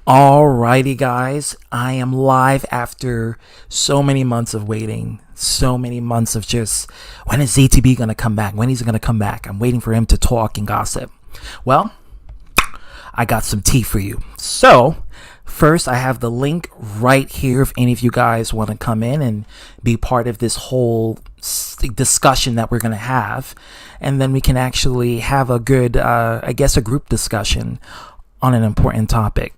Alrighty, guys, I am live after so many months of waiting, so many months of just when is ZTB gonna come back? When he's gonna come back? I'm waiting for him to talk and gossip. Well, I got some tea for you. So, first, I have the link right here if any of you guys want to come in and be part of this whole discussion that we're going to have. And then we can actually have a good, I guess, a group discussion on an important topic.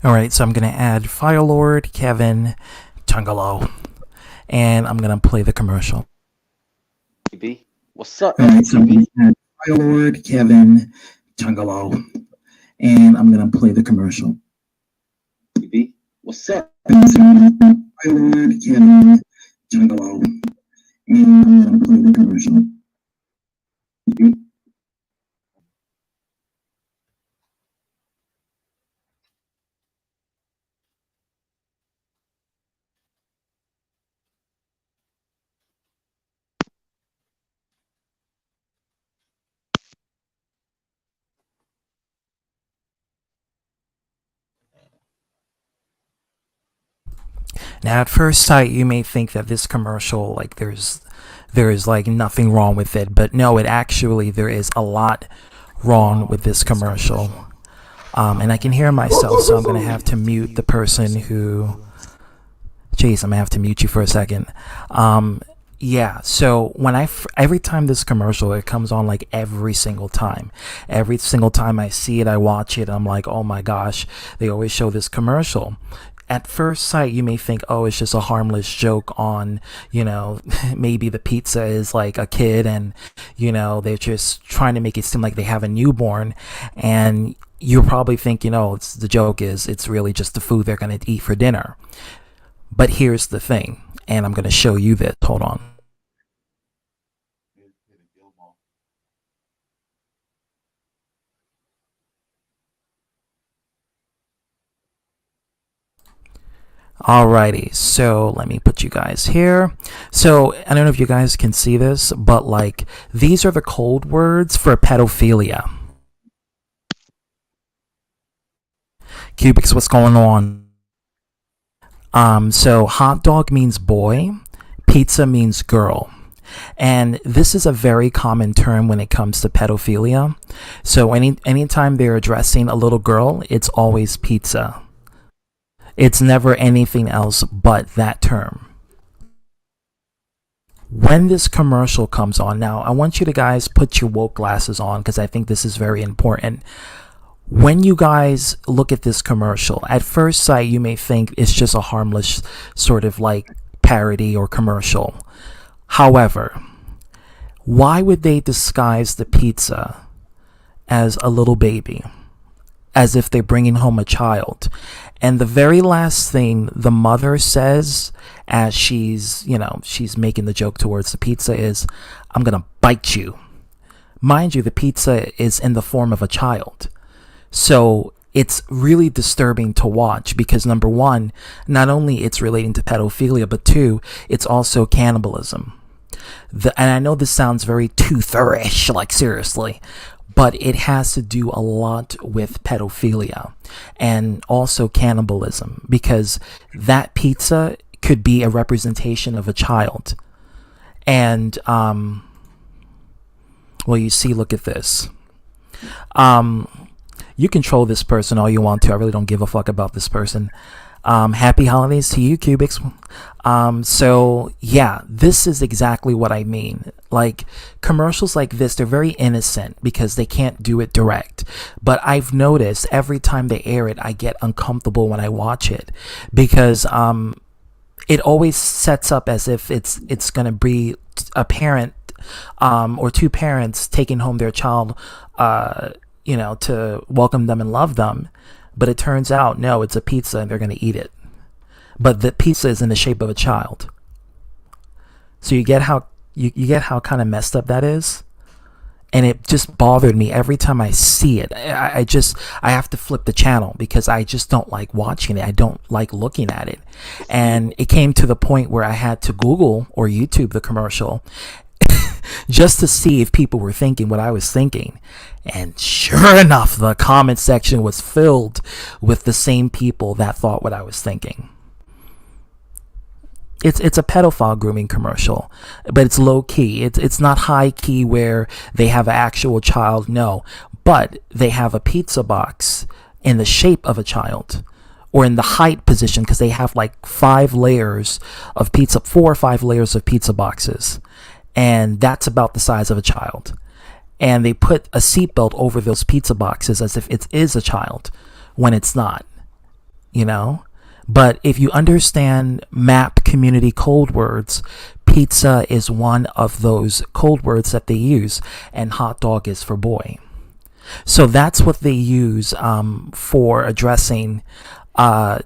All right, so I'm gonna add Firelord, Kevin, Tungalo, and I'm gonna play the commercial. B. What's up, All right, so I'm gonna MTV? add Firelord, Kevin, Tungalo, and I'm gonna play the commercial. B. What's up? Firelord, Kevin, Tungalo, and I'm gonna play the commercial. Now, at first sight, you may think that this commercial, like, there is like nothing wrong with it, but no, it actually there is a lot wrong with this commercial. And I can hear myself, so I'm gonna have to mute the person who. Jeez, I'm gonna have to mute you for a second. Yeah, so every time this commercial, it comes on like every single time. Every single time I see it, I watch it, I'm like, oh my gosh, they always show this commercial. At first sight, you may think, oh, it's just a harmless joke on, maybe the pizza is like a kid and, they're just trying to make it seem like they have a newborn. And you're probably thinking, oh, the joke is it's really just the food they're going to eat for dinner. But here's the thing, and I'm going to show you this. Hold on. Alrighty, so let me put you guys here. So I don't know if you guys can see this, but like these are the code words for pedophilia. Cubics, what's going on? So hot dog means boy, pizza means girl. And this is a very common term when it comes to pedophilia. So anytime they're addressing a little girl, it's always pizza. It's never anything else but that term. When this commercial comes on, now I want you to guys put your woke glasses on because I think this is very important. When you guys look at this commercial, at first sight, you may think it's just a harmless sort of like parody or commercial. However, why would they disguise the pizza as a little baby? As if they're bringing home a child. And the very last thing the mother says as she's making the joke towards the pizza is, I'm going to bite you. Mind you, the pizza is in the form of a child. So it's really disturbing to watch because number one, not only it's relating to pedophilia, but two, it's also cannibalism. And I know this sounds very tootherish, like seriously, but it has to do a lot with pedophilia and also cannibalism because that pizza could be a representation of a child. And, well, you see, look at this. You control this person all you want to. I really don't give a fuck about this person. Happy holidays to you, Cubics. So yeah, this is exactly what I mean. Like commercials like this, they're very innocent because they can't do it direct. But I've noticed every time they air it, I get uncomfortable when I watch it because it always sets up as if it's gonna be a parent or two parents taking home their child, to welcome them and love them. But it turns out, no, it's a pizza and they're going to eat it. But the pizza is in the shape of a child. So you get how kind of messed up that is? And it just bothered me every time I see it. I have to flip the channel because I just don't like watching it. I don't like looking at it. And it came to the point where I had to Google or YouTube the commercial just to see if people were thinking what I was thinking. And sure enough, the comment section was filled with the same people that thought what I was thinking. It's a pedophile grooming commercial, but it's low key. It's not high key where they have an actual child, no. But they have a pizza box in the shape of a child. Or in the height position because they have like 4 or 5 layers of pizza boxes. And that's about the size of a child. And they put a seatbelt over those pizza boxes as if it is a child when it's not. you know? But if you understand MAP community code words, pizza is one of those code words that they use, and hot dog is for boy. So that's what they use for addressing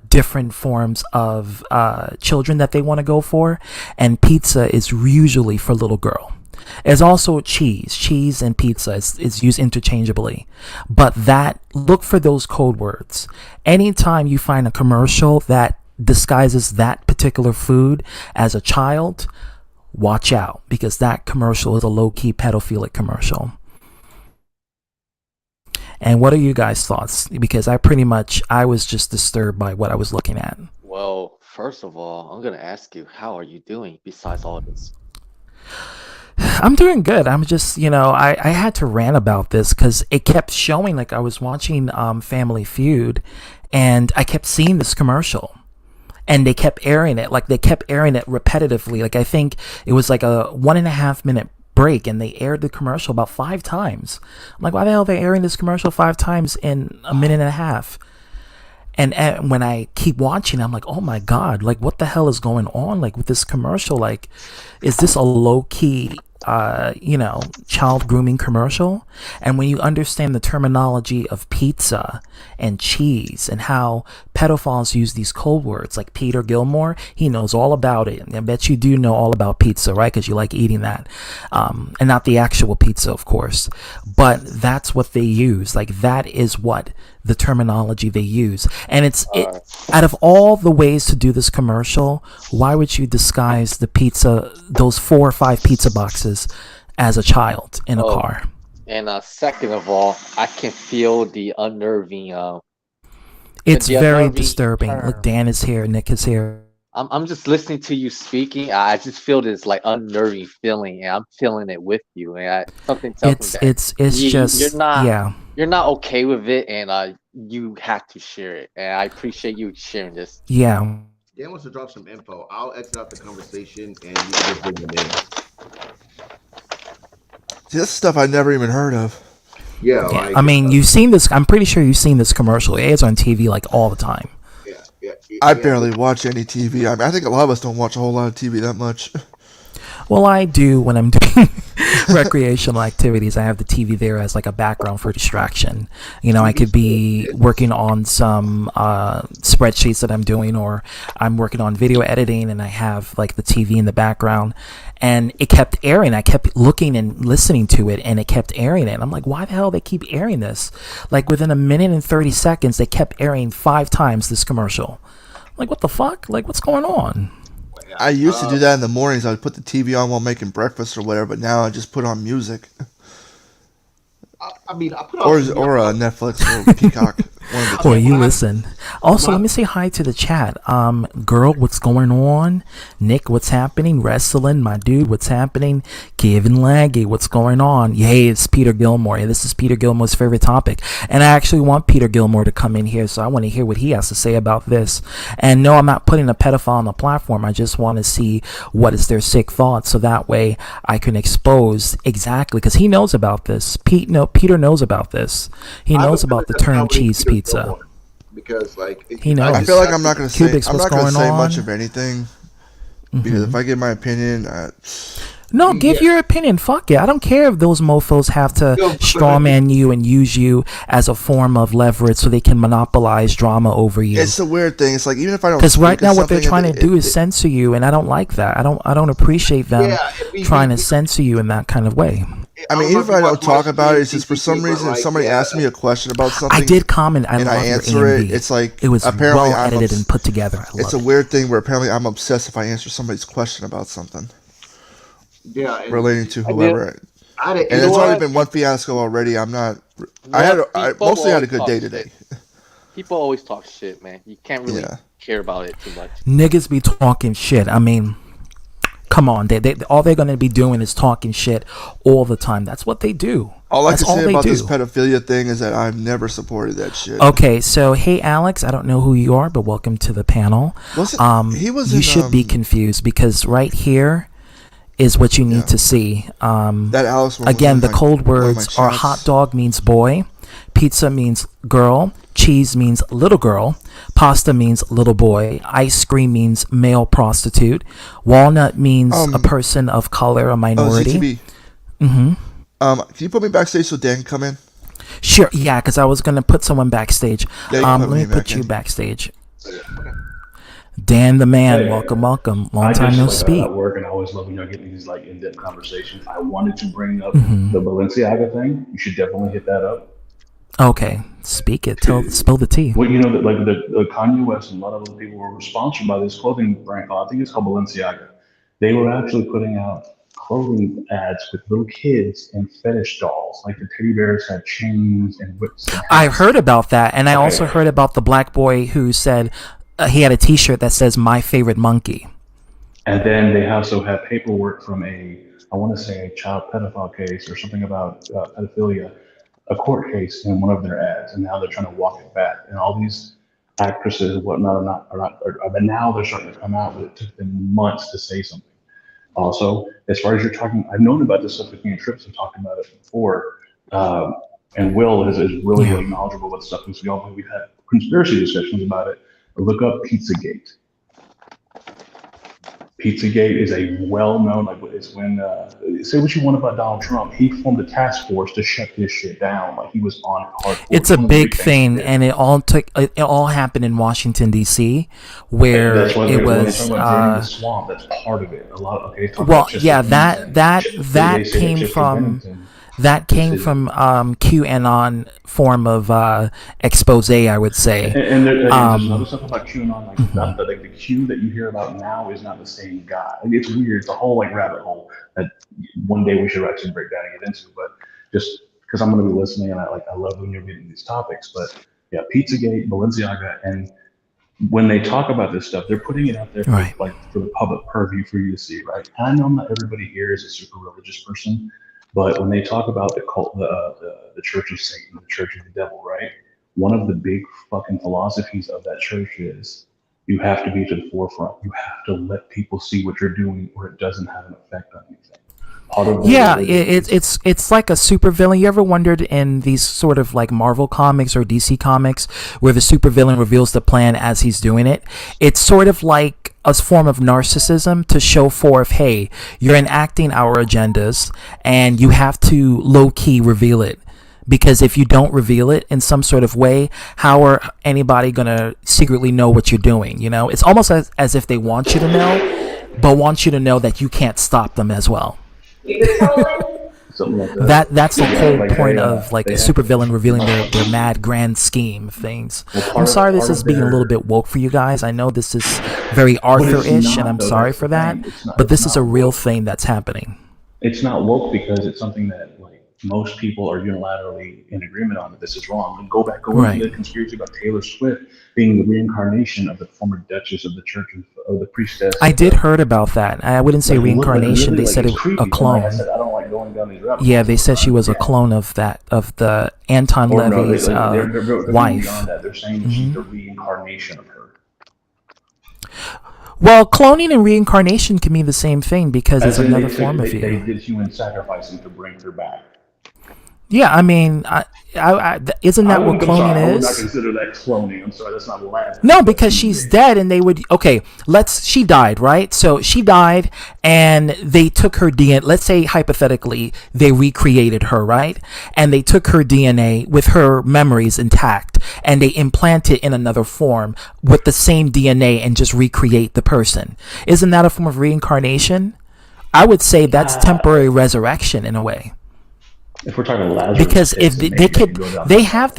different forms of children that they want to go for. And pizza is usually for little girl. There's also cheese. Cheese and pizza is used interchangeably. But look for those code words. Anytime you find a commercial that disguises that particular food as a child, watch out, because that commercial is a low-key pedophilic commercial. And what are you guys' thoughts? Because I was just disturbed by what I was looking at. Well, first of all, I'm gonna ask you, how are you doing besides all this? I'm doing good. I'm just, I had to rant about this because it kept showing, like I was watching Family Feud, and I kept seeing this commercial. And they kept airing it. Like, they kept airing it repetitively. Like, I think it was like a 1.5 minute break, and they aired the commercial about 5 times. I'm like, why the hell are they airing this commercial 5 times in a minute and a half? And when I keep watching, I'm like, oh my God, like, what the hell is going on? Like, with this commercial, like, is this a low-key, child grooming commercial? And when you understand the terminology of pizza and cheese and how pedophiles use these code words, like Peter Gilmore, he knows all about it. I bet you do know all about pizza, right? Because you like eating that. And not the actual pizza, of course. But that's what they use. Like, that is what the terminology they use. And out of all the ways to do this commercial, why would you disguise the pizza, those 4 or 5 pizza boxes, as a child in a car? And second of all, I can feel the unnerving. It's very disturbing. Look, Dan is here, Nick is here. I'm just listening to you speaking. I just feel this like unnerving feeling, and I'm feeling it with you. And something tells me that you're not okay with it, and you have to share it. And I appreciate you sharing this. Yeah. Dan wants to drop some info. I'll exit out the conversation, and you can just bring them in. See, that's stuff I never even heard of. Yeah, like, I mean, you've seen this. I'm pretty sure you've seen this commercial. It airs on TV like all the time. I barely watch any TV. I think a lot of us don't watch a whole lot of TV that much. Well, I do when I'm doing recreational activities. I have the TV there as like a background for distraction. I could be working on some spreadsheets that I'm doing, or I'm working on video editing, and I have like the TV in the background. And it kept airing. I kept looking and listening to it, and it kept airing it. And I'm like, why the hell they keep airing this? Like, within a minute and 30 seconds, they kept airing 5 times this commercial. Like, what the fuck? Like, what's going on? I used to do that in the mornings. I would put the TV on while making breakfast or whatever, but now I just put on music. I put on or Netflix or Peacock. Or you listen. Also, let me say hi to the chat. Girl, what's going on? Nick, what's happening? Wrestling, my dude, what's happening? Kevin Laggy, what's going on? Yay, it's Peter Gilmore. Yeah, this is Peter Gilmore's favorite topic. And I actually want Peter Gilmore to come in here, so I want to hear what he has to say about this. And no, I'm not putting a pedophile on the platform. I just want to see what is their sick thoughts, so that way I can expose exactly, because he knows about this. Peter knows about this. He knows about the term cheese pizza. Because he knows. I feel like I'm not going to say much of anything, because if I give my opinion, give your opinion. Fuck it. I don't care if those mofos have to strawman you and use you as a form of leverage so they can monopolize drama over you. It's a weird thing. It's like, even if I don't, because right now what they're trying to do is censor you, and I don't like that. I don't appreciate them trying to censor you in that kind of way. I mean, even if I don't talk about it, it's just for some reason, if somebody asks me a question about something, I did comment, and I answer it. It's like, it was apparently well edited and put together. It's a weird thing where apparently I'm obsessed if I answer somebody's question about something. Yeah, relating to whoever. And it's already been one fiasco already. I'm not. I mostly had a good day today. People always talk shit, man. You can't really care about it too much. Niggas be talking shit. I mean, come on. They all they're gonna be doing is talking shit all the time. That's what they do. All I can say about this pedophilia thing is that I've never supported that shit. Okay, so hey Alex, I don't know who you are, but welcome to the panel. You should be confused, because right here is what you need to see. That Alex one again, the code words are hot dog means boy, pizza means girl, cheese means little girl, pasta means little boy, ice cream means male prostitute, walnut means a person of color, a minority. Can you put me backstage so Dan can come in? Sure, yeah, because I was going to put someone backstage. Let me put you backstage. Dan the man, welcome. Long time no speak. At work, and I always love when y'all get these like in-depth conversations. I wanted to bring up the Balenciaga thing. You should definitely hit that up. Okay, speak it. Spill the tea. Well, you know that like the Kanye West and a lot of other people were sponsored by this clothing brand called, I think it's called Balenciaga. They were actually putting out clothing ads with little kids and fetish dolls. Like the teddy bears had chains and whips. And I heard about that, and I also heard about the black boy who said he had a T-shirt that says "My favorite monkey." And then they also have paperwork from I want to say a child pedophile case or something about pedophilia, a court case in one of their ads, and now they're trying to walk it back. And all these actresses and whatnot but now they're starting to come out, but it took them months to say something. Also, as far as you're talking, I've known about this stuff with me and Trips and talked about it before. And Will is really knowledgeable about stuff because we've had conspiracy discussions about it. Look up Pizzagate. Pizzagate is a well-known, like it's when, say what you want about Donald Trump, he formed a task force to shut this shit down. Like he was on it hardcore. It's a big thing, and it all happened in Washington D.C., where it was the swamp. That's part of it. A lot. That came from QAnon form of expose, I would say. And there's other stuff about QAnon, like the Q that you hear about now is not the same guy. Like, it's weird. It's a whole like rabbit hole that one day we should actually break down and get into. But just because I'm going to be listening, and I love when you're getting these topics. But yeah, Pizzagate, Balenciaga, and when they talk about this stuff, they're putting it out there for the public purview for you to see, right? And I know not everybody here is a super religious person. But when they talk about the cult, the Church of Satan, the Church of the Devil, right? One of the big fucking philosophies of that church is you have to be to the forefront. You have to let people see what you're doing, or it doesn't have an effect on anything. It's like a supervillain. You ever wondered in these sort of like Marvel comics or DC comics where the supervillain reveals the plan as he's doing it? It's sort of like a form of narcissism to show forth, hey, you're enacting our agendas and you have to low-key reveal it. Because if you don't reveal it in some sort of way, how are anybody going to secretly know what you're doing? You know, it's almost as if they want you to know, but want you to know that you can't stop them as well. Something like that. That's the whole point of like a supervillain revealing their mad grand scheme of things. I'm sorry this is being a little bit woke for you guys. I know this is very Arthur-ish, and I'm sorry for that, but this is a real thing that's happening. It's not woke because it's something that like most people are unilaterally in agreement on that this is wrong. And go into the conspiracy about Taylor Swift being the reincarnation of the former Duchess of the Church of the Priestess. I did heard about that. I wouldn't say reincarnation. They said it a clone. Like I said, I don't like going down these rabbit holes. They said she was a clone of the Anton Levy's wife. Beyond that. They're saying she's the reincarnation of her. Well, cloning and reincarnation can mean the same thing because it's another form of you. They did human sacrificing to bring her back. Yeah, I mean, isn't that what cloning is? I would not consider that cloning. I'm sorry, that's not lab. No, because she's dead, and they would. Okay, she died, right? So she died, and they took her DNA. Let's say hypothetically, they recreated her, right? And they took her DNA with her memories intact, and they implant it in another form with the same DNA and just recreate the person. Isn't that a form of reincarnation? I would say that's temporary resurrection in a way. If we're talking Lazarus, because if they have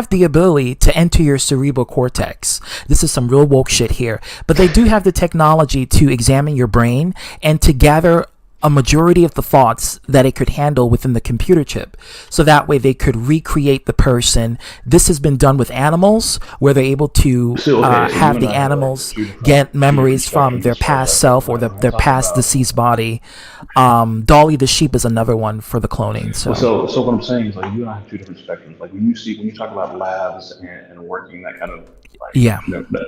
the ability to enter your cerebral cortex. This is some real woke shit here, but they do have the technology to examine your brain and to gather a majority of the thoughts that it could handle within the computer chip. So that way they could recreate the person. This has been done with animals where they're able to have the animals get memories from their past self or their past deceased body. Dolly the sheep is another one for the cloning. So what I'm saying is like you and I have two different spectrums. Like when you talk about labs and working that kind of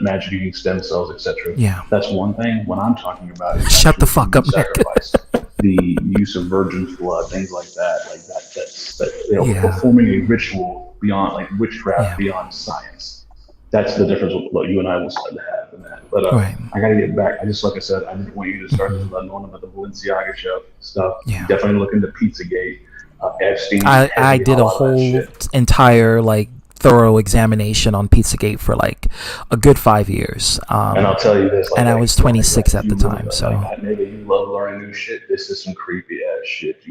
magic using stem cells, etc. That's one thing. When I'm talking about is shut the fuck up, sacrifice. The use of virgin's blood, things like that, that's performing a ritual beyond like witchcraft beyond science. That's the difference with what you and I will start to have in that. But I gotta get back. Like I said, I didn't want you to start this without knowing about the Balenciaga show stuff. Yeah. Definitely look into Pizzagate, Epstein. I did a whole entire like thorough examination on Pizzagate for like a good 5 years. And I'll tell you this, and I was 26 at the time, so maybe you love learning new shit. This is some creepy ass shit.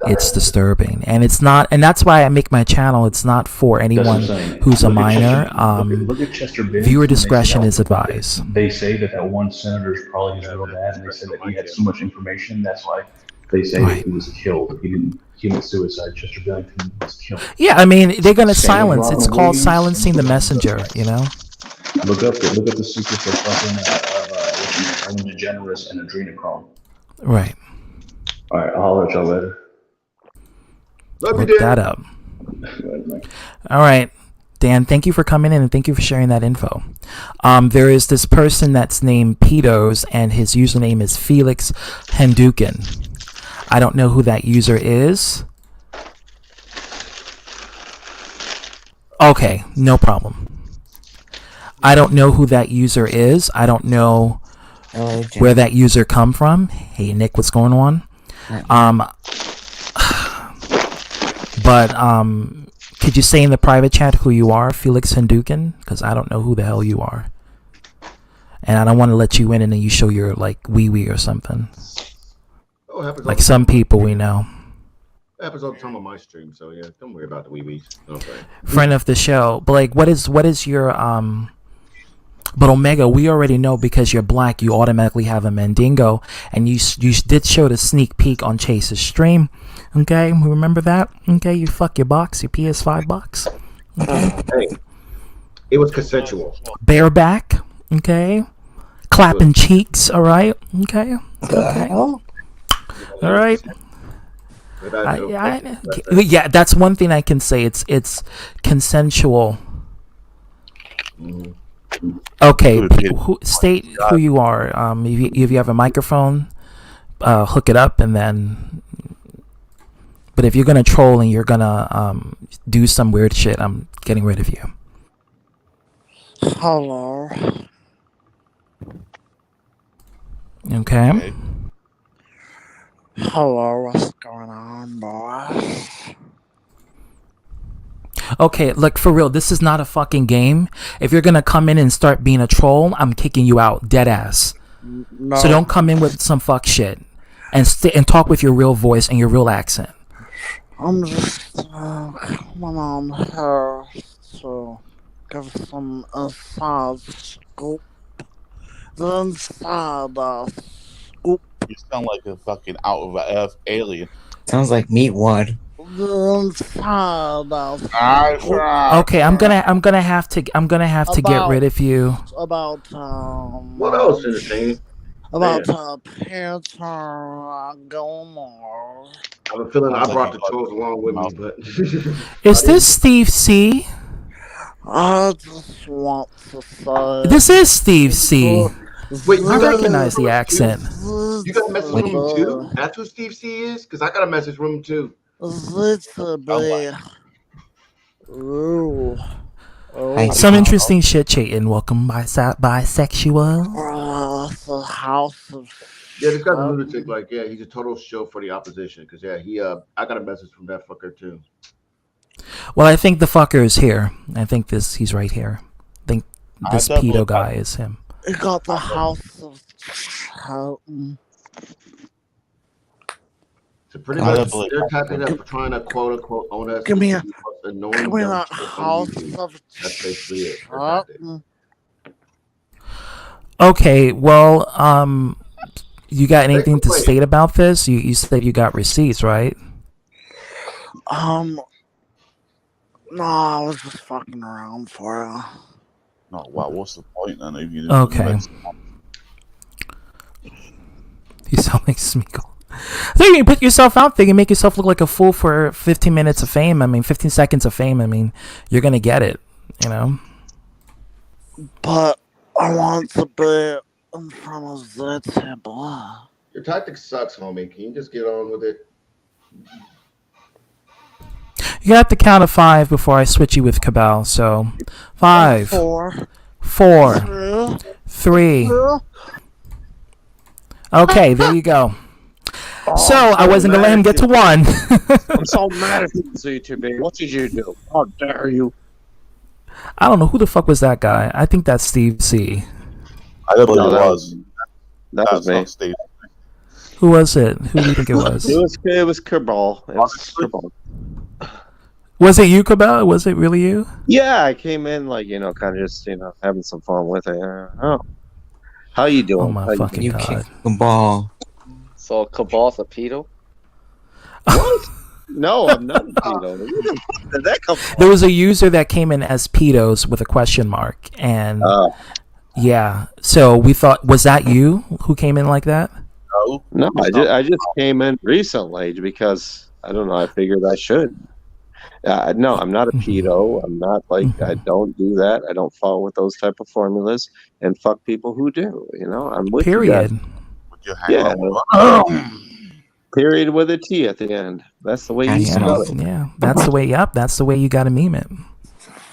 It's disturbing, and it's not, and that's why I make my channel. It's not for anyone who's a minor. Look at Chester Bennington. Viewer discretion is advised. They say that one senator is probably his real dad, and they said that he had so much information. That's why they say that he was killed. He didn't commit suicide. Chester Bennington was killed. Yeah, I mean, they're gonna silence. It's called silencing the messenger. You know. Look up the secrets of fucking Ellen DeGeneres and adrenochrome. Right. All right, I'll holler at y'all later. Look that up. All right, Dan, thank you for coming in and thank you for sharing that info. There is this person that's named Pedos, and his username is Felix Henduken. I don't know who that user is. Okay, no problem. I don't know who that user is. I don't know where that user come from. Hey, Nick, what's going on? But could you say in the private chat who you are, Felix Henduken? Because I don't know who the hell you are. And I don't want to let you in and then you show your, like, wee-wee or something. Like some people we know. It happens all the time on my stream, so yeah, don't worry about the wee-wees. Okay. Friend of the show. But, like, what is your... But Omega, we already know because you're black, you automatically have a Mandingo, and you did show the sneak peek on Chase's stream. Okay, remember that? Okay, you fuck your box, your PS5 box. Okay. Hey, it was consensual. Bareback. Okay, clapping cheeks. All right. Okay. Okay. All right. Yeah, that's one thing I can say. It's consensual. Okay, state who you are. If you have a microphone, hook it up, and then. But if you're gonna troll and you're gonna do some weird shit, I'm getting rid of you. Hello. Okay. Hello, what's going on, boys? Okay, look, for real, this is not a fucking game. If you're gonna come in and start being a troll, I'm kicking you out, dead ass. No. So don't come in with some fuck shit, and talk with your real voice and your real accent. I'm just coming on here to give some inside scoop. The inside scoop. You sound like a fucking out of Earth alien. Sounds like Meat One. Okay, I'm gonna have to get rid of you. About what else is it? About Peter Gilmore. I have a feeling I brought the trolls along with me, but is this Steve C? I just want to say this is Steve C. Wait, I recognize the accent. You got a message room too? That's who Steve C is? Because I got a message room too. Some interesting shit, Chayton. Welcome, bisexual. The house of this guy's a lunatic. Like, yeah, he's a total show for the opposition. Because yeah, I got a message from that fucker too. Well, I think the fucker is here. I think he's right here. I think this pedo guy is him. It got the house of So pretty much they're typing up trying to quote unquote own us. Give me that house of that's basically it. Okay, well, you got anything to state about this? You said you got receipts, right? No, I was just fucking around for it. No, wow, what's the point then? If you okay. You sound like Smeagol. So you can put yourself out there, you make yourself look like a fool for 15 minutes of fame. I mean, 15 seconds of fame. I mean, you're gonna get it, you know. But I want to be in front of the table. Your tactic sucks, homie. Can you just get on with it? You have to count to 5 before I switch you with Cabal. So, 5, 4, 3. Okay, there you go. So I wasn't gonna let him get to 1. I'm so mad at you, ZTB. What did you do? How dare you? I don't know who the fuck was that guy. I think that's Steve C. I don't believe it was. That was me. Steve. Who was it? Who do you think it was? It was Cabal. It was Cabal. Was it you, Cabal? Was it really you? Yeah, I came in like kind of just having some fun with it. How you doing? Oh my fucking god! Cabal. So Cabal's a pedo? What? No, I'm not a pedo. Where did that come from? There was a user that came in as pedos with a question mark, and yeah. So we thought, was that you who came in like that? No, I just came in recently because I don't know. I figured I should. No, I'm not a pedo. I'm not I don't do that. I don't follow with those type of formulas and fuck people who do. I'm with Period. You guys. Yeah. Period with a T at the end. That's the way you spell it. Yeah, that's the way. Yep, that's the way you got to meme it.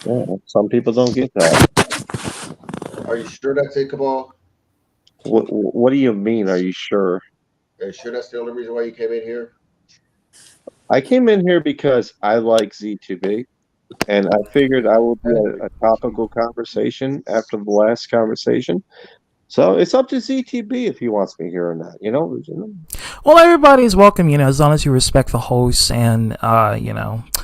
Yeah, some people don't get that. Are you sure that's it, Cabal? What do you mean? Are you sure? Are you sure that's the only reason why you came in here? I came in here because I like Z2B, and I figured I would be a topical conversation after the last conversation. So it's up to ZTB if he wants me here or not. Well, everybody's welcome, as long as you respect the hosts and,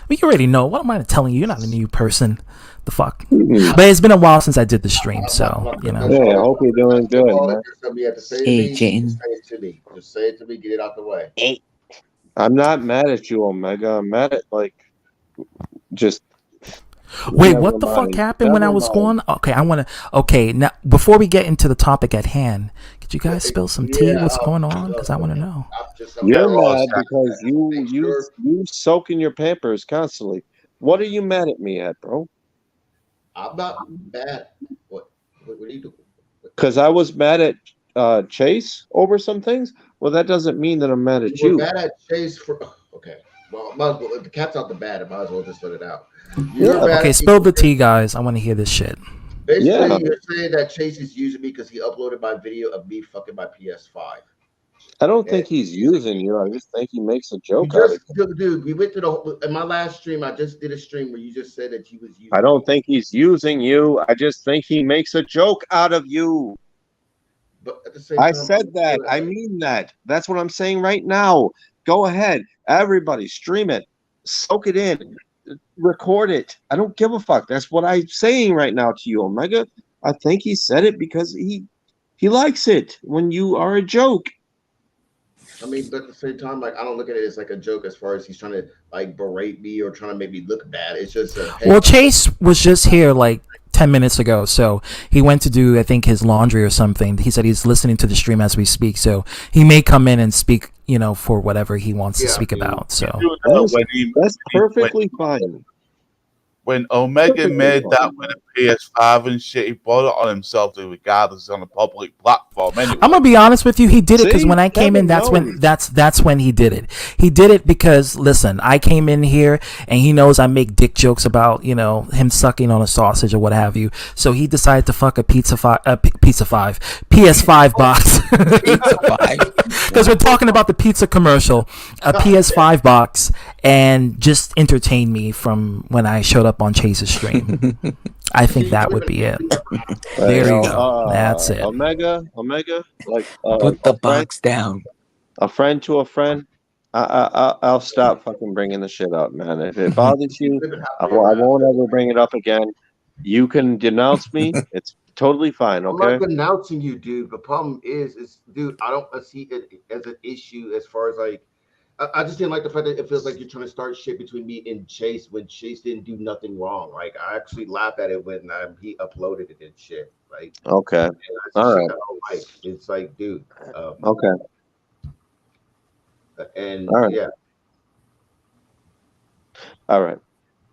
we already know. What am I telling you? You're not a new person. The fuck. But it's been a while since I did the stream, so, Yeah, I hope you're doing good, man. Hey, Jane. Just say it to me. Just say it to me. Get it out the way. I'm not mad at you, Omega. I'm mad at, just... Wait, what the fuck happened when I was gone? Okay, now, before we get into the topic at hand, could you guys spill some tea? What's going on? Because I want to know. You're mad because you soak in your Pampers constantly. What are you mad at me at, bro? I'm not mad. What are you doing? Because I was mad at Chase over some things? Well, that doesn't mean that I'm mad at you. Mad at Chase for... Okay. Well, if the cat's out the bag, I might as well just let it out. Okay, spill the tea, guys. I want to hear this shit. Basically, you're saying that Chase is using me because he uploaded my video of me fucking my PS5. I don't think he's using you. I just think he makes a joke out of it. Dude, we went to in my last stream, I just did a stream where you just said that he was using I don't think he's using you. I just think he makes a joke out of you. But at the same time, I said that. I mean that. That's what I'm saying right now. Go ahead. Everybody, stream it. Soak it in. Record it. I don't give a fuck. That's what I'm saying right now to you, Omega. I think he said it because he likes it when you are a joke. I mean, but at the same time, I don't look at it as a joke as far as he's trying to berate me or trying to make me look bad. It's just well, Chase was just here 10 minutes ago, so he went to do, I think, his laundry or something. He said he's listening to the stream as we speak, so he may come in and speak, for whatever he wants to speak about. So that's perfectly fine. When Omega made that with a PS5 and shit, he brought it on himself to regardless on a public platform. Anyway, I'm gonna be honest with you. He did it because when I came in, that's when he did it. He did it because listen, I came in here and he knows I make dick jokes about him sucking on a sausage or what have you. So he decided to fuck a PS5 box. Because we're talking about the pizza commercial, a PS5 box, and just entertain me from when I showed up on Chase's stream. I think that would be it. There you go. That's it. Omega, put the box down. A friend to a friend. I'll stop fucking bringing the shit up, man. If it bothers you, I won't ever bring it up again. You can denounce me. It's totally fine. Okay. I'm not denouncing you, dude. The problem is, dude, I don't see it as an issue as far as I just didn't like the fact that it feels like you're trying to start shit between me and Chase when Chase didn't do nothing wrong. I actually laughed at it when he uploaded it and shit. Okay. All right. It's dude. Okay. And all right. Yeah. All right.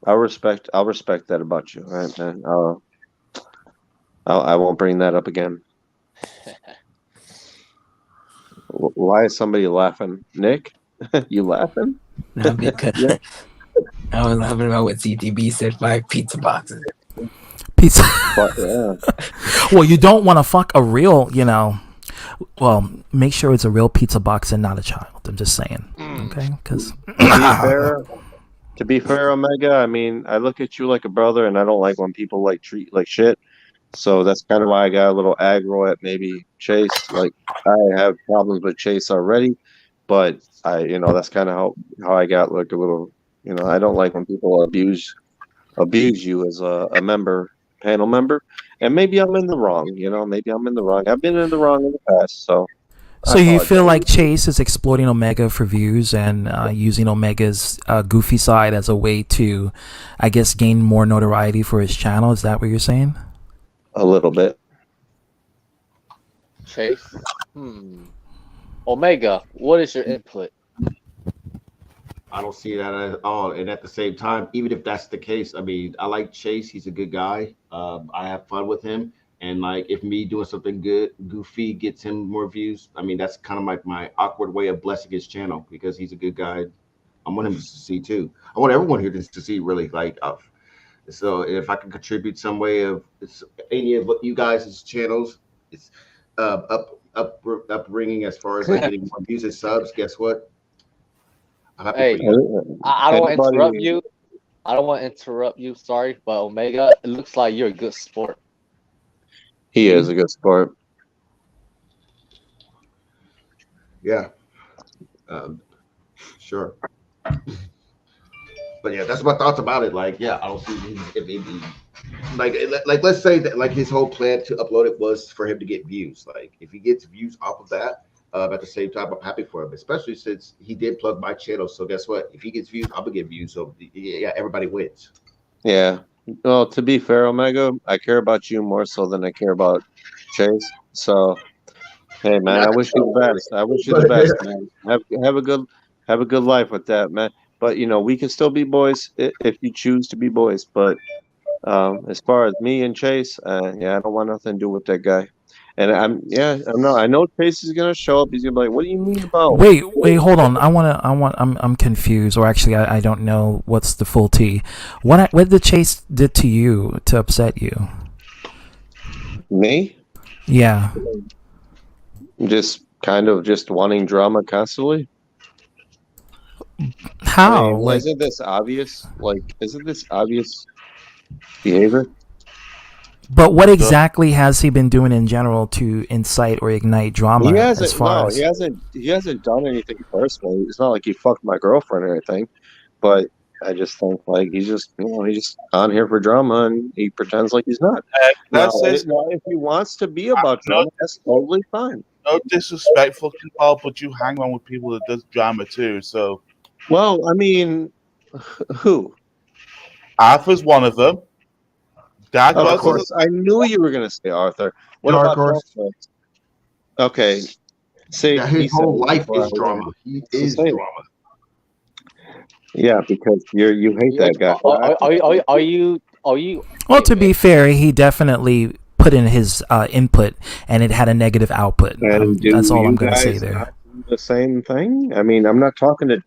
I'll respect that about you. All right, man. I won't bring that up again. Why is somebody laughing? Nick? You laughing? No, because I was laughing about what CTB said. 5 pizza boxes. Pizza. But, yeah. Well, you don't want to fuck a real, well, make sure it's a real pizza box and not a child. I'm just saying. Okay? Because to be fair, Omega, I mean, I look at you like a brother, and I don't like when people like treat you like shit. So that's kind of why I got a little aggro at maybe Chase. Like, I have problems with Chase already, but that's kind of how I got like a little, I don't like when people abuse you as a panel member, and maybe I'm in the wrong. Maybe I'm in the wrong. I've been in the wrong in the past, so. So you feel like Chase is exploiting Omega for views and using Omega's goofy side as a way to, I guess, gain more notoriety for his channel? Is that what you're saying? A little bit. Chase? Omega, what is your input? I don't see that at all. And at the same time, even if that's the case, I mean, I like Chase. He's a good guy. I have fun with him. And like, if me doing something goofy gets him more views, I mean, that's kind of like my awkward way of blessing his channel because he's a good guy. I want him to see too. I want everyone here to see really like. So if I can contribute some way of any of you guys' channels, it's upbringing as far as like getting more views and subs. Guess what? Hey, I don't want to interrupt you. I don't want to interrupt you. Sorry, but Omega, it looks like you're a good sport. He is a good sport. Yeah. Sure. But yeah, that's my thoughts about it. Like, yeah, I don't see if like let's say that like his whole plan to upload it was for him to get views. Like, if he gets views off of that, at the same time, I'm happy for him, especially since he did plug my channel. So guess what? If he gets views, I'm gonna get views. So yeah, everybody wins. Yeah. Well, to be fair, Omega, I care about you more so than I care about Chase. So, hey, man, I wish you the best. I wish you the best, man. Have a good life with that, man. But we can still be boys if you choose to be boys. But as far as me and Chase, I don't want nothing to do with that guy. And I know Chase is gonna show up. He's gonna be like, "What do you mean about?" Wait, hold on. I'm confused, or actually, I don't know what's the full T. What did Chase did to you to upset you? Me? Yeah. Just kind of wanting drama constantly. How? Isn't this obvious? Isn't this obvious behavior? But what exactly has he been doing in general to incite or ignite drama? He hasn't done anything personally. It's not like he fucked my girlfriend or anything. But I just think like he's just on here for drama and he pretends like he's not. Now, if he wants to be about drama, that's totally fine. No disrespectful, but you hang on with people that does drama too. So, well, I mean, who? Arthur's one of them. Of course, I knew you were going to say Arthur. What about Arthur? Okay, see, his whole life is drama. He is drama. Yeah, because you hate that guy. Are you? Well, to be fair, he definitely put in his input, and it had a negative output. That's all I'm going to say there. The same thing. I mean, I'm not talking to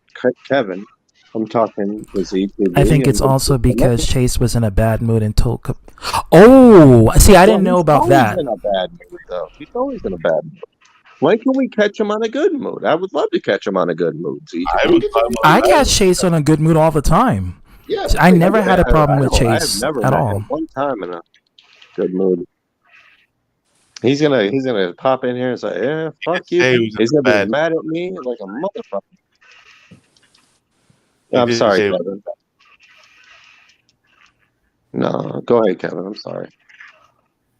Kevin. I'm talking to Zeke. I think it's also because Chase was in a bad mood and told. Oh, see, I didn't know about that. He's in a bad mood, though. He's always in a bad mood. When can we catch him on a good mood? I would love to catch him on a good mood. Zeke. I catch Chase on a good mood all the time. Yeah, I never had a problem with Chase at all. One time in a good mood. He's gonna pop in here and say, "Yeah, fuck you." He's gonna be mad at me like a motherfucker. I'm sorry, Kevin. No, go ahead, Kevin. I'm sorry.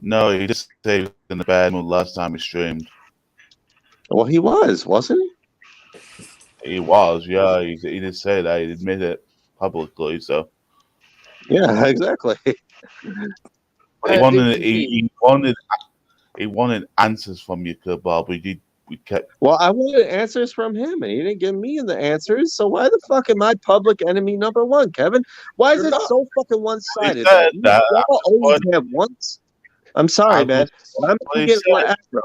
No, he just said he was in a bad mood last time he streamed. Well, he wasn't he? He was, yeah. He did say that. He admitted it publicly, so. Yeah, exactly. He wanted answers from you, Bob. We kept. Well, I wanted answers from him, and he didn't give me the answers. So why the fuck am I public enemy number one, Kevin? Why is it so fucking one-sided? Y'all always have once. I'm sorry, man. I'm getting my aggro.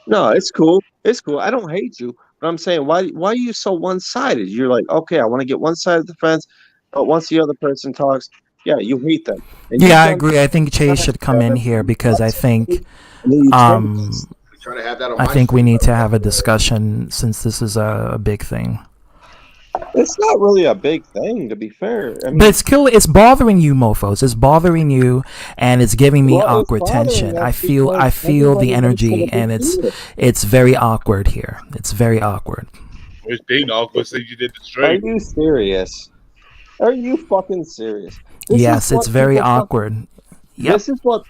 No, it's cool. It's cool. I don't hate you, But I'm saying, why are you so one-sided? You're like, okay, I want to get one side of the fence, but once the other person talks, yeah, you hate them. And yeah, I agree. I think Chase should come in here because I think We try to have that on I my think we stream, need to have a discussion since this is a big thing. It's not really a big thing, to be fair. I mean, but it's bothering you, mofos. It's bothering you, and it's giving me awkward tension. I feel the energy, and it's very awkward here. It's very awkward. It's being awkward since you did the stream. Are you serious? Are you fucking serious? Yes, it's very awkward. Yep. This is what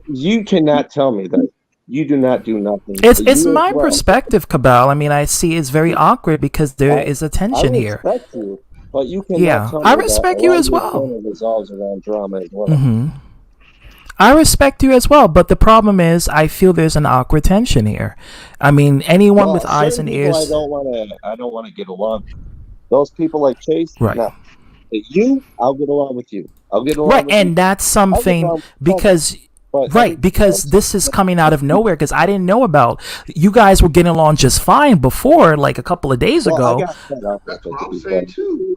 you cannot tell me that you do not do nothing. It's my perspective, Cabal. I mean, I see it's very awkward because there is a tension here. I respect you, but you cannot tell me I respect you as well. Resolves around drama as well. Mm-hmm. I respect you as well, but the problem is I feel there's an awkward tension here. I mean, anyone with eyes and ears. I don't want to get along. Those people like Chase, right? No. I'll get along with you. I'll get along. Right, and that's something because. Right, because this is coming out of nowhere. Because I didn't know about you guys were getting along just fine before, like a couple of days ago. That's what I'm saying too.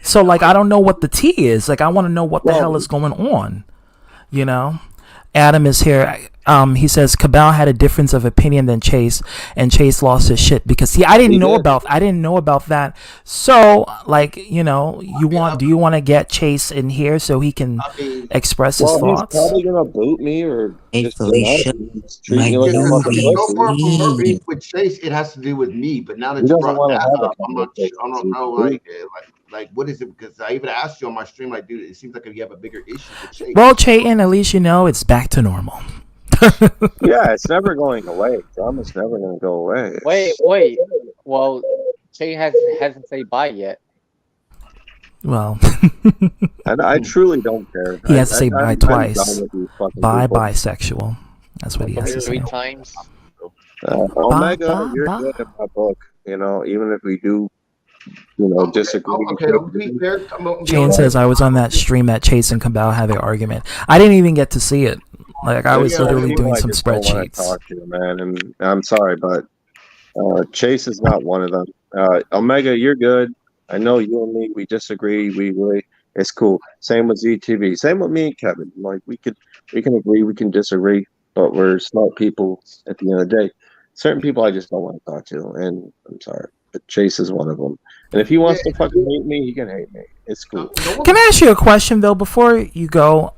So, like, I don't know what the tea is. Like, I want to know what the hell is going on. You know, Adam is here. He says Cabal had a difference of opinion than Chase, and Chase lost his shit because I didn't know about that. So, like, you know, do you want to get Chase in here so he can express his thoughts? He's probably gonna boot me or so far from her beef with Chase, it has to do with me. But now that you brought that up, I don't know, like what is it? Because I even asked you on my stream, like, dude, it seems like you have a bigger issue with Chase. Well, Chayton, at least you know it's back to normal. Yeah, it's never going away. Drama's never going to go away. Wait. Well, Che hasn't said bye yet. Well, I truly don't care. He has to say bye twice. Bye, bisexual. That's what he has to say. 3 times. Omega, you're good in my book. You know, even if we do, disagree. Jane says I was on that stream that Chase and Cabal had their argument. I didn't even get to see it. Like, I was literally doing some spreadsheets. Talk to you, man, and I'm sorry, but Chase is not one of them. Omega, you're good. I know you and me, we disagree. It's cool. Same with ZTV. Same with me and Kevin. Like, we can agree, we can disagree, but we're smart people at the end of the day. Certain people I just don't want to talk to, and I'm sorry, but Chase is one of them. And if he wants to fucking hate me, he can hate me. It's cool. Can I ask you a question though before you go?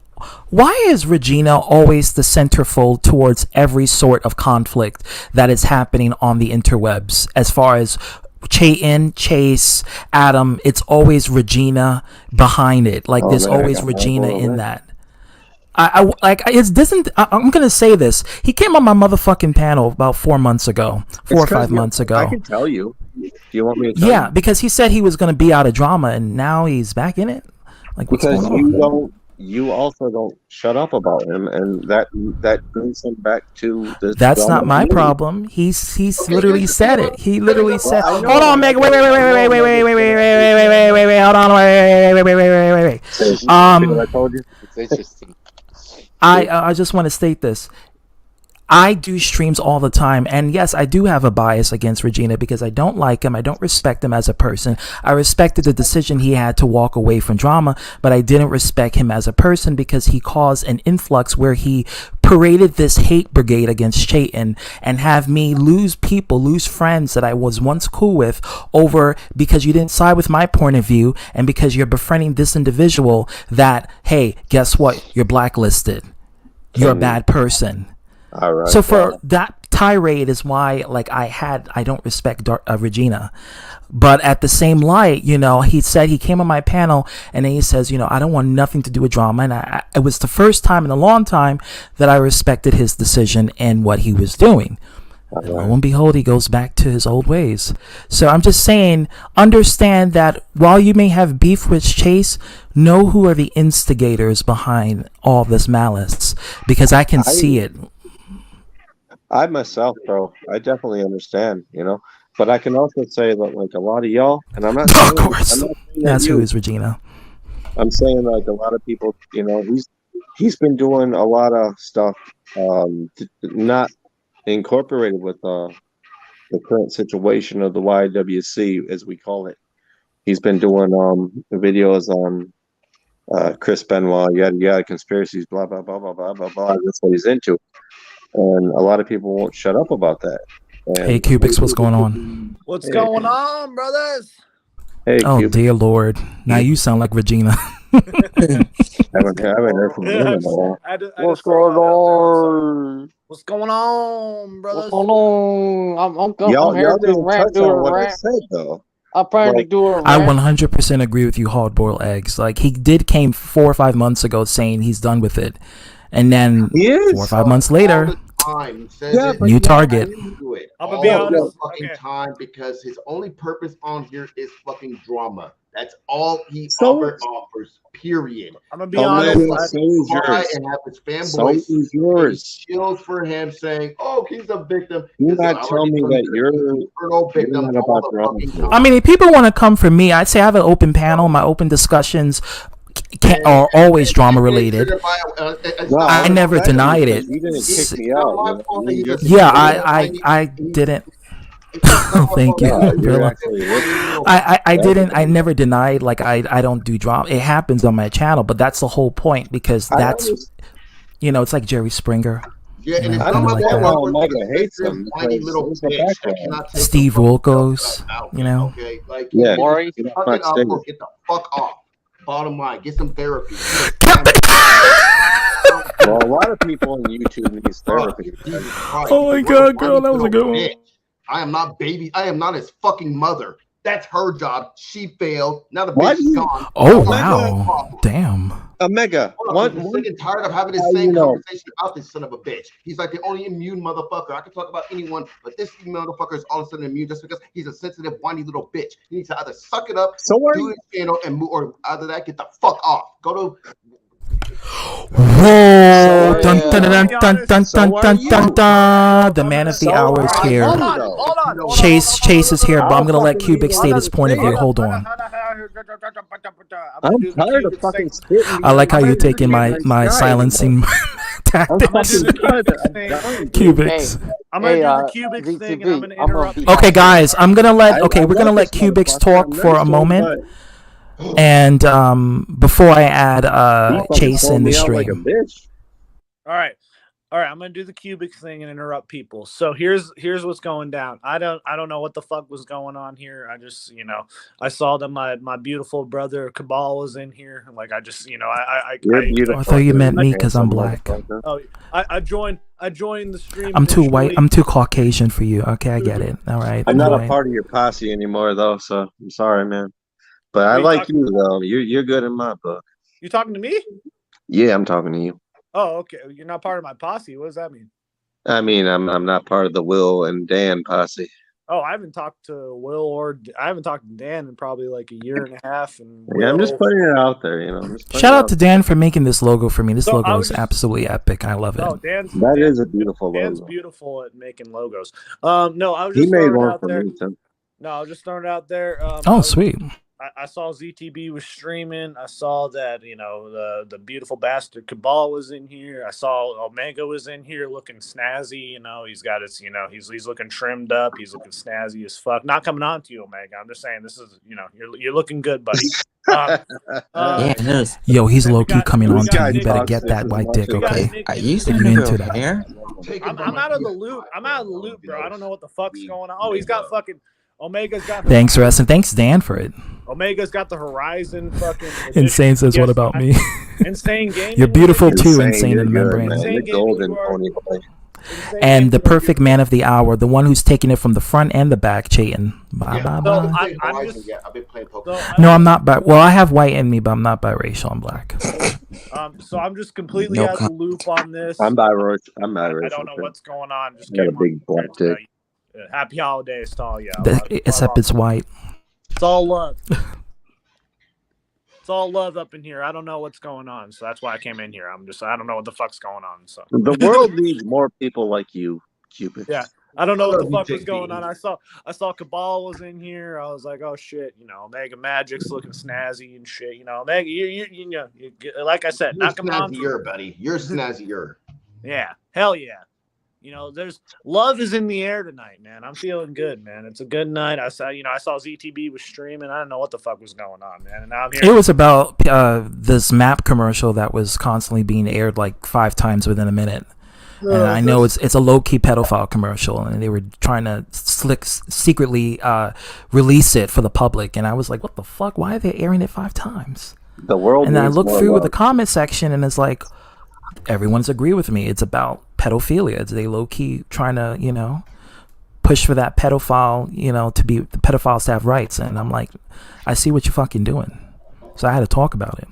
Why is Regina always the centerfold towards every sort of conflict that is happening on the interwebs? As far as Chayton, Chase, Adam, it's always Regina behind it. Like, there's always Regina in that. I'm gonna say this. He came on my motherfucking panel about 4 months ago, 4 or 5 months ago. I can tell you. Do you want me to tell you? Because he said he was gonna be out of drama, and now he's back in it. Like, what's going on? You also don't shut up about him, and that brings him back to the. That's not my problem. He's literally said it. He literally said, "Hold on, Meg. Wait. Hold on. Wait. I told you. It's interesting. I just want to state this. I do streams all the time, and yes, I do have a bias against Regina because I don't like him. I don't respect him as a person. I respected the decision he had to walk away from drama, but I didn't respect him as a person because he caused an influx where he paraded this hate brigade against Chayton and have me lose friends that I was once cool with over because you didn't side with my point of view and because you're befriending this individual that, hey, guess what? You're blacklisted. You're a bad person. All right, so for that tirade is why, like, I don't respect Regina, but at the same light, he said he came on my panel and then he says, I don't want nothing to do with drama, and it was the first time in a long time that I respected his decision and what he was doing. And lo and behold, he goes back to his old ways. So I'm just saying, understand that while you may have beef with Chase, know who are the instigators behind all this malice, because I can see it. I myself, bro, I definitely understand, but I can also say that, like, a lot of y'all, and I'm not saying, of course, that's who is Regina. I'm saying, like, a lot of people, he's been doing a lot of stuff, not incorporated with the current situation of the YWC, as we call it. He's been doing videos on Chris Benoit, yada yada, conspiracies, blah blah blah blah blah blah blah. That's what he's into, and a lot of people won't shut up about that. And hey, Cubics, what's going on? What's going on, brothers? Hey, oh Cubics. Dear Lord! Now you sound like Regina. I haven't heard from him in a while. What's going on? What's going on, brothers? What's going on? I'm here Y'all to didn't rant, touch do a on what I rant. said though. I'm trying to do a rant. I 100% agree with you, hard boiled eggs. Like he came 4 or 5 months ago saying he's done with it, and then 4 or 5 months later, new target. I'm gonna be honest. Time because his only purpose on here is fucking drama. That's all he offers. Period. I'm gonna be honest. So is yours. And have his fanboys. So is yours. Chills for him saying, "Oh, he's a victim." You not tell me that you're victim. Not about drama. I mean, if people want to come for me, I'd say I have an open panel. My open discussions are always drama related. I never denied it. You didn't kick me out. Yeah, I didn't. Thank you. I didn't. I never denied. Like I don't do drama. It happens on my channel, but that's the whole point because that's it's like Jerry Springer. Yeah, and it's I don't know like why Omega hates him. Tiny little bitch. Steve Wilkos, Okay, like yeah, get the fuck off. Bottom line, get some therapy. Well, a lot of people on YouTube need therapy. Oh my god, girl, that was a good one. I am not baby. I am not his fucking mother. That's her job. She failed. Now the bitch is gone. Oh wow, damn. Omega, I'm sick and tired of having this same conversation about this son of a bitch. He's like the only immune motherfucker. I can talk about anyone, but this motherfucker is all of a sudden immune just because he's a sensitive, whiny little bitch. He needs to either suck it up, do his channel, and move, or either that, get the fuck off. Go to. Whoa! Dun dun dun dun dun dun dun dun dun. The man of the hour is here. Hold on. Chase is here, but I'm gonna let Cubic state his point of view. Hold on. I'm tired of fucking spitting. I like how you're taking my silencing tactics. Cubics. I'm gonna do the Cubics thing, and I'm gonna interrupt. Okay, guys, we're gonna let Cubics talk for a moment. And before I add Chase in the stream. All right, I'm gonna do the Cubic thing and interrupt people. So here's what's going down. I don't know what the fuck was going on here. I just I saw that my beautiful brother Cabal was in here. Like I just I thought you meant me because I'm black. Oh, I joined the stream. I'm too white. I'm too Caucasian for you. Okay, I get it. All right. I'm not a part of your posse anymore though, so I'm sorry, man. But I like you though. You're good in my book. You talking to me? Yeah, I'm talking to you. Oh, okay. You're not part of my posse. What does that mean? I mean, I'm not part of the Will and Dan posse. Oh, I haven't talked to Will I haven't talked to Dan in probably like a year and a half. And yeah, I'm just putting it out there, Shout out to Dan for making this logo for me. This logo is absolutely epic. I love it. Oh, that is a beautiful logo. Dan's beautiful at making logos. No, I was just made throwing one it out for there. me, Tim. No, I was just throwing it out there. Sweet. I saw ZTB was streaming. I saw that the beautiful bastard Cabal was in here. I saw Omega was in here looking snazzy. He's got his he's looking trimmed up. He's looking snazzy as fuck. Not coming on to you, Omega. I'm just saying this is you're looking good, buddy. Yo, he's low key coming on to you. You better get that white dick, okay? I used to If you're into that. I'm out of the loop. I'm out of the loop, bro. I don't know what the fuck's going on. Oh, he's got fucking. Omega's got. Thanks, Russ, and thanks, Dan, for it. Omega's got the Horizon fucking. Insane says, "What about me?" Insane game. You're beautiful too, Insane in the membrane. And the perfect man of the hour, the one who's taking it from the front and the back, Chayton. Bye. No, I'm not. Well, I have white in me, but I'm not biracial. I'm black. So I'm just completely out of the loop on this. I'm biracial. I don't know what's going on. Just got a big black dick. Happy holidays to all y'all. Except it's white. It's all love. It's all love up in here. I don't know what's going on, so that's why I came in here. I don't know what the fuck's going on. So the world needs more people like you, Cupid. Yeah, I don't know what the fuck was going on. I saw Cabal was in here. I was like, oh shit, Mega Magic's looking snazzy and shit. Mega, you like I said, not coming on. Snazzier, buddy. You're snazzier. Yeah, hell yeah. there's love is in the air tonight, man. I'm feeling good, man. It's a good night. I saw ZTB was streaming. I don't know what the fuck was going on, man. And now I'm here. It was about this M.A.P commercial that was constantly being aired like 5 times within a minute. And I know it's a low-key pedophile commercial, and they were trying to secretly release it for the public. And I was like, what the fuck? Why are they airing it 5 times? The world. And then I looked through the comment section, and it's like, everyone's agree with me. It's about pedophilia. It's they low-key trying to, push for that pedophile, to be the pedophiles to have rights. And I'm like, I see what you're fucking doing. So I had to talk about it.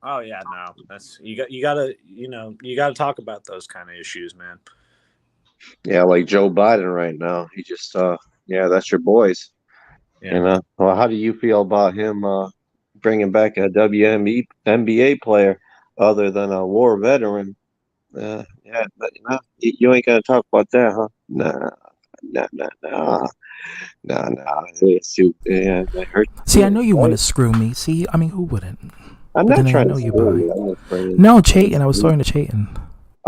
Oh yeah, no, that's you gotta talk about those kind of issues, man. Yeah, like Joe Biden right now. He just that's your boys. Yeah. Well, how do you feel about him bringing back a WNBA player other than a war veteran? But you ain't gonna talk about that, huh? Nah. See, I know you want to screw me. See, I mean, who wouldn't? I'm not trying to screw you. No, Chayton. I was talking to Chayton.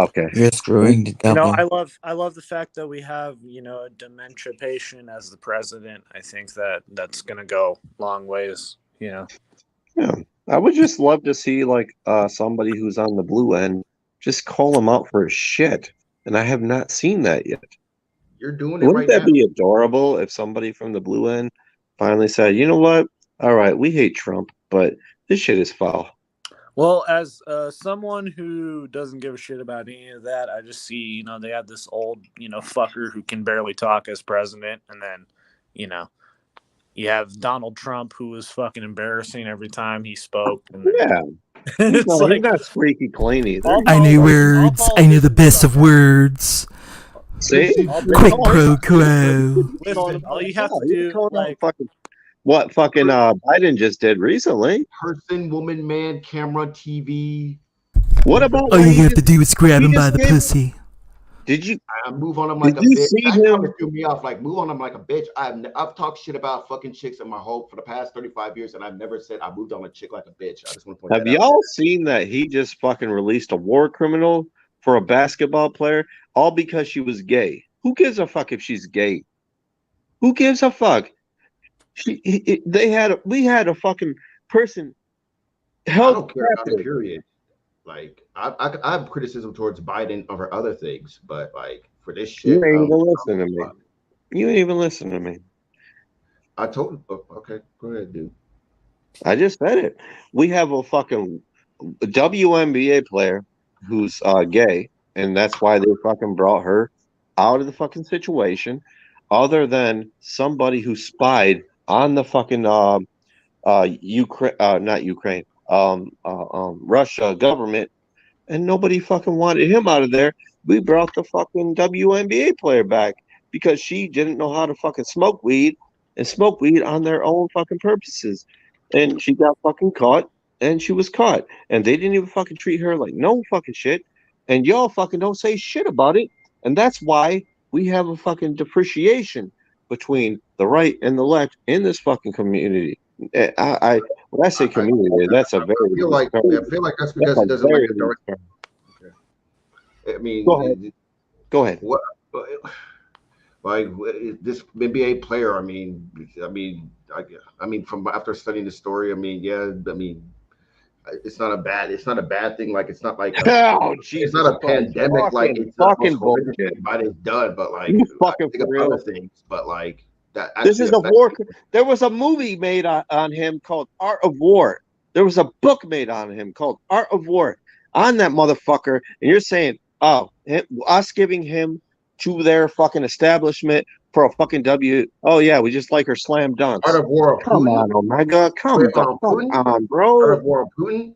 Okay. You're screwing the devil. I love the fact that we have, a dementia patient as the president. I think that's gonna go long ways, Yeah. I would just love to see somebody who's on the blue end just call him out for his shit. And I have not seen that yet. You're doing it Wouldn't right now. that be adorable if somebody from the blue end finally said, you know what? All right, we hate Trump, but this shit is foul. Well, as someone who doesn't give a shit about any of that, I just see, they have this old, fucker who can barely talk as president. And then, you have Donald Trump, who was fucking embarrassing every time he spoke. And then, he's not squeaky clean either. I knew words. I knew the best of words. See? Quick pro quo. Listen, all you have to do, what fucking Biden just did recently. Person, woman, man, camera, TV. What about all you have to do is grab him by the pussy? Did you move on him like a bitch? That kind of threw me off. Like, move on him like a bitch. I've talked shit about fucking chicks in my whole for the past 35 years, and I've never said I moved on a chick like a bitch. I just want to point Have y'all seen that he just fucking released a war criminal for a basketball player, all because she was gay? Who gives a fuck if she's gay? Who gives a fuck? We had a fucking person held captive. Period. Like I have criticism towards Biden over other things, but like for this shit, you ain't even listen to me. You ain't even listen to me. I told him. Okay, go ahead, dude. I just said it. We have a fucking WNBA player who's gay, and that's why they fucking brought her out of the fucking situation. Other than somebody who spied on the fucking Russia government, and nobody fucking wanted him out of there. We brought the fucking WNBA player back because she didn't know how to fucking smoke weed on their own fucking purposes, and she got fucking caught, and she was caught, and they didn't even fucking treat her like no fucking shit, and y'all fucking don't say shit about it, and that's why we have a fucking depreciation between the right and the left in this fucking community. When I say community, that's a very. I feel like that's because it doesn't like the direct. Okay. I mean, go ahead. What, like this NBA player? I mean, from after studying the story, it's not a bad thing. Like it's not like it's not a pandemic. Like it's fucking bullshit. But it's done. But like fucking think of other things. But like that. This is a war. There was a movie made on him called Art of War. There was a book made on him called Art of War on that motherfucker. And you're saying, us giving him to their fucking establishment for a fucking W. Oh yeah, we just like her slam dunks. Art of War. Come on, Omega. Come on, bro. Art of War. Putin.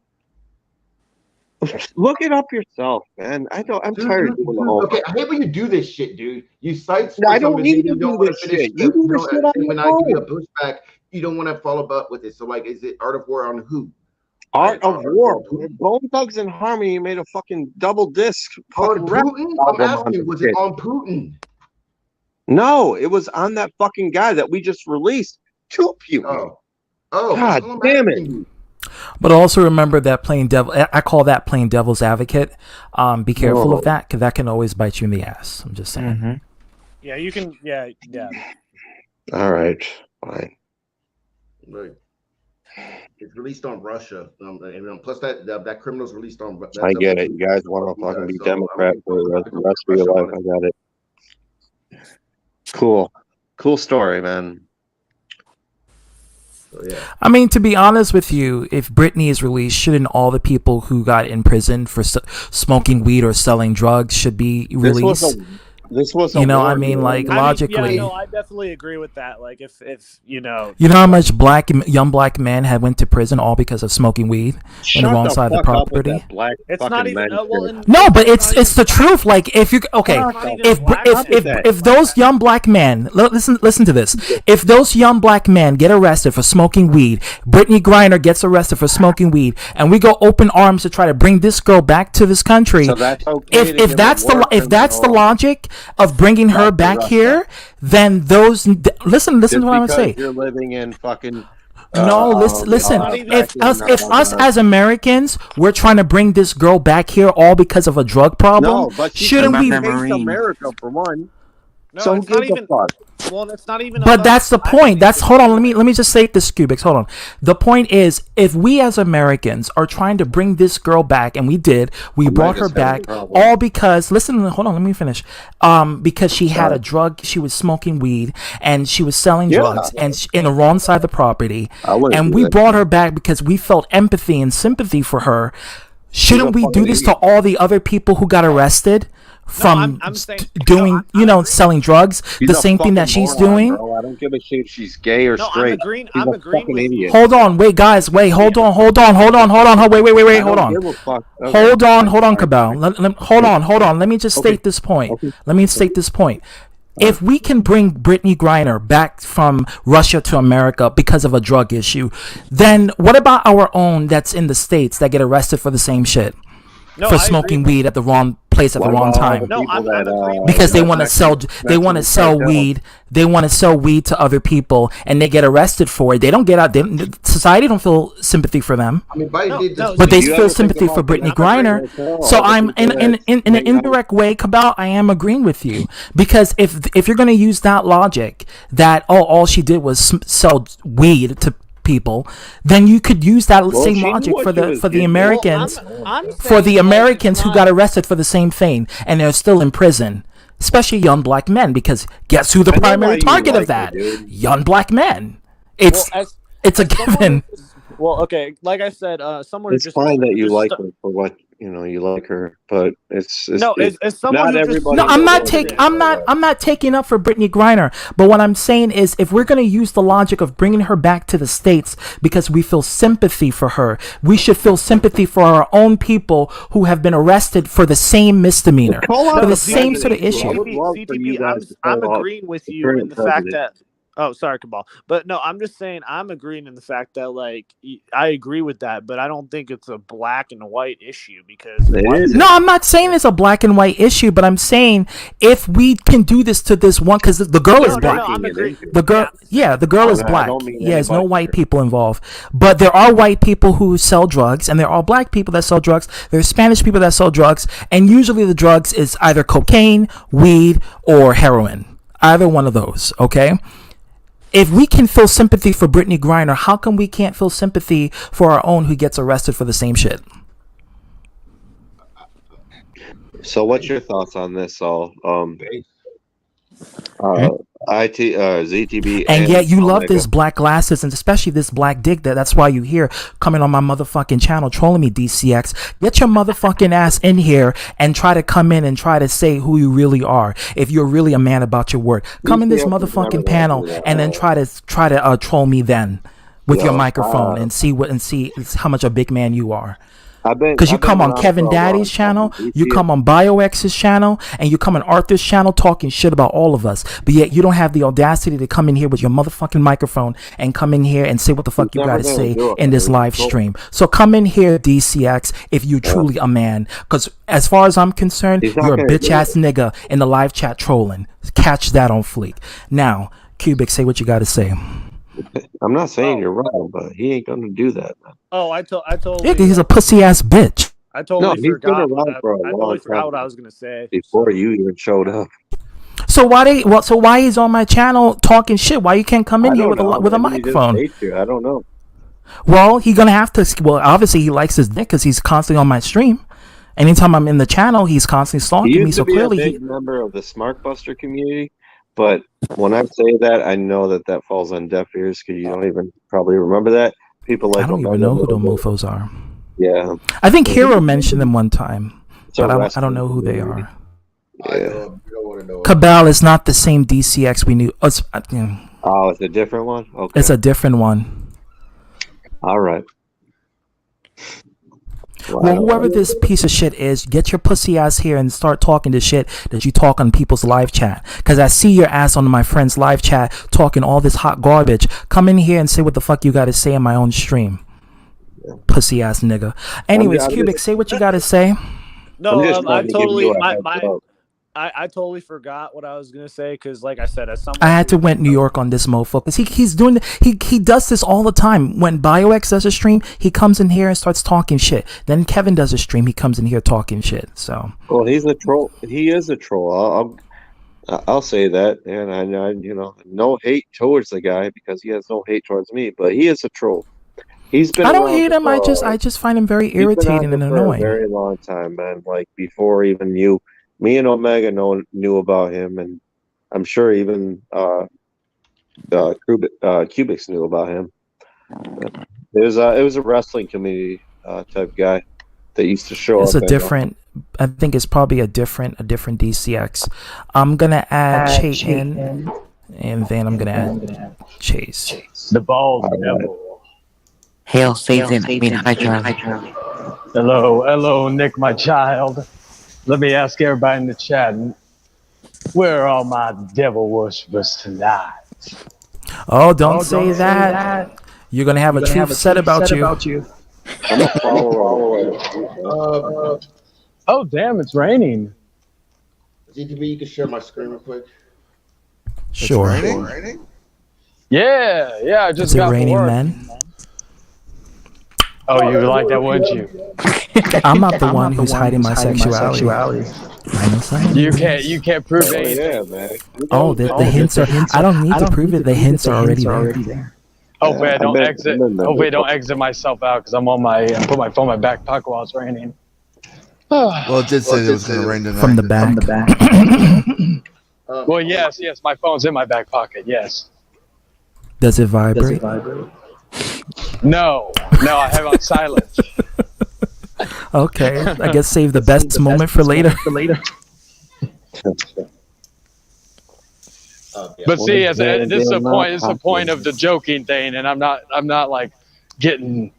Look it up yourself, man. I'm tired of doing the whole. Okay, I hate when you do this shit, dude. You cite. I don't need to do this shit. You do this shit on when I give you a pushback, you don't want to follow up with it. So, like, is it Art of War on who? Art of War. Bone Thugs and Harmony made a fucking double disc. On Putin? I'm asking, was it on Putin? No, it was on that fucking guy that we just released to Putin. Oh, God damn it. But also remember that I call that playing devil's advocate. Be careful of that, because that can always bite you in the ass. I'm just saying. Mm-hmm. Yeah, you can. Yeah. All right, fine. Right. It's released on Russia, and plus that criminal's released on. I get it. You guys want to fucking be Democrat for the rest of your life. I got it. Cool story, man. So, yeah. I mean, to be honest with you, if Britney is released, shouldn't all the people who got in prison for smoking weed or selling drugs should be released? This was I mean, like, logically. Yeah, no, I definitely agree with that. Like, if you know how much young black men had went to prison all because of smoking weed on the wrong side of the property. It's not even. No, but it's the truth. Like, if you if those young black men listen to this, if those young black men get arrested for smoking weed, Brittany Griner gets arrested for smoking weed, and we go open arms to try to bring this girl back to this country. So that's okay if that's the logic of bringing her back here, then those listen to what I'm gonna say. You're living in fucking. No, listen. If us as Americans, we're trying to bring this girl back here all because of a drug problem, no, but shouldn't we? America for one. No, so it's not even. Well, it's not even. But that's the point. Hold on. Let me just say this, Cubics. Hold on. The point is, if we as Americans are trying to bring this girl back, and we brought her back all because. Listen. Hold on. Let me finish. Because she had a drug. She was smoking weed, and she was selling drugs, and in the wrong side of the property. And we brought her back because we felt empathy and sympathy for her. Shouldn't we do this to all the other people who got arrested? From doing, selling drugs, the same thing that she's doing. Bro. I don't give a shit if she's gay or straight. I'm agreeing with idiot. Hold on, wait, guys, wait, hold on, wait, hold on. Hold on, Cabal. Hold on. Let me just state this point. If we can bring Brittany Griner back from Russia to America because of a drug issue, then what about our own that's in the States that get arrested for the same shit? For smoking weed at the wrong place at the wrong time. No, because they want to sell weed. They want to sell weed to other people, and they get arrested for it. They don't get out. Society don't feel sympathy for them. I mean, but they feel sympathy for Brittany Griner. So I'm in an indirect way, Cabal, I am agreeing with you, because if you're going to use that logic that all she did was sell weed to people, then you could use that same logic for the Americans, for the Americans who got arrested for the same thing and they're still in prison, especially young black men, because guess who the primary target of that? Young black men. It's a given. Well, okay, like I said, someone. It's fine that you like her for what you like her, but it's someone. Not everybody. No, I'm not taking up for Brittany Griner. But what I'm saying is, if we're gonna use the logic of bringing her back to the States because we feel sympathy for her, we should feel sympathy for our own people who have been arrested for the same misdemeanor, for the same sort of issue. I'm agreeing with you in the fact that. Oh, sorry, Cabal. But no, I'm just saying I'm agreeing in the fact that, like, I agree with that, but I don't think it's a black and white issue because... No, I'm not saying it's a black and white issue, but I'm saying if we can do this to this one, because the girl is black. I'm agreeing. The girl is black. There's no white people involved. But there are white people who sell drugs, and there are black people that sell drugs. There are Spanish people that sell drugs, and usually the drugs is either cocaine, weed, or heroin. Either one of those, okay? If we can feel sympathy for Brittany Griner, how come we can't feel sympathy for our own who gets arrested for the same shit? So what's your thoughts on this all? ZTB and yet you love this black glasses and especially this black dick. That's why you here coming on my motherfucking channel trolling me, DCX. Get your motherfucking ass in here and try to come in and try to say who you really are. If you're really a man about your word, come in this motherfucking panel and then try to troll me then with your microphone and see how much a big man you are. Because you come on Kevin Daddy's channel, you come on BioX's channel, and you come on Arthur's channel talking shit about all of us. But yet you don't have the audacity to come in here with your motherfucking microphone and come in here and say what the fuck you gotta say in this live stream. So come in here, DCX, if you're truly a man. Because as far as I'm concerned, you're a bitch ass nigga in the live chat trolling. Catch that on fleek. Now, Cubic, say what you gotta say. I'm not saying you're wrong, but he ain't gonna do that, man. Oh, I totally. Yeah, he's a pussy ass bitch. I totally forgot. I totally forgot what I was gonna say before you even showed up. So why he's on my channel talking shit? Why you can't come in here with a microphone? I don't know. Well, he's gonna have to. Well, obviously he likes his dick because he's constantly on my stream. Anytime I'm in the channel, he's constantly stalking me. So clearly, he's a big member of the Smart Buster community. But when I say that, I know that falls on deaf ears because you don't even probably remember that. People like I don't even know who the mofos are. Yeah, I think Hero mentioned them one time, but I don't know who they are. Yeah. Cabal is not the same DCX we knew. Oh, it's a different one? Okay. It's a different one. All right. Well, whoever this piece of shit is, get your pussy ass here and start talking the shit that you talk on people's live chat. Because I see your ass on my friend's live chat talking all this hot garbage. Come in here and say what the fuck you got to say in my own stream. Pussy ass nigga. Anyways, Cubic, say what you got to say. No, I totally forgot what I was gonna say because, like I said, as someone I had to went New York on this mofo because he does this all the time. When BioX does a stream, he comes in here and starts talking shit. Then Kevin does a stream, he comes in here talking shit. So well, he's a troll. He is a troll. I'll say that, and I no hate towards the guy because he has no hate towards me, but he is a troll. He's been. I don't hate him. I just find him very irritating and annoying. For a very long time, man. Like before even you. Me and Omega knew about him, and I'm sure even Cubics knew about him. It was a wrestling community type guy that used to show up. It's a different. I think it's probably a different DCX. I'm gonna add Chayton, and then I'm gonna add Chase. The bald devil. Hail Satan! Hi, Charlie. Hello, Nick, my child. Let me ask everybody in the chat, where are all my devil worshippers tonight? Oh, don't say that. You're going to have a truth said about you. I'm a follower. Oh, damn, it's raining. ZTV, you can share my screen real quick? Sure. It's raining? Yeah, I just got raining, work. man. Oh, you like that, wouldn't you? I'm not the one who's hiding my sexuality. I know something. You can't prove anything. Yeah, man. Oh, the hints are. I don't need to prove it. The hints are already there. Hopefully I don't exit. Hopefully I don't exit myself out because I'm on I put my phone in my back pocket while it's raining. Well, it did say it was going to rain tonight. From the back. Well, yes, my phone's in my back pocket. Yes. Does it vibrate? No, I have it on silent. Okay, I guess save the best moment for later. But see, this is a point of the joking thing, and I'm not like getting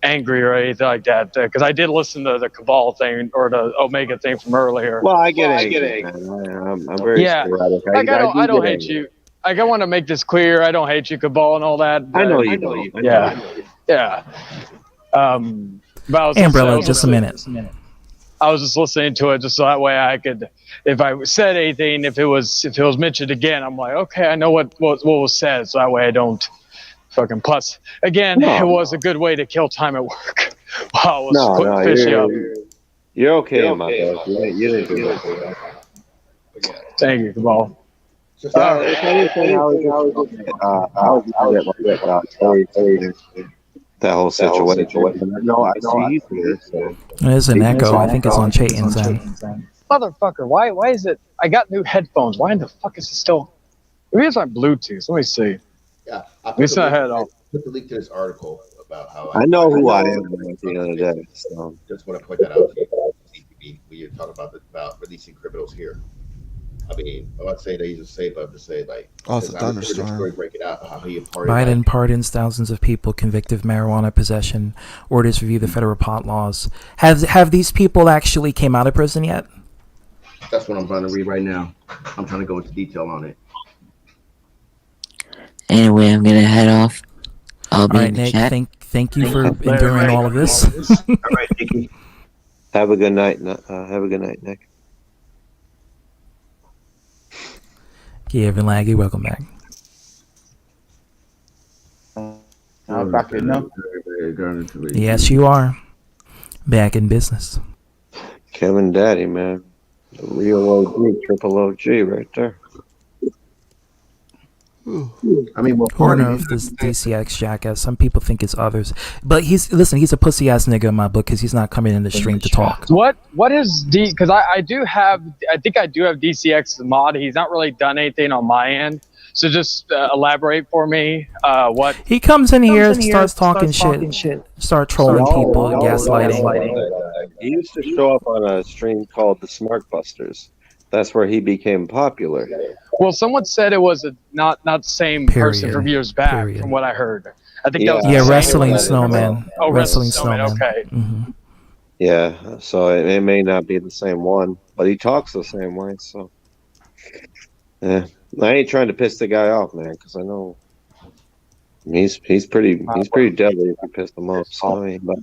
angry or anything like that because I did listen to the Cabal thing or the Omega thing from earlier. Well, I get it. I'm very sporadic. I don't hate you. Like, I want to make this clear. I don't hate you, Cabal, and all that. I know you don't. Yeah. But Umbrella, just a minute. I was just listening to it just so that way I could, if I said anything, if it was mentioned again, I'm like, okay, I know what was said, so that way I don't fucking. Plus, again, it was a good way to kill time at work while I was putting fish up. You're okay, my dog. You didn't do that. Thank you, Cabal. If anything, I was that whole situation. No, I see he's here. So. There's an echo. I think it's on Chayton's end. Motherfucker, why is it? I got new headphones. Why in the fuck is it still? Maybe it's on Bluetooth. Let me see. Yeah, I put the link to this article about how I know who I am at the end of the day. So just want to point that out to you. When you're talking about releasing criminals here. I mean, I'm not saying that he's a safe, but I'm just saying, like, it's a thunderstorm. Break it out, how he Biden pardons thousands of people convicted of marijuana possession. Orders review the federal pot laws. Have these people actually came out of prison yet? That's what I'm trying to read right now. I'm trying to go into detail on it. Anyway, I'm gonna head off. I'll be in the Nick, chat. thank you for enduring all of this. All right, thank you. Have a good night. Have a good night, Nick. Kevin Laggy, welcome back. I'm back in now. Yes, you are. Back in business. Kevin Daddy, man. The real OG, triple OG right there. I mean, well, who on earth is DCX jackass? Some people think it's others, but he's a pussy ass nigga in my book because he's not coming in the stream to talk. What is D? Because I think I do have DCX mod. He's not really done anything on my end. So just elaborate for me. What he comes in here, starts talking shit, start trolling people, gaslighting. He used to show up on a stream called the Smart Busters. That's where he became popular. Well, someone said it was not the same person from years back, from what I heard. I think that was Wrestling Snowman. Oh, Wrestling Snowman. Okay. Mm-hmm. Yeah, so it may not be the same one, but he talks the same way. So, yeah, I ain't trying to piss the guy off, man, because I know he's pretty deadly if you piss him off. So, I mean, but.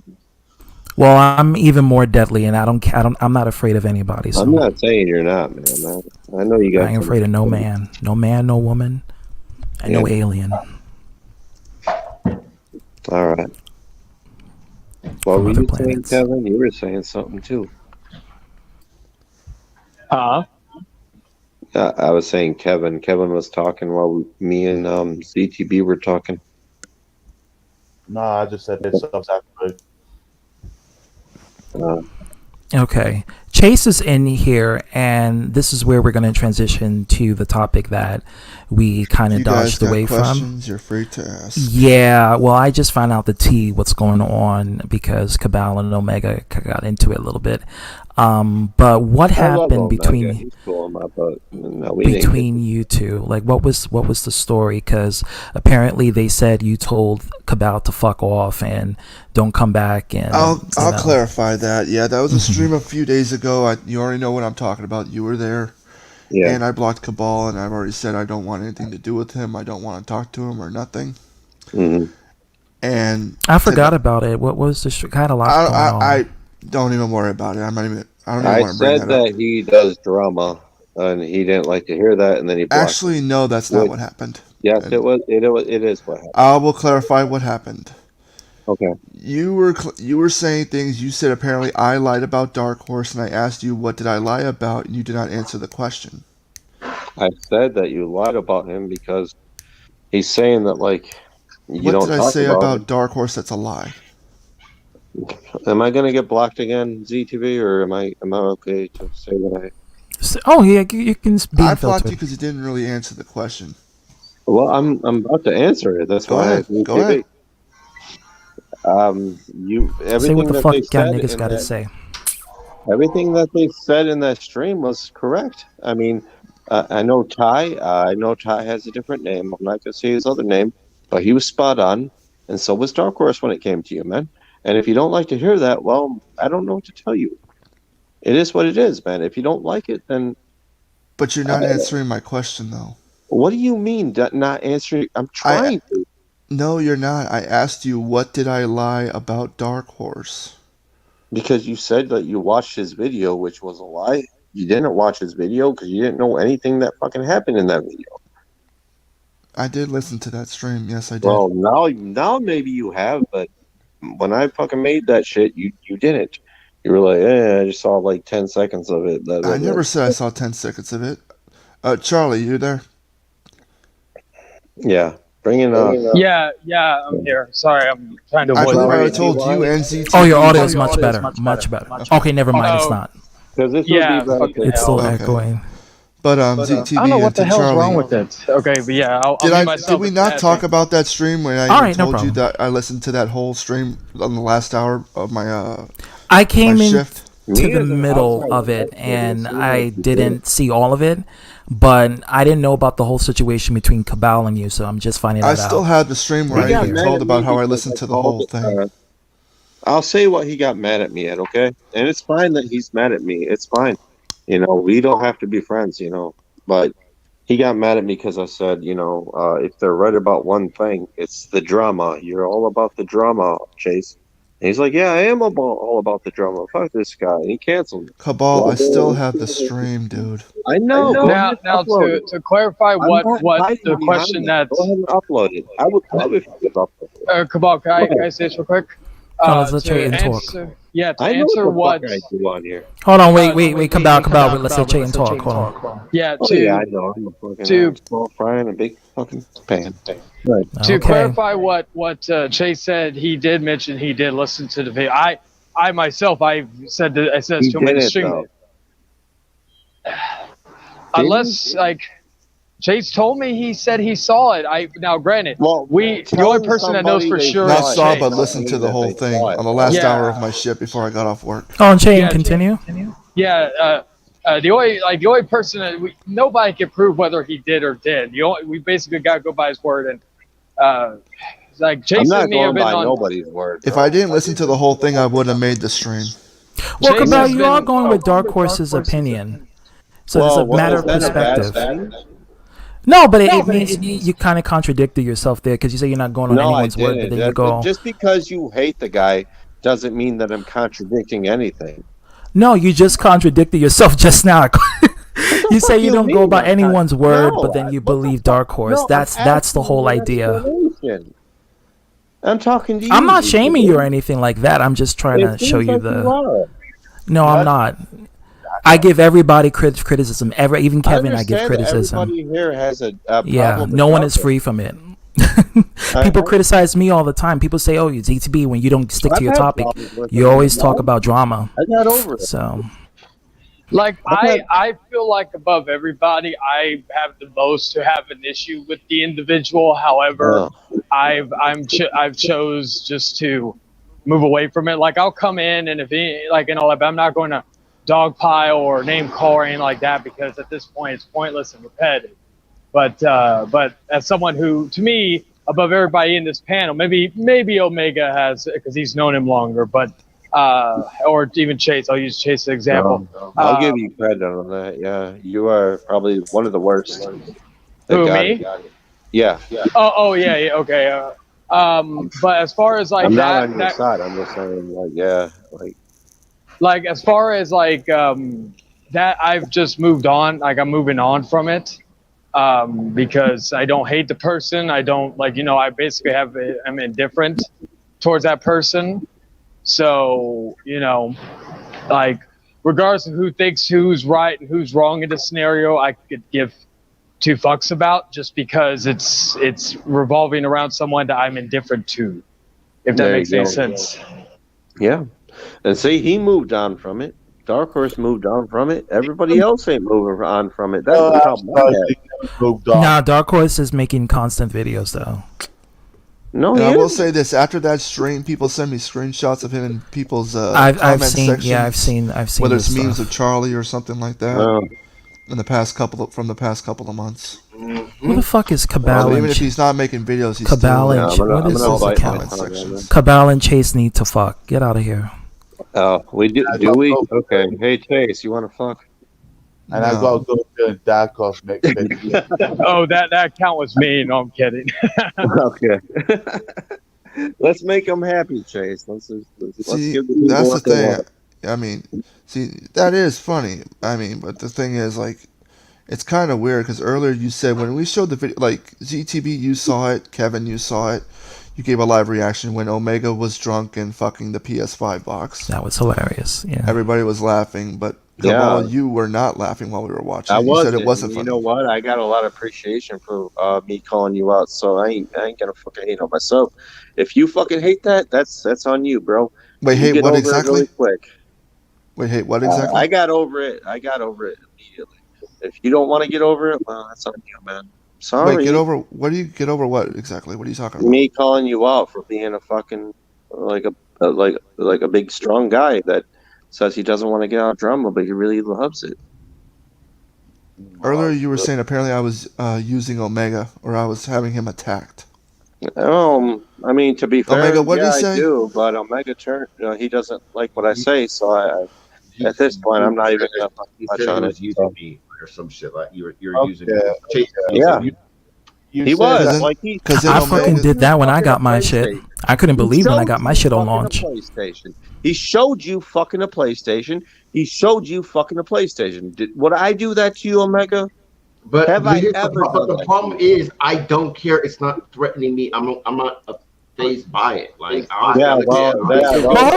Well, I'm even more deadly, and I'm not afraid of anybody. So. I'm not saying you're not, man. I know you got. I ain't afraid of no man, no woman, and no alien. All right. What were you saying, Kevin? You were saying something too. Huh? I was saying Kevin. Kevin was talking while me and ZTB were talking. No, I just said this stuff's happening. Okay. Chase is in here, and this is where we're going to transition to the topic that we kind of dodged away from. You're free to ask. Yeah, well, I just found out the tea, what's going on, because Cabal and Omega got into it a little bit. But what happened between you two? Like, what was the story? Because apparently they said you told Cabal to fuck off and don't come back. And I'll clarify that. Yeah, that was a stream a few days ago. You already know what I'm talking about. You were there. Yeah. And I blocked Cabal, and I've already said I don't want anything to do with him. I don't want to talk to him or nothing. Mm-hmm. And I forgot about it. What was the kind of lot going on? I don't even worry about it. I don't even want to bring that up. I said that he does drama, and he didn't like to hear that, and then he blocked. Actually, no, that's not what happened. Yes, it is what happened. I will clarify what happened. Okay. You were saying things. You said apparently I lied about Dark Horse, and I asked you what did I lie about, and you did not answer the question. I said that you lied about him because he's saying that like you don't. What did I say about Dark Horse? That's a lie. Am I gonna get blocked again, ZTV, or am I okay to say what I? Oh yeah, you can. I blocked you because you didn't really answer the question. Well, I'm about to answer it. That's why. Go ahead. Say what the fuck y'all niggas gotta say. Everything that they said in that stream was correct. I mean, I know Ty. I know Ty has a different name. I'm not gonna say his other name, but he was spot on, and so was Dark Horse when it came to you, man. And if you don't like to hear that, well, I don't know what to tell you. It is what it is, man. If you don't like it, then. But you're not answering my question, though. What do you mean not answering? I'm trying to. No, you're not. I asked you, what did I lie about Dark Horse? Because you said that you watched his video, which was a lie. You didn't watch his video because you didn't know anything that fucking happened in that video. I did listen to that stream. Yes, I did. Well, now maybe you have, but when I fucking made that shit, you didn't. You were like, I just saw like 10 seconds of it. I never said I saw 10 seconds of it. Charlie, you there? Yeah. Bring it up. Yeah, I'm here. Sorry, I'm trying to avoid. I told you and ZT. Oh, your audio is much better. Much better. Okay, never mind. It's not. It's still echoing. But ZTV. I don't know what the hell's wrong with it. Okay, but yeah, did we not talk about that stream when I told you that I listened to that whole stream on the last hour of my I came in to the middle of it, and I didn't see all of it, but I didn't know about the whole situation between Cabal and you, so I'm just finding that out. I still had the stream where I told about how I listened to the whole thing. I'll say what he got mad at me at, okay? And it's fine that he's mad at me. It's fine. You know, we don't have to be friends, you know. But he got mad at me because I said, you know, if they're right about one thing, it's the drama. You're all about the drama, Chase. He's like, yeah, I am all about the drama. Fuck this guy. He canceled it. Cabal, I still have the stream, dude. I know. Go ahead now upload to clarify what the question that. Go ahead and upload it. I would love if you could upload it. Cabal, can I say this real quick? Let's let Chayton talk. Yeah, to I know answer what what the fuck I do on here. Hold on, wait, Cabal. Let's let Chayton talk. Hold on. Yeah, yeah, I know. I'm a fucking small fry in a big fucking pan. Right. To clarify what Chase said, he did mention he did listen to the video. I myself, I said to him in the stream. Unless like Chase told me, he said he saw it. Now granted, the only person that knows for sure not is saw Chase. but listened to the whole thing on the last hour of my shift before I got off work. Oh, and Chayton, continue. Yeah, the only person that nobody can prove whether he did or did. We basically got to go by his word, and like Jason I'm not and me have going been by on nobody's word. If I didn't listen to the whole thing, I would have made the stream. Well, Cabal, you are going with Dark Horse's opinion, so it's a matter of perspective. No, but it means you kind of contradicted yourself there because you say you're not going on anyone's word, but then you go. Just because you hate the guy doesn't mean that I'm contradicting anything. No, you just contradicted yourself just now. You say you don't go by anyone's word, but then you believe Dark Horse. That's the whole idea. I'm talking to you. I'm not shaming you or anything like that. I'm just trying to show you the. No, I'm not. I give everybody criticism. Even Kevin, I give criticism. Everybody here has a yeah, no one is free from it. People criticize me all the time. People say, "Oh, it's ETB when you don't stick to your topic. You always talk about drama." I got over it. So, like, I feel like above everybody, I have the most to have an issue with the individual. However, I've chose just to move away from it. Like, I'll come in and if he but I'm not going to dogpile or name call or anything like that because at this point it's pointless and repetitive. But as someone who, to me, above everybody in this panel, maybe Omega has because he's known him longer, but or even Chase. I'll use Chase as an example. I'll give you credit on that. Yeah, you are probably one of the worst. Who, me? Yeah. Oh yeah. Okay. But as far as like I'm not on your side. I'm just saying like as far as like that, I've just moved on. Like I'm moving on from it. Because I don't hate the person. I don't I basically I'm indifferent towards that person. So, like regardless of who thinks who's right and who's wrong in the scenario, I could give two fucks about just because it's revolving around someone that I'm indifferent to, if that makes any sense. Yeah. And see, he moved on from it. Dark Horse moved on from it. Everybody else ain't moving on from it. That's the problem. Nah, Dark Horse is making constant videos though. No, I will say this: after that stream, people send me screenshots of him in people's comment sections. Yeah, I've seen. Whether it's memes of Charlie or something like that. In the past couple of months. Who the fuck is Cabal? Even if he's not making videos, he's Cabal still what is this account? Cabal and Chase need to fuck. Get out of here. Oh, we do. Do we? Okay. Hey Chase, you want to fuck? And I gotta go to Dark Horse next video. Oh, that account was me. No, I'm kidding. Okay. Let's make them happy, Chase. Let's see, give that's the thing. I mean, see, that is funny. I mean, but the thing is, like, it's kind of weird because earlier you said when we showed the video, like ZTB, you saw it, Kevin, you saw it. You gave a live reaction when Omega was drunk and fucking the PS5 box. That was hilarious. Yeah, everybody was laughing, but you were not laughing while we were watching. You said it wasn't funny. You know what? I got a lot of appreciation for me calling you out, so I ain't gonna fucking hate on myself. If you fucking hate that, that's on you, bro. Wait, hate what exactly? Really quick. Wait, hate what exactly? I got over it. Immediately. If you don't want to get over it, well, that's on you, man. Sorry. Wait, get over. What do you get over? What exactly? What are you talking about? Me calling you out for being a fucking like a big strong guy that says he doesn't want to get out of drama, but he really loves it. Earlier, you were saying apparently I was using Omega, or I was having him attacked. I mean, to be fair, Omega, what did he say? I do, but Omega he doesn't like what I say, so at this point, I'm not even gonna touch on it. Using me or some shit like you're using. Yeah. He was I fucking did that when I got my shit. I couldn't believe when I got my shit on launch. PlayStation. He showed you fucking a PlayStation. He showed you fucking a PlayStation. Would I do that to you, Omega? But have I ever done the that problem is I don't care. It's not threatening me. I'm not phased by it. Like hold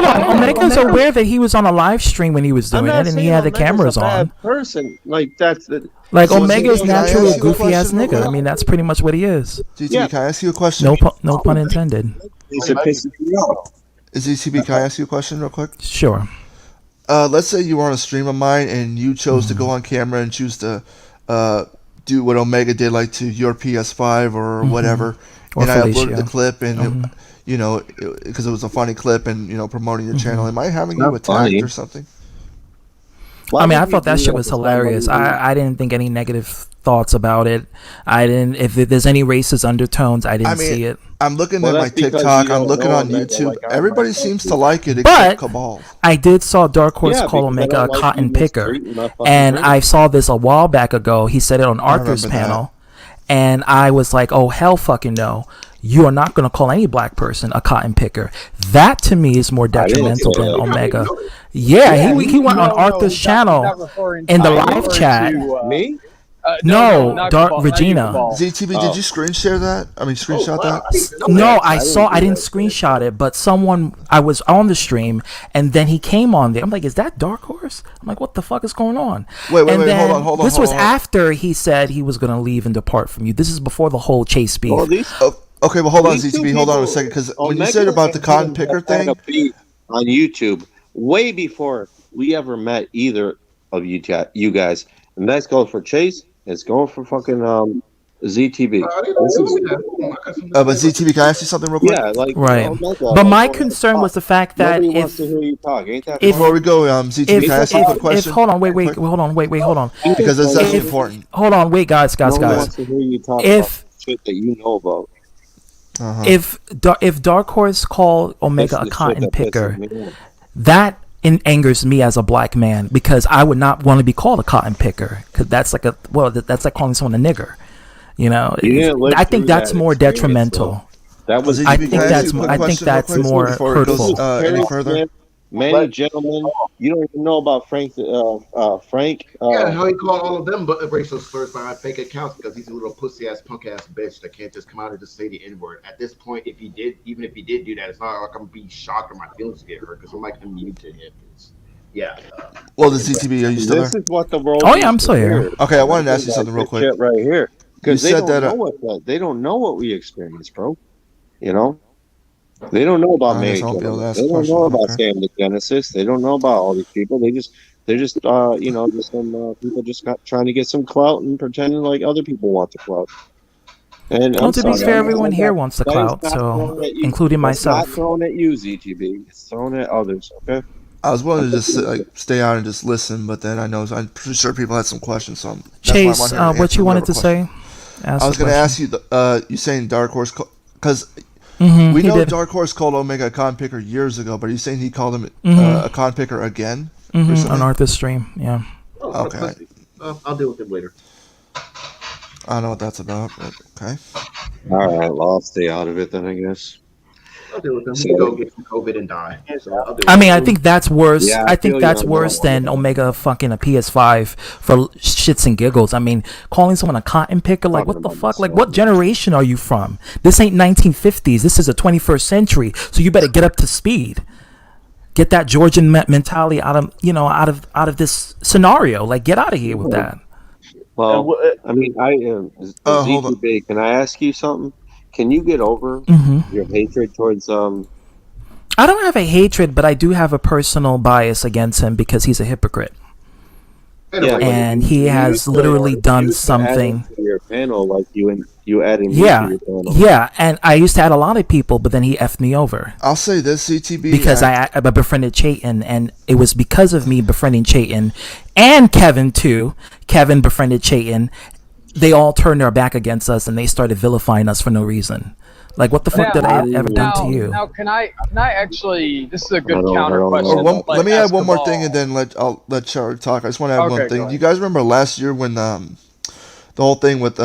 on, Omega's aware that he was on a live stream when he was doing it, and he had the cameras on. Person, like that's the. Like Omega's naturally a goofy ass nigga. I mean, that's pretty much what he is. GTB, can I ask you a question? No pun intended. Is GTB, can I ask you a question real quick? Sure. Let's say you were on a stream of mine and you chose to go on camera and choose to do what Omega did, like to your PS5 or whatever, and I uploaded the clip, and you know, because it was a funny clip, and you know, promoting your channel. Am I having you attacked or something? I mean, I thought that shit was hilarious. I didn't think any negative thoughts about it. I didn't. If there's any racist undertones, I didn't see it. I'm looking at my TikTok. I'm looking on YouTube. Everybody seems to like it but except Cabal. I did saw Dark Horse call Omega a cotton picker, and I saw this a while back ago. He said it on Arthur's panel, and I was like, "Oh hell, fucking no! You are not going to call any black person a cotton picker." That to me is more detrimental than Omega. Yeah, he went on Arthur's channel in the live chat. Me? No, Regina. ZTV, did you screenshot that? I mean, screenshot that? No, I didn't screenshot it, but I was on the stream, and then he came on there. I'm like, is that Dark Horse? I'm like, what the fuck is going on? Wait, hold on. This was after he said he was going to leave and depart from you. This is before the whole Chase beef. Okay, well, hold on, ZTV, hold on a second, because when you said about the cotton picker thing on YouTube, way before we ever met either of you guys, and that's going for Chase. It's going for fucking ZTB. But ZTB, can I ask you something real quick? Yeah, like right. But my concern was the fact that before we go, ZTB, can I ask you a quick question? Hold on, wait, hold on. Because that's important. Hold on, wait, guys. If shit that you know about. If Dark Horse called Omega a cotton picker, that angers me as a black man, because I would not want to be called a cotton picker, because that's like that's like calling someone a nigger. You know, I think that's more detrimental. I think that's more hurtful. Any further? Many gentlemen, you don't even know about Frank. Yeah, how he called all of them but racial slurs by fake accounts, because he's a little pussy ass punk ass bitch that can't just come out and just say the N word. At this point, even if he did do that, it's not like I'm gonna be shocked or my feelings get hurt, because I'm like immune to him. Yeah. Well, the ZTB, are you still there? This is what the world. Oh yeah, I'm still here. Okay, I wanted to ask you something real quick. Right here, because they don't know what we experienced, bro. You know. They don't know about May. They don't know about Sam the Genesis. They don't know about all these people. They're just just some people just trying to get some clout and pretending like other people want the clout. And to be fair, everyone here wants the clout, so including myself. It's not thrown at you, ZTB. It's thrown at others. Okay. I was willing to just stay out and just listen, but then I'm pretty sure people had some questions. So Chase, what you wanted to say? I was going to ask you. You saying Dark Horse because. We know Dark Horse called Omega a con picker years ago, but are you saying he called him a con picker again? On Arthur's stream, yeah. Okay. I'll deal with it later. I don't know what that's about, but okay. All right, well, I'll stay out of it then, I guess. I'll deal with them. So, go get COVID and die. So I think that's worse. Yeah, I think that's worse than Omega fucking a PS5 for shits and giggles. I mean, calling someone a cotton picker, like what the fuck? Like, what generation are you from? This ain't 1950s. This is the 21st century. So you better get up to speed. Get that Georgian mentality out of this scenario. Like, get out of here with that. Well, I mean, ZTB, can I ask you something? Can you get over your hatred towards I don't have a hatred, but I do have a personal bias against him because he's a hypocrite. Yeah, and he has literally done something. To your panel, like you adding. Yeah, to your panel. Yeah, and I used to add a lot of people, but then he effed me over. I'll say this, CTB, because I befriended Chayton, and it was because of me befriending Chayton and Kevin too. Kevin befriended Chayton. They all turned their back against us, and they started vilifying us for no reason. Like, what the fuck did I ever done to you? Now, can I actually? This is a good counter question. Let me add one more thing, and then I'll let Charlie talk. I just want to add one thing. Do you guys remember last year when the whole thing with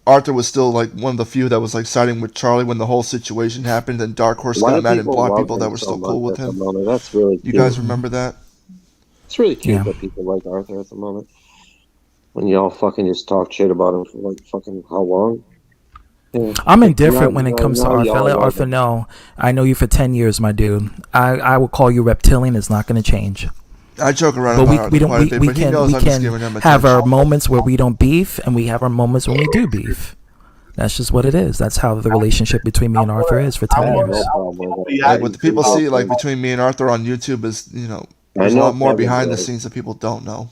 Arthur was still like one of the few that was like siding with Charlie when the whole situation happened, and Dark Horse got mad and blocked people that were still cool with him. That's really cute. You guys remember that? It's really cute that people like Arthur at the moment. When y'all fucking just talk shit about him for like fucking how long? Yeah. I'm indifferent when it comes to Arthur. I let Arthur know. I know you for 10 years, my dude. I will call you reptilian. It's not going to change. I joke around about Arthur quite a bit, but he knows I'm just giving him attention. Have our moments where we don't beef, and we have our moments when we do beef. That's just what it is. That's how the relationship between me and Arthur is for 10 years. Like what the people see, like between me and Arthur on YouTube, is there's a lot more behind the scenes that people don't know.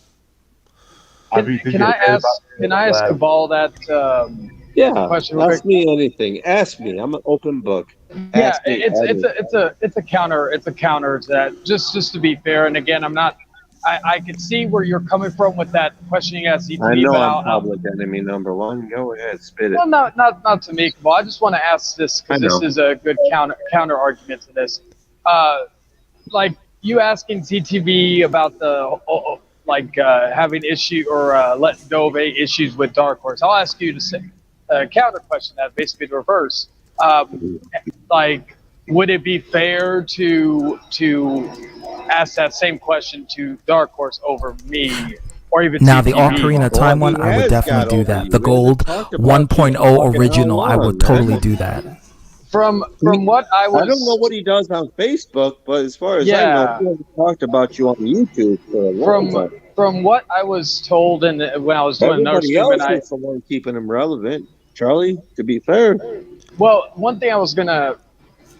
Can I ask Cabal that? Question ask me anything. Ask me. I'm an open book. Ask me it's a counter to that. Just to be fair, and again, I'm not. I can see where you're coming from with that questioning at ZTV. I know I'm public enemy number one. Go ahead, spit it. Well, not to me, Cabal. I just want to ask this because this is a good counter argument to this. Like you asking ZTV about the having issue or letting go of issues with Dark Horse. I'll ask you to say. Counter question that basically the reverse. Would it be fair to ask that same question to Dark Horse over me, or even now the Ocarina Time one? I would definitely do that. The Gold 1.0 original, I would totally do that. From what I was, I don't know what he does on Facebook, but as far as I know, he talked about you on YouTube for a long time. From what I was told, and when I was doing another stream, everybody else is the one keeping him relevant. Charlie, to be fair. Well, one thing I was gonna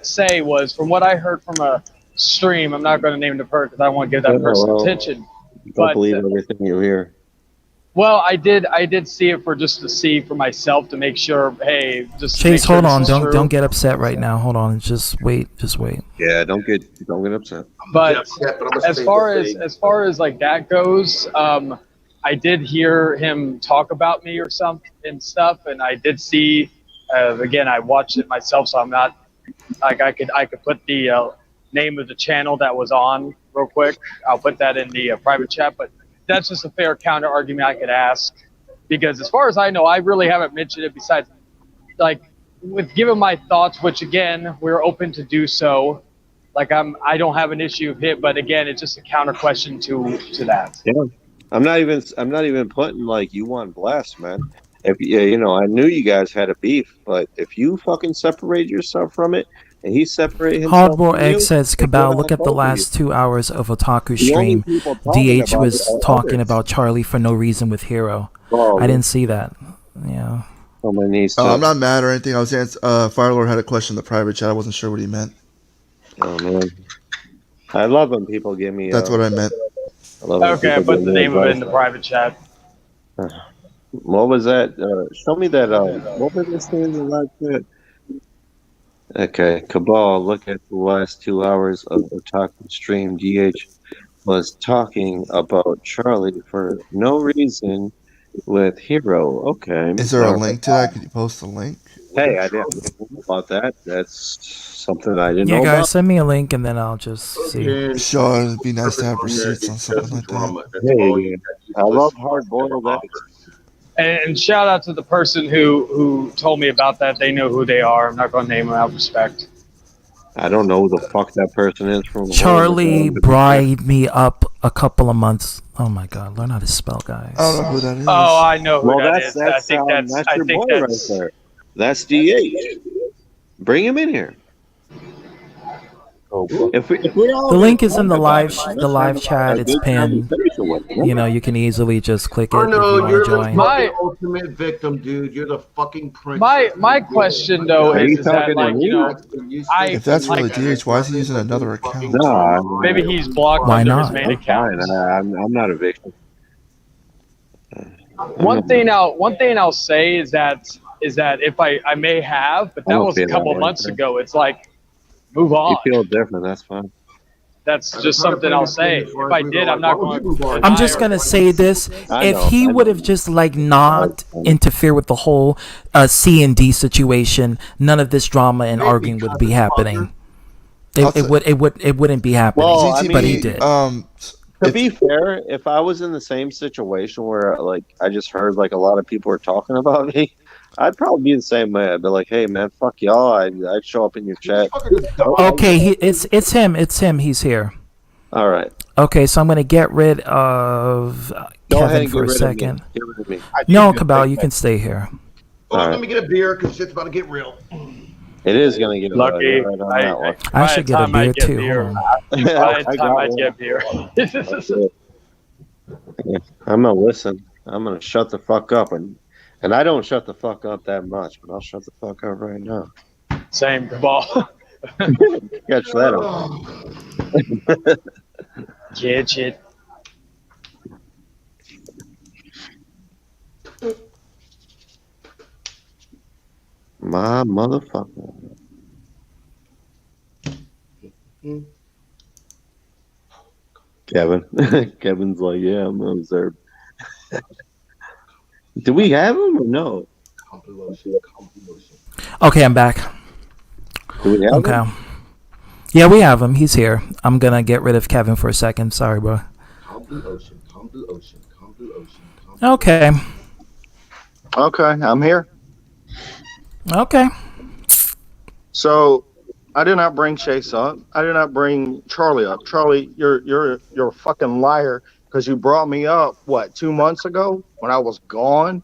say was, from what I heard from a stream, I'm not gonna name the person because I don't want to give that person attention. Don't believe everything you hear. Well, I did see it to see for myself to make sure. Hey, just Chase, hold on, don't get upset right now. Hold on, just wait. Yeah, don't get upset. But as far as like that goes, I did hear him talk about me or something and stuff, and I did see. Again, I watched it myself, so I'm not like I could put the name of the channel that was on real quick. I'll put that in the private chat, but that's just a fair counter argument I could ask, because as far as I know, I really haven't mentioned it. Besides, like with giving my thoughts, which again we're open to do so. Like I don't have an issue with it, but again, it's just a counter question to that. Yeah. I'm not even putting like you on blast, man. If I knew you guys had a beef, but if you fucking separate yourself from it, and he separated himself Hardball Egg says, Cabal, look at the last 2 hours of Otaku stream. DH was talking about Charlie for no reason with Hero. I didn't see that. Yeah. On my knees. I'm not mad or anything. I was Firelord had a question in the private chat. I wasn't sure what he meant. Oh man, I love when people give me. That's what I meant. Okay, I put the name of it in the private chat. What was that? Show me that. What was this thing in the live chat? Okay, Cabal, look at the last 2 hours of Otaku stream. DH was talking about Charlie for no reason with Hero. Okay. Is there a link to that? Could you post a link? Hey, I didn't know about that. That's something I didn't know about. Yeah, guys, about. send me a link and then I'll just see. Sure, it'd be nice to have receipts on something like that. Hey, I love hard-boiled eggs. And shout out to the person who told me about that. They know who they are. I'm not going to name them out of respect. I don't know who the fuck that person is from. Charlie bribed me up a couple of months. Oh my God, learn how to spell, guys. I don't know who that is. Oh, I know who that is. I think that's your boy right there. That's DH. Bring him in here. The link is in the live chat. It's pinned. You can easily just click it if you want to join. The ultimate victim, dude. You're the fucking prince. My question though is that, like, if that's really DH, why is he using another account? No, maybe he's blocked. Why under not? His main account. I'm not a victim. One thing I'll say is that if I may have, but that was a couple months ago. It's like, move on. You feel different, that's fine. That's just something I'll say. If I did, I'm not going to. I'm just going to say this. If he would have just not interfere with the whole C&D situation, none of this drama and arguing would be happening. It wouldn't be happening. Well, but he did. To be fair, if I was in the same situation where I just heard a lot of people were talking about me, I'd probably be the same way. I'd be like, "Hey, man, fuck y'all." I'd show up in your chat. Okay, it's him. It's him. He's here. All right. Okay, so I'm gonna get rid of Kevin for a second. Get rid of me. No, Cabal, you can stay here. Hold on, let me get a beer because shit's about to get real. It is gonna get lucky. Right on that one. I should get a beer too. I get beer. I'm gonna listen. I'm gonna shut the fuck up, and I don't shut the fuck up that much, but I'll shut the fuck up right now. Same ball. Catch that up. Catch it. My motherfucker. Kevin. Kevin's like, yeah, I'm gonna observe. Do we have him or no? Okay, I'm back. Do we have him? Yeah, we have him. He's here. I'm gonna get rid of Kevin for a second. Sorry, bro. Okay. Okay, I'm here. Okay. So, I did not bring Chase up. I did not bring Charlie up. Charlie, you're a fucking liar because you brought me up 2 months ago when I was gone.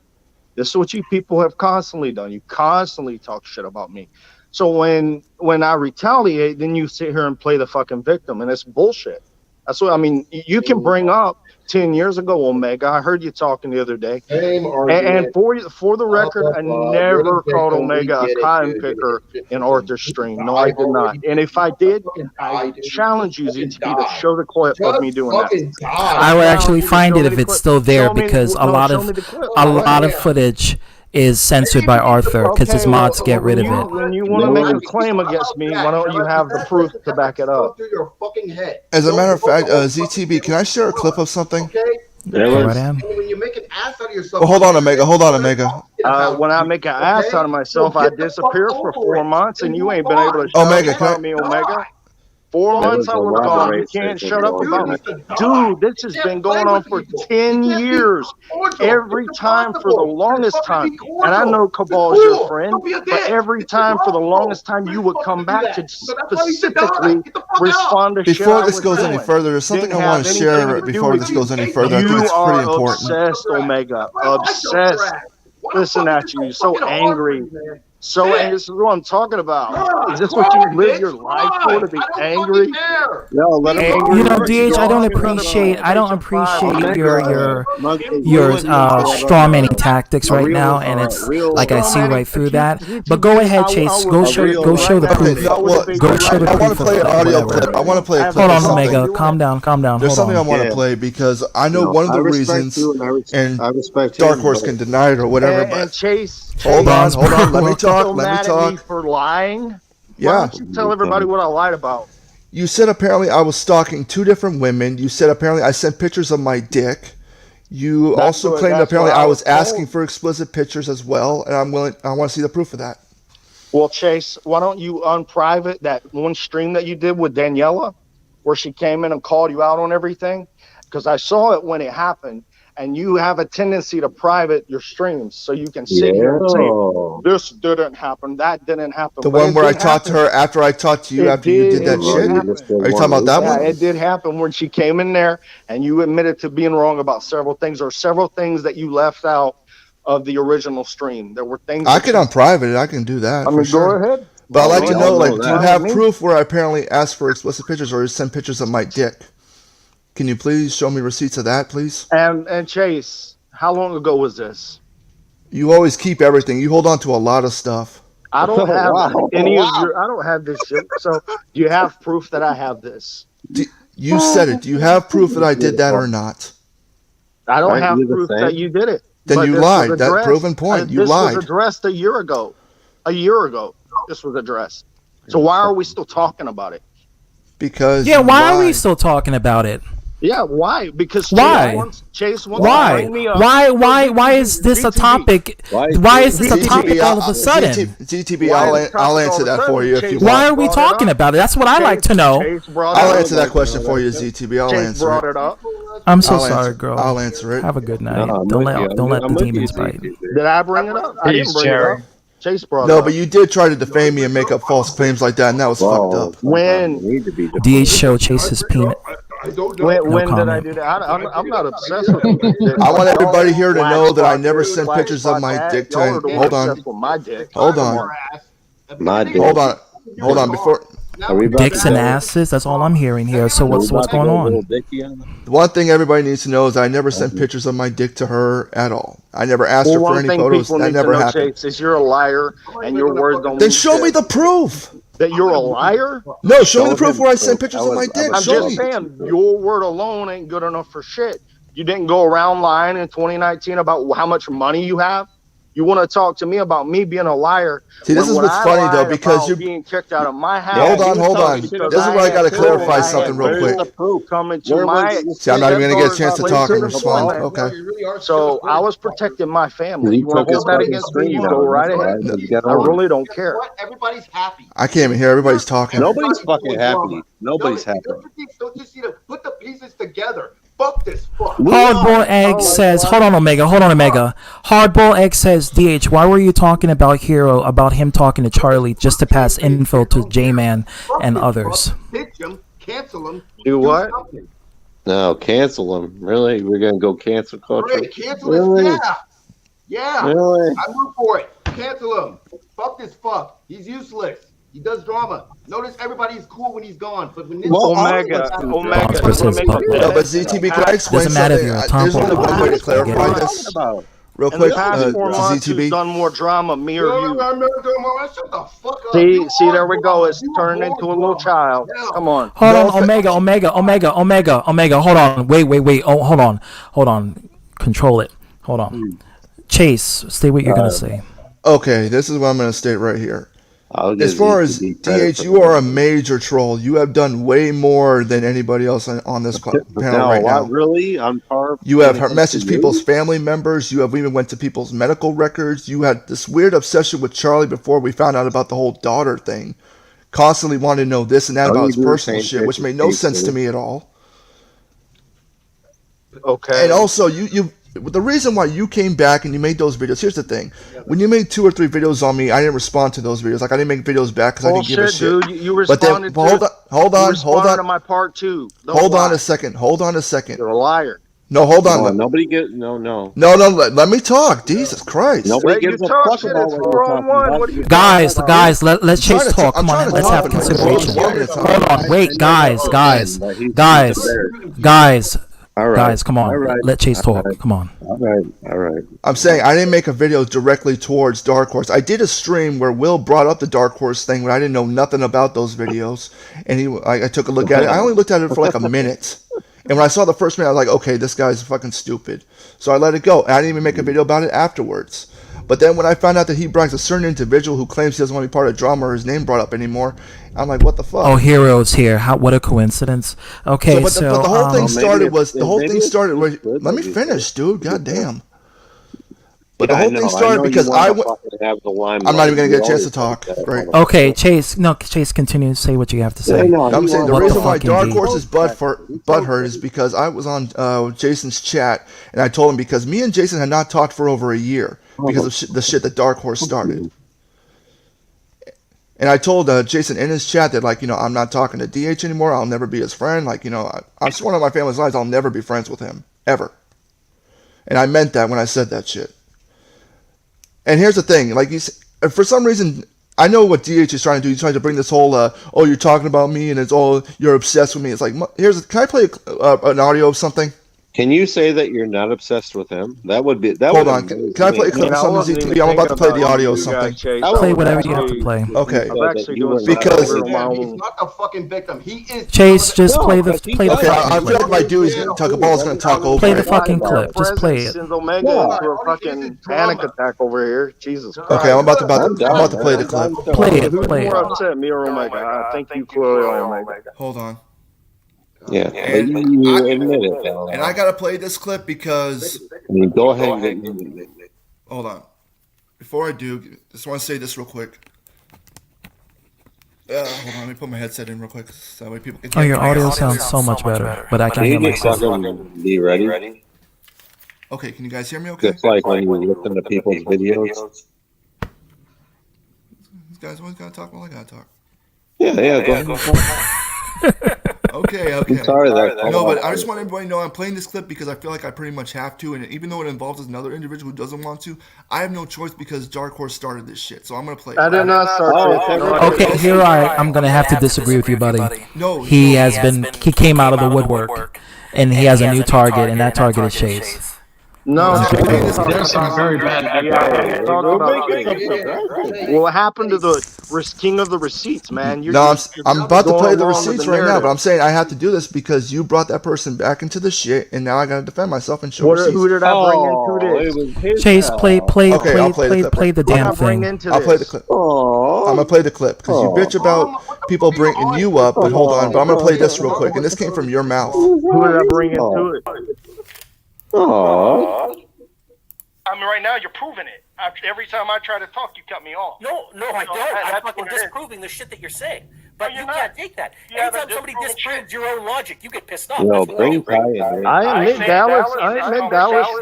This is what you people have constantly done. You constantly talk shit about me. So when I retaliate, then you sit here and play the fucking victim, and it's bullshit. That's what I mean. You can bring up 10 years ago, Omega. I heard you talking the other day. And for the record, I never called Omega a cotton picker in Arthur's stream. No, I did not. And if I did, I challenge you, ZTP, to show the clip of me doing that. I would actually find it if it's still there because a lot of footage is censored by Arthur because his mods get rid of it. When you want to make a claim against me, why don't you have the proof to back it up? As a matter of fact, ZTB, can I share a clip of something? When you make an ass out of yourself. Well, hold on, Omega. When I make an ass out of myself, I disappear for 4 months, and you ain't been able to shut me, Omega. 4 months I was gone. You can't shut up about me. Dude, this has been going on for 10 years. Every time for the longest time. And I know Cabal's your friend, but every time for the longest time you would come back to specifically respond to shit. Before this goes any further, there's something I want to share before this goes any further. I think it's pretty important. You are obsessed, Omega. Obsessed. Listen at you. So angry. So this is what I'm talking about. Is this what you live your life for, to be angry? No, let him. You know, DH, I don't appreciate your strawmanning tactics right now, and it's like I see right through that. But go ahead, Chase. Go show the proof. Go show the proof. I want to play an audio clip. I want to play a clip. Hold on, Omega. Calm down. There's something I want to play because I know one of the reasons, and Dark Horse can deny it or whatever. But Chase, hold on. Let me talk. Let me talk. For lying? Yeah. Why don't you tell everybody what I lied about? You said apparently I was stalking 2 different women. You said apparently I sent pictures of my dick. You also claimed apparently I was asking for explicit pictures as well, and I want to see the proof of that. Well, Chase, why don't you unprivate that one stream that you did with Daniela, where she came in and called you out on everything? Because I saw it when it happened. And you have a tendency to private your streams so you can sit here and say, this didn't happen, that didn't happen. The one where I talked to her after I talked to you after you did that shit? Are you talking about that one? Yeah, it did happen when she came in there and you admitted to being wrong about several things or several things that you left out of the original stream. There were things. I can unprivate it. I can do that. I mean, go ahead. But I'd like to know, do you have proof where I apparently asked for explicit pictures or sent pictures of my dick? Can you please show me receipts of that, please? And Chase, how long ago was this? You always keep everything. You hold on to a lot of stuff. I don't have any of your. I don't have this shit. So, do you have proof that I have this? You said it. Do you have proof that I did that or not? I don't have proof that you did it. Then you lied. That proven point. You lied. This was addressed a year ago. A year ago, this was addressed. So why are we still talking about it? Because why are we still talking about it? Yeah, why? Because Chase wants why? to bring me up. Why is this a topic? Why is this a topic all of a sudden? GTB, I'll answer that for you if you want. Why are we talking about it? That's what I like to know. I'll answer that question for you, ZTB. I'll answer it. I'm so sorry, girl. I'll answer it. Have a good night. Don't let the demons bite. Did I bring it up? I didn't bring it up. Chase brought it up. No, but you did try to defame me and make up false claims like that, and that was fucked up. When DH show Chase's peanut. When did I do that? I'm not obsessed with it. I want everybody here to know that I never sent pictures of my dick to anyone. Hold on. Hold on. Hold on. Before. Dicks and asses. That's all I'm hearing here. So what's going on? The one thing everybody needs to know is I never sent pictures of my dick to her at all. I never asked her for any photos. That never happened. Chase, is you're a liar and your words don't. Then show me the proof. That you're a liar? No, show me the proof where I sent pictures of my dick. I'm just saying, your word alone ain't good enough for shit. You didn't go around lying in 2019 about how much money you have. You want to talk to me about me being a liar? See, this is what's funny though, because you're being kicked out of my house. Hold on. This is where I got to clarify something real quick. See, I'm not even going to get a chance to talk and respond. Okay. So I was protecting my family. You want to hold that against me? You go right ahead. I really don't care. Everybody's happy. I can't even hear everybody's talking. Nobody's fucking happy. Nobody's happy. Don't you see to put the pieces together? Fuck this fuck. Hardball Egg says, hold on, Omega. Hardball Egg says, DH, why were you talking about Hero, about him talking to Charlie just to pass info to J-Man and others? Pitch him, cancel him. Do what? No, cancel him. Really? We're going to go cancel culture? Right, cancel him, yeah. Really? I move for it. Cancel him. Fuck this fuck. He's useless. He does drama. Notice everybody's cool when he's gone, but when this Omega. No, but ZTB, can I explain doesn't matter if something? you're a Tom There's only one way to clarify this. Real quick, ZTB. Done more drama, me or you. Shut the fuck up. See, there we go. It's turning into a little child. Come on. Hold on, Omega. Hold on. Wait. Oh, hold on. Control it. Hold on. Chase, state what you're going to say. Okay, this is what I'm going to state right here. As far as DH, you are a major troll. You have done way more than anybody else on this panel right now. Really? On par. You have messaged people's family members. You have even went to people's medical records. You had this weird obsession with Charlie before we found out about the whole daughter thing. Constantly wanted to know this and that about his personal shit, which made no sense to me at all. Okay. And also, the reason why you came back and you made those videos, here's the thing. When you made 2 or 3 videos on me, I didn't respond to those videos. Like, I didn't make videos back because I didn't give a shit. Dude. You responded hold on. to my part 2. Hold on a second. You're a liar. No, hold on. No. Let me talk. Jesus Christ. Nobody gives a fuck about what we're talking about. Guys, let Chase talk. Come on, let's have consideration. Hold on. Wait, guys. All right. Guys, come on. Right. Let Chase talk. Come on. All right. I'm saying I didn't make a video directly towards Dark Horse. I did a stream where Will brought up the Dark Horse thing when I didn't know nothing about those videos, and I took a look at it. I only looked at it for like a minute, and when I saw the first minute, I was like, okay, this guy's fucking stupid. So I let it go. And I didn't even make a video about it afterwards. But then when I found out that he brings a certain individual who claims he doesn't want to be part of drama or his name brought up anymore, I'm like, what the fuck? Oh, Hero's here. What a coincidence. Okay, but the whole thing started. Let me finish, dude. Goddamn. But the whole thing started because I'm not even gonna get a chance to talk. Right? Okay, Chase. No, Chase. Continue to say what you have to say. I'm saying the reason why Dark Horse's butthurt is because I was on Jason's chat and I told him because me and Jason had not talked for over a year because of the shit that Dark Horse started. And I told Jason in his chat that, like, I'm not talking to DH anymore. I'll never be his friend. Like, I've sworn on my family's lives I'll never be friends with him. Ever. And I meant that when I said that shit. And here's the thing. Like, for some reason, I know what DH is trying to do. He's trying to bring this whole, you're talking about me and it's all, you're obsessed with me. It's like, can I play an audio of something? Can you say that you're not obsessed with him? Hold on. Can I play a clip of something ZTV? I'm about to play the audio of something. Play whatever you have to play. Okay. Because he's not a fucking victim. He is. Chase, just play the okay, I feel like my dude is going to talk over. Play the fucking clip. Just play it. Omega into a fucking panic attack over here. Jesus Christ. Okay, I'm about to play the clip. Play it. Who's more upset, me or Omega? I think you clearly are Omega. Hold on. Yeah, and you admit it. Though. And I gotta play this clip because. Go ahead. Hold on. Before I do, just want to say this real quick. Hold on, let me put my headset in real quick so that way people can hear. Oh, your audio sounds so much better, but I can hear myself. Be ready. Okay, can you guys hear me okay? Just like when you listen to people's videos. These guys always gotta talk while I gotta talk. Yeah, go ahead. Okay. I'm sorry No, but I just want everybody to know I'm playing this clip because I feel like I pretty much have to, and even though it involves another individual who doesn't want to, I have no choice because Dark Horse started this shit, so I'm gonna play it. I did not start it. Okay, here I'm gonna have to disagree with you, buddy. No, he came out of the woodwork, and he has a new target, and that target is Chase. No, There's some very bad. What happened to the king of the receipts, man? I'm about to play the receipts right now, but I'm saying I have to do this because you brought that person back into the shit, and now I gotta defend myself and show receipts. Who did I bring into this? Chase, play the damn thing. I'll play the clip. I'm gonna play the clip because you bitch about people bringing you up, but hold on, but I'm gonna play this real quick, and this came from your mouth. Who did I bring into it? I mean, right now you're proving it. Every time I try to talk, you cut me off. No, I don't. I'm fucking disproving the shit that you're saying. But you can't take that. Anytime somebody disproves your own logic, you get pissed off. I admit Dallas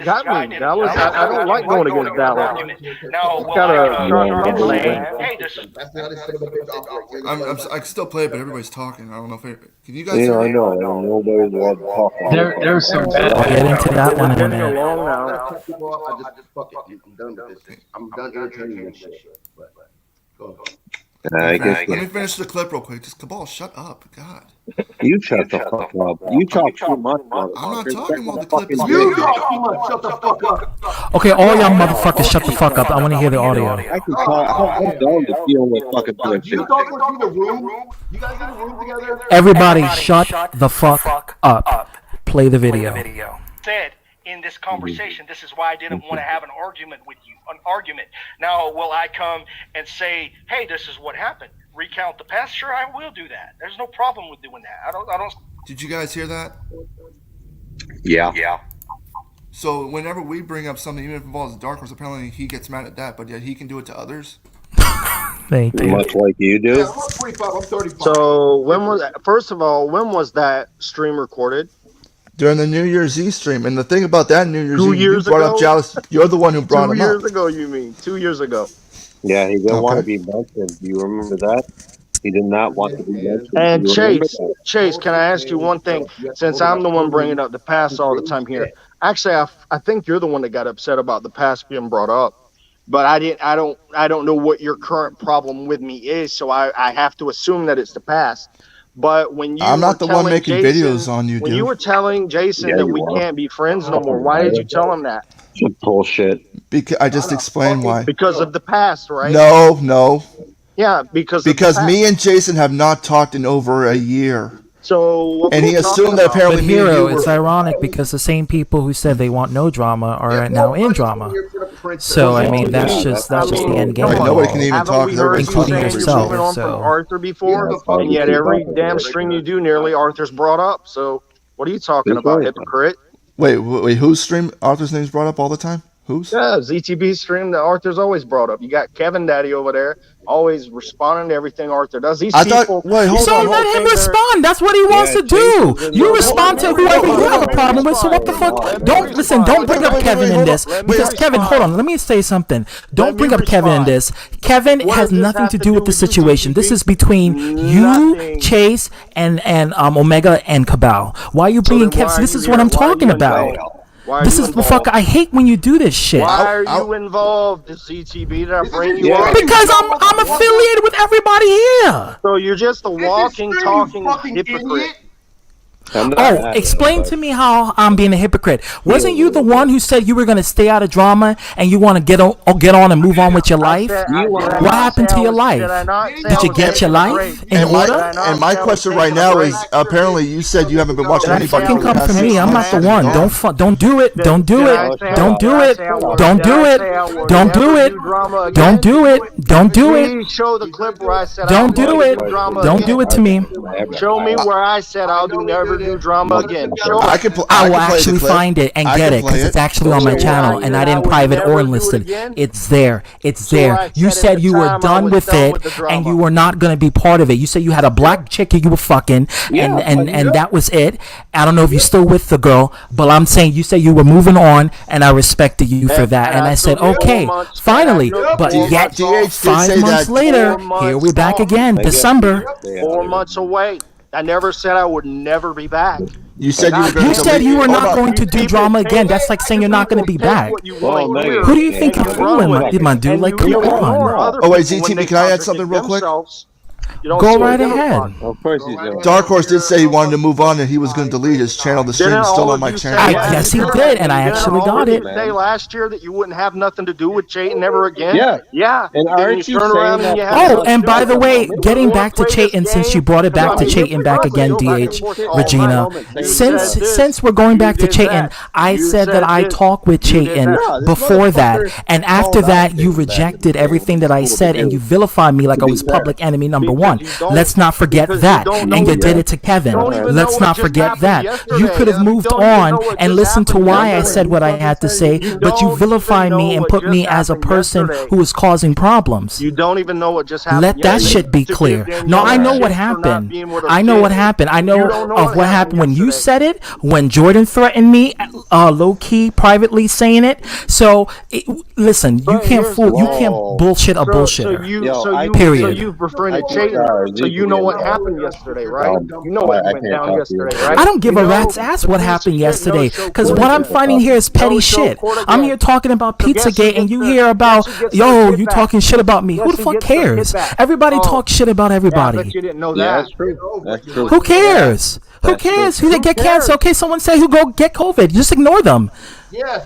got me. Dallas, I don't like going against Dallas. I can still play it, but everybody's talking. I don't know if can you guys hear I me? know. Nobody's allowed to talk. There's some bad. I'll get into that one in a minute. I just fuck it. I'm done with this. I'm done entertaining this shit. Go. I guess. Let me finish the clip real quick. Just Cabal, shut up. God. You shut the fuck up. You talk too much. I'm not talking while the clip is You talk too much. Shut the fuck up. Okay, all y'all motherfuckers, shut the fuck up. I want to hear the audio. I can talk. I'm done to deal with fucking bullshit. You talking in the room? You guys in the room together? Everybody, shut the fuck up. Play the video. Said in this conversation, this is why I didn't want to have an argument with you. Now, will I come and say, hey, this is what happened? Recount the past? Sure, I will do that. There's no problem with doing that. I don't. Did you guys hear that? Yeah. So whenever we bring up something, even if it involves Dark Horse, apparently he gets mad at that, but yet he can do it to others. Thank you. Much like you do. Yeah, I'm 45. I'm 35. So when was that stream recorded? During the New Year's Eve stream, and the thing about that New Year's Eve, you brought up Chalice. You're the one who brought him up. 2 years ago, you mean? 2 years ago. Yeah, he didn't want to be mentioned. Do you remember that? He did not want to be mentioned. And Chase, can I ask you one thing? Since I'm the one bringing up the past all the time here, actually, I think you're the one that got upset about the past being brought up. But I don't know what your current problem with me is, so I have to assume that it's the past. But when you I'm not the one making videos on you, when dude. you were telling Jason that we can't be friends no more, why did you tell him that? Bullshit. Because I just explained why. Because of the past, right? No. Yeah, because me and Jason have not talked in over a year. So and he assumed that apparently but Hero, it's ironic because the same people who said they want no drama are now in drama. So I mean that's just the end game. Nobody can even talk, including yourself. So Arthur before, and yet every damn stream you do, nearly Arthur's brought up. So what are you talking about, hypocrite? Wait, whose stream Arthur's name's brought up all the time? Who's? Yeah, ZTB stream that Arthur's always brought up. You got Kevin Daddy over there, always responding to everything Arthur does. These people. Let him respond. That's what he wants to do. You respond to whoever you have a problem with. So what the fuck? Don't bring up Kevin in this because Kevin. Hold on. Let me say something. Don't bring up Kevin in this. Kevin has nothing to do with the situation. This is between you, Chase, and Omega and Cabal. Why are you bringing Kevin? This is what I'm talking about. This is the fuck. I hate when you do this shit. Why are you involved in ZTB? Did I bring you up? Because I'm affiliated with everybody here. So you're just a walking, talking hypocrite. Explain to me how I'm being a hypocrite. Wasn't you the one who said you were going to stay out of drama and you want to get on and move on with your life? What happened to your life? Did you get your life in order? And my question right now is, apparently you said you haven't been watching anybody. Fucking come from me. I'm not the one. Don't do it. Don't do it. Don't do it. Don't do it. Don't do it. Don't do it. Don't do it. Show the clip where I said don't do it. Don't do it to me. Show me where I said I'll do never never do drama again. I will actually find it and get it because it's actually on my channel, and I didn't private or enlisted. It's there. It's there. You said you were done with it, and you were not going to be part of it. You said you had a black chick you were fucking, and that was it. I don't know if you're still with the girl, but I'm saying you said you were moving on, and I respected you for that. And I said, okay, finally. But yet, 5 months later, here we're back again, December. 4 months away. I never said I would never be back. You said you were not going to do drama again. That's like saying you're not going to be back. Who do you think you're fooling, my dude? Like, come on. Oh wait, ZTV, can I add something real quick? Go right ahead. Of course he's doing. Dark Horse did say he wanted to move on and he was going to delete his channel. The stream is still on my channel. Yes, he did, and I actually got it. Say last year that you wouldn't have nothing to do with Chayton ever again. Yeah. And aren't you saying that? Oh, and by the way, getting back to Chayton, since you brought it back to Chayton back again, DH, Regina. Since we're going back to Chayton, I said that I talked with Chayton before that, and after that, you rejected everything that I said, and you vilified me like I was public enemy number one. Let's not forget that. And you did it to Kevin. Let's not forget that. You could have moved on and listened to why I said what I had to say, but you vilified me and put me as a person who was causing problems. You don't even know what just happened. Let that shit be clear. No, I know what happened. I know what happened. I know of what happened when you said it, when Jordan threatened me, low-key, privately saying it. So, listen, you can't fool, you can't bullshit a bullshitter. Period. So you've referring to Chayton. So you know what happened yesterday, right? You know what went down yesterday, right? I don't give a rat's ass what happened yesterday, because what I'm finding here is petty shit. I'm here talking about Pizzagate, and you hear about, yo, you talking shit about me. Who the fuck cares? Everybody talks shit about everybody. I bet you didn't know that. That's true. Who cares? Who cares? Who they get cancer? Okay, someone say who go get COVID. Just ignore them.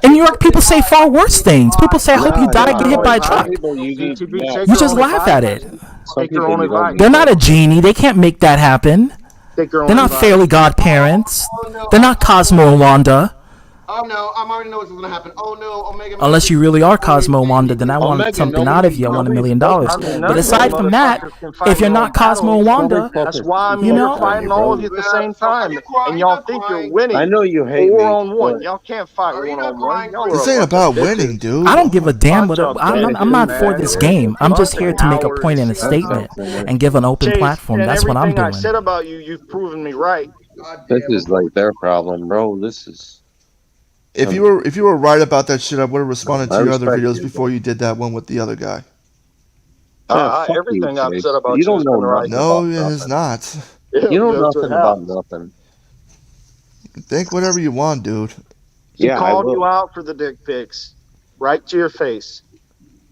In New York, people say far worse things. People say, I hope you die, get hit by a truck. You just laugh at it. They're not a genie. They can't make that happen. They're not fairy godparents. They're not Cosmo and Wanda. Oh no, I already know what's gonna happen. Oh no, Omega. Unless you really are Cosmo and Wanda, then I want something out of you. I want $1 million. But aside from that, if you're not Cosmo and Wanda, that's why I'm fighting all of you at the same time. And y'all think you're winning. I know you hate 4-on-1. Y'all can't fight 1-on-1. This ain't about winning, dude. I don't give a damn what I'm not for this game. I'm just here to make a point and a statement and give an open platform. That's what I'm doing. I said about you, you've proven me right. This is like their problem, bro. This is. If you were right about that shit, I would have responded to your other videos before you did that one with the other guy. Everything I've said about you don't know right. No, it is not. You know nothing about nothing. Think whatever you want, dude. He called you out for the dick pics, right to your face,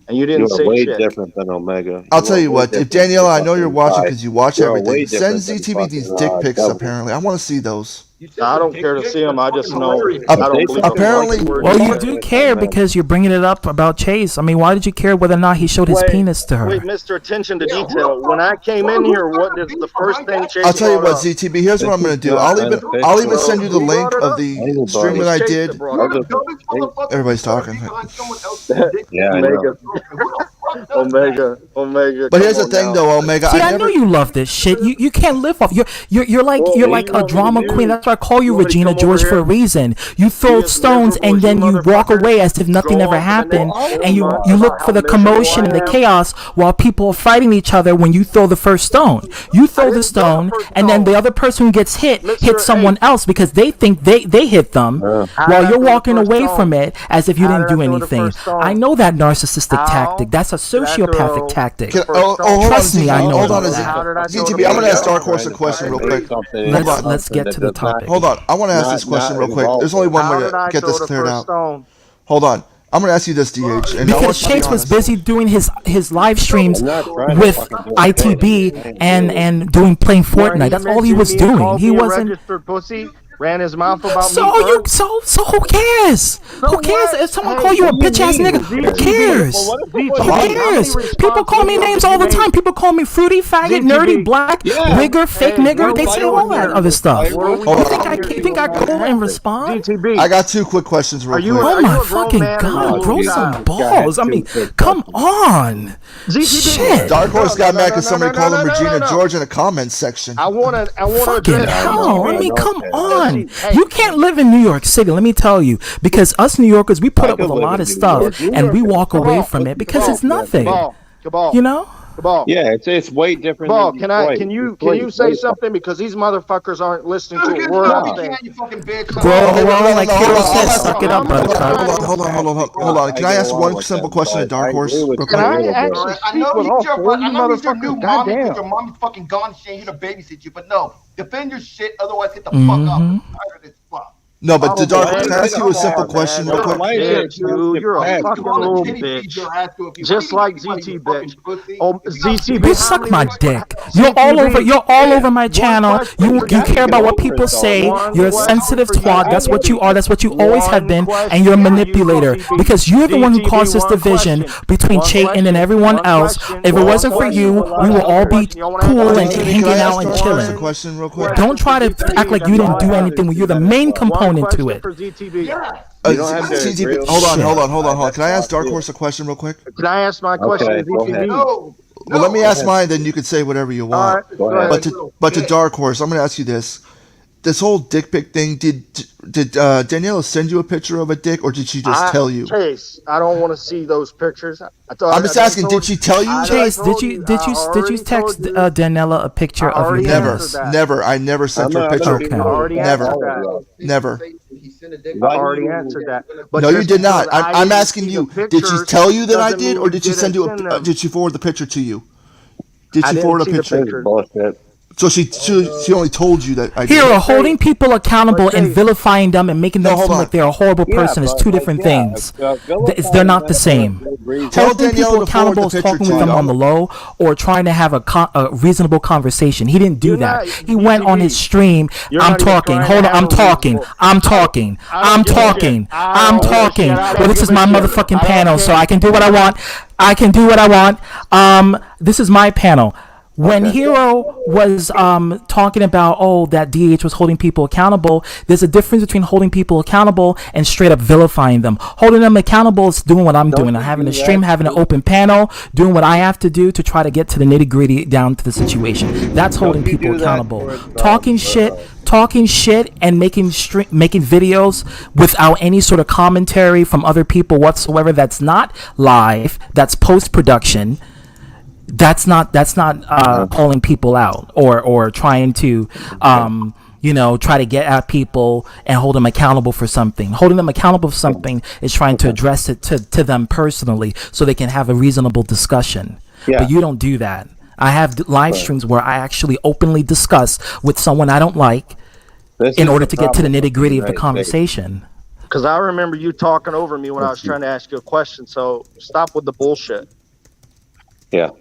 and you didn't say shit. You're way different than Omega. I'll tell you what, if Daniela, I know you're watching because you watch everything. Send ZTV these dick pics. Apparently, I want to see those. I don't care to see them. I just know. Apparently, well, you do care because you're bringing it up about Chase. I mean, why did you care whether or not he showed his penis to her? Wait, Mr. Attention to Detail. When I came in here, what is the first thing Chase? I'll tell you what, ZTB. Here's what I'm going to do. I'll even send you the link of the stream that I did. Everybody's talking. Omega. But here's the thing, though, Omega. See, I know you love this shit. You can't live off. You're like a drama queen. That's why I call you Regina George for a reason. You throw stones and then you walk away as if nothing ever happened, and you look for the commotion and the chaos while people are fighting each other. When you throw the first stone, you throw the stone, and then the other person who gets hits someone else because they think they hit them, while you're walking away from it as if you didn't do anything. I know that narcissistic tactic. That's a sociopathic tactic. Trust me, I know. Hold on, ZTB. I'm going to ask Dark Horse a question real quick. Let's get to the topic. Hold on, I want to ask this question real quick. There's only one way to get this cleared out. Hold on, I'm going to ask you this, DH. Because Chase was busy doing his live streams with ITB and playing Fortnite. That's all he was doing. He wasn't. ran his mouth about so me you first? so who cares? Who cares if someone call you a bitch ass nigga? Who cares? Who cares? People call me names all the time. People call me fruity, faggot, nerdy, black, wigger, fake nigger. They say all that other stuff. You think I go and respond? I got 2 quick questions real quick. Oh my fucking god, grow some balls. I mean, come on. Shit. Dark Horse got mad because somebody called him Regina George in the comments section. I wanna fucking hell. I mean, come on. You can't live in New York City, let me tell you, because us New Yorkers, we put up with a lot of stuff and we walk away from it because it's nothing. You know? Ball. Yeah, it's way different. Ball, can you say something, because these motherfuckers aren't listening to a word I'm saying. Like Hero says, suck it up, buttercup. Hold on. Can I ask one simple question to Dark Horse? Can I actually speak with all four of you Goddamn. motherfuckers? Goddamn. Your mom's fucking gone, she ain't here to babysit you. But no, defend your shit, otherwise get the fuck up. I'm tired of this fuck. No, but the Dark Horse, can I ask you a simple question real quick? You're a fucking little bitch. Just like ZT bitch. Oh, ZT bitch. Bitch, suck my dick. You're all over my channel. You care about what people say. You're a sensitive twat. That's what you are. That's what you always have been. And you're a manipulator. Because you're the one who caused this division between Chayton and everyone else. If it wasn't for you, we would all be cool and hanging out and chilling. Don't try to act like you didn't do anything when you're the main component to it. Hold on. Can I ask Dark Horse a question real quick? Can I ask my question? Okay, well, let me ask mine, then you can say whatever you want. Right, but to Dark Horse, I'm going to ask you this. This whole dick pic thing, did Daniela send you a picture of a dick, or did she just tell you? Chase, I don't want to see those pictures. I'm just asking, did she tell you? Chase, did you text Daniela a picture of your penis? Never. I never sent her a picture. Never. I already answered that. But no, you did not. I'm asking you. Did she tell you that I did, or did she send you? Did she forward the picture to you? Did she forward a picture? So she only told you that I did. Hero, holding people accountable and vilifying them and making them seem like they're a horrible person is two different things. They're not the same. Holding people accountable is talking with them on the low or trying to have a reasonable conversation. He didn't do that. He went on his stream. I'm talking. Hold on. I'm talking. Well, this is my motherfucking panel, so I can do what I want. This is my panel. When Hero was talking about, that DH was holding people accountable, there's a difference between holding people accountable and straight up vilifying them. Holding them accountable is doing what I'm doing. I'm having a stream, having an open panel, doing what I have to do to try to get to the nitty gritty down to the situation. That's holding people accountable. Talking shit and making videos without any sort of commentary from other people whatsoever. That's not live. That's post-production. That's not calling people out or trying to try to get at people and hold them accountable for something. Holding them accountable for something is trying to address it to them personally so they can have a reasonable discussion. But you don't do that. I have live streams where I actually openly discuss with someone I don't like in order to get to the nitty gritty of the conversation. Because I remember you talking over me when I was trying to ask you a question. So stop with the bullshit. Yeah.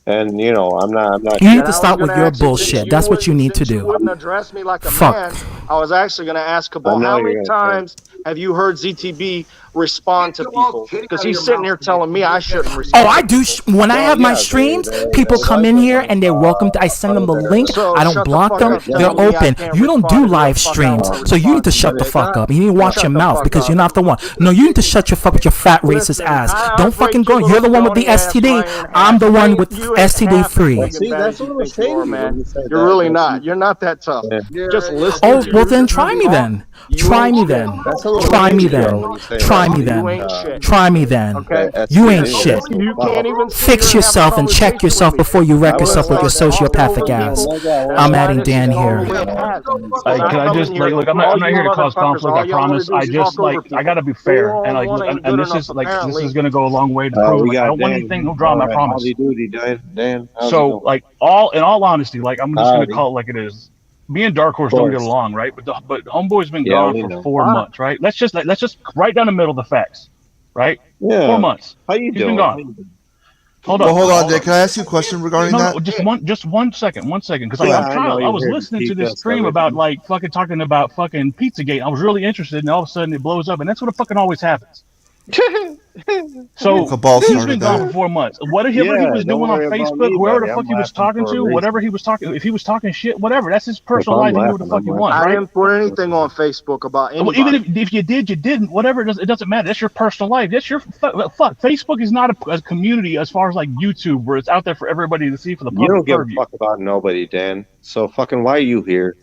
And I'm not. You need to stop with your bullshit. That's what you need to do. You wouldn't address me like a man. I was actually going to ask about how many times have you heard ZTB respond to people? Because he's sitting here telling me I shouldn't respond. Oh, I do. When I have my streams, people come in here and they're welcome. I send them the link. I don't block them. They're open. You don't do live streams, so you need to shut the fuck up. You need to watch your mouth because you're not the one. No, you need to shut your fuck with your fat racist ass. Don't fucking go. You're the one with the STD. I'm the one with STD free. See, that's what I'm saying, man. You're really not. You're not that tough. Just listen. Oh, well then try me then. Try me then. Okay. You ain't shit. Fix yourself and check yourself before you wreck yourself with your sociopathic ass. I'm adding Dan here. Can I just look? I'm not here to cause conflict. I promise. I just I gotta be fair and this is gonna go a long way to prove. I don't want anything, no drama. I promise. So in all honesty, I'm just gonna call it like it is. Me and Dark Horse don't get along, right? But Homeboy's been gone for 4 months, right? Let's just right down the middle of the facts, right? 4 months. How you doing? He's been gone. Hold on, Dick. Can I ask you a question regarding that? No, just one second, because I was listening to this stream about like fucking talking about fucking Pizzagate. I was really interested, and all of a sudden it blows up, and that's what fucking always happens. So he's been gone for 4 months. Whatever he was doing on Facebook, whoever the fuck he was talking to, whatever he was talking, if he was talking shit, whatever, that's his personal life. He do what the fuck he wants, right? I didn't put anything on Facebook about anybody. Well, even if you did, you didn't. Whatever, it doesn't matter. That's your personal life. That's your fuck. Facebook is not a community as far as like YouTube, where it's out there for everybody to see for the public. You don't give a fuck about nobody, Dan. So fucking why are you here?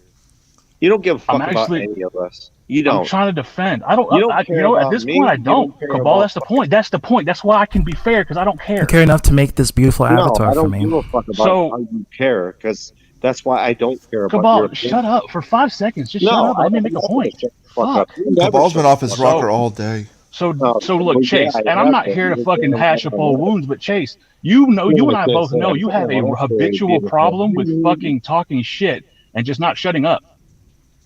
You don't give a fuck about any of us. You don't. I'm trying to defend. I don't. At this point, I don't. Cabal, that's the point. That's the point. That's why I can be fair, because I don't care. I care enough to make this beautiful avatar for me. I don't give a fuck about how you care, because that's why I don't care about Cabal, shut up for 5 seconds. Just shut up. Let me make a point. Fuck. Cabal's been off his rocker all day. So look, Chase, and I'm not here to fucking hash up old wounds, but Chase, you and I both know you have a habitual problem with fucking talking shit and just not shutting up.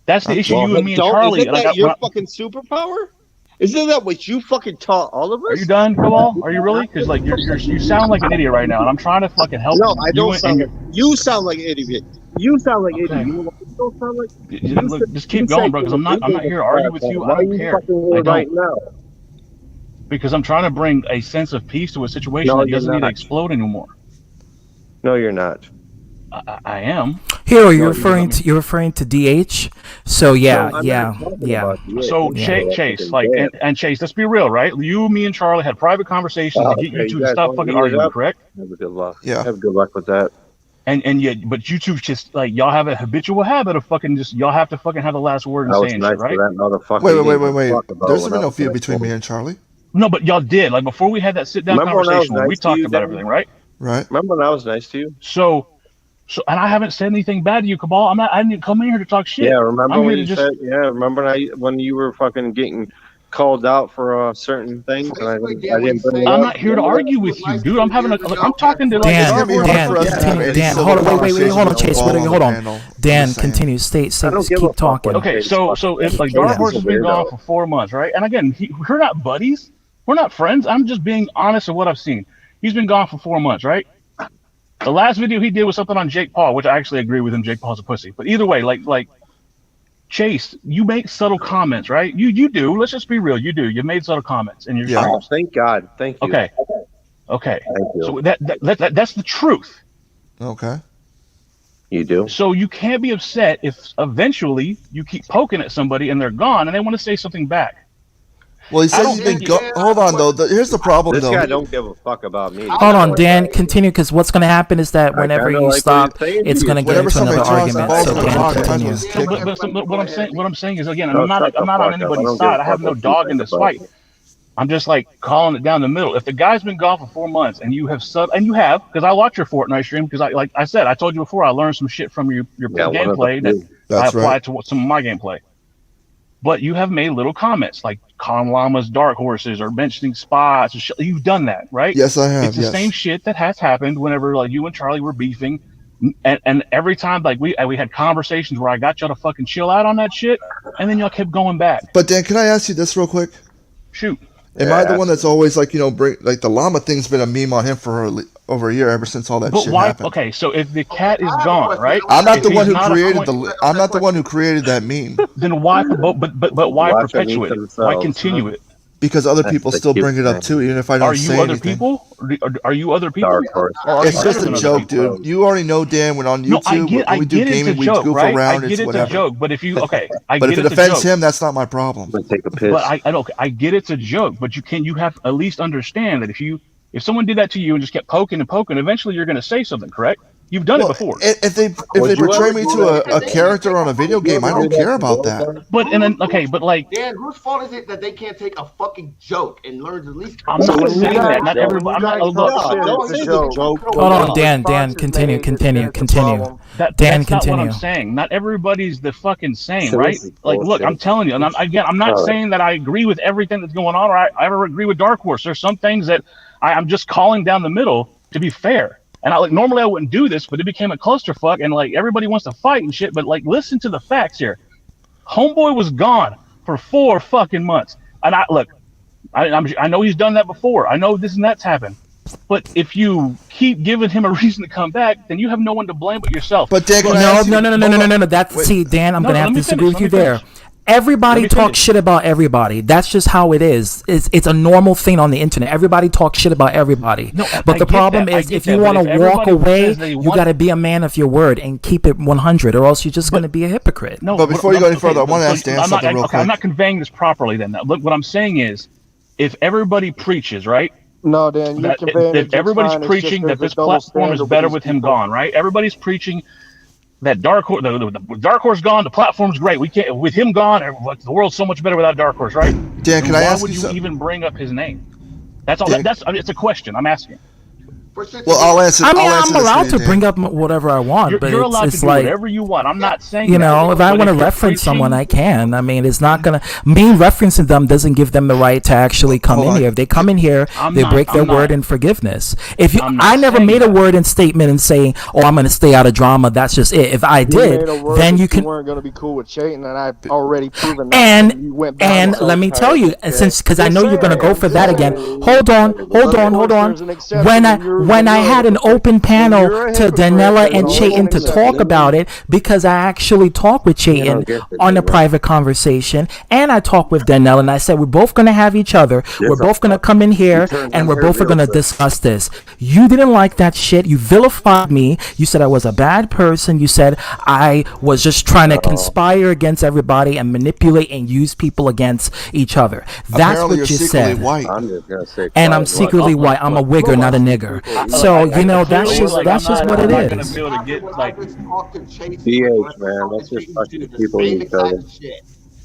That's the issue you and me and Charlie. Isn't that your fucking superpower? Isn't that what you fucking taught all of us? Are you done, Cabal? Are you really? Because like you sound like an idiot right now, and I'm trying to fucking help. No, I don't sound. You sound like an idiot. You sound like an idiot. You don't sound like. Look, just keep going, bro. Because I'm not here to argue with you. I don't care. I don't. Because I'm trying to bring a sense of peace to a situation that doesn't need to explode anymore. No, you're not. I am. Here, you're referring to DH. So yeah. So Chase, like, and Chase, let's be real, right? You, me, and Charlie had private conversations to get you two to stop fucking arguing, correct? Have a good luck. Yeah. Have good luck with that. And yet, but you two just like y'all have a habitual habit of fucking just y'all have to fucking have the last word and saying shit, right? Wait. There's been no feud between me and Charlie. No, but y'all did. Like before we had that sit down conversation where we talked about everything, right? Right. Remember when I was nice to you? So, and I haven't said anything bad to you, Cabal. I didn't come in here to talk shit. Yeah, remember when you said? Yeah, remember when you were fucking getting called out for certain things, and I didn't. I'm not here to argue with you, dude. I'm talking to Dan. Hold on, wait, hold on, Chase. Hold on. Dan, continue. Stay. Keep talking. Okay, so if like Dark Horse has been gone for 4 months, right? And again, we're not buddies. We're not friends. I'm just being honest of what I've seen. He's been gone for 4 months, right? The last video he did was something on Jake Paul, which I actually agree with him. Jake Paul's a pussy. But either way, like Chase, you make subtle comments, right? You do. Let's just be real. You do. You made subtle comments in your streams. Thank God. Thank you. Okay. Thank you. So that's the truth. Okay. You do. So you can't be upset if eventually you keep poking at somebody and they're gone and they want to say something back. Well, he says he's been hold on, though. Here's the problem, this though. This guy don't give a fuck about me. Hold on, Dan. Continue, because what's going to happen is that whenever you stop, it's going to get into another argument. So Dan, continue. What I'm saying is, again, I'm not on anybody's side. I have no dog in this fight. I'm just like calling it down the middle. If the guy's been gone for 4 months and you have because I watch your Fortnite stream, because like I said, I told you before, I learned some shit from your gameplay that I applied to some of my gameplay. But you have made little comments like calling llamas dark horses or mentioning spots. You've done that, right? Yes, I have. It's the same shit that has happened whenever like you and Charlie were beefing, and every time like we had conversations where I got y'all to fucking chill out on that shit, and then y'all kept going back. But Dan, can I ask you this real quick? Shoot. Am I the one that's always like bring like the llama thing's been a meme on him for over a year ever since all that shit happened? Okay, so if the cat is gone, right? I'm not the one who created I'm not the one who created that meme. Then why? But why perpetuate it? Why continue it? Because other people still bring it up too, even if I don't say anything. Are you other people? It's just a joke, dude. You already know, Dan. When on YouTube, when we do gaming, we goof around. It's whatever. It's a joke, but if you but if it offends him, that's not my problem. Take a piss. But I get it's a joke, but you have at least understand that if someone did that to you and just kept poking and poking, eventually you're going to say something, correct? You've done it before. If they portray me to a character on a video game, I don't care about that. But like Dan, whose fault is it that they can't take a fucking joke and learn at least? I'm not saying that. Not everybody. Hold on, Dan. Continue. Dan, continue. That's not what I'm saying. Not everybody's the fucking same, right? Like, look, I'm telling you, and I'm not saying that I agree with everything that's going on, or I ever agree with Dark Horse. There's some things that I'm just calling down the middle to be fair. And normally I wouldn't do this, but it became a clusterfuck, and like everybody wants to fight and shit. But like, listen to the facts here. Homeboy was gone for 4 fucking months, and I know he's done that before. I know this and that's happened. But if you keep giving him a reason to come back, then you have no one to blame but yourself. But Dan, no. That's see, Dan, I'm gonna have to disagree with you there. Everybody talks shit about everybody. That's just how it is. It's a normal thing on the internet. Everybody talks shit about everybody. No, but the problem is, if you want to walk away, you got to be a man of your word and keep it 100, or else you're just going to be a hypocrite. No, but before you go any further, I want to ask Dan something real quick. I'm not conveying this properly. Then, look, what I'm saying is, if everybody preaches, right? No, Dan, you're conveying if everybody's preaching that this platform is better with him gone, right? Everybody's preaching that Dark Horse, the Dark Horse gone, the platform's great. We can't with him gone. The world's so much better without Dark Horse, right? Dan, can I ask you? Why would you even bring up his name? That's all. It's a question I'm asking. Well, I'll answer. I mean, I'm allowed to bring up whatever I want, but you're allowed it's to do like whatever you want. I'm not saying if I want to reference someone, I can. I mean, it's not gonna me referencing them doesn't give them the right to actually come in here. If they come in here, they break their word in forgiveness. If I never made a word in statement and saying, "Oh, I'm gonna stay out of drama," that's just it. If I did, then you can. weren't gonna be cool with Chayton, and I've already proven that. And let me tell you, because I know you're gonna go for that again. Hold on. When I had an open panel to Danella and Chayton to talk about it, because I actually talked with Chayton on a private conversation, and I talked with Danella, and I said we're both going to have each other, we're both going to come in here, and we're both going to discuss this. You didn't like that shit. You vilified me. You said I was a bad person. You said I was just trying to conspire against everybody and manipulate and use people against each other. That's what you said. White. I'm just gonna say and I'm secretly white. I'm a wigger, not a nigger. So that's just what it is. DH, man, that's just fucking people each other.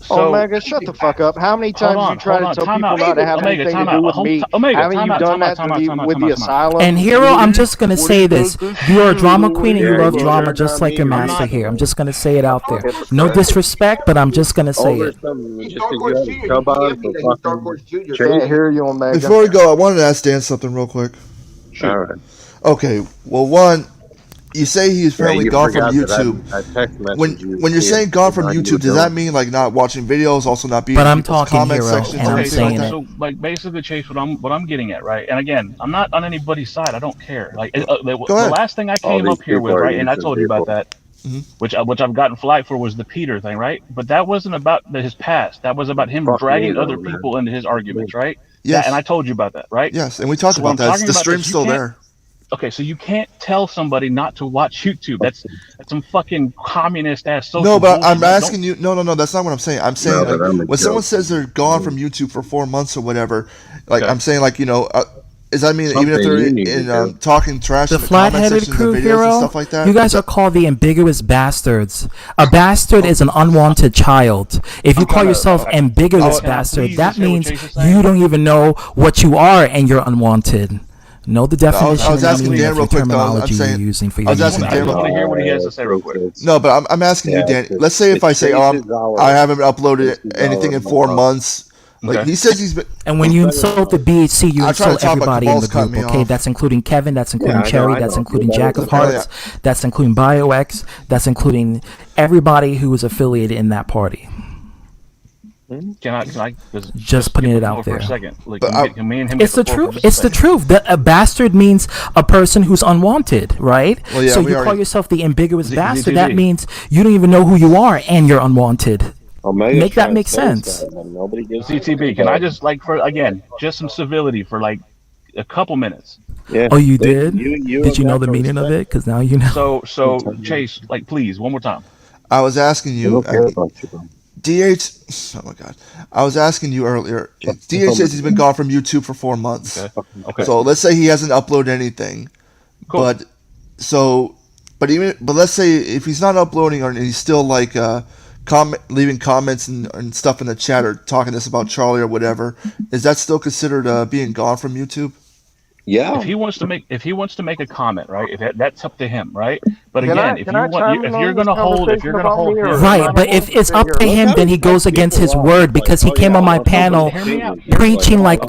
So, Omega, shut the fuck up. How many times you try to tell people not to have anything to do with me? Haven't you done that with the asylum? And Hero, I'm just going to say this. You're a drama queen and you love drama just like your master here. I'm just going to say it out there. No disrespect, but I'm just going to say it. Before we go, I wanted to ask Dan something real quick. Sure. All right. Okay, well, one, you say he's fairly gone from YouTube. When you're saying gone from YouTube, does that mean like not watching videos, also not being? But I'm talking Hero, and I'm saying it. So, like, basically, Chase, what I'm getting at, right? And again, I'm not on anybody's side. I don't care. Like, the last thing I came up here with, right? And I told you about that, which I've gotten flack for, was the Peter thing, right? But that wasn't about his past. That was about him dragging other people into his arguments, right? Yes. And I told you about that, right? Yes, and we talked about that. The stream's still there. Okay, so you can't tell somebody not to watch YouTube. That's some fucking communist ass social. No, but I'm asking you. No. That's not what I'm saying. I'm saying when someone says they're gone from YouTube for 4 months or whatever, like I'm saying, like does that mean even if they're in talking trash, the flat-headed crew, Hero, and stuff like that? You guys are called the ambiguous bastards. A bastard is an unwanted child. If you call yourself ambiguous bastard, that means you don't even know what you are and you're unwanted. Know the definition. I was asking Dan real quick though. I'm saying, you're using for your I was asking Dan. I want to hear what he has to say real quick. No, but I'm asking you, Dan. Let's say if I say, I haven't uploaded anything in 4 months. Like he says he's been. And when you insult the BHC, you insult everybody in the group. Okay, that's including Kevin. That's including Cherry. That's including Jack of Hearts. That's including BioX. That's including everybody who is affiliated in that party. Can I just putting it out there? For a second. Like, it's the truth. It's the truth. A bastard means a person who's unwanted, right? Well, yeah, so you call yourself the ambiguous bastard. That means you don't even know who you are and you're unwanted. Make that make sense. CTB, can I just just some civility for like a couple minutes? Yeah. Oh, you did? Did you know the meaning of it? Because now you know. So Chase, like, please, one more time. I was asking you. DH, oh my God! I was asking you earlier. DH says he's been gone from YouTube for 4 months. Okay. So let's say he hasn't uploaded anything. Cool. But let's say if he's not uploading or he's still like leaving comments and stuff in the chat or talking to us about Charlie or whatever, is that still considered being gone from YouTube? Yeah. If he wants to make a comment, right? If that's up to him, right? But again, if you're gonna hold him, right? But if it's up to him, then he goes against his word because he came on my panel preaching like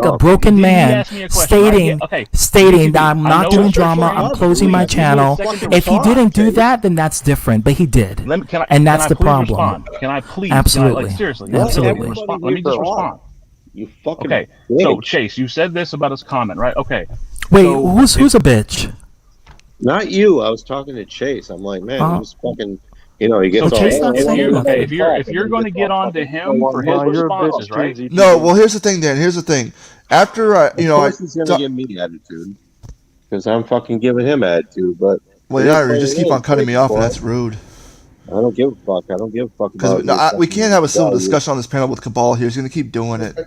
a broken man, stating that I'm not doing drama, I'm closing my channel. If he didn't do that, then that's different. But he did, and that's the problem. Can I please? Absolutely. Seriously. Absolutely. Let me just respond. You fucking okay. So Chase, you said this about his comment, right? Okay. Wait, who's a bitch? Not you. I was talking to Chase. I'm like, man, he's fucking. You know, he gets so all. Chase, if you're going to get on to him for his responses, right? No, well, here's the thing, Dan. Here's the thing. After he's gonna give me attitude because I'm fucking giving him attitude. But well, you just keep on cutting me off, and that's rude. I don't give a fuck. I don't give a fuck about we can't have a civil discussion on this panel with Cabal here. He's going to keep doing it.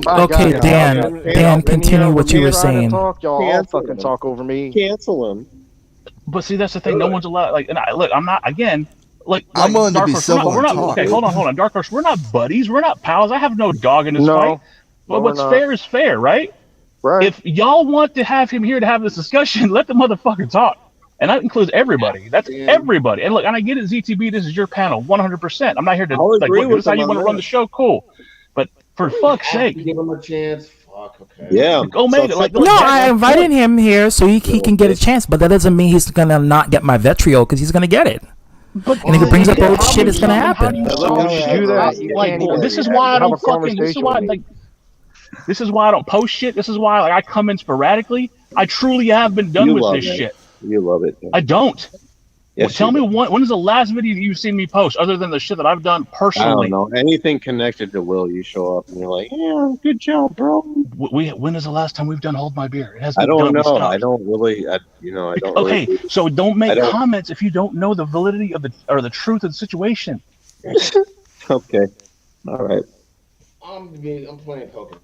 Okay, Dan, continue what you were saying. Y'all fucking talk over me. Cancel him. But see, that's the thing. No one's allowed. Like, and look, I'm not again. I'm willing to be civil. We're not. Okay, hold on. Dark Horse, we're not buddies. We're not pals. I have no dog in this fight. But what's fair is fair, right? Right. If y'all want to have him here to have this discussion, let the motherfucker talk. And that includes everybody. That's everybody. And look, and I get it, ZTB, this is your panel, 100%. I'm not here to, look, this is how you want to run the show, cool. But for fuck's sake. Give him a chance. Fuck, okay. Yeah. I invited him here so he can get a chance, but that doesn't mean he's going to not get my vitriol, because he's going to get it. And if he brings up old shit, it's going to happen. This is why I don't fucking, this is why I don't post shit. This is why I come in sporadically. I truly have been done with this shit. You love it. I don't. Yes, tell me when is the last video you've seen me post other than the shit that I've done personally? I don't know. Anything connected to Will, you show up and you're like, yeah, good job, bro. When is the last time we've done Hold My Beer? It hasn't I don't been know. done. I don't really. I don't. Okay, really, so don't make comments if you don't know the validity of the truth of the situation. Okay. All right. I'm playing poker.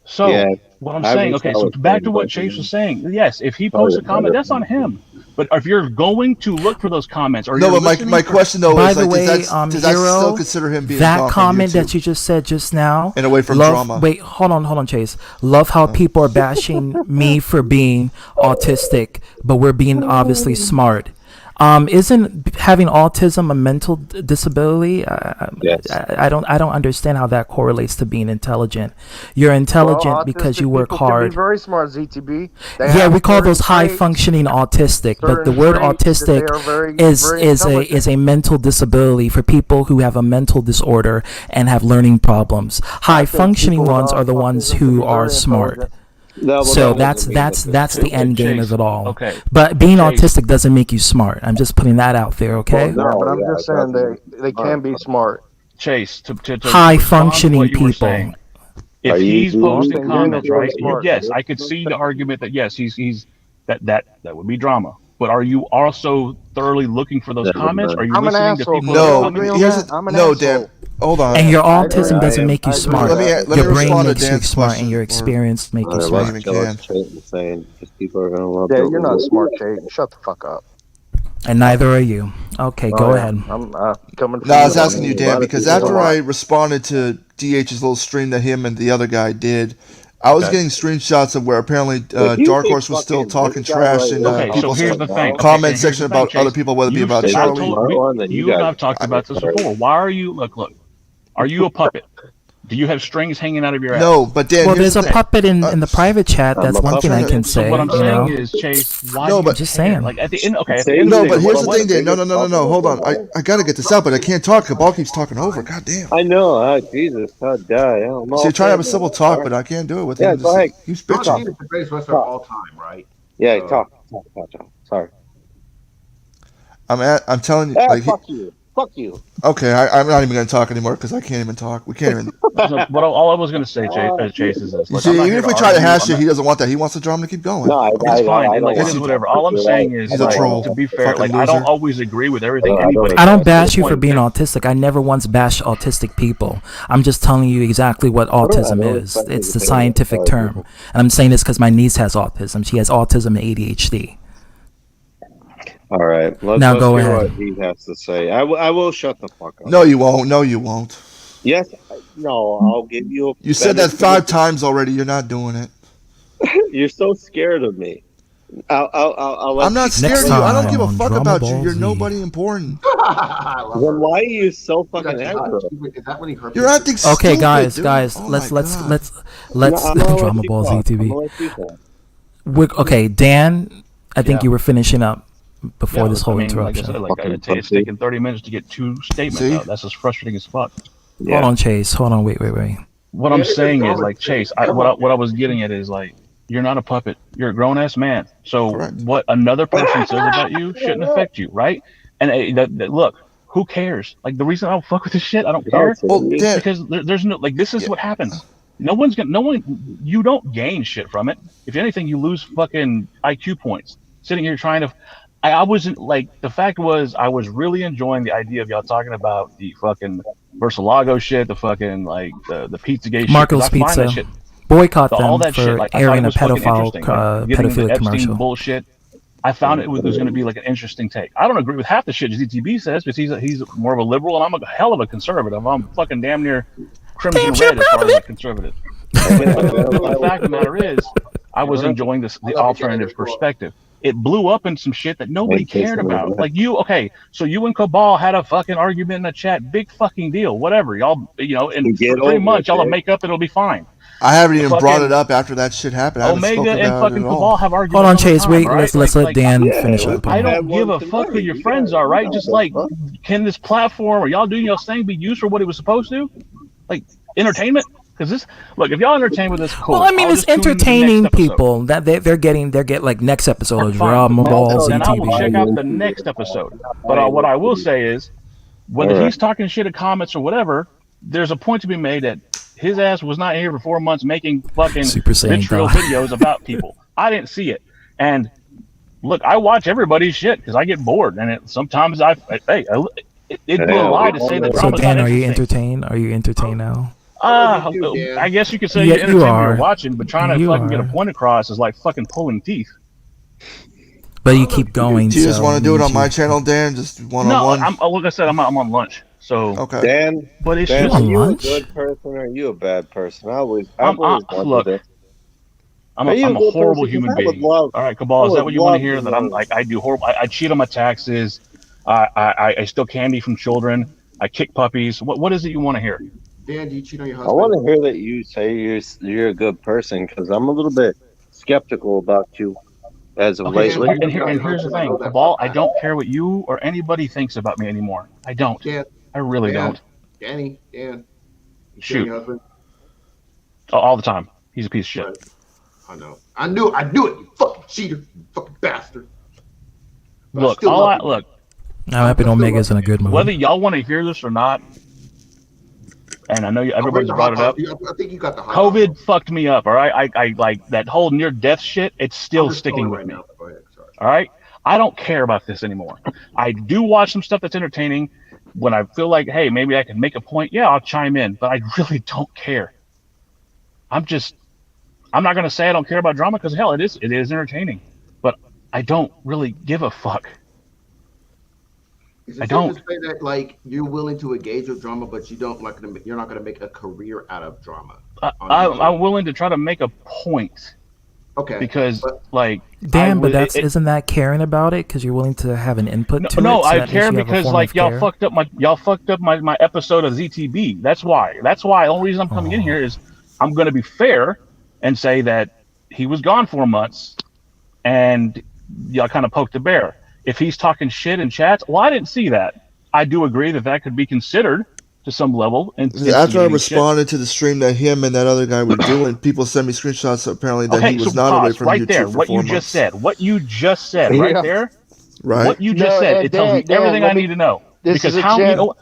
So what I'm saying, okay, so back to what Chase was saying. Yes, if he posts a comment, that's on him. But if you're going to look for those comments, or but my question though by is, the way, does that still consider him being that comment that you just said just now? And away from drama. Wait, hold on, Chase. Love how people are bashing me for being autistic, but we're being obviously smart. Isn't having autism a mental disability? Yes. I don't understand how that correlates to being intelligent. You're intelligent because you work hard. Can be very smart, ZTB. We call those high functioning autistic, but the word autistic is a mental disability for people who have a mental disorder and have learning problems. High functioning ones are the ones who are smart. So that's the end game of it all. Okay. But being autistic doesn't make you smart. I'm just putting that out there, okay? Well, no, but I'm just saying they can be smart. Chase, to high functioning people. If he's posting comments, right? Yes, I could see the argument that yes, he's that would be drama. But are you also thoroughly looking for those comments? Are you listening to people? No, Dan. Hold on. And your autism doesn't make you smart. Your brain makes you smart, and your experience makes you smart. People are gonna love you're not smart, Jay. Shut the fuck up. And neither are you. Okay, go ahead. I'm coming. No, I was asking you, Dan, because after I responded to DH's little stream that him and the other guy did, I was getting screenshots of where apparently Dark Horse was still talking trash in people's comment section about other people, whether it be about Charlie. You and I've talked about this before. Why are you look? Are you a puppet? Do you have strings hanging out of your ass? No, but Dan, well, there's a puppet in the private chat. That's one thing I can say. So what I'm saying is, Chase, why? No, but just saying. Like at the end, okay. No, but here's the thing, Dan. No. Hold on. I gotta get this out, but I can't talk. Cabal keeps talking over. God damn. I know. Jesus, God, die. So you're trying to have a civil talk, but I can't do it with him. Yeah, go ahead. You bitching. The greatest wrestler of all time, right? Yeah, talk. Sorry. I'm telling you. Fuck you. Okay, I'm not even going to talk anymore because I can't even talk. We can't even. All I was going to say, Chase, is this. See, even if we try to hash it, he doesn't want that. He wants the drama to keep going. No, it's fine. It is whatever. All I'm saying is, he's a troll. To be fair, I don't always agree with everything anybody. I don't bash you for being autistic. I never once bashed autistic people. I'm just telling you exactly what autism is. It's the scientific term. And I'm saying this because my niece has autism. She has autism and ADHD. All right. Let's go hear ahead. What he has to say. I will shut the fuck up. No, you won't. No, you won't. Yes. No, I'll give you. You said that 5 times already. You're not doing it. You're so scared of me. I'm not scared of you. I don't give a fuck about you. You're nobody important. Then why are you so fucking angry? Is that when he hurt? You're acting stupid. Okay, guys. Oh Let's drama balls ETV. Okay, Dan. I think you were finishing up before this whole interruption. Like I said, it's taking 30 minutes to get 2 statements out. That's just frustrating as fuck. Hold on, Chase. Hold on. Wait. What I'm saying is, like, Chase, what I was getting at is, like, You're not a puppet. You're a grown ass man. So Correct. what another person says about you shouldn't affect you, right? And look, who cares? Like the reason I don't fuck with this shit, I don't care, Well, is Dan, because there's no like this is yeah, what happens. No one. You don't gain shit from it. If anything, you lose fucking IQ points. Sitting here trying to. I wasn't like the fact was I was really enjoying the idea of y'all talking about the fucking Versalago shit, the fucking like the Pizzagate shit. Because Marco's I find that Pizza shit boycott all them that shit, for like I thought it airing a was fucking interesting. Like getting into the pedophilic Epstein commercial. bullshit. I found it was going to be like an interesting take. I don't agree with half the shit ZTB says because he's more of a liberal and I'm a hell of a conservative. I'm fucking damn near crimson red as far as like conservative. But the fact of the matter is, I was enjoying the alternative perspective. It blew up in some shit that nobody cared about. Like so you and Cabal had a fucking argument in the chat. Big fucking deal. Whatever. Y'all, in 3 months, y'all will make up. It'll be fine. I haven't even brought it up after that shit happened. I haven't Omega spoken and about fucking it at Cabal all. have arguments. Hold on, Chase. Time, Wait, right? let's let Dan finish up. I don't give a fuck who your friends are, right? Just like, can this platform or y'all doing your thing be used for what it was supposed to? Like entertainment? Because if y'all entertain with this, cool. Well, I mean, it's entertaining people that they're getting like next episode of Drama Balls and I will ZTV. check out the next episode. But what I will say is, whether he's talking shit at comments or whatever, there's a point to be made that his ass was not here for 4 months making fucking vitriol videos about people. I didn't see it. And look, I watch everybody's shit because I get bored, and sometimes it blew a lie to say that. So Dan, are you entertained? Are you entertained now? I guess you could say you're entertained when you're watching, but trying to fucking get a point across is like fucking pulling teeth. But you keep going. Do you just want to do it on my channel, Dan? Just one-on-one? No, like I said, I'm on lunch. So okay, Dan. But it's Dan, just, are you a good person or are you a bad person? Look, I'm a horrible human being. All right, Cabal, is that what you want to hear? That I'm like I do horrible. I cheat on my taxes. I steal candy from children. I kick puppies. What is it you want to hear? Dan, do you cheat on your husband? I want to hear that you say you're a good person because I'm a little bit skeptical about you as of lately. And here's the thing, Cabal, I don't care what you or anybody thinks about me anymore. I don't. I really don't. Dan, you shoot. Your husband? All the time. He's a piece of shit. Right. I know. I knew it, you fucking cheater, you fucking bastard. But look. Now, Epic Omega is in a good mood. Whether y'all want to hear this or not, and I know everybody's brought it up. I think you got the COVID fucked me up. All right, I like that whole near death shit. It's still sticking with me. Go ahead. Sorry. All right, I don't care about this anymore. I do watch some stuff that's entertaining. When I feel like, hey, maybe I can make a point, yeah, I'll chime in. But I really don't care. I'm not gonna say I don't care about drama because hell, it is entertaining. But I don't really give a fuck. I don't. To say that like you're willing to engage with drama, but you're not gonna make a career out of drama. I'm willing to try to make a point. Okay. Because Dan, but isn't that caring about it? Because you're willing to have an input to it. No, I care because y'all fucked up my episode of ZTB. That's why. The only reason I'm coming in here is I'm gonna be fair and say that he was gone 4 months, and y'all kind of poked the bear. If he's talking shit in chats, well, I didn't see that. I do agree that could be considered to some level. After I responded to the stream that him and that other guy were doing, people sent me screenshots apparently that he was not away from YouTube for 4 months. What you just said right there. Right. What you just said. It tells me everything I need to know. Because how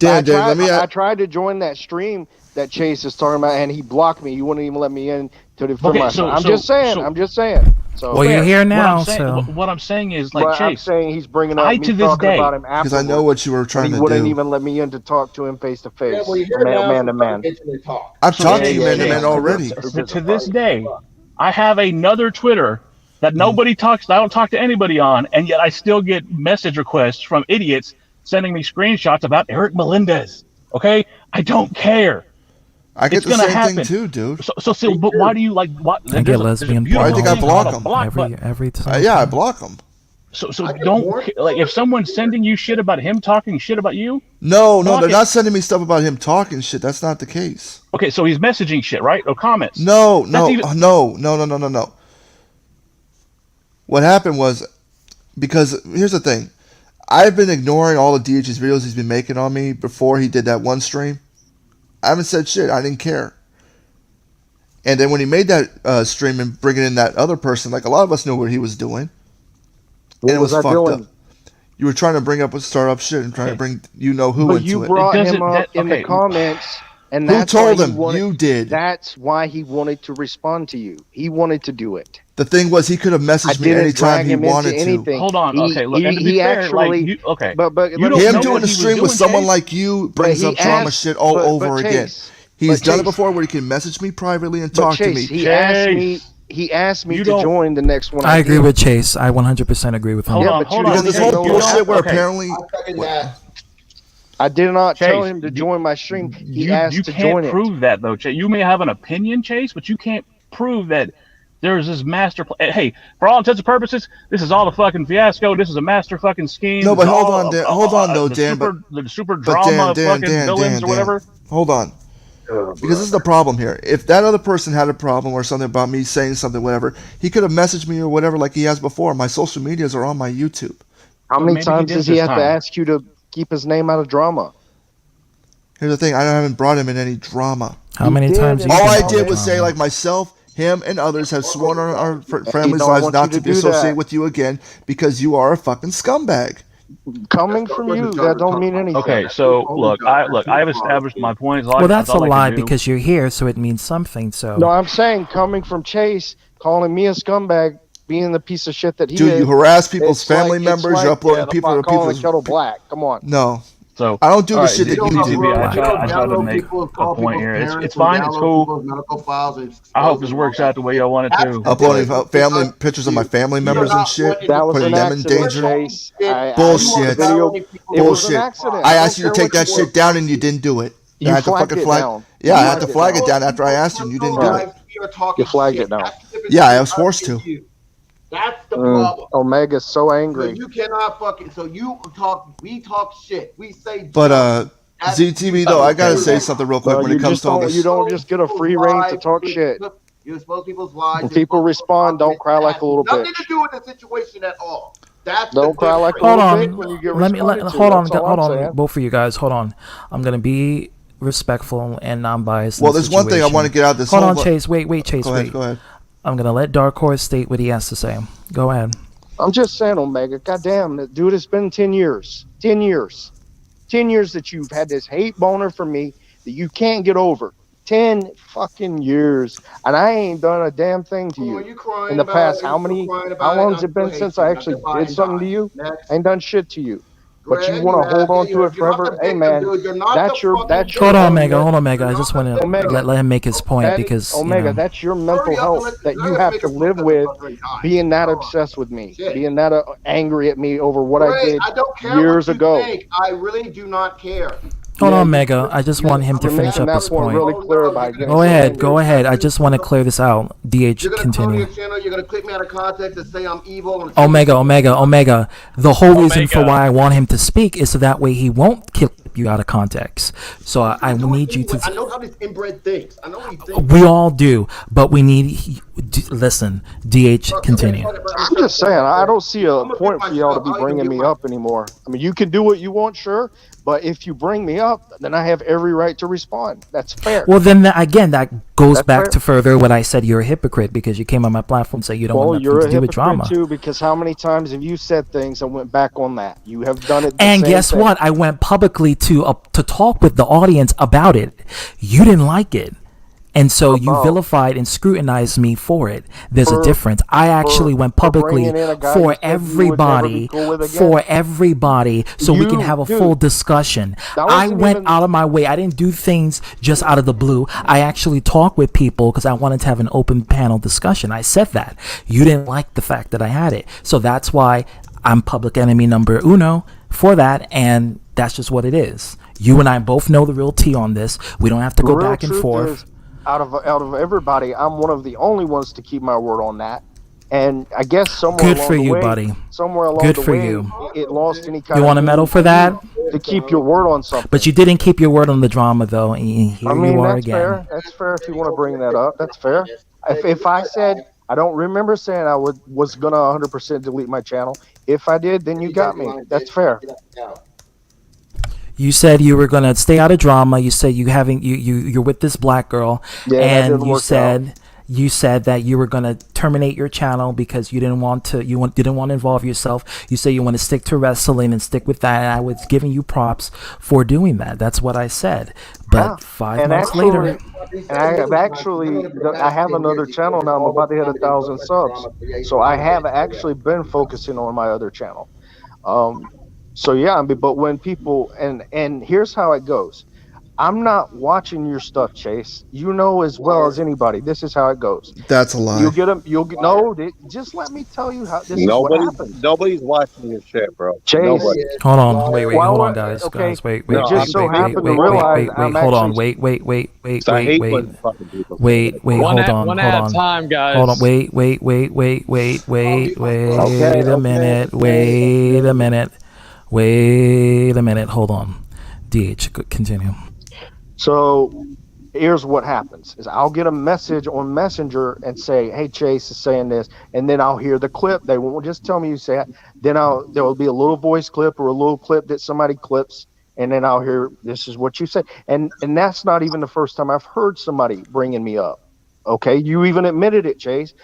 I tried to join that stream that Chase is talking about, and he blocked me. He wouldn't even let me in I'm just saying. So, well, you're here now. What I'm saying is, like, Chase. I'm saying he's bringing up me talking about him afterwards. Because I know what you were trying to do. He wouldn't even let me in to talk to him face to face, man to man. I've talked to you man to man already. To this day, I have another Twitter that nobody talks. I don't talk to anybody on, and yet I still get message requests from idiots sending me screenshots about Eric Melendez. Okay, I don't care. I get the same thing too, dude. So, but why do you like? What? I get lesbian. Why do you think I block them? Every time. Yeah, I block them. So don't like if someone's sending you shit about him talking shit about you. No, they're not sending me stuff about him talking shit. That's not the case. Okay, so he's messaging shit, right? Or comments. No. What happened was because here's the thing. I've been ignoring all the DH's videos he's been making on me before he did that one stream. I haven't said shit. I didn't care. And then when he made that stream and bringing in that other person, like a lot of us knew what he was doing. What and it was I fucked doing? up. You were trying to bring up a startup shit and trying to bring who but into you it. brought him up in the comments, and who that's told why him? You did. That's why he wanted to respond to you. He wanted to do it. The thing was, he could have messaged me anytime he wanted to. Hold on, okay. Look, and to be fair, actually, like, okay, but him doing a stream with someone like you brings up drama shit all over again. He's done it before where he can message me privately and talk to me. He asked me to join the next one. I agree with Chase. I 100% agree with him. Hold on. Because this whole bullshit where apparently I did not tell him to join my stream. He asked to join it. You can't prove that though, Chase. You may have an opinion, Chase, but you can't prove that there's this master plan. Hey, for all intents and purposes, this is all a fucking fiasco. This is a master fucking scheme. No, but hold on though, Dan. The super drama fucking villains or whatever. Hold on. Because this is the problem here. If that other person had a problem or something about me saying something, whatever, he could have messaged me or whatever like he has before. My social medias are on my YouTube. How many times does he have to ask you to keep his name out of drama? Here's the thing. I haven't brought him in any drama. How many times? All I did was say, like, myself, him, and others have sworn on our family's lives not to be associated with you again because you are a fucking scumbag. Coming from you, that don't mean anything. Okay, so look, I've established my points. Well, that's a lie because you're here, so it means something. So no, I'm saying coming from Chase, calling me a scumbag, being the piece of shit that he is. Dude, you harass people's family members. You're uploading people to people's kettle black. Come on. No. So I don't do the shit that you do. I try to make a point here. It's fine. It's cool. I hope this works out the way y'all want it to. Uploading family pictures of my family members and shit, putting them in danger. Bullshit. Bullshit. I asked you to take that shit down and you didn't do it. I had to fucking flag. Yeah, I had to flag it down after I asked you and you didn't do it. You flagged it down. Yeah, I was forced to. That's the problem. Omega's so angry. So you cannot fucking. So you talk. We talk shit. We say. But ZTV though, I gotta say something real quick when it comes to all this. You don't just get a free reign to talk shit. You expose people's lives. When people respond, don't cry like a little bitch. Nothing to do with the situation at all. Don't cry like a little bitch when you get responded to. Hold on, both of you guys. Hold on. I'm gonna be respectful and non-biased. Well, there's one thing I want to get out of this. Hold on, Chase. Wait, Chase. Go ahead. I'm going to let Dark Horse state what he has to say. Go ahead. I'm just saying, Omega, goddamn, dude, it's been 10 years. 10 years. 10 years that you've had this hate boner for me that you can't get over. 10 fucking years. And I ain't done a damn thing to you in the past. How long has it been since I actually did something to you? I ain't done shit to you. But you want to hold on to it forever? Hey, man, that's your... Hold on, Omega. I just want to let him make his point because... Omega, that's your mental health that you have to live with being that obsessed with me, being that angry at me over what I did years ago. I really do not care. Hold on, Mega. I just want him to finish up his point. Really clear by go ahead. I just want to clear this out. DH, continue. You're gonna clip me out of context and say I'm evil. Omega. The whole reason for why I want him to speak is so that way he won't clip you out of context. So I need you to. I know how these inbred things. I know what he thinks. We all do, but we need. Listen, DH, continue. I'm just saying, I don't see a point for y'all to be bringing me up anymore. I mean, you can do what you want, sure. But if you bring me up, then I have every right to respond. That's fair. Well, then again, that goes back to further what I said. You're a hypocrite because you came on my platform and said you don't want nothing to do with drama. Too, because how many times have you said things and went back on that? You have done it. And guess what? I went publicly to talk with the audience about it. You didn't like it. And so you vilified and scrutinized me for it. There's a difference. I actually went publicly for everybody, so we can have a full discussion. I went out of my way. I didn't do things just out of the blue. I actually talked with people because I wanted to have an open panel discussion. I said that. You didn't like the fact that I had it. So that's why I'm public enemy number uno for that, and that's just what it is. You and I both know the real tea on this. We don't have to go back and forth. Out of everybody, I'm one of the only ones to keep my word on that. And I guess somewhere along the way, buddy. Somewhere along the way, it lost any kind of... You want a medal for that? To keep your word on something. But you didn't keep your word on the drama, though. And here you are again. Fair. That's fair if you want to bring that up. That's fair. If I said... I don't remember saying I was going to 100% delete my channel. If I did, then you got me. That's fair. You said you were gonna stay out of drama. You said you're with this black girl, and you said that you were gonna terminate your channel because you didn't want to involve yourself. You said you want to stick to wrestling and stick with that. And I was giving you props for doing that. That's what I said. But 5 months later, and I have another channel now. I'm about to hit 1,000 subs, so I have actually been focusing on my other channel. So yeah, but when people and here's how it goes. I'm not watching your stuff, Chase. You know as well as anybody. This is how it goes. That's a lie. You'll get them. Just let me tell you how this is what happens. Nobody's watching your shit, bro. Chase, Nobody. Hold on, wait, hold on, guys. Guys, wait, hold on, One at a time, guys. Hold on, wait a minute, hold on. DH, continue. So here's what happens is I'll get a message on Messenger and say, hey, Chase is saying this, and then I'll hear the clip. They won't just tell me you say it. Then there will be a little voice clip or a little clip that somebody clips, and then I'll hear this is what you said. And that's not even the first time I've heard somebody bringing me up. Okay, you even admitted it, Chase.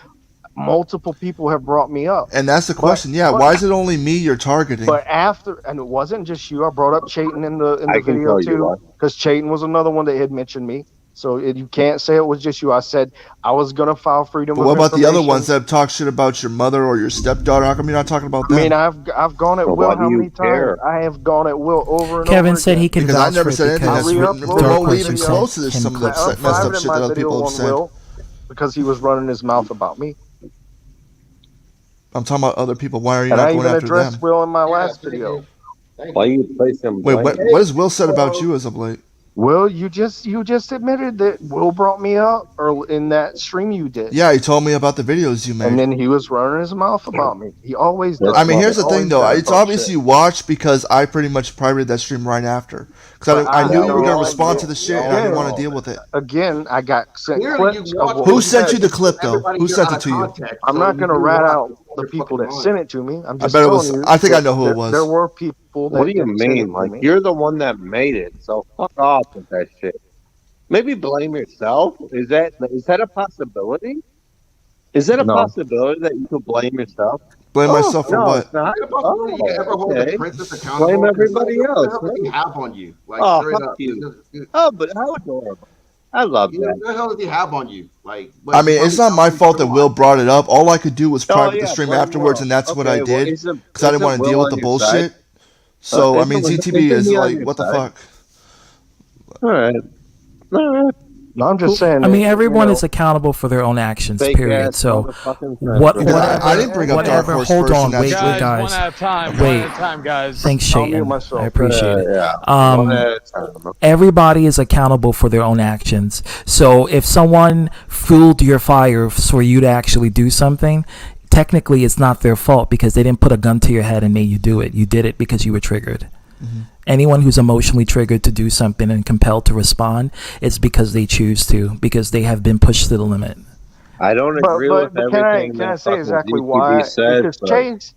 Multiple people have brought me up. And that's the question. Why is it only me you're targeting? But and it wasn't just you. I brought up Chayton in the video too, because Chayton was another one that had mentioned me. So you can't say it was just you. I said I was gonna file freedom. But what about the other ones that talk shit about your mother or your stepdaughter? How come you're not talking about them? I mean, I've gone at Will how many times? I have gone at Will over and Kevin over said again. he can because I vouch never for said it anything that's remotely even close to some of the messed up shit that other people have said. Because he was running his mouth about me. I'm talking about other people. Why are you and not I going even after addressed them? Will in my last video. Why you place him? Wait, what has Will said about you as of late? Will, you just admitted that Will brought me up in that stream you did. Yeah, he told me about the videos you made. And then he was running his mouth about me. He always does. I mean, here's the thing, though. It's obvious you watched because I pretty much privated that stream right after. Because I knew you were going to respond to the shit, and I didn't want to deal with it. Again, I got sent clips. Who sent you the clip, though? Who sent it to you? I'm not going to rat out the people that sent it to me. I'm just telling you. I think I know who it was. There were people that. What do you mean? Like, you're the one that made it, so fuck off with that shit. Maybe blame yourself. Is that a possibility? Is it a possibility that you could blame yourself? Blame myself for what? It's not. Okay. Blame everybody else. What does he have on you? Like, fuck you. Oh, but how adorable. I love that. What the hell does he have on you? Like, I mean, it's not my fault that Will brought it up. All I could do was private the stream afterwards, and that's what I did because I didn't want to deal with the bullshit. So, I mean, ZTB is like, what the fuck? All right. No, I'm just saying. I mean, everyone is accountable for their own actions. Period. So, whatever. I didn't bring up Dark Horse. Hold on, wait, guys. One at a time. Wait. One at a time, guys. Thanks, Shayton. I appreciate it. Everybody is accountable for their own actions. So, if someone fueled your fire for you to actually do something, technically, it's not their fault because they didn't put a gun to your head and made you do it. You did it because you were triggered. Mm-hmm. Anyone who's emotionally triggered to do something and compelled to respond, it's because they choose to, because they have been pushed to the limit. I don't agree with everything. Can I say exactly why? Because Chase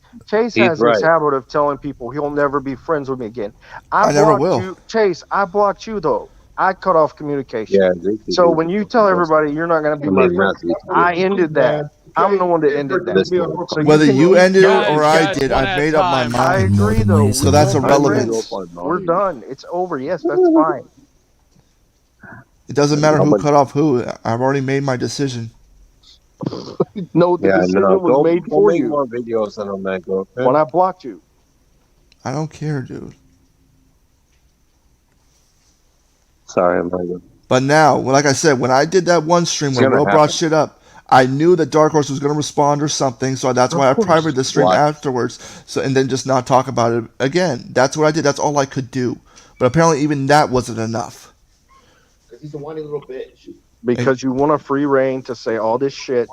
has this habit of telling people he'll never be friends with me again. I never will. Chase, I blocked you though. I cut off communication. Yeah, so when you tell everybody you're not going to be my friend, I ended that. I'm the one that ended that. So whether you ended it or I did, I've made up my mind. I agree, though. So that's irrelevant. We're done. It's over. Yes, that's fine. It doesn't matter who cut off who. I've already made my decision. No, the decision was made for you. More videos on Omega. When I blocked you. I don't care, dude. Sorry, Omega. But now, like I said, when I did that one stream where Will brought shit up, I knew that Dark Horse was going to respond or something, so that's why I privated the stream afterwards. So and then just not talk about it again. That's what I did. That's all I could do. But apparently, even that wasn't enough. Because he's a whiny little bitch. Because you want a free reign to say all this shit,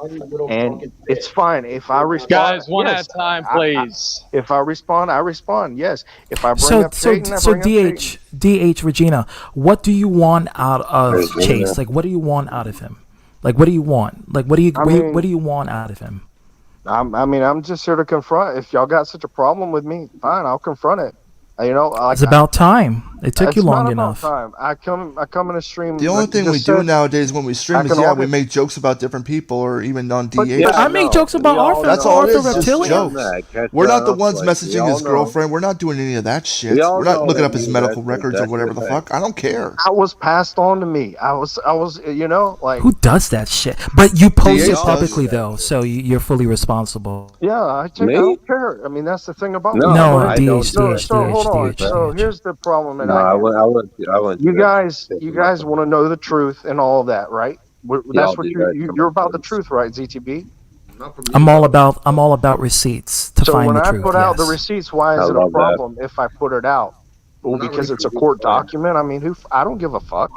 and it's fine if I respond. Guys, one at a time, please. If I respond, I respond. Yes. If I bring up Satan, I bring up Satan. DH Regina, what do you want out of Chase? Like, what do you want out of him? Like, what do you want? Like, what do you want out of him? I'm just here to confront. If y'all got such a problem with me, fine, I'll confront it. You know, it's about time. It took you long enough. Time. I come in a stream. The only thing we do nowadays when we stream is we make jokes about different people or even on DH. But I make jokes about Arthur. That's all it is. Reptilian. Just jokes. We're not the ones messaging his girlfriend. We're not doing any of that shit. We're not looking up his medical records or whatever the fuck. I don't care. That was passed on to me. I was, like. Who does that shit? But you post it publicly though, so you're fully responsible. Yeah, I don't care. I mean, that's the thing about no, So hold on. So here's the problem. You guys want to know the truth and all of that, right? That's what you're about the truth, right, ZTB? I'm all about receipts to find the truth. So when I put out the receipts, why is it a problem if I put it out? Well, because it's a court document. I mean, I don't give a fuck.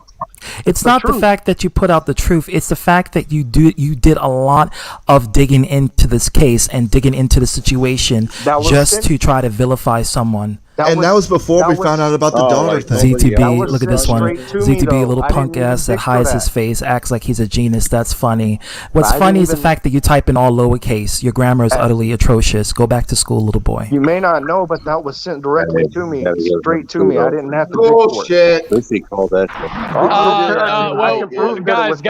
It's not the fact that you put out the truth. It's the fact that you did a lot of digging into this case and digging into the situation just to try to vilify someone. That was before we found out about the daughter thing. ZTB, look at this one. ZTB, a little punk ass that hides his face, acts like he's a genius. That's funny. What's funny is the fact that you type in all lowercase. Your grammar is utterly atrocious. Go back to school, little boy. You may not know, but that was sent directly to me, straight to me. I didn't have to. Bullshit. Lucy called that. Guys.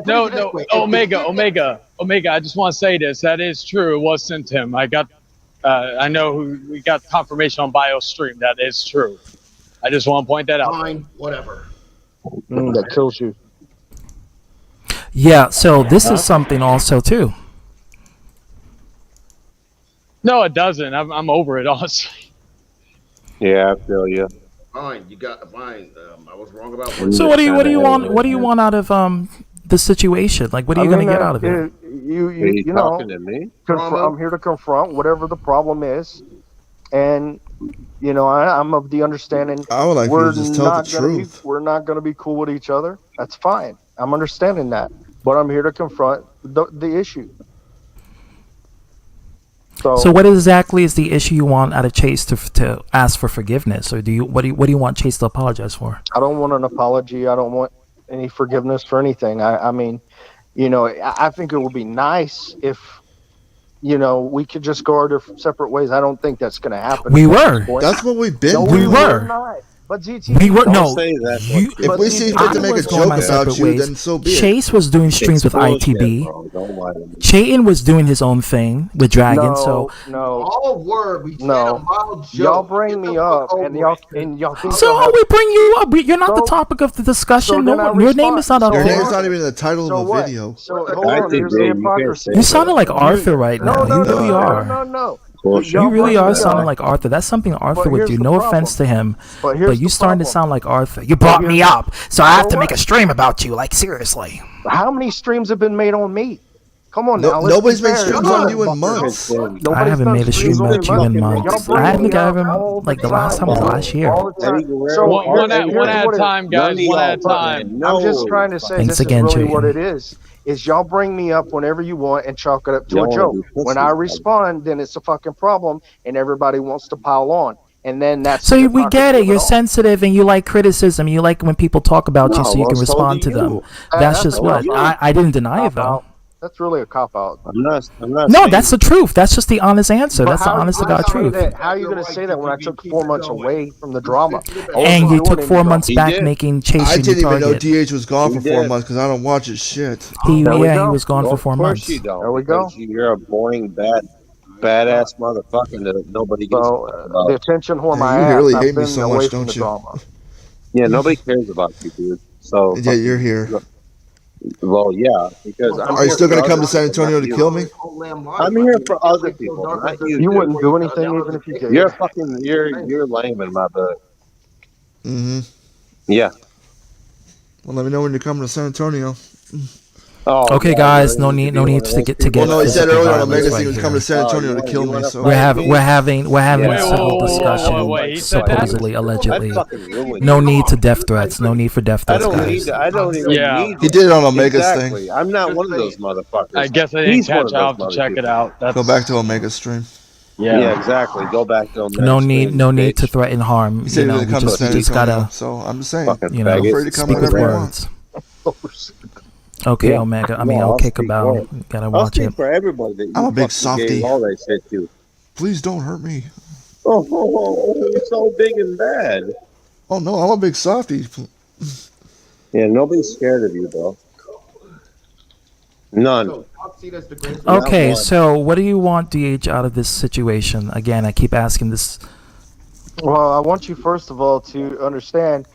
No. Omega. I just want to say this. That is true. It was sent to him. I know we got confirmation on BioStream. That is true. I just want to point that out. Fine, whatever. That kills you. Yeah, so this is something also too. No, it doesn't. I'm over it, honestly. Yeah, I feel you. Fine, you got fine. I was wrong about. So what do you want? What do you want out of the situation? Like, what are you going to get out of it? You know, to me? I'm here to confront whatever the problem is, and I'm of the understanding. I would like you to just tell the truth. We're not going to be cool with each other. That's fine. I'm understanding that, but I'm here to confront the issue. So what exactly is the issue you want out of Chase to ask for forgiveness, or what do you want Chase to apologize for? I don't want an apology. I don't want any forgiveness for anything. I mean, I think it would be nice if, we could just go our separate ways. I don't think that's going to happen. We were. That's what we've been doing. We were. Not. But GT, we were if we see fit to make a joke about you, then so be it. Chase was doing streams with ITB. Chayton was doing his own thing with Dragon. All word. We said a mild joke. Y'all bring me up, and y'all think. So we bring you up. You're not the topic of the discussion. Your name is not up there. Your name is not even in the title of the video. So hold on. Here's the hypocrisy. You sounded like Arthur right now. You really are. No. You really are sounding like Arthur. That's something Arthur would do. No offense to him, but you starting to sound like Arthur. You brought me up, so I have to make a stream about you. Like, seriously. How many streams have been made on me? Come on now. Nobody's made streams on you in months. I haven't made a stream about you in months. I think I haven't, like, the last time was last year. So one at a time, guys. One at a time. I'm just trying to say this is really what it is y'all bring me up whenever you want and chalk it up to a joke. When I respond, then it's a fucking problem, and everybody wants to pile on. And then that's so we get it. You're sensitive and you like criticism. You like when people talk about you so you can respond to them. That's just what I didn't deny it though. That's really a cop out. I'm not. No, that's the truth. That's just the honest answer. That's the honest to God truth. How are you going to say that when I took 4 months away from the drama? And you took 4 months back making Chase. I didn't even know DH was gone for 4 months because I don't watch his shit. He was gone for 4 months. There we go. You're a boring, badass motherfucker that nobody gives a fuck about. The attention whore my ass. You really hate me so much, don't you? Yeah, nobody cares about you, dude. So yeah, you're here. Well, yeah, because are you still going to come to San Antonio to kill me? I'm here for other people, not you. You wouldn't do anything even if you did. You're lame in my book. Mm-hmm. Yeah. Well, let me know when you're coming to San Antonio. Okay, guys, no need to get. Well, no, he said earlier on Omega he was coming to San Antonio to kill me. So we're having a civil discussion, supposedly, allegedly. No need to death threats. No need for death threats, guys. I don't even need. He did it on Omega's thing. I'm not one of those motherfuckers. I guess I didn't catch. I'll have to check it out. Go back to Omega's stream. Yeah, exactly. Go back to Omega. No need to threaten harm. He said he was going to come to San Antonio. So I'm just saying. Speak with words. Okay, Omega. I'll kick about. Gotta watch it. For everybody. I'm a big softie. All that shit too. Please don't hurt me. Oh, you're so big and bad. Oh no, I'm a big softie. Yeah, nobody's scared of you, bro. None. Okay, so what do you want, DH, out of this situation? Again, I keep asking this. Well, I want you first of all to understand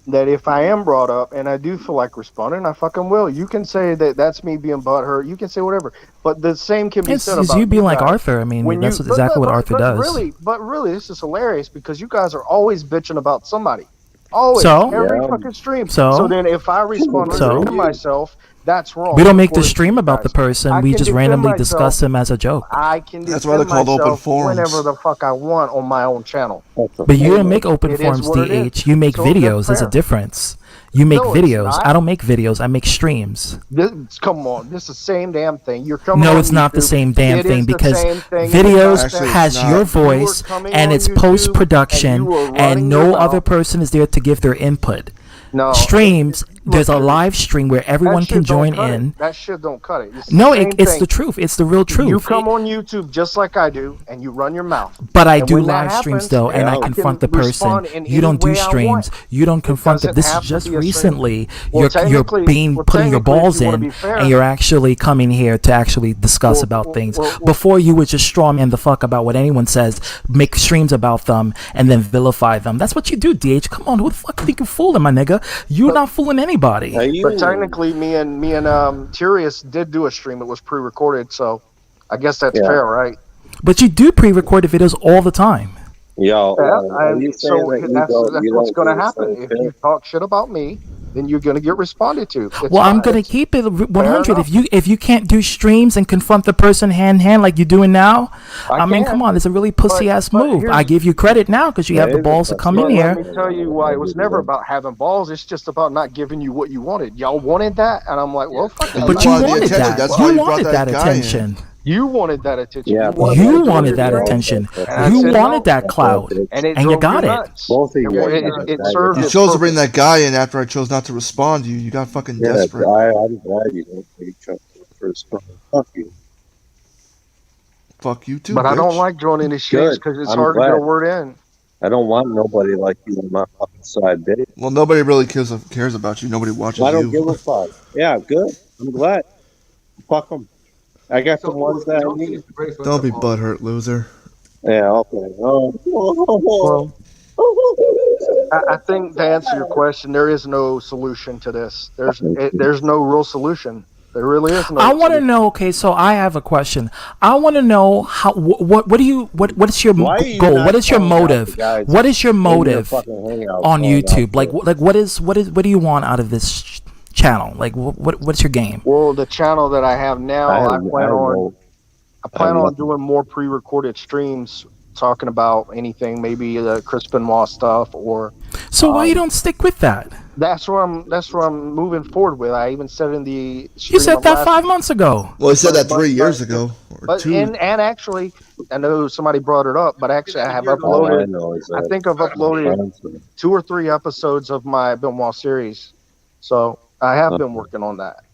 that if I am brought up and I do feel like responding, I fucking will. You can say that that's me being butthurt. You can say whatever, but the same can be said about you being like guys. Arthur. I mean, that's exactly what Arthur does. Really, this is hilarious because you guys are always bitching about somebody. Always, every fucking stream. So then, if I respond to myself, that's wrong. We don't make the stream about the person. We just randomly discuss him as a joke. I can That's why they're called open forums. Whenever the fuck I want on my own channel. But you don't make open forums, DH. You make videos. There's a difference. You make videos. I don't make videos. I make streams. Come on, this is the same damn thing. You're coming. No, it's not the same damn thing because videos has your voice and it's post production, and no other person is there to give their input. No, streams. There's a live stream where everyone can join in. That shit don't cut it. No, it's the truth. It's the real truth. You come on YouTube just like I do, and you run your mouth. But I do live streams though, and I confront the person. You don't do streams. You don't confront them. This is just recently. You're putting your balls in, and you're actually coming here to actually discuss about things. Before you would just straw man the fuck about what anyone says, make streams about them, and then vilify them. That's what you do, DH. Come on, who the fuck think you're fooling, my nigga? You're not fooling anybody. But technically, me and Tirius did do a stream. It was pre-recorded, so I guess that's fair, right? But you do pre-recorded videos all the time. So that's what's going to happen. If you talk shit about me, then you're going to get responded to. I'm going to keep it 100. If you can't do streams and confront the person hand in hand like you're doing now, I mean, come on, it's a really pussy ass move. I give you credit now because you have the balls to come in here. Let me tell you why. It was never about having balls. It's just about not giving you what you wanted. Y'all wanted that, and I'm like, well, fuck it. But you wanted that. You wanted that attention. You wanted that attention. Yeah, you wanted that attention. You wanted that clout, and you got it. Both of you. You chose to bring that guy in after I chose not to respond to you. You got fucking desperate. I'm glad you don't take each other for respond. Fuck you. Fuck you too. But bitch. I don't like joining these shits because it's hard to get a word in. I don't want nobody like you on my fucking side, bitch. Well, nobody really cares about you. Nobody watches you. I don't give a fuck. Yeah, good. I'm glad. Fuck them. I got the ones that I need. Don't be butthurt, loser. Yeah, okay. Well, I think to answer your question, there is no solution to this. There's no real solution. There really is no. I want to know. Okay, so I have a question. I want to know how. What is your goal? What is your motive? What is your motive on YouTube? Like what do you want out of this channel? Like what's your game? Well, the channel that I have now, I plan on doing more pre-recorded streams talking about anything, maybe the Chris Benoit stuff or. So why you don't stick with that? That's where I'm moving forward with. I even said in the. You said that 5 months ago. Well, he said that 3 years ago. But and actually, I know somebody brought it up, but actually I have uploaded. I think I've uploaded 2 or 3 episodes of my Benoit series, so I have been working on that.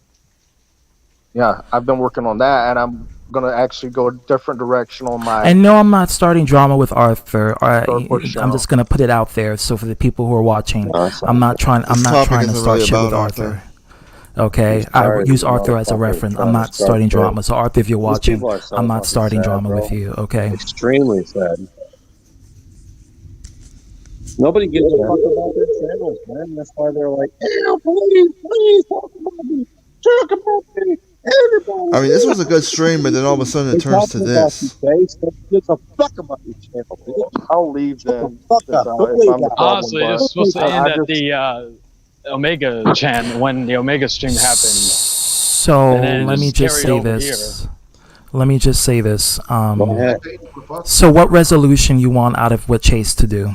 Yeah, I've been working on that, and I'm gonna actually go a different direction on my. And no, I'm not starting drama with Arthur. I'm just gonna put it out there, so for the people who are watching, I'm not trying to start shit with Arthur. Okay, I use Arthur as a reference. I'm not starting drama. So Arthur, if you're watching, I'm not starting drama with you. Okay. Extremely sad. Nobody gives a fuck about their channels, man. That's why they're like, please talk about me. Talk about me. Everybody. I mean, this was a good stream, but then all of a sudden it turns to this. Give a fuck about your channel. I'll leave them. Honestly, this was supposed to end at the Omega channel when the Omega stream happened. So let me just say this. Let me just say this. So what resolution you want out of what Chase to do?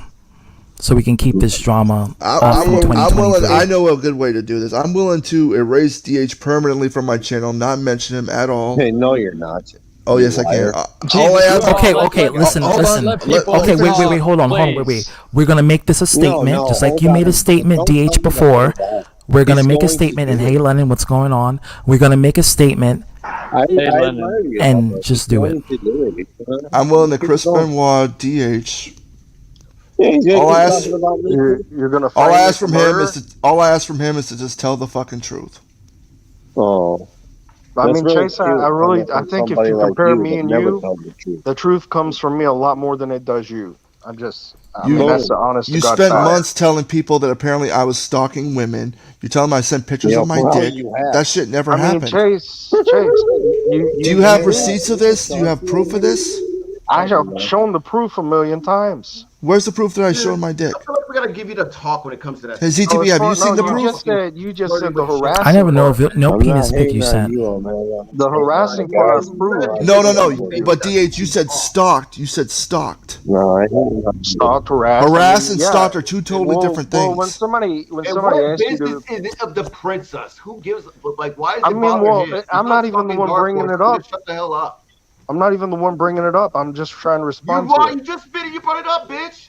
So we can keep this drama off from 2023. I know a good way to do this. I'm willing to erase DH permanently from my channel, not mention him at all. Hey, no, you're not. Oh, yes, I can. Okay, listen. Okay, wait, hold on, wait. We're going to make this a statement, just like you made a statement, DH, before. We're gonna make a statement. And hey, Lennon, what's going on? We're gonna make a statement. And just do it. I'm willing to Chris Benoit DH. All I ask from him is to just tell the fucking truth. Oh. I mean, Chase, I think if you compare me and you, the truth comes from me a lot more than it does you. That's the honest You to God spent fact. months telling people that apparently I was stalking women. You tell them I sent pictures of my dick. That shit never happened. Chase, do you have receipts of this? Do you have proof of this? I have shown the proof 1,000,000 times. Where's the proof that I showed my dick? I feel like we gotta give you the talk when it comes to that. Hey, ZTB, have you seen the proof? You just said the harassing. I never know if no penis pic you sent. The harassing part is proof. No. But DH, you said stalked. You said stalked. No, I didn't. Stalked, harassed. Harassed and stalked are two totally different things. Well, when somebody asks you to, is it of the princess? Who gives? Like, why is it bothering him? I'm not even the one bringing it up. Shut the hell up. I'm not even the one bringing it up. I'm just trying to respond to it. You just spit it. You brought it up, bitch.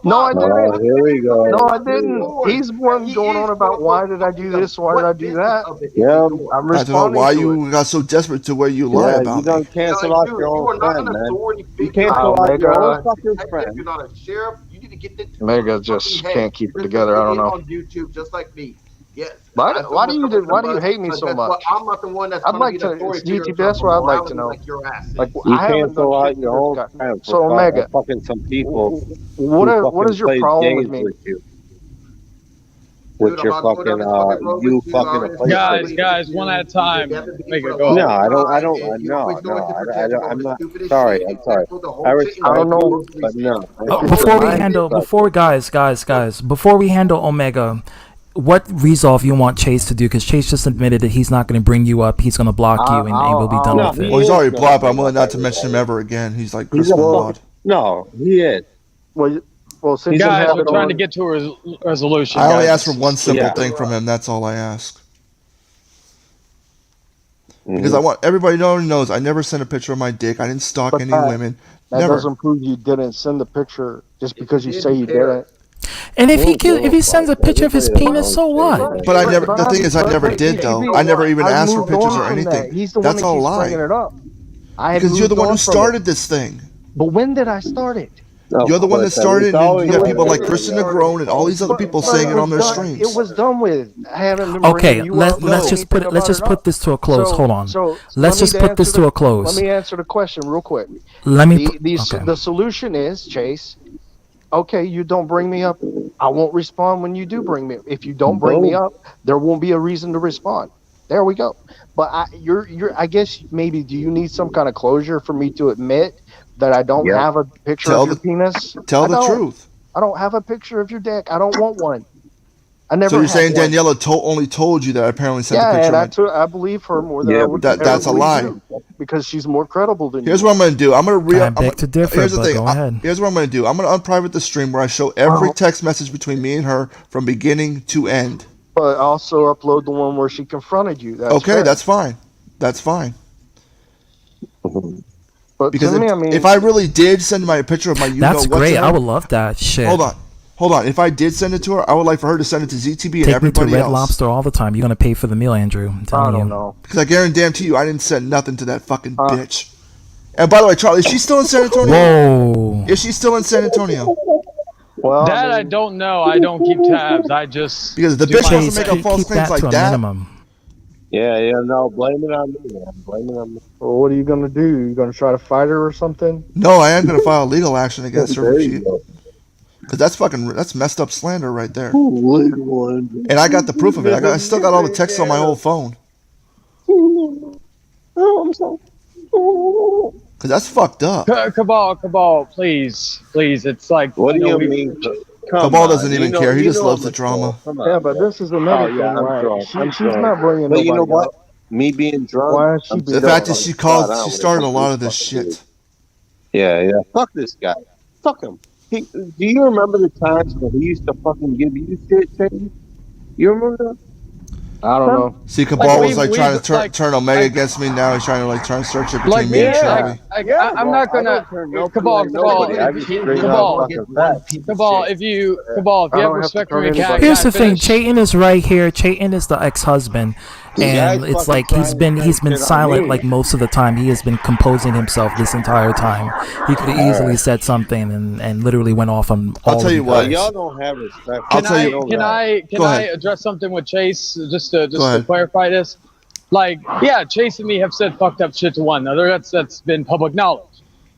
No, I didn't. Here we go. No, I didn't. He's the one going on about why did I do this? Why did I do that? Yeah, I'm responding. I don't know why you got so desperate to where you lie about you me. don't cancel out your own friend, man. You cancel out your own fucking friend. You're not a sheriff. You need to get this. Mega just can't keep it together. I don't know. On YouTube, just like me. Yes. Why do you hate me so much? I'm not the one that's. I'd like to. GTP, that's what I'd like to know. Like you cancel out your own friend. So Omega, fucking some people. What is your problem with me? With your fucking you fucking guys, one at a time. Make it go. No, I'm not sorry. I'm sorry. I don't know, but no. Before we handle Omega, what resolve you want Chase to do? Because Chase just admitted that he's not going to bring you up. He's going to block you, and we'll be done with it. Well, he's already blocked, but I'm willing not to mention him ever again. He's like Chris Benoit. No, he is. Well, since guys, we're trying to get to a resolution. I only ask for one simple thing from him. That's all I ask. Because I want everybody knows I never sent a picture of my dick. I didn't stalk any women. That doesn't prove you didn't send the picture just because you say you didn't. And if he sends a picture of his penis, so what? But I never. The thing is, I never did though. I never even asked for pictures or anything. That's all lie. Because you're the one who started this thing. But when did I start it? You're the one that started, and you have people like Christian Negron and all these other people saying it on their streams. It was done with. I haven't been. Okay, let's just put this to a close. Hold on. Let's just put this to a close. Let me answer the question real quick. The solution is, Chase. Okay, you don't bring me up. I won't respond when you do bring me up. If you don't bring me up, there won't be a reason to respond. There we go. But I guess maybe, do you need some kind of closure for me to admit that I don't have a picture of your penis? Tell the truth. I don't have a picture of your dick. I don't want one. I never. So you're saying Daniela only told you that I apparently sent the picture? Yeah, I believe her more than I would. That's a lie. Because she's more credible than you. Here's what I'm going to do. I'm going to here's the thing. Go ahead. Here's what I'm going to do. I'm going to unprivate the stream where I show every text message between me and her from beginning to end. But also upload the one where she confronted you. That's fine. That's fine. But because to me, if I really did send my picture of my that's great. I would love that shit. Hold on. If I did send it to her, I would like for her to send it to ZTB and everybody else. Take me to Red Lobster all the time. You're gonna pay for the meal, Andrew. I'm telling you. I don't know. Because I guarantee you, I didn't send nothing to that fucking bitch. And by the way, Charlie, is she still in San Antonio? Whoa. Is she still in San Antonio? Well, that I don't know. I don't keep tabs. I just because the bitch wants to make up false claims like that. No, blame it on me, man. Blame it on me. Well, what are you gonna do? You gonna try to fight her or something? No, I am gonna file legal action against her. Because that's messed up slander right there. And I got the proof of it. I still got all the texts on my old phone. Oh, I'm sorry. Because that's fucked up. Cabal, please. It's like. What do you mean? Cabal doesn't even care. He just loves the drama. Yeah, but this is another thing, right? She's not bringing. But you know what? Me being drunk. Why is she the fact that she started a lot of this shit. Yeah. Fuck this guy. Fuck him. Do you remember the times when he used to fucking give you shit, Shane? You remember that? I don't know. See, Cabal was like trying to turn Omega against me. Now he's trying to try and search it between me and Charlie. I'm not gonna Cabal. If you have respect for me, here's the thing. Chayton is right here. Chayton is the ex-husband, and it's like he's been silent like most of the time. He has been composing himself this entire time. He could have easily said something and literally went off on all. I'll tell you what. Y'all don't have respect. Can I address something with Chase just to clarify this? Like, yeah, Chase and me have said fucked up shit to one another. That's been public knowledge.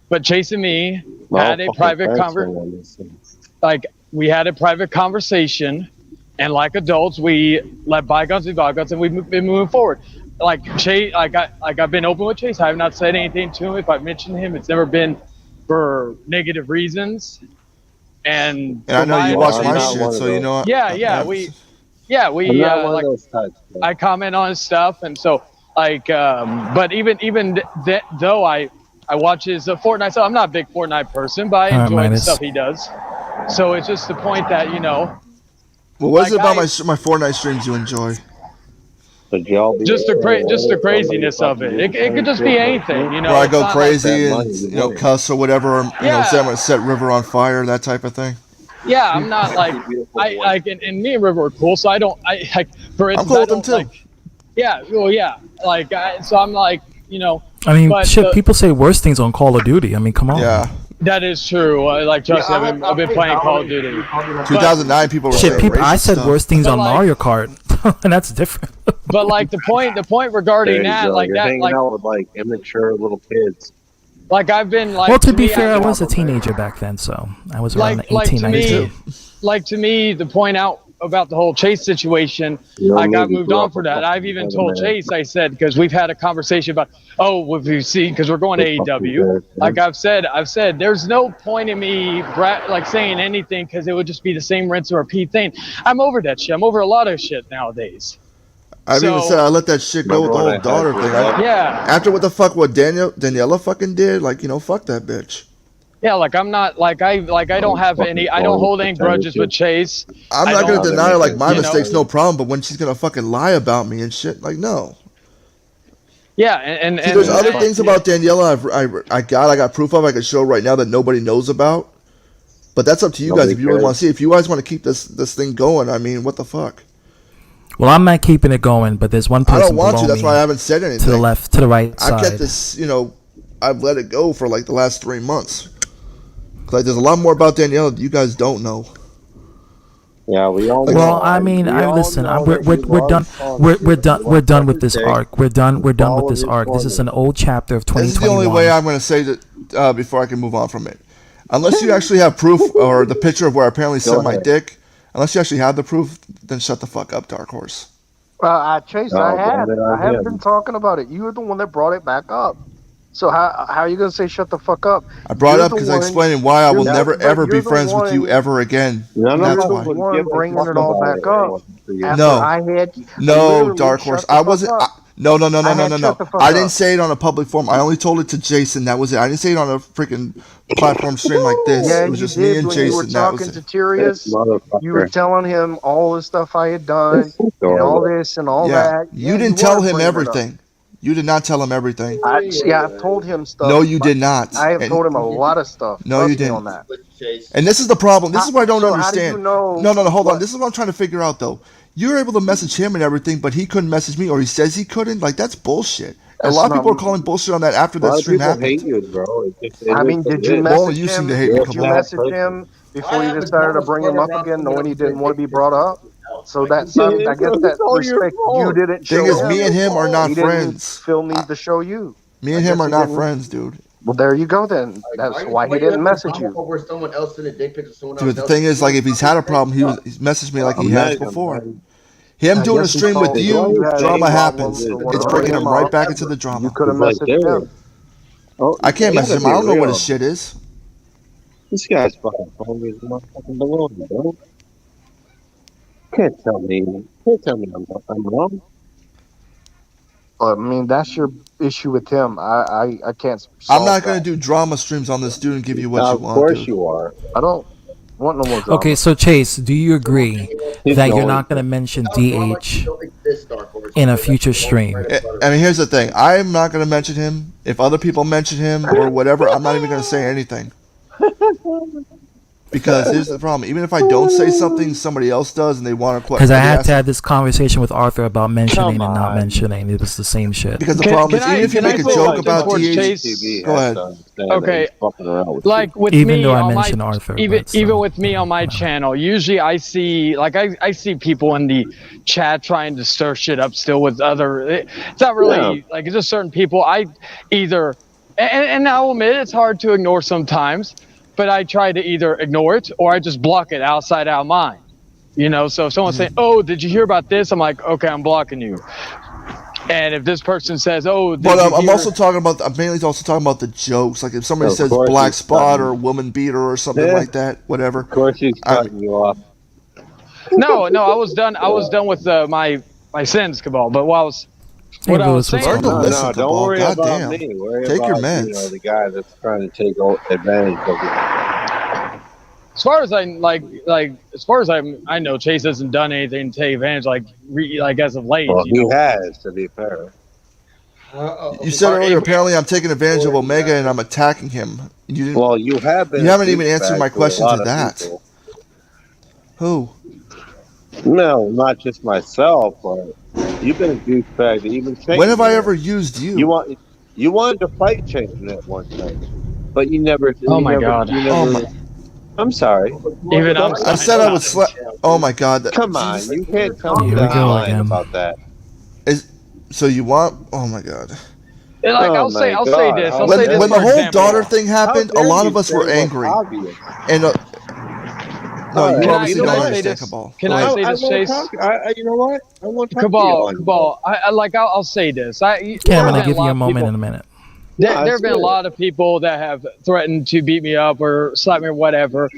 But Chase and me had a private conversation. Like, we had a private conversation, and like adults, we let bygones be bygones, and we've been moving forward. Like Chase, I've been open with Chase. I have not said anything to him. If I've mentioned him, it's never been for negative reasons. And I know you watch my shit, so you know. We I comment on his stuff, and so but even though I watch his Fortnite stuff, I'm not a big Fortnite person, but I enjoy the stuff he does. So it's just the point that Well, what is it about my Fortnite streams you enjoy? Just the craziness of it. It could just be anything, Where I go crazy and cuss or whatever, or say I'm gonna set River on fire, that type of thing. Yeah, I'm not and me and River are cool, so for instance, I'm cool with them too. So I'm like, I mean, shit. People say worse things on Call of Duty. I mean, come on. Yeah. That is true. Trust me, I've been playing Call of Duty. 2009, people were saying I said worse things on Mario Kart, and that's different. But the point regarding that, hanging out with immature little kids. I've been Well, to be fair, I was a teenager back then, so I was around 18, 19. To me, the point out about the whole Chase situation, I got moved on for that. I've even told Chase, I said, because we've had a conversation about, if you see, because we're going to AEW. I've said, there's no point in me saying anything because it would just be the same rinse and repeat thing. I'm over that shit. I'm over a lot of shit nowadays. I've even said I let that shit go with the whole daughter thing. After what Daniela fucking did, fuck that bitch. Yeah, I'm not I don't have any. I don't hold any grudges with Chase. I'm not gonna deny her my mistakes, no problem. But when she's gonna fucking lie about me and shit, no. Yeah, and there's other things about Daniela I got proof of. I could show right now that nobody knows about. But that's up to you guys if you really want to see. If you guys want to keep this thing going, I mean, what the fuck. Well, I'm not keeping it going, but there's one person I don't want to. That's why I haven't said anything. To the left, to the right side. I kept this, I've let it go for the last 3 months. There's a lot more about Daniela that you guys don't know. Yeah, we all. Well, I mean, listen. We're done. We're done with this arc. We're done with this arc. This is an old chapter of 2021. This is the only way I'm going to say that before I can move on from it. Unless you actually have proof or the picture of where I apparently sent my dick. Unless you actually have the proof, then shut the fuck up, Dark Horse. Chase, I have been talking about it. You were the one that brought it back up. So how are you going to say shut the fuck up? I brought it up because I explained why I will never ever be friends with you ever again. That's why. Bringing it all back up. No, Dark Horse. I wasn't. No. I didn't say it on a public forum. I only told it to Jason. That was it. I didn't say it on a freaking platform stream like this. Yeah, it was just me and Jason. You were talking to Tyrius. You were telling him all the stuff I had done, and all this and all that. You didn't tell him everything. You did not tell him everything. I've told him stuff. No, you did not. I have told him a lot of stuff. No, you didn't. On that. And this is the problem. This is what I don't understand. No, hold on. This is what I'm trying to figure out, though. You're able to message him and everything, but he couldn't message me, or he says he couldn't. That's bullshit. A lot of people are calling bullshit on that after that stream happened. Hate you, bro. I mean, did you message him? Did you message him before you decided to bring him up again, knowing he didn't want to be brought up? So that's I guess that respect you didn't show. Thing is, me and him are not friends. Phil needs to show you. Me and him are not friends, dude. Well, there you go then. That's why he didn't message you. Over someone else sent a dick pic of someone else. Dude, the thing is, if he's had a problem, he's messaged me like he has before. Him doing a stream with you, drama happens. It's bringing him right back into the drama. You could have messaged him. I can't message him. I don't know what his shit is. This guy's fucking hungry as motherfucking baloney, bro. Can't tell me I'm wrong. I mean, that's your issue with him. I can't. I'm not going to do drama streams on this dude and give you what you want. Of course you are. I don't. Want no more drama. Okay, so Chase, do you agree that you're not going to mention DH in a future stream? I mean, here's the thing. I'm not going to mention him. If other people mention him or whatever, I'm not even going to say anything. Because here's the problem. Even if I don't say something, somebody else does, and they want to... Because I had to have this conversation with Arthur about mentioning and not mentioning. It was the same shit. Because the problem is, even if you make a joke about DH... Go ahead. Okay. Like with even me though I on mentioned my, Arthur. even with me on my channel, usually I see I see people in the chat trying to stir shit up still with other. It's not really like it's just certain people. I either and I'll admit it's hard to ignore sometimes, but I try to either ignore it or I just block it outside out mind. You know, so if someone's saying, "Oh, did you hear about this?" I'm like, "Okay, I'm blocking you." And if this person says, "Oh," but I'm also talking about. I'm mainly also talking about the jokes. Like if somebody says black spot or woman beater or something like that, whatever. Of course, he's cutting you off. No, I was done. I was done with my sins, Cabal. But what I was saying. No, don't worry about me. Take your meds. You know, the guy that's trying to take advantage of you. As far as I know, Chase hasn't done anything to take advantage, like as of late. Well, he has, to be fair. You said earlier, apparently I'm taking advantage of Omega and I'm attacking him. You didn't. Well, you have been. You haven't even answered my question to that. People. Who? No, not just myself, but you've been a douchebag. Even when have I ever used you? You wanted to fight Changing at one time, but you never. Oh my God! I'm sorry. Even I said I would slap. Oh my God! Come on, you can't tell me about that. So you want? Oh my God! Like I'll say this. When the whole daughter thing happened, a lot of us were angry. And no, you obviously don't understand Cabal. Can I say this, Chase? You know what? I want to Cabal. I'll say this. I'm gonna give you a moment in a minute. There have been a lot of people that have threatened to beat me up or slap me or whatever.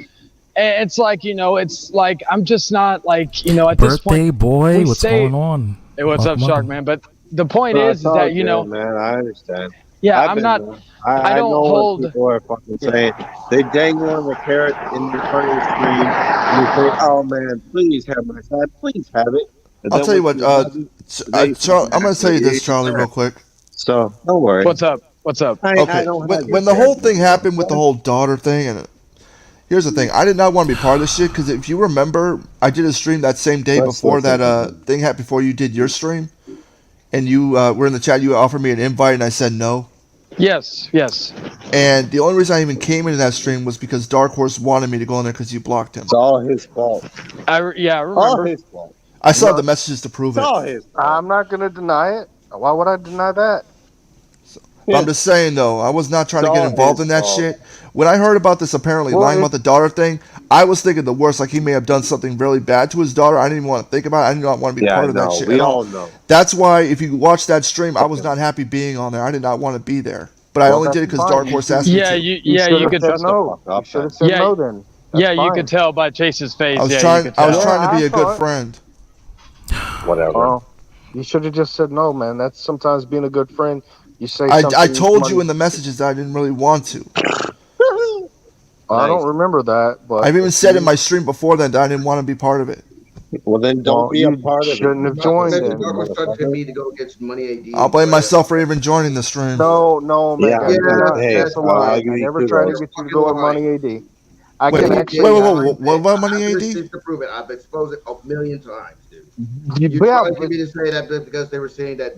And it's like, it's like, I'm just not like, at this point. Birthday boy, what's going on? Hey, what's up, Shark Man? But the point is that, man, I understand. Yeah, I'm not. I don't know hold. What people are fucking saying. They dangle on the carrot in front of the screen, and you say, "Oh man, please have my side. Please have it." I'll tell you what. I'm going to tell you this, Charlie, real quick. So don't worry. What's up? Okay. When the whole thing happened with the whole daughter thing, and here's the thing, I did not want to be part of this shit because if you remember, I did a stream that same day before that thing happened. Before you did your stream, and you were in the chat. You offered me an invite, and I said no. Yes. And the only reason I even came into that stream was because Dark Horse wanted me to go in there because you blocked him. It's all his fault. I remember. All his fault. I saw the messages to prove it. All his fault. I'm not going to deny it. Why would I deny that? I'm just saying, though, I was not trying to get involved in that shit. When I heard about this apparently lying about the daughter thing, I was thinking the worst, like he may have done something really bad to his daughter. I didn't even want to think about it. I did not want to be part of that shit. We all know. That's why, if you watch that stream, I was not happy being on there. I did not want to be there. But I only did it because Dark Horse asked me to. You could said no. You should have said no then. You could tell by Chase's face. I was trying to be a good friend. Whatever. You should have just said no, man. That's sometimes being a good friend. You say I told you in the messages that I didn't really want to. I don't remember that, but I've even said in my stream before that I didn't want to be part of it. Well, then don't be a part of it. Shouldn't have joined it. I'll blame myself for even joining the stream. No, man. That's a lie. I never tried to get you to go with Money AD. What about Money AD? To prove it, I've exposed it a million times, dude. You tried to get me to say that because they were saying that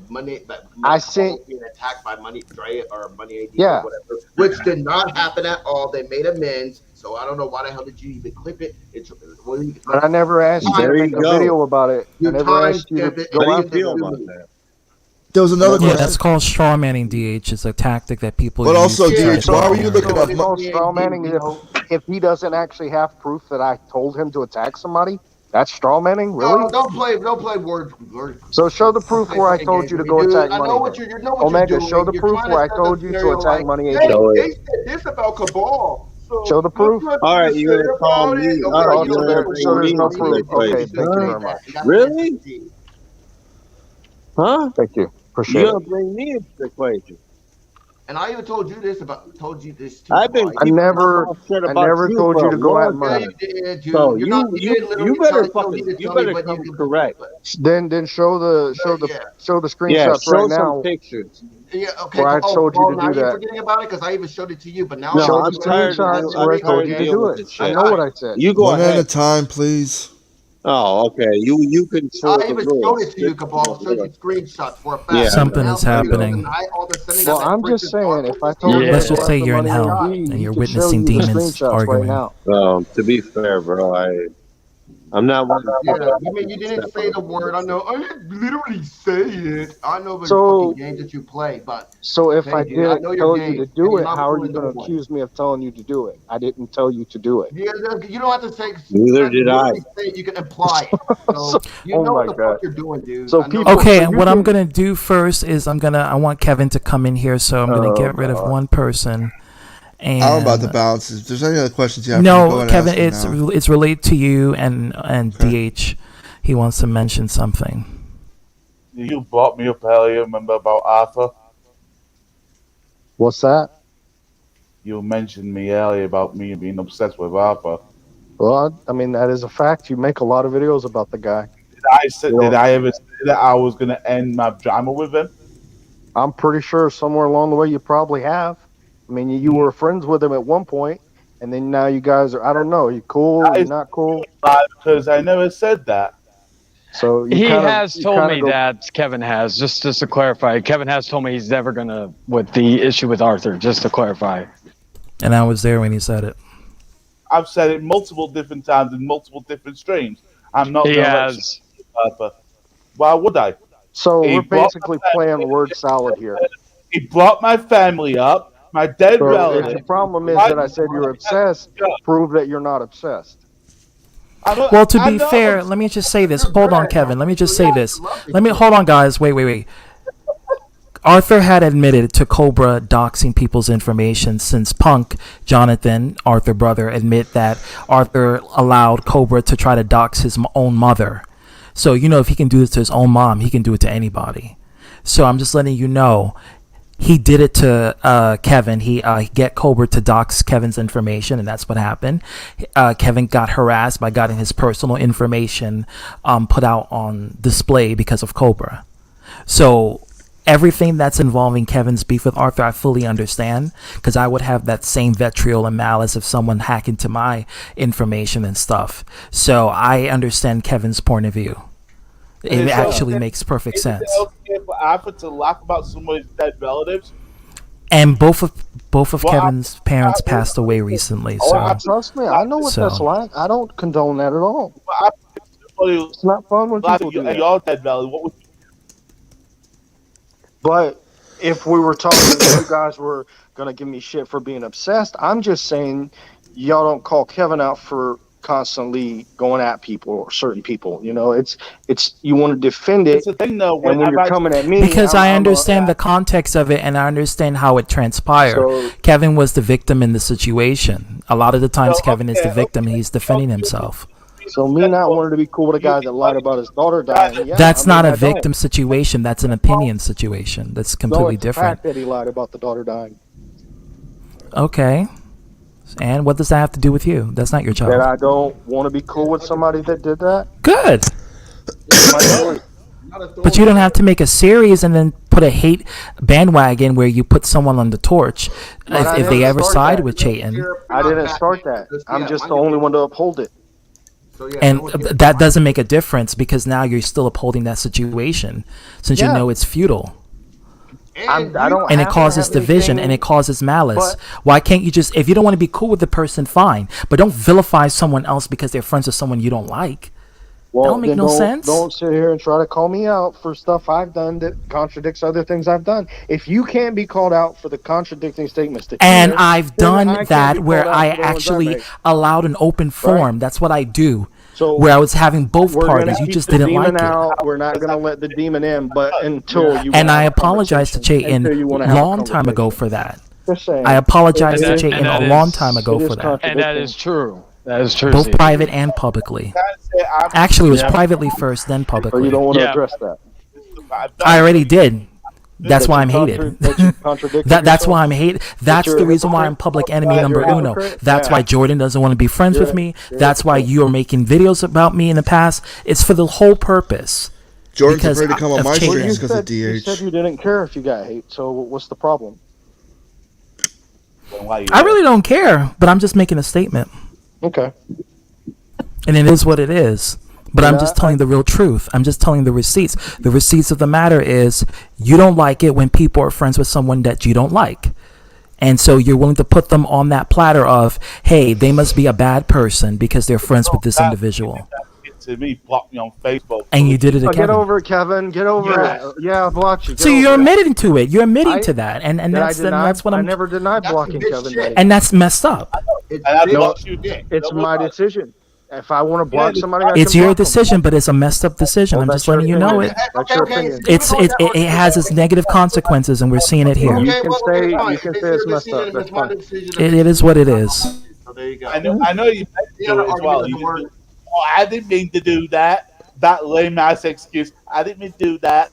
I sent being attacked by Money Dre or Money AD or whatever, which did not happen at all. They made amends, so I don't know why the hell did you even clip it. But I never asked you to make a video about it. I never asked you to go after that. There was another question. That's called straw manning, DH. It's a tactic that people use. But also, DH, why were you looking up? Straw manning if he doesn't actually have proof that I told him to attack somebody. That's straw manning, really? No, don't play word. So show the proof where I told you to go attack Money. Omega, show the proof where I told you to attack Money. Hey, they said this about Cabal. Show the proof. All right, you're gonna call me. So there's no proof. Okay, thank you very much. Really? Huh? Thank you. You're gonna bring me into the equation. And I even told you this too. I've been I never told you to go at Yeah, mine. you did, dude. So You're not. You didn't literally better tell me to you tell me better what you come can. correct. Then show the screenshots show right some now pictures. Yeah, okay. where I told you to now do you're that. forgetting about it because I even showed it to you. But now No, Show the I'm tired of screenshots where I I'm told tired you of to dealing do with it. this I shit. know what I said. You go One ahead. at a time, please. Oh, okay. You control I the even showed rules. it to you, Cabal. Showed you screenshots for a fact. Yeah. Something Now is you're happening. deny all the sending Well, that I'm just freaking saying, if I darkness. told you Let's to just say collect the you're in money hell on B, and he you're could show witnessing you the demons screenshots right arguing. now. To be fair, bro, I'm not one of Yeah, the I mean, you didn't say the word. I know. I didn't literally say it. I know the So- fucking games that you play, but So if hey, I dude, I didn't know you're tell gay, you to and do you're it, not how are you fooling going no to one. accuse me of telling you to do it? I didn't tell you to do it. Yeah, you don't have to say. Neither you did I. literally say it, you can imply it. So you Oh know my what the God. fuck you're doing, dude. So I know people- Okay, so and you what I'm can- gonna do first is I want Kevin to come in here, so I'm gonna Oh, get rid of God. one person. And I'm about to bounce. If there's any other questions you have, for me, go no, ahead Kevin, and ask them now. it's related to you and Okay. DH. He wants to mention something. You brought me up earlier, remember, about Arthur? What's that? You mentioned me earlier about me being obsessed with Arthur. Well, I mean, that is a fact. You make a lot of videos about the guy. Did I ever say that I was going to end my drama with him? I'm pretty sure somewhere along the way you probably have. I mean, you were friends with him at one point, and then now you guys are, I don't know, you cool, you're not cool? Because I never said that. So you He kind of has told me that, Kevin has, just to clarify, Kevin has told me he's never going to, with the issue with Arthur, just to clarify. And I was there when he said it. I've said it multiple different times in multiple different streams. I'm not He going to has. let Arthur. Why would I? So He we're brought basically playing word salad here. He brought my family up, my dead So relative. if the problem is that I said you're obsessed, prove that you're not obsessed. Well, to be fair, let me just say this. Hold on, Kevin. Let me just say this. Hold on, guys. Wait. Arthur had admitted to Cobra doxing people's information since Punk, Jonathan, Arthur's brother, admit that Arthur allowed Cobra to try to dox his own mother. So, if he can do this to his own mom, he can do it to anybody. So I'm just letting you know, he did it to Kevin. He get Cobra to dox Kevin's information, and that's what happened. Kevin got harassed by getting his personal information put out on display because of Cobra. So everything that's involving Kevin's beef with Arthur, I fully understand, because I would have that same vitriol and malice if someone hacked into my information and stuff. So I understand Kevin's point of view. It actually makes perfect sense. Is it okay for Arthur to laugh about somebody's dead relatives? And both of Kevin's parents passed away recently. So Trust me, I know what that's like. I don't condone that at all. It's not fun when people do that. Your dead relative, what would you? But if we were talking, you guys were gonna give me shit for being obsessed. I'm just saying, y'all don't call Kevin out for constantly going at people or certain people. It's you want to defend it. It's a thing though, and when you're coming at me, because I understand the context of it and I understand how it transpired. So- Kevin was the victim in the situation. A lot of the times, Kevin is the victim and he's defending himself. So me not wanting to be cool with a guy that lied about his daughter dying. Yeah, That's not a I don't. victim situation. That's an opinion situation. That's completely it's the different. fact that he lied about the daughter dying. Okay. And what does that have to do with you? That's not your job. That I don't want to be cool with somebody that did that. Good. But you don't have to make a series and then put a hate bandwagon where you put someone on the torch if they ever side with Chayton. I didn't start that. I'm just the only one to uphold it. And that doesn't make a difference because now you're still upholding that situation since you know it's futile. And it causes division and it causes malice. Why can't you just, if you don't want to be cool with the person, fine. But don't vilify someone else because they're friends with someone you don't like. Well, that don't make no sense. Don't sit here and try to call me out for stuff I've done that contradicts other things I've done. If you can't be called out for the contradicting statements that and you I've done that where I actually allowed an open forum. That's what I do. So where I was having both parties, you just didn't like it. We're not gonna let the demon in, but until you. And I apologized to Chayton a long time ago for that. I apologized to Chayton a long time ago for that. And that is true. That is true. Both private and publicly. Actually, it was privately first, then publicly. So you don't want to address that. I already did. That's why I'm hated. That's why I'm hated. That's the reason why I'm public enemy number uno. That's why Jordan doesn't want to be friends with me. That's why you are making videos about me in the past. It's for the whole purpose. Jordan's afraid to come on my streams because of DH. You said you didn't care if you got hate, so what's the problem? I really don't care, but I'm just making a statement. Okay. And it is what it is. But I'm just telling the real truth. I'm just telling the receipts. The receipts of the matter is you don't like it when people are friends with someone that you don't like. And so you're willing to put them on that platter of, hey, they must be a bad person because they're friends with this individual. To me, block me on Facebook. And you did it again. Get over it, Kevin. Get over it. Yeah, I blocked you. So you're admitting to it. You're admitting to that. And that's what I'm... I never denied blocking Kevin. And that's messed up. It's my decision. If I want to block somebody, it's your decision, but it's a messed up decision. I'm just letting you know it. It has its negative consequences, and we're seeing it here. You can say it's messed up. That's fine. It is what it is. I know you do it as well. I didn't mean to do that. That lame ass excuse. I didn't mean to do that.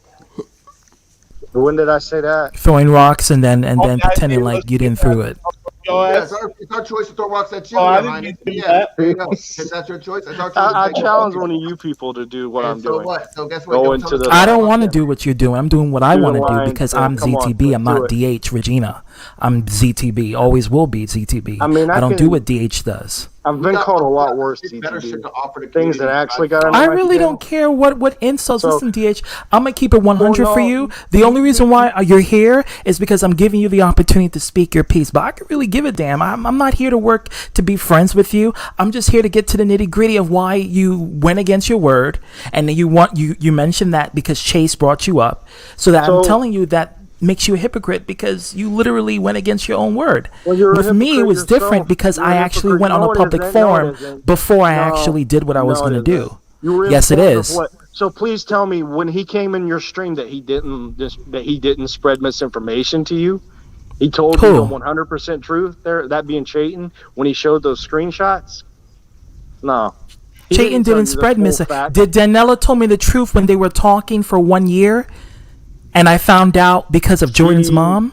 When did I say that? Throwing rocks and then pretending like you didn't throw it. Yeah, it's our choice to throw rocks at you. That's your choice. That's our choice. I challenge one of you people to do what I'm doing. What? So guess what? I don't want to do what you're doing. I'm doing what I want to do because I'm ZTB. I'm not DH Regina. I'm ZTB. Always will be ZTB. I don't do what DH does. I've been called a lot worse. Things that actually got. I really don't care what insults. Listen, DH, I'm gonna keep it 100 for you. The only reason why you're here is because I'm giving you the opportunity to speak your piece. But I can really give a damn. I'm not here to work to be friends with you. I'm just here to get to the nitty gritty of why you went against your word, and then you mentioned that because Chase brought you up. So I'm telling you that makes you a hypocrite because you literally went against your own word. With me, it was different because I actually went on a public forum before I actually did what I was going to do. Yes, it is. So please tell me, when he came in your stream, that he didn't spread misinformation to you. He told you the 100% truth there, that being Chayton, when he showed those screenshots. No. Chayton didn't spread misinformation. Did Danella told me the truth when they were talking for 1 year? And I found out because of Jordan's mom.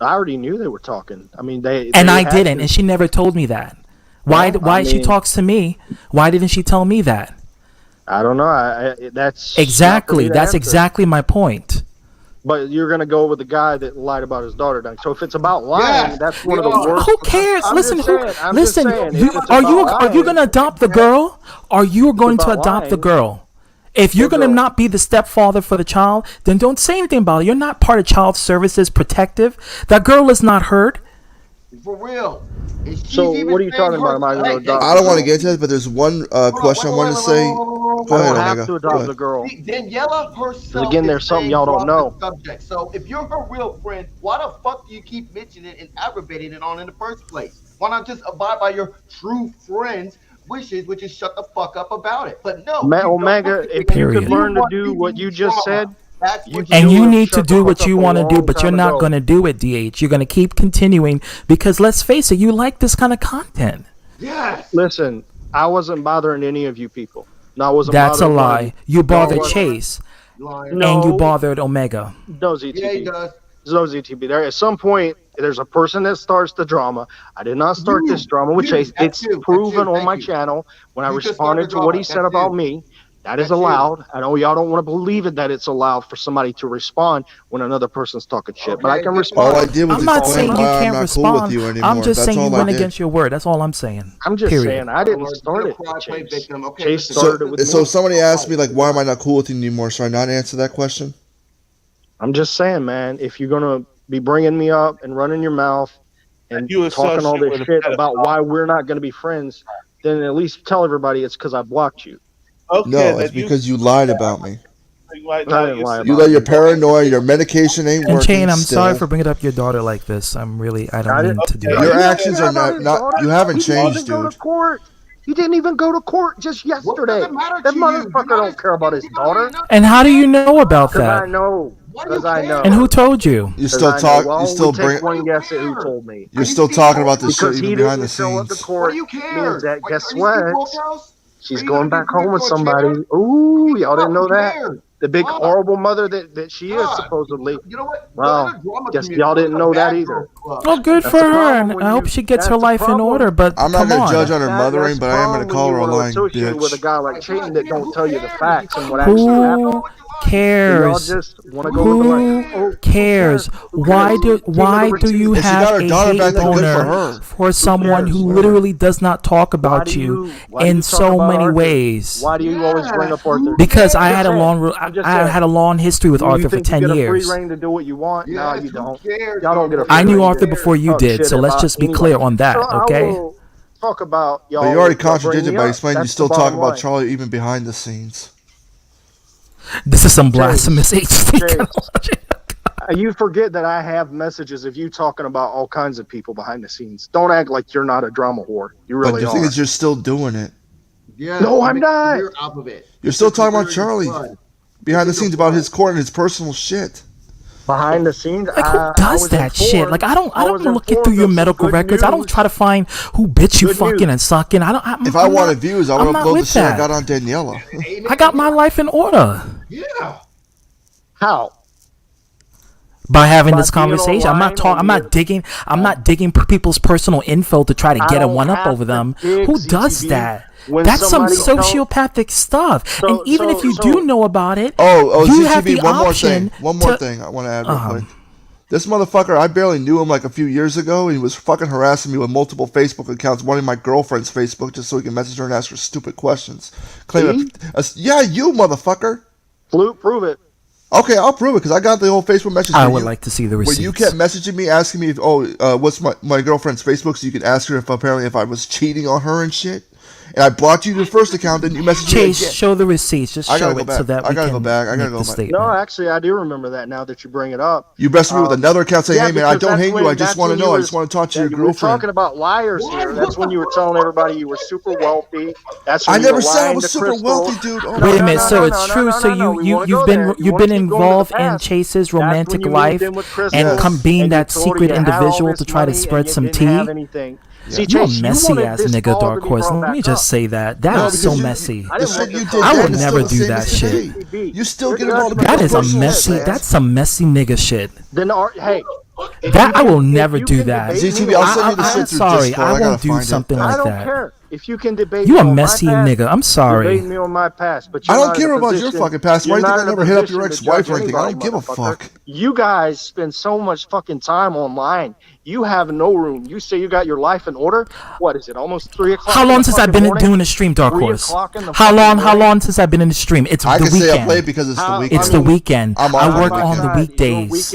I already knew they were talking. I mean, they I didn't, and she never told me that. Why she talks to me? Why didn't she tell me that? I don't know. That's exactly my point. But you're gonna go with the guy that lied about his daughter. So if it's about lying, that's one of the worst. Who cares? Listen. Are you gonna adopt the girl? Are you going to adopt the girl? If you're going to not be the stepfather for the child, then don't say anything about it. You're not part of child services protective. That girl is not hurt. For real. So what are you talking about? I don't want to get to it, but there's one question I wanted to say. Go ahead, I have to adopt the girl. Daniela herself. Again, there's something y'all don't know. Subject. So if you're her real friend, why the fuck do you keep mentioning it and aggravating it on in the first place? Why not just abide by your true friends' wishes, which is shut the fuck up about it? But no. Omega, if you could learn to do what you just said. And you need to do what you want to do, but you're not going to do it, DH. You're going to keep continuing because let's face it, you like this kind of content. Yes. Listen, I wasn't bothering any of you people. No, I wasn't. That's a lie. You bothered Chase, and you bothered Omega. No ZTB. Yeah, he does. No ZTB. There at some point, there's a person that starts the drama. I did not start this drama with Chase. It's proven on my channel when I responded to what he said about me. That is allowed. I know y'all don't want to believe it that it's allowed for somebody to respond when another person's talking shit, but I can respond. All I did was I'm not saying you can't respond. Cool with you I'm just saying you went against your word. That's all I'm saying. I'm just saying I didn't start it. Chase started it with so somebody asked me like, why am I not cool with you anymore? Should I not answer that question? I'm just saying, man. If you're gonna be bringing me up and running your mouth and talking all this shit about why we're not gonna be friends, then at least tell everybody it's because I blocked you. Okay, no, it's because you lied about me. I didn't lie about you let your paranoia, your medication ain't working. And Shane, I'm sorry for bringing up your daughter like this. I don't mean to do that. Your actions are not. You haven't changed, dude. He didn't even go to court just yesterday. That motherfucker don't care about his daughter. And how do you know about that? I know. Because I know. And who told you? You still talk. Well, you still bring. One guess at who told me. You're still talking about this shit even behind the scenes. What do you care? Guess what? She's going back home with somebody. Ooh, y'all didn't know that? The big horrible mother that she is supposedly. You know what? Well, guess y'all didn't know that either. Well, good for her, and I hope she gets her life in order. But I'm not going to judge on her mothering, but I am going to call her a lying bitch. With a guy like Chayton that don't tell you the facts and what actually happened. Who cares? Who cares? Why do you have a hate boner for someone who literally does not talk about you in so many ways? Why do you always bring up Arthur? Because I had a long history with Arthur for 10 years. Free reign to do what you want. No, you don't. Y'all don't get a I knew Arthur before you did, so let's just be clear on that, okay? Talk about y'all. But you already contradicted by explaining you still talk about Charlie even behind the scenes. This is some blasphemous HD. You forget that I have messages of you talking about all kinds of people behind the scenes. Don't act like you're not a drama whore. You really are. But the thing is, you're still doing it. Yeah. No, I'm not. You're off of it. You're still talking about Charlie behind the scenes about his court and his personal shit. Behind the scenes, like who does that shit? Like I don't look it through your medical records. I don't try to find who bitch you fucking and sucking. If I wanted views, I would upload the shit I got on Daniela. I got my life in order. Yeah. How? By having this conversation. I'm not digging people's personal info to try to get a one up over them. Who does that? That's some sociopathic stuff. And even if you do know about it, you have the option. One more thing I want to add real quick. This motherfucker, I barely knew him like a few years ago. And he was fucking harassing me with multiple Facebook accounts, one of my girlfriend's Facebook, just so he can message her and ask her stupid questions. Yeah, you motherfucker. Prove it. Okay, I'll prove it because I got the whole Facebook message. I would like to see the receipts. Where you kept messaging me, asking me if, what's my girlfriend's Facebook, so you could ask her if I was cheating on her and shit. And I blocked you to the first account, then you messaged me again. Chase, show the receipts. Just show it so that we can go back. I gotta go back. No, actually, I do remember that now that you bring it up. You messaged me with another account saying, hey, man, I don't hate you. I just want to know. I just want to talk to your girlfriend. We're talking about liars here. That's when you were telling everybody you were super wealthy. That's when I never said I was super wealthy, dude. Wait a minute. So it's true. So you've been involved in Chase's romantic life and being that secret individual to try to spread some tea? See, you're a messy ass nigga, Dark Horse. Let me just say that. That is so messy. I would never do that shit. You still get involved. That is a messy. That's some messy nigga shit. Then, hey. That I will never do that. I'm sorry. I won't do something like that. I don't care. If you can debate you a messy nigga. I'm sorry. Debate me on my past, but I don't care about your fucking past. Why do you think I never hit up your ex-wife or anything? I don't give a fuck. You guys spend so much fucking time online. You have no room. You say you got your life in order. What is it? Almost 3 o'clock. How long since I've been doing the stream, Dark Horse? How long since I've been in the stream? It's the weekend. Say I play because it's the weekend. It's the weekend. I work on the weekdays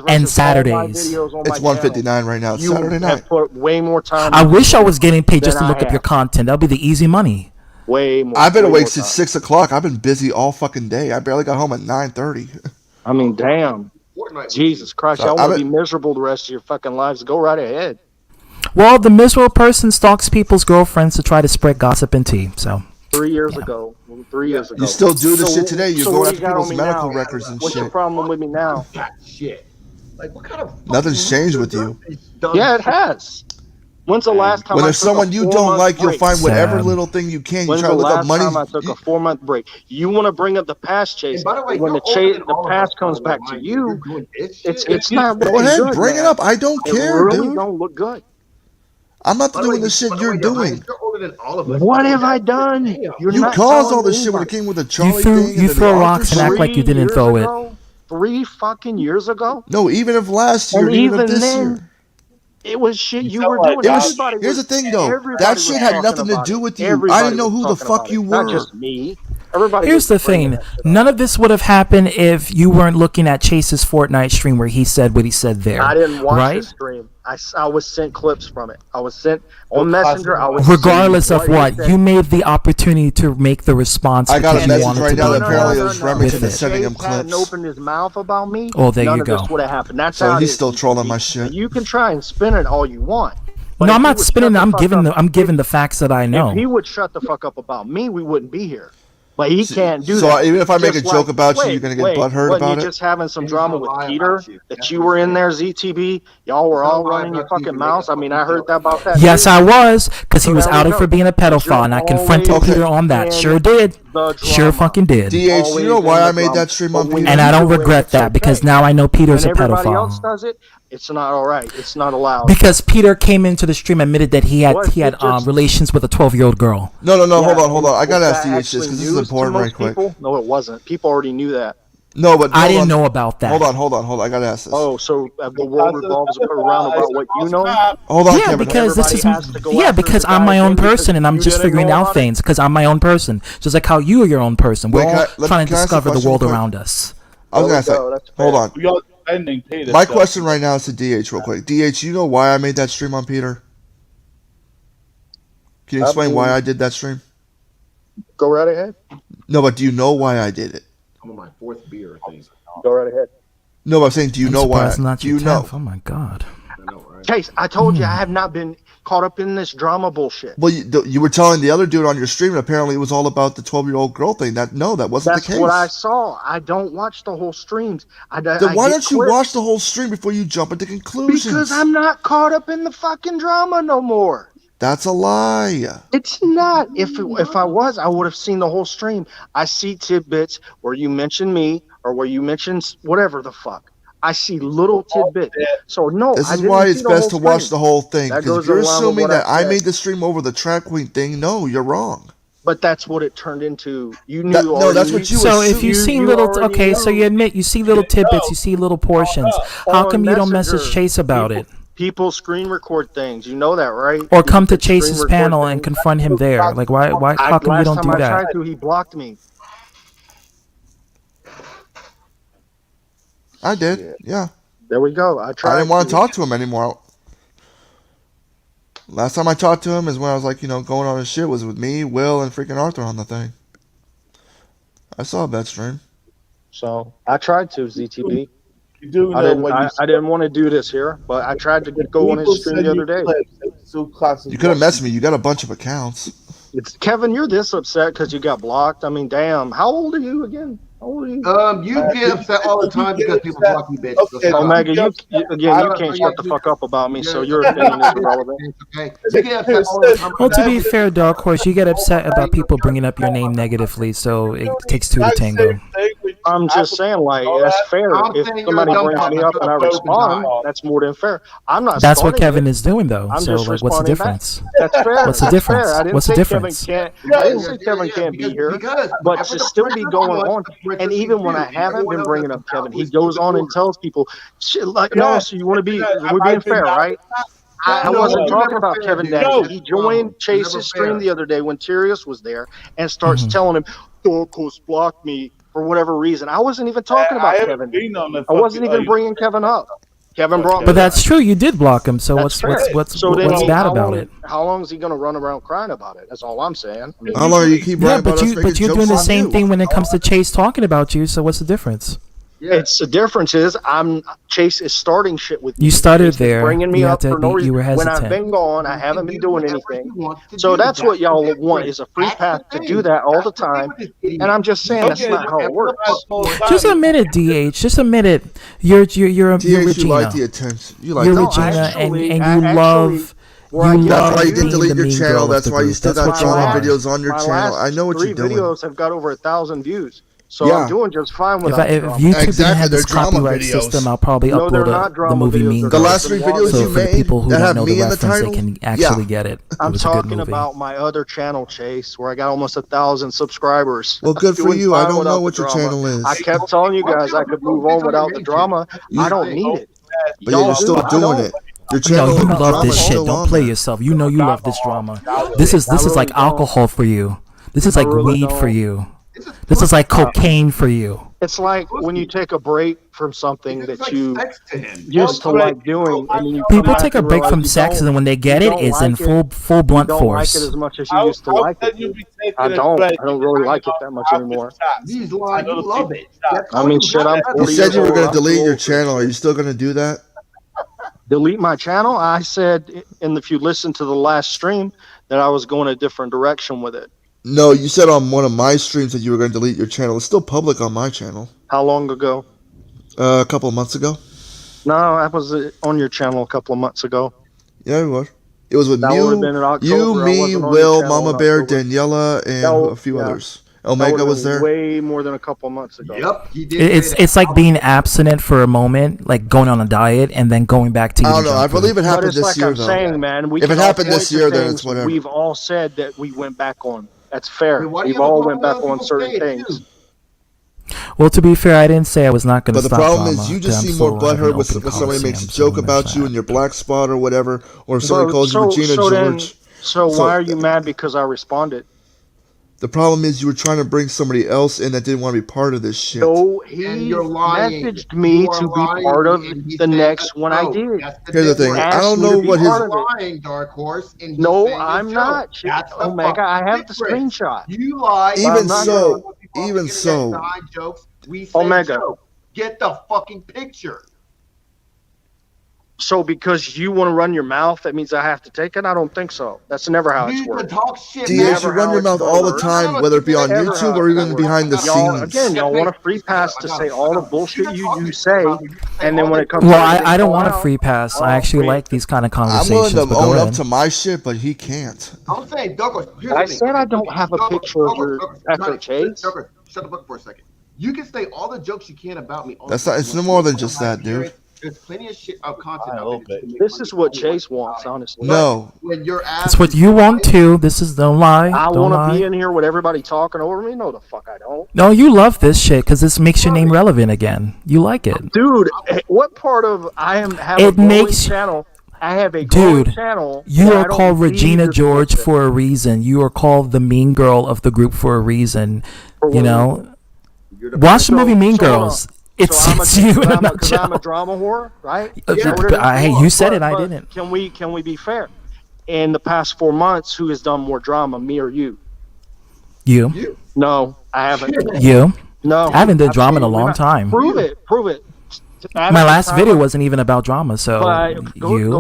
and Saturdays. It's 1:59 right now. It's Saturday night. Put way more time. I wish I was getting paid just to look up your content. That'll be the easy money. Way more. I've been awake since 6 o'clock. I've been busy all fucking day. I barely got home at 9:30. I mean, damn. Jesus Christ, y'all want to be miserable the rest of your fucking lives? Go right ahead. Well, the miserable person stalks people's girlfriends to try to spread gossip and tea. So 3 years ago. You still do this shit today? You're going after people's medical records and shit. What's your problem with me now? Shit. Like, what kind of nothing's changed with you. Yeah, it has. When's the last time? When there's someone you don't like, you'll find whatever little thing you can. You try to look up money. When's the last time I took a 4-month break? You want to bring up the past, Chase? By the way, when the past comes back to you, it's not. Go ahead, bring it up. I don't care, dude. It really don't look good. I'm not doing the shit you're doing. What have I done? You caused all this shit when it came with the Charlie thing. You throw rocks and act like you didn't throw it. 3 fucking years ago? No, even if last year, even if this year. It was shit you were doing. Here's the thing, though. That shit had nothing to do with you. I didn't know who the fuck you were. Not just me. Here's the thing. None of this would have happened if you weren't looking at Chase's Fortnite stream where he said what he said there. I didn't watch the stream. I was sent clips from it. I was sent on Messenger. Regardless of what, you made the opportunity to make the response. I got a message right now that apparently was Remington is sending him clips. Hadn't opened his mouth about me. Oh, there you go. None of this would have happened. That's so how he's still trolling my shit. You can try and spin it all you want. No, I'm not spinning. I'm giving the facts that I know. If he would shut the fuck up about me, we wouldn't be here. But he can't do that. So even if I make a joke about you, you're gonna get butthurt about it. Wasn't you just having some drama with Peter that you were in there, ZTB? Y'all were all running your fucking mouths. I mean, I heard that about that. Yes, I was, because he was outed for being a pedophile, and I confronted Peter on that. Sure did. Sure fucking did. DH, you know why I made that stream on Peter? And I don't regret that, because now I know Peter's a pedophile. Everybody else does it. It's not all right. It's not allowed. Because Peter came into the stream, admitted that he had relations with a 12-year-old girl. No. Hold on. I gotta ask DH this because this is important, right quick. No, it wasn't. People already knew that. No, but I didn't know about that. Hold on. I gotta ask this. Oh, so the world revolves around about what you know? Hold on, yeah, Kevin. because this is because I'm my own person and I'm just figuring out things because I'm my own person, just like how you are your own person. We're all trying to discover the world around us. I was gonna say, hold on. My question right now is to DH real quick. DH, you know why I made that stream on Peter? Can you explain why I did that stream? Go right ahead. No, but do you know why I did it? I'm on my 4th beer, I think. Go right ahead. No, but I'm saying, do you know why? Do you know? Oh my god. Chase, I told you I have not been caught up in this drama bullshit. Well, you were telling the other dude on your stream, and apparently it was all about the 12-year-old girl thing. That wasn't the case. That's what I saw. I don't watch the whole streams. Then why don't you watch the whole stream before you jump into conclusions? Because I'm not caught up in the fucking drama no more. That's a lie. It's not. If I was, I would have seen the whole stream. I see tidbits where you mention me or where you mention whatever the fuck. I see little tidbits. So no, this is why it's best to watch the whole thing. Because if you're assuming that I made the stream over the track queen thing, no, you're wrong. But that's what it turned into. You knew. No, that's what you. So if you see little, okay, so you admit you see little tidbits, you see little portions. How come you don't message Chase about it? People screen record things. You know that, right? Or come to Chase's panel and confront him there. Like, why? How come you don't do that? Last time I tried to, he blocked me. I did, yeah. There we go. I tried. I didn't want to talk to him anymore. Last time I talked to him is when I was like, going on his shit was with me, Will, and freaking Arthur on the thing. I saw that stream. So I tried to, ZTB. You do I didn't want to do this here, but I tried to go on his stream the other day. You could have messaged me. You got a bunch of accounts. Kevin, you're this upset because you got blocked. I mean, damn. How old are you again? How old are you? You get upset all the time because people block me, bitch. Okay. Omega, you can't shut the fuck up about me, so your opinion is irrelevant. Okay. You get upset all the time. Well, to be fair, Dark Horse, you get upset about people bringing up your name negatively, so it takes two to tango. I'm just saying, like, that's fair. If somebody brings me up and I respond, that's more than fair. I'm not. That's what Kevin is doing, though. So, like, what's the difference? That's fair. What's the difference? What's the difference? I didn't say Kevin can't be here, but to still be going on. And even when I haven't been bringing up Kevin, he goes on and tells people, shit, like, no, so you want to be, we're being fair, right? I wasn't talking about Kevin Daddy. He joined Chase's stream the other day when Tyrius was there and starts telling him, Dorcos blocked me for whatever reason. I wasn't even talking about Kevin. I wasn't even bringing Kevin up. Kevin brought me. But that's true. You did block him. So what's bad about it? How long is he going to run around crying about it? That's all I'm saying. How long are you keep writing about us? But you're doing the same thing when it comes to Chase talking about you. So what's the difference? It's the difference is Chase is starting shit with me. You started there. Bringing me up for no reason. You were hesitant. When I've been gone, I haven't been doing anything. So that's what y'all want is a free path to do that all the time. And I'm just saying that's not how it works. Just a minute, DH. Just a minute. You're Regina. You like the attention. You're Regina, and you love. That's why you didn't delete your channel. That's why you still got drama videos on your channel. I know what you're doing. 3 videos have got over 1,000 views. So I'm doing just fine with if YouTube didn't have this copyright system, I'll probably upload the movie Mean Girls. The last 3 videos you made people who that don't have know me the in the reference, title, they can actually get it. I'm talking about my other channel, Chase, where I got almost 1,000 subscribers. Well, good for you. I don't know what your channel is. I kept telling you guys I could move on without the drama. I don't need it. But yeah, you're still doing it. Your channel, you love this shit. Don't play yourself. You know you love this drama. This is like alcohol for you. This is like weed for you. This is like cocaine for you. It's like when you take a break from something that you used to like doing. And people take a break from sex, and then when they get it, it's in full blunt force. You don't like it as much as you used to like it. I don't really like it that much anymore. You love it. I mean, shit, I'm 40 You said you were going to delete your channel. Are you still going to do that? Delete my channel? I said, if you listen to the last stream, that I was going a different direction with it. No, you said on one of my streams that you were going to delete your channel. It's still public on my channel. How long ago? A couple of months ago. No, that was on your channel a couple of months ago. Yeah, it was. It was with that you, me, Will, Mama Bear, Daniela, and a few others. Omega was there. Way more than a couple of months ago. Yep, he did. It's like being abstinent for a moment, like going on a diet and then going back to. I don't know. I believe it happened this year, though. Saying, man, if it happened this year, then it's whatever. We've all said that we went back on. That's fair. We've all went back on certain things. Well, to be fair, I didn't say I was not going to stop. But the problem is, you just seem more butthurt when somebody makes a joke about you and your black spot or whatever, or somebody calls you Regina George. So why are you mad because I responded? The problem is you were trying to bring somebody else in that didn't want to be part of this shit. So he messaged me to be part of the next one I did. Here's the thing. I don't know what his... lying, Dark Horse. No, I'm not. Omega, I have the screenshot. You lied. Even so. Omega, get the fucking picture. So because you want to run your mouth, that means I have to take it? I don't think so. That's never how it's worked. DS, you run your mouth all the time, whether it be on YouTube or even behind the scenes. Again, y'all want a free pass to say all the bullshit you say, and then when it comes I don't want a free pass. I actually like these kind of conversations. I'm willing to own up to my shit, but he can't. I'm saying, Douglas, I said I don't have a picture of your effort, Chase. Shut the fuck for a second. You can say all the jokes you can about me. That's not. It's no more than just that, dude. There's plenty of shit of content. This is what Chase wants, honestly. No. When you're That's what you want too. This is don't lie. I want to be in here with everybody talking over me. No, the fuck I don't. No, you love this shit because this makes your name relevant again. You like it, dude. What part of have a growing channel? I have a growing channel. You are called Regina George for a reason. You are called the mean girl of the group for a reason. You know. Watch the movie Mean Girls. It's you in a nutshell. I'm a drama whore, right? Hey, you said it. I didn't. Can we be fair? In the past 4 months, who has done more drama, me or you? You. No, I haven't. You. No, I haven't done drama in a long time. Prove it. My last video wasn't even about drama, so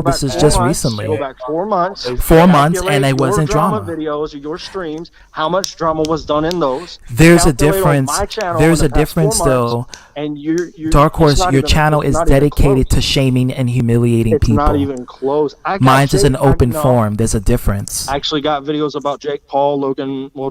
this is just recently. Go back 4 months. 4 months, and it wasn't drama. Videos or your streams, how much drama was done in those? There's a difference. There's a difference, though. And you're Dark Horse, your channel is dedicated to shaming and humiliating people. It's not even close. Mine's is an open forum. There's a difference. I actually got videos about Jake Paul,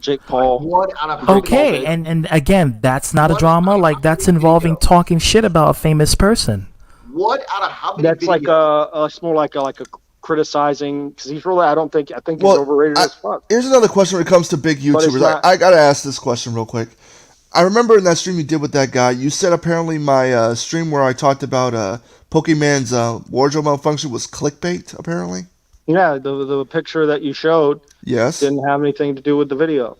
Jake Paul. Okay, and again, that's not a drama. Like, that's involving talking shit about a famous person. What out of how many? That's videos? It's more like a criticizing, because he's really. I think he's overrated as fuck. Here's another question when it comes to big YouTubers. I gotta ask this question real quick. I remember in that stream you did with that guy, you said apparently my stream where I talked about Pokemon's wardrobe malfunction was clickbait, apparently. Yeah, the picture that you showed didn't have anything to do with the video.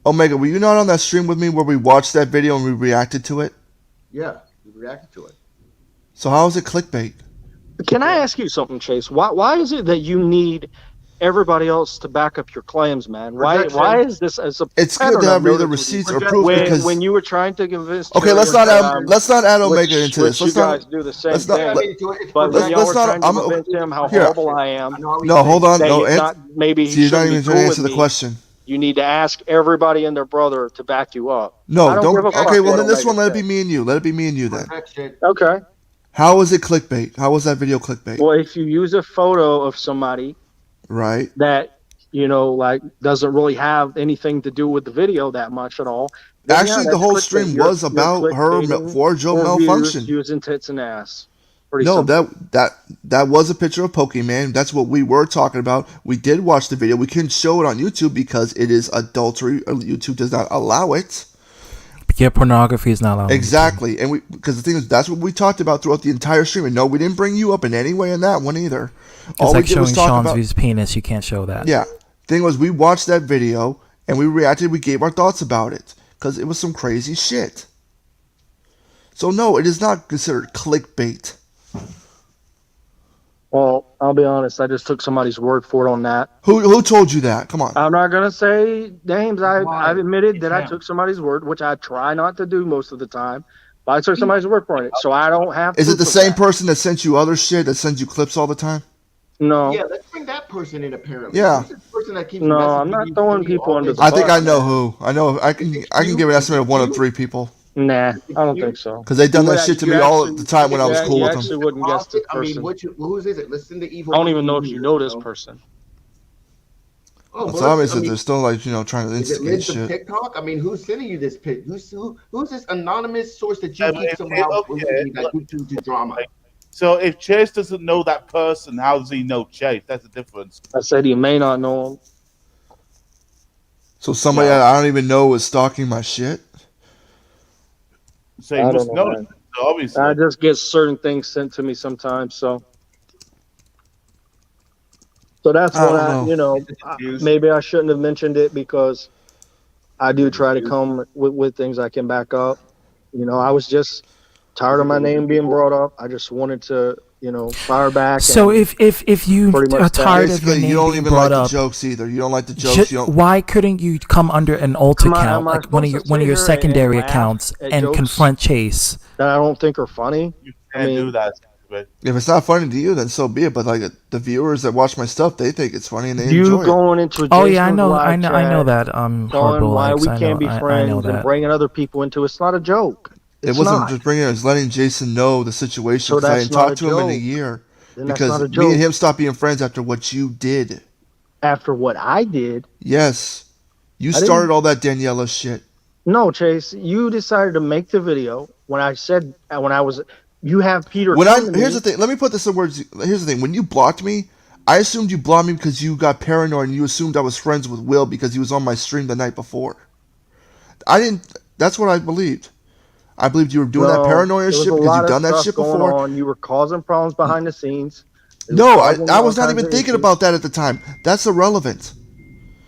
Omega, were you not on that stream with me where we watched that video and we reacted to it? Yeah, we reacted to it. So how is it clickbait? Can I ask you something, Chase? Why is it that you need everybody else to back up your claims, man? Why is this as a It's good to have either receipts or proof because when you were trying to convince let's not add Omega into this. Let's guys do the same thing. But when y'all were trying to convince him how horrible I am. No, hold on. No, maybe you're not even trying to answer the question. You need to ask everybody and their brother to back you up. No, don't. Okay, well then this one, let it be me and you. Let it be me and you then. Okay. How was it clickbait? How was that video clickbait? Well, if you use a photo of somebody, right, that like doesn't really have anything to do with the video that much at all. Actually, the whole stream was about her wardrobe malfunction. Using tits and ass. No, that was a picture of Pokemon. That's what we were talking about. We did watch the video. We couldn't show it on YouTube because it is adultery. YouTube does not allow it. Yeah, pornography is not allowed. Exactly, and because the thing is, that's what we talked about throughout the entire stream. And no, we didn't bring you up in any way in that one either. It's like showing Sean's penis. You can't show that. Yeah. Thing was, we watched that video and we reacted. We gave our thoughts about it because it was some crazy shit. So no, it is not considered clickbait. Well, I'll be honest. I just took somebody's word for it on that. Who told you that? Come on. I'm not gonna say names. I've admitted that I took somebody's word, which I try not to do most of the time. But I took somebody's word for it, so I don't have. Is it the same person that sent you other shit that sends you clips all the time? No. Yeah, let's bring that person in. Apparently, Yeah. who's this person that keeps No, messaging I'm not you, throwing sending you people all under this the I think bus. I know who. I know. I can give an estimate of 1 or 3 people. Nah, I don't think so. Because they've done that shit to me all the time when I was cool you with them. actually wouldn't guess this I mean, person. whose is it? Let's send the evil. I don't even know if person you here, know this person. Oh, Well, well, so let's. I obviously mean, they're still like trying to is it instigate Liz of shit. TikTok? I mean, who's sending you this pic? Who's this anonymous source that you keep somehow believing that gets into drama? So if Chase doesn't know that person, how does he know Chase? That's the difference. I said he may not know him. So somebody I don't even know is stalking my shit. So he must know it, obviously. I just get certain things sent to me sometimes, so that's what maybe I shouldn't have mentioned it because I do try to come with things I can back up. I was just tired of my name being brought up. I just wanted to, fire back. So if you are tired of your Basically, you name don't being even brought like up, the jokes either. You don't like the jokes. why couldn't you come under an alt account, like one of your secondary accounts, and confront Chase? That I don't think are funny. You can't do that. If it's not funny to you, then so be it. But like the viewers that watch my stuff, they think it's funny and they you enjoy going it. into a Oh yeah, I know that. Showing why we can't be friends and bringing other people into it's not a joke. It wasn't just bringing it; it was letting Jason know the situation because I hadn't talked to him in a year. Because me and him stopped being friends after what you did. After what I did? Yes, you started all that Daniela shit. No, Chase, you decided to make the video when I said you have Peter. Here's the thing. Let me put this in words. Here's the thing. When you blocked me, I assumed you blocked me because you got paranoid and you assumed I was friends with Will because he was on my stream the night before. I didn't. That's what I believed. I believed you were doing that paranoia shit because you've done that shit before. You were causing problems behind the scenes. No, I was not even thinking about that at the time. That's irrelevant.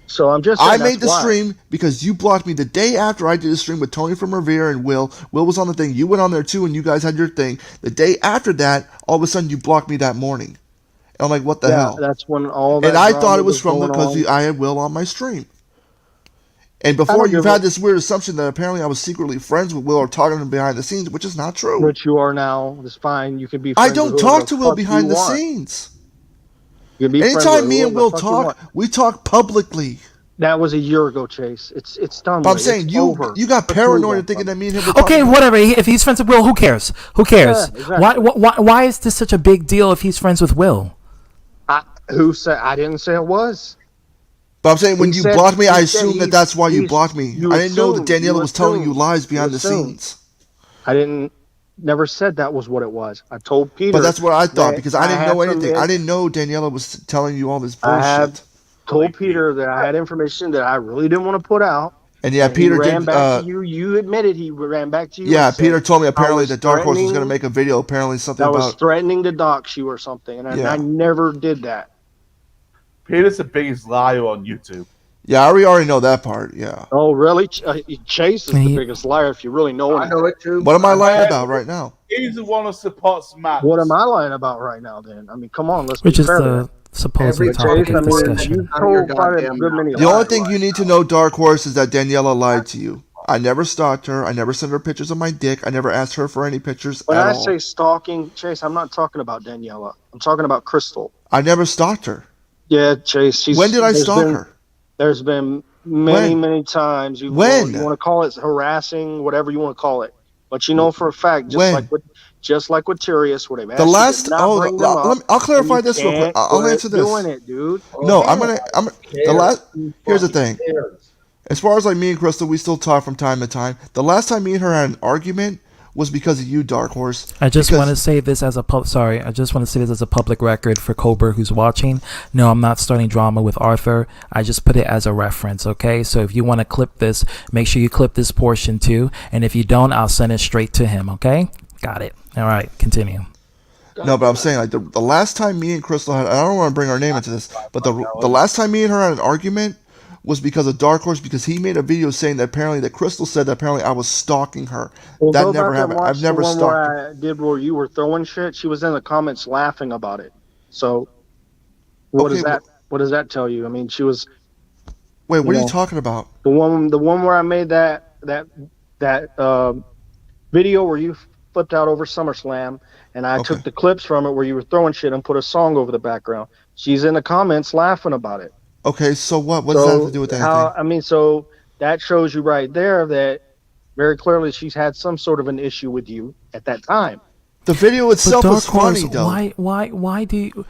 So I'm just saying I made the stream because you blocked me the day after I did a stream with Tony from Revere and Will. Will was on the thing. You went on there too, and you guys had your thing. The day after that, all of a sudden you blocked me that morning. And I'm like, what the hell? That's when all that. And I thought it was from because I had Will on my stream. And before you've had this weird assumption that apparently I was secretly friends with Will or talking to him behind the scenes, which is not true. Which you are now. It's fine. You can be. I don't talk to Will behind the scenes. Anytime me and Will talk, we talk publicly. That was a year ago, Chase. It's done. But I'm saying you got paranoid and thinking that me and him were okay, whatever. If he's friends with Will, who cares? Who cares? Yeah, exactly. Why is this such a big deal if he's friends with Will? Who said? I didn't say it was. But I'm saying when you blocked me, I assumed that that's why you blocked me. I didn't know that Daniela was telling you lies behind the scenes. I never said that was what it was. I told Peter. But that's what I thought because I didn't know anything. I didn't know Daniela was telling you all this bullshit. I told Peter that I had information that I really didn't want to put out. And yeah, Peter ran back to you. You admitted he ran back to you. Yeah, Peter told me apparently that Dark Horse was going to make a video. Apparently something about. I was threatening to dox you or something, and I never did that. Peter's the biggest liar on YouTube. Yeah, we already know that part. Yeah. Oh, really? Chase is the biggest liar. If you really know him, I know it too. What am I lying about right now? He's the one who supports Matt. What am I lying about right now? Then I mean, come on, let's. Which is the supposedly topic of discussion. The only thing you need to know, Dark Horse, is that Daniela lied to you. I never stalked her. I never sent her pictures of my dick. I never asked her for any pictures when at I all. say stalking, Chase, I'm not talking about Daniela. I'm talking about Crystal. I never stalked her. Yeah, Chase. When did I stalk her? There's been many times. You want to call it harassing, whatever you want to call it. But you know for a fact, just like with Tyrius, where they've asked the last. I'll clarify this real quick. I'll answer this. Doing it, dude. No, I'm the last. Here's the thing. As far as like me and Crystal, we still talk from time to time. The last time me and her had an argument was because of you, Dark Horse. I just want to say this as a public record for Cobra who's watching. No, I'm not starting drama with Arthur. I just put it as a reference, okay? So if you want to clip this, make sure you clip this portion too. And if you don't, I'll send it straight to him, okay? Got it. All right, continue. No, but I'm saying like the last time me and Crystal had, I don't want to bring our name into this, but the last time me and her had an argument was because of Dark Horse, because he made a video saying that apparently that Crystal said that apparently I was stalking her. Well, that never happened. I've never stalked her. I did where you were throwing shit. She was in the comments laughing about it. So what does that tell you? I mean, she was. Wait, what are you talking about? The one where I made that video where you flipped out over SummerSlam, and I took the clips from it where you were throwing shit and put a song over the background. She's in the comments laughing about it. Okay, so what does that have to do with anything? So that shows you right there that very clearly she's had some sort of an issue with you at that time. The video itself was funny, though. Why do you...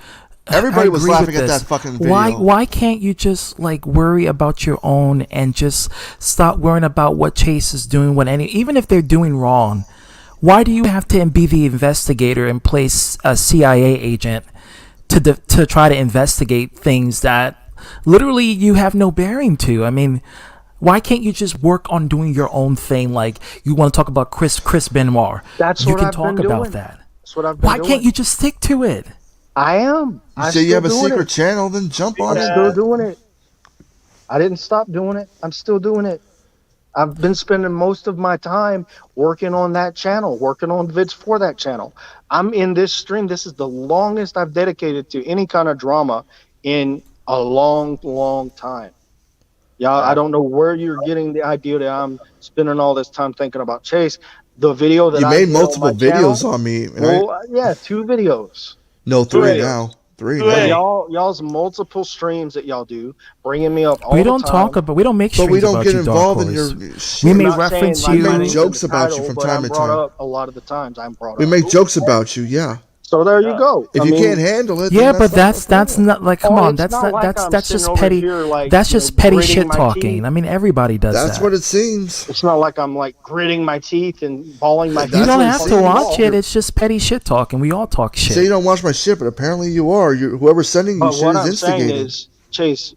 Everybody was laughing at that fucking video. Why can't you just like worry about your own and just stop worrying about what Chase is doing even if they're doing wrong? Why do you have to be the investigator and place a CIA agent to try to investigate things that literally you have no bearing to? I mean, why can't you just work on doing your own thing? Like you want to talk about Chris Benoit. You can talk about that. That's what I've been doing. Why can't you just stick to it? I am. You say you have a secret channel, then jump on it. I'm still doing it. I didn't stop doing it. I'm still doing it. I've been spending most of my time working on that channel, working on vids for that channel. I'm in this stream. This is the longest I've dedicated to any kind of drama in a long, long time. Y'all, I don't know where you're getting the idea that I'm spending all this time thinking about Chase. The video that you made multiple videos on me. Well, yeah, 2 videos. No, 3 now. 3 now. Y'all's multiple streams that y'all do, bringing me up all we the don't time. talk about. We don't make streams. But we don't about get you, involved in your. We may reference you. We make jokes about you from time to time. A lot of the times I'm brought up. We make jokes about you. Yeah. So there you go. If you can't handle it, yeah, but that's not like, come on, that's just petty. That's just petty shit talking. I mean, everybody does that. That's what it seems. It's not like I'm like gritting my teeth and balling my. You don't have to watch it. It's just petty shit talking. We all talk shit. You say you don't watch my shit, but apparently you are. Whoever's sending you shit is instigating. What I'm saying is, Chase,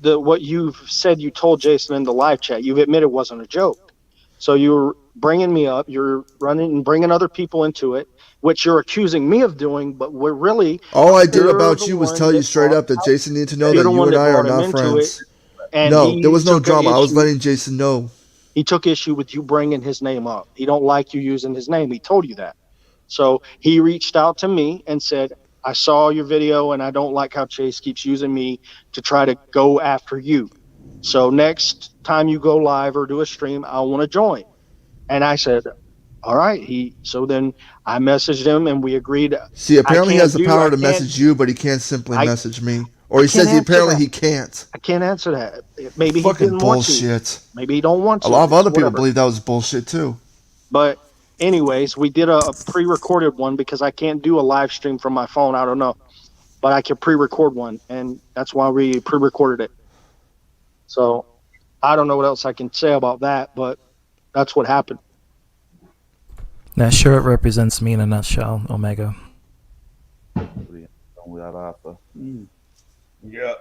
what you've said you told Jason in the live chat, you've admitted wasn't a joke. So you're bringing me up. You're running and bringing other people into it, which you're accusing me of doing, but we're really... All I did about you was tell you straight up that Jason needed to know that you and I are not friends. No, there was no drama. I was letting Jason know. He took issue with you bringing his name up. He don't like you using his name. He told you that. So he reached out to me and said, I saw your video and I don't like how Chase keeps using me to try to go after you. So next time you go live or do a stream, I want to join. And I said, all right. So then I messaged him and we agreed. See, apparently he has the power to message you, but he can't simply message me. Or he says he can't. I can't answer that. Maybe he fucking didn't bullshit. Want to. Maybe he don't want to. A lot of other people believe that was bullshit too. But anyways, we did a pre-recorded one because I can't do a live stream from my phone. I don't know. But I can pre-record one, and that's why we pre-recorded it. So I don't know what else I can say about that, but that's what happened. That shirt represents me in a nutshell, Omega. Yeah.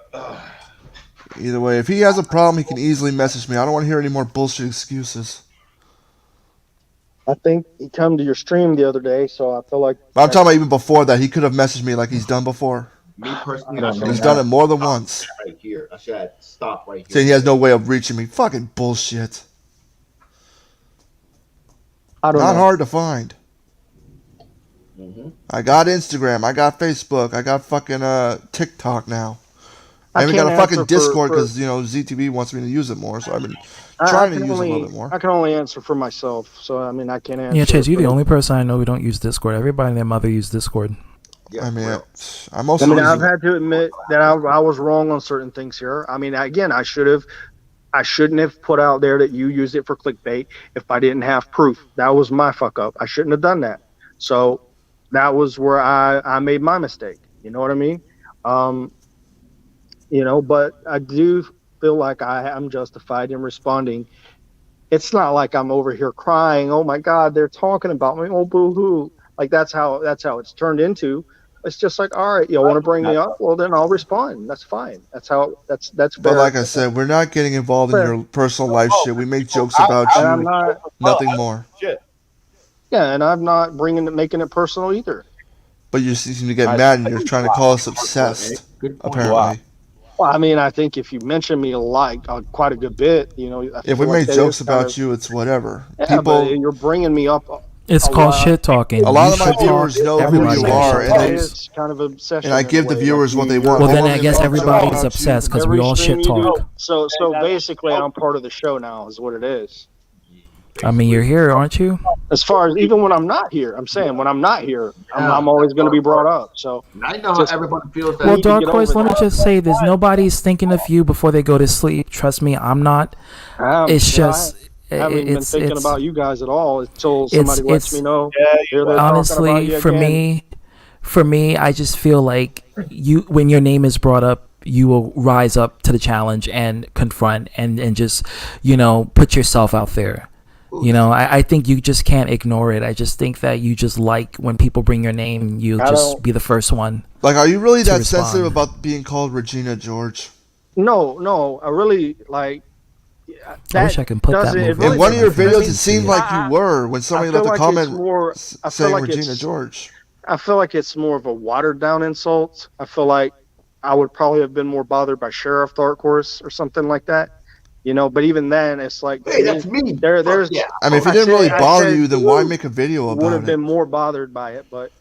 Either way, if he has a problem, he can easily message me. I don't want to hear any more bullshit excuses. I think he come to your stream the other day, so I feel like... I'm talking about even before that. He could have messaged me like he's done before. Me personally, he's done it more than once. Right here. I should have stopped right here. Saying he has no way of reaching me. Fucking bullshit. Not hard to find. Mm-hmm. I got Instagram. I got Facebook. I got fucking TikTok now. I even got a fucking Discord because ZTV wants me to use it more, so I've been trying to use it a little bit more. I can only answer for myself, so I mean I can't answer. Yeah, Chase, you're the only person I know who don't use Discord. Everybody and their mother use Discord. Yeah, I mean, I've had to admit that I was wrong on certain things here. I mean, again, I shouldn't have put out there that you used it for clickbait if I didn't have proof. That was my fuck up. I shouldn't have done that. So that was where I made my mistake. You know what I mean? But I do feel like I'm justified in responding. It's not like I'm over here crying, oh my God, they're talking about me, oh boo-hoo. Like that's how it's turned into. It's just like, all right, you want to bring me up? Well, then I'll respond. That's fine. That's fair. But like I said, we're not getting involved in your personal life shit. We make jokes about you. Nothing more. Yeah, and I'm not making it personal either. But you seem to get mad and you're trying to call us obsessed, apparently. Well, I mean, I think if you mention me quite a good bit, if we make jokes about you, it's whatever. Yeah, but you're bringing me up. It's called shit talking. A lot of my viewers know who you are, and it's kind of obsession. And I give the viewers what they want. Well, then I guess everybody's obsessed because we all shit talk. So basically, I'm part of the show now, is what it is. Basically. I mean, you're here, aren't you? As far as even when I'm not here, I'm saying when I'm not here, I'm always going to be brought up. So I know how everyone feels. That well, Dark Horse, let me just say this: nobody's thinking of you before they go to sleep. Trust me, I'm not. It's just. I haven't even been thinking about you guys at all until somebody lets me know. Honestly, for me, I just feel like when your name is brought up, you will rise up to the challenge and confront and just, put yourself out there. I think you just can't ignore it. I just think that you just like when people bring your name, you'll just be the first one. Like, are you really that sensitive about being called Regina George? No, I really like. I wish I could put that movie. In one of your videos, it seemed like you were when somebody left a comment saying like Regina George. I feel like it's more of a watered down insult. I feel like I would probably have been more bothered by Sheriff Dark Horse or something like that. But even then, it's like, hey, that's me. There's. Yeah. I mean, if it didn't really bother you, then why make a video about it? Would have been more bothered by it, but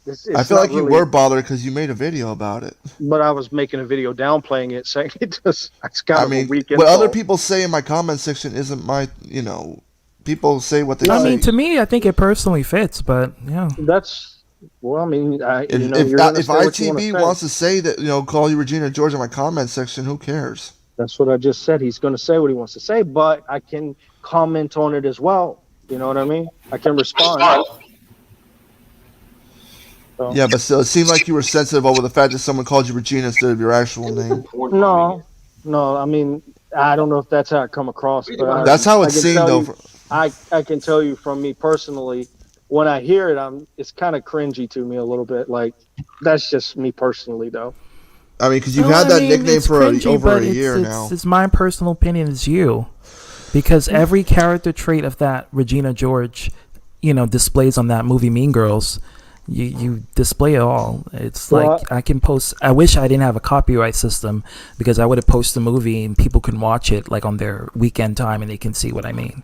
it's I feel like you were bothered because you made a video about it. But I was making a video downplaying it, saying it's kind of a weak insult. What other people say in my comment section isn't my, people say what they say. I mean, to me, I think it personally fits, but yeah. Well, I mean, if ITB wants to say that, call you Regina George in my comment section, who cares? That's what I just said. He's going to say what he wants to say, but I can comment on it as well. You know what I mean? I can respond. So. Yeah, but still, it seemed like you were sensitive over the fact that someone called you Regina instead of your actual name. No. I mean, I don't know if that's how it come across, but that's how it seemed, though. I can tell you from me personally, when I hear it, it's kind of cringy to me a little bit. Like, that's just me personally, though. I mean, because you've had that nickname for over a year now. It's my personal opinion. It's you, because every character trait of that Regina George, displays on that movie Mean Girls. You display it all. It's like I can post. I wish I didn't have a copyright system because I would have posted the movie and people can watch it like on their weekend time and they can see what I mean,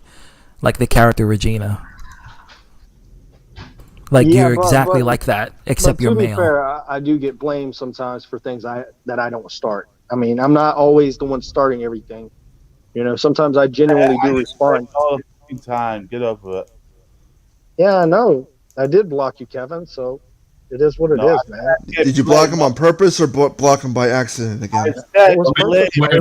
like the character Regina. Like you're exactly like that, except you're male. To be fair, I do get blamed sometimes for things that I don't start. I mean, I'm not always the one starting everything. Sometimes I genuinely do respond. All the time, get over it. Yeah, I know. I did block you, Kevin. So it is what it is, man. Did you block him on purpose or block him by accident again?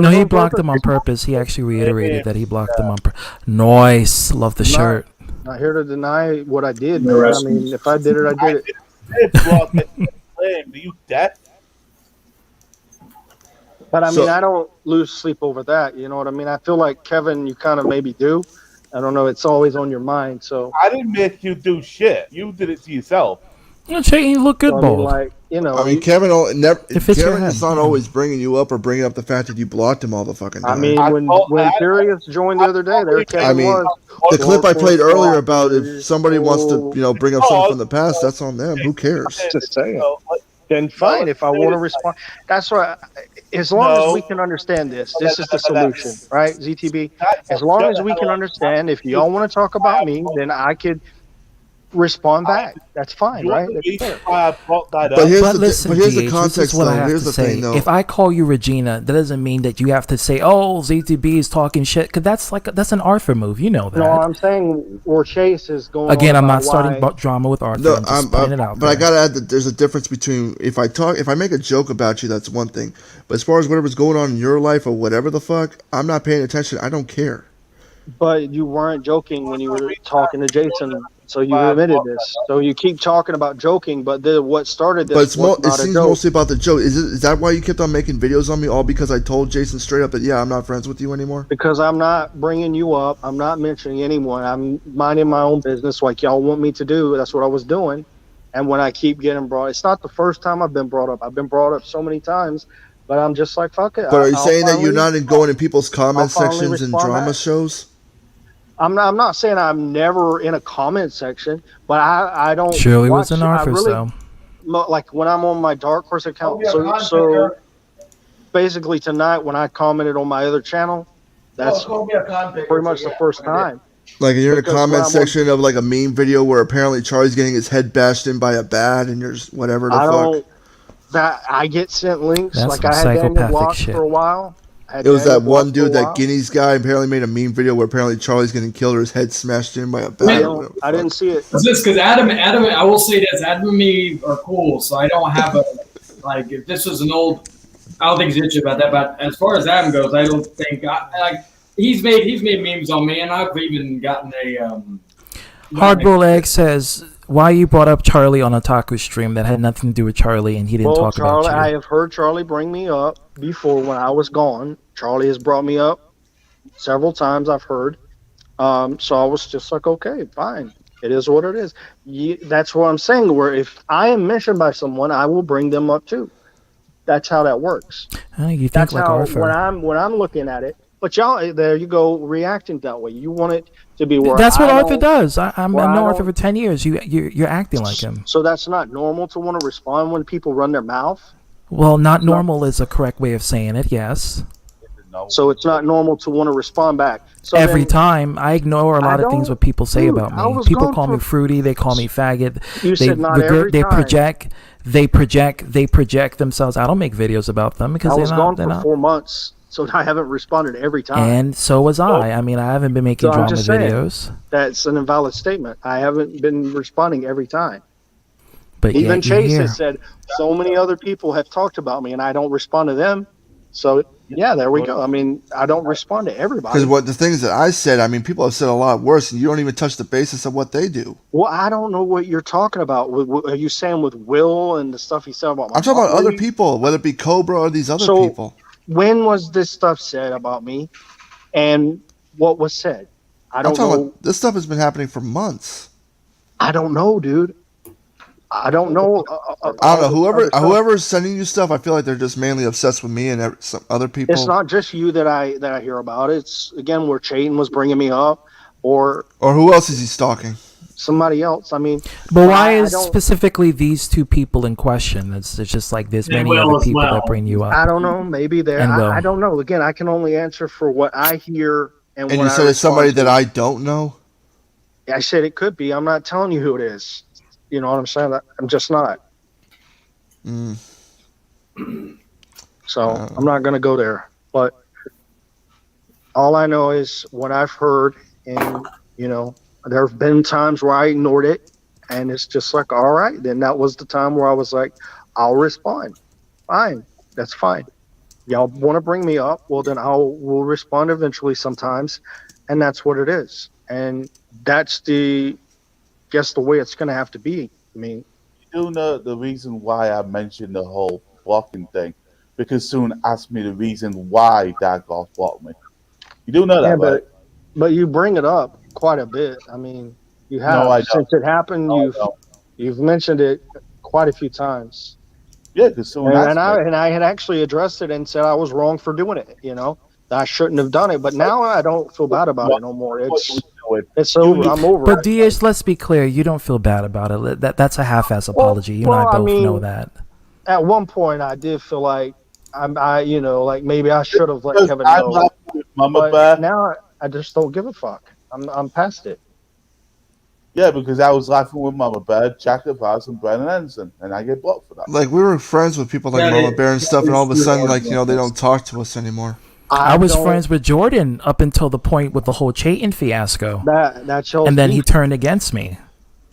No, he blocked him on purpose. He actually reiterated that he blocked him on purpose. Nice, love the shirt. Not here to deny what I did, man. I mean, if I did it, I did it. Do you dead? But I mean, I don't lose sleep over that. You know what I mean? I feel like Kevin, you kind of maybe do. I don't know. It's always on your mind. So I didn't make you do shit. You did it to yourself. You look good, bold. I mean, Kevin is not always bringing you up or bringing up the fact that you blocked him all the fucking time. I mean, when Furious joined the other day, there Kevin was. The clip I played earlier about if somebody wants to, bring up something from the past, that's on them. Who cares? Just saying. Then fine. If I want to respond, that's why. As long as we can understand this is the solution, right? ZTB. As long as we can understand, if y'all want to talk about me, then I could respond back. That's fine, right? But here's the context, though. Here's the thing, though. If I call you Regina, that doesn't mean that you have to say, "Oh, ZTB is talking shit," because that's an Arthur move. You know that. No, I'm saying where Chase is going. Again, I'm not starting drama with Arthur. No, I'm just pointing it out. But I gotta add that there's a difference between if I make a joke about you, that's one thing. But as far as whatever's going on in your life or whatever the fuck, I'm not paying attention. I don't care. But you weren't joking when you were talking to Jason. So you admitted this. So you keep talking about joking, but what started this it seems mostly about the joke. Is that why you kept on making videos on me? All because I told Jason straight up that, I'm not friends with you anymore? Because I'm not bringing you up. I'm not mentioning anyone. I'm minding my own business like y'all want me to do. That's what I was doing. And when I keep getting brought, it's not the first time I've been brought up. I've been brought up so many times, but I'm just like, fuck it. But are you saying that you're not going in people's comment sections and drama shows? I'm not saying I'm never in a comment section, but I don't. Shirley was an Arthur, though. Like when I'm on my Dark Horse account. So basically tonight when I commented on my other channel, that's pretty much the first time. Like you're in a comment section of like a meme video where apparently Charlie's getting his head bashed in by a bat and you're just whatever the fuck. I get sent links. Like I had Daniel blocked for a while. It was that one dude, that Guineas guy, apparently made a meme video where apparently Charlie's getting killed or his head smashed in by a bat. I didn't see it. It's just because Adam, I will say this, Adam and me are cool, so I don't have a, like, if this was an old, I don't think he's itchy about that, but as far as Adam goes, I don't think, he's made memes on me, and I've even gotten a, Hardboiled Egg says, why you brought up Charlie on a taco stream that had nothing to do with Charlie and he didn't talk about you? I have heard Charlie bring me up before when I was gone. Charlie has brought me up several times, I've heard. So I was just like, okay, fine. It is what it is. That's what I'm saying, where if I am mentioned by someone, I will bring them up too. That's how that works. You think that's like how, Arthur. when I'm looking at it. But y'all, there you go, reacting that way. You want it to be where that's what Arthur does. I've known Arthur for 10 years. You're acting like him. So that's not normal to want to respond when people run their mouth? Well, not normal is a correct way of saying it, yes. So it's not normal to want to respond back. So every time I ignore a lot of things what people say about me. People call me fruity. They call me faggot. You said not every they time. They project themselves. I don't make videos about them because I was gone they're for not. 4 months, so I haven't responded every time. And so was I. I mean, I haven't been making drama videos. That's an invalid statement. I haven't been responding every time. But even Chase has said so many other people have talked about me, and I don't respond to them. So yeah, there we go. I mean, I don't respond to everybody. Because what the things that I said, I mean, people have said a lot worse, and you don't even touch the basis of what they do. Well, I don't know what you're talking about. Are you saying with Will and the stuff he said about my I'm talking about other people, whether it be Cobra or these other people. When was this stuff said about me, and what was said? I don't know. This stuff has been happening for months. I don't know, dude. I don't know. I don't know. Whoever's sending you stuff, I feel like they're just mainly obsessed with me and some other people. It's not just you that I hear about. It's again where Chayton was bringing me up, or who else is he stalking? Somebody else. I mean, but why is specifically these two people in question? It's just like there's many other people that bring you up. I don't know. Maybe there. I don't know. Again, I can only answer for what I hear and what you said it's somebody that I don't know. I said it could be. I'm not telling you who it is. You know what I'm saying? I'm just not. So I'm not going to go there. But all I know is what I've heard, and there have been times where I ignored it, and it's just like, all right, then that was the time where I was like, I'll respond. Fine, that's fine. Y'all want to bring me up? Well, then we'll respond eventually sometimes, and that's what it is. And that's the way it's going to have to be. I mean, you know the reason why I mentioned the whole blocking thing, because someone asked me the reason why Dagoff blocked me. You do know that, right? But you bring it up quite a bit. I mean, you have since it happened. You've mentioned it quite a few times. Yeah, because someone asked me. And I had actually addressed it and said I was wrong for doing it. That I shouldn't have done it. But now I don't feel bad about it no more. It's over. I'm over. But DH, let's be clear. You don't feel bad about it. That's a half-ass apology. You and I both know that. At one point, I did feel like like maybe I should have let Kevin know. But now I just don't give a fuck. I'm past it. Yeah, because I was laughing with Mama Bear, Jacob House, and Brennan Anderson, and I get blocked for that. Like, we were friends with people like Mama Bear and stuff, and all of a sudden, they don't talk to us anymore. I was friends with Jordan up until the point with the whole Chayton fiasco. And then he turned against me.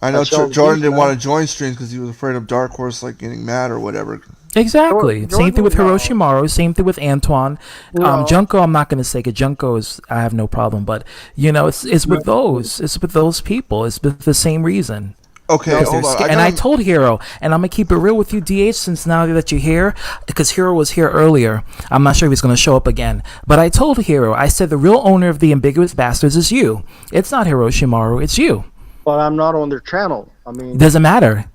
I know Jordan didn't want to join streams because he was afraid of Dark Horse getting mad or whatever. Exactly. Same thing with Hiroshi Maru. Same thing with Antoine. Junko, I'm not going to say it. Junko I have no problem. But, it's with those. It's with those people. It's with the same reason. Okay, hold on. I told Hero, and I'm going to keep it real with you, DH, since now that you're here, because Hero was here earlier. I'm not sure if he's going to show up again. But I told Hero, I said the real owner of the Ambiguous Bastards is you. It's not Hiroshi Maru, it's you. But I'm not on their channel. I mean... Doesn't matter.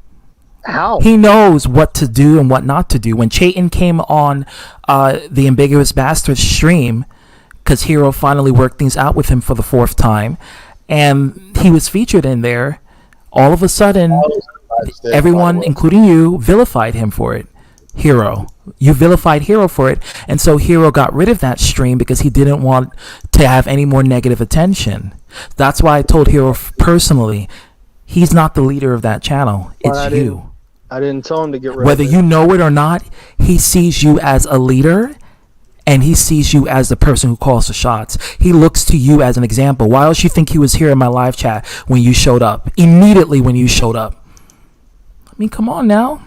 How? He knows what to do and what not to do. When Chayton came on the Ambiguous Bastards stream, because Hero finally worked things out with him for the 4th time, and he was featured in there, all of a sudden, everyone, including you, vilified him for it. Hero. You vilified Hero for it, and so Hero got rid of that stream because he didn't want to have any more negative attention. That's why I told Hero personally, he's not the leader of that channel. It's you. I didn't tell him to get rid Whether of it. you know it or not, he sees you as a leader, and he sees you as the person who calls the shots. He looks to you as an example. Why else you think he was here in my live chat when you showed up? Immediately when you showed up. I mean, come on now.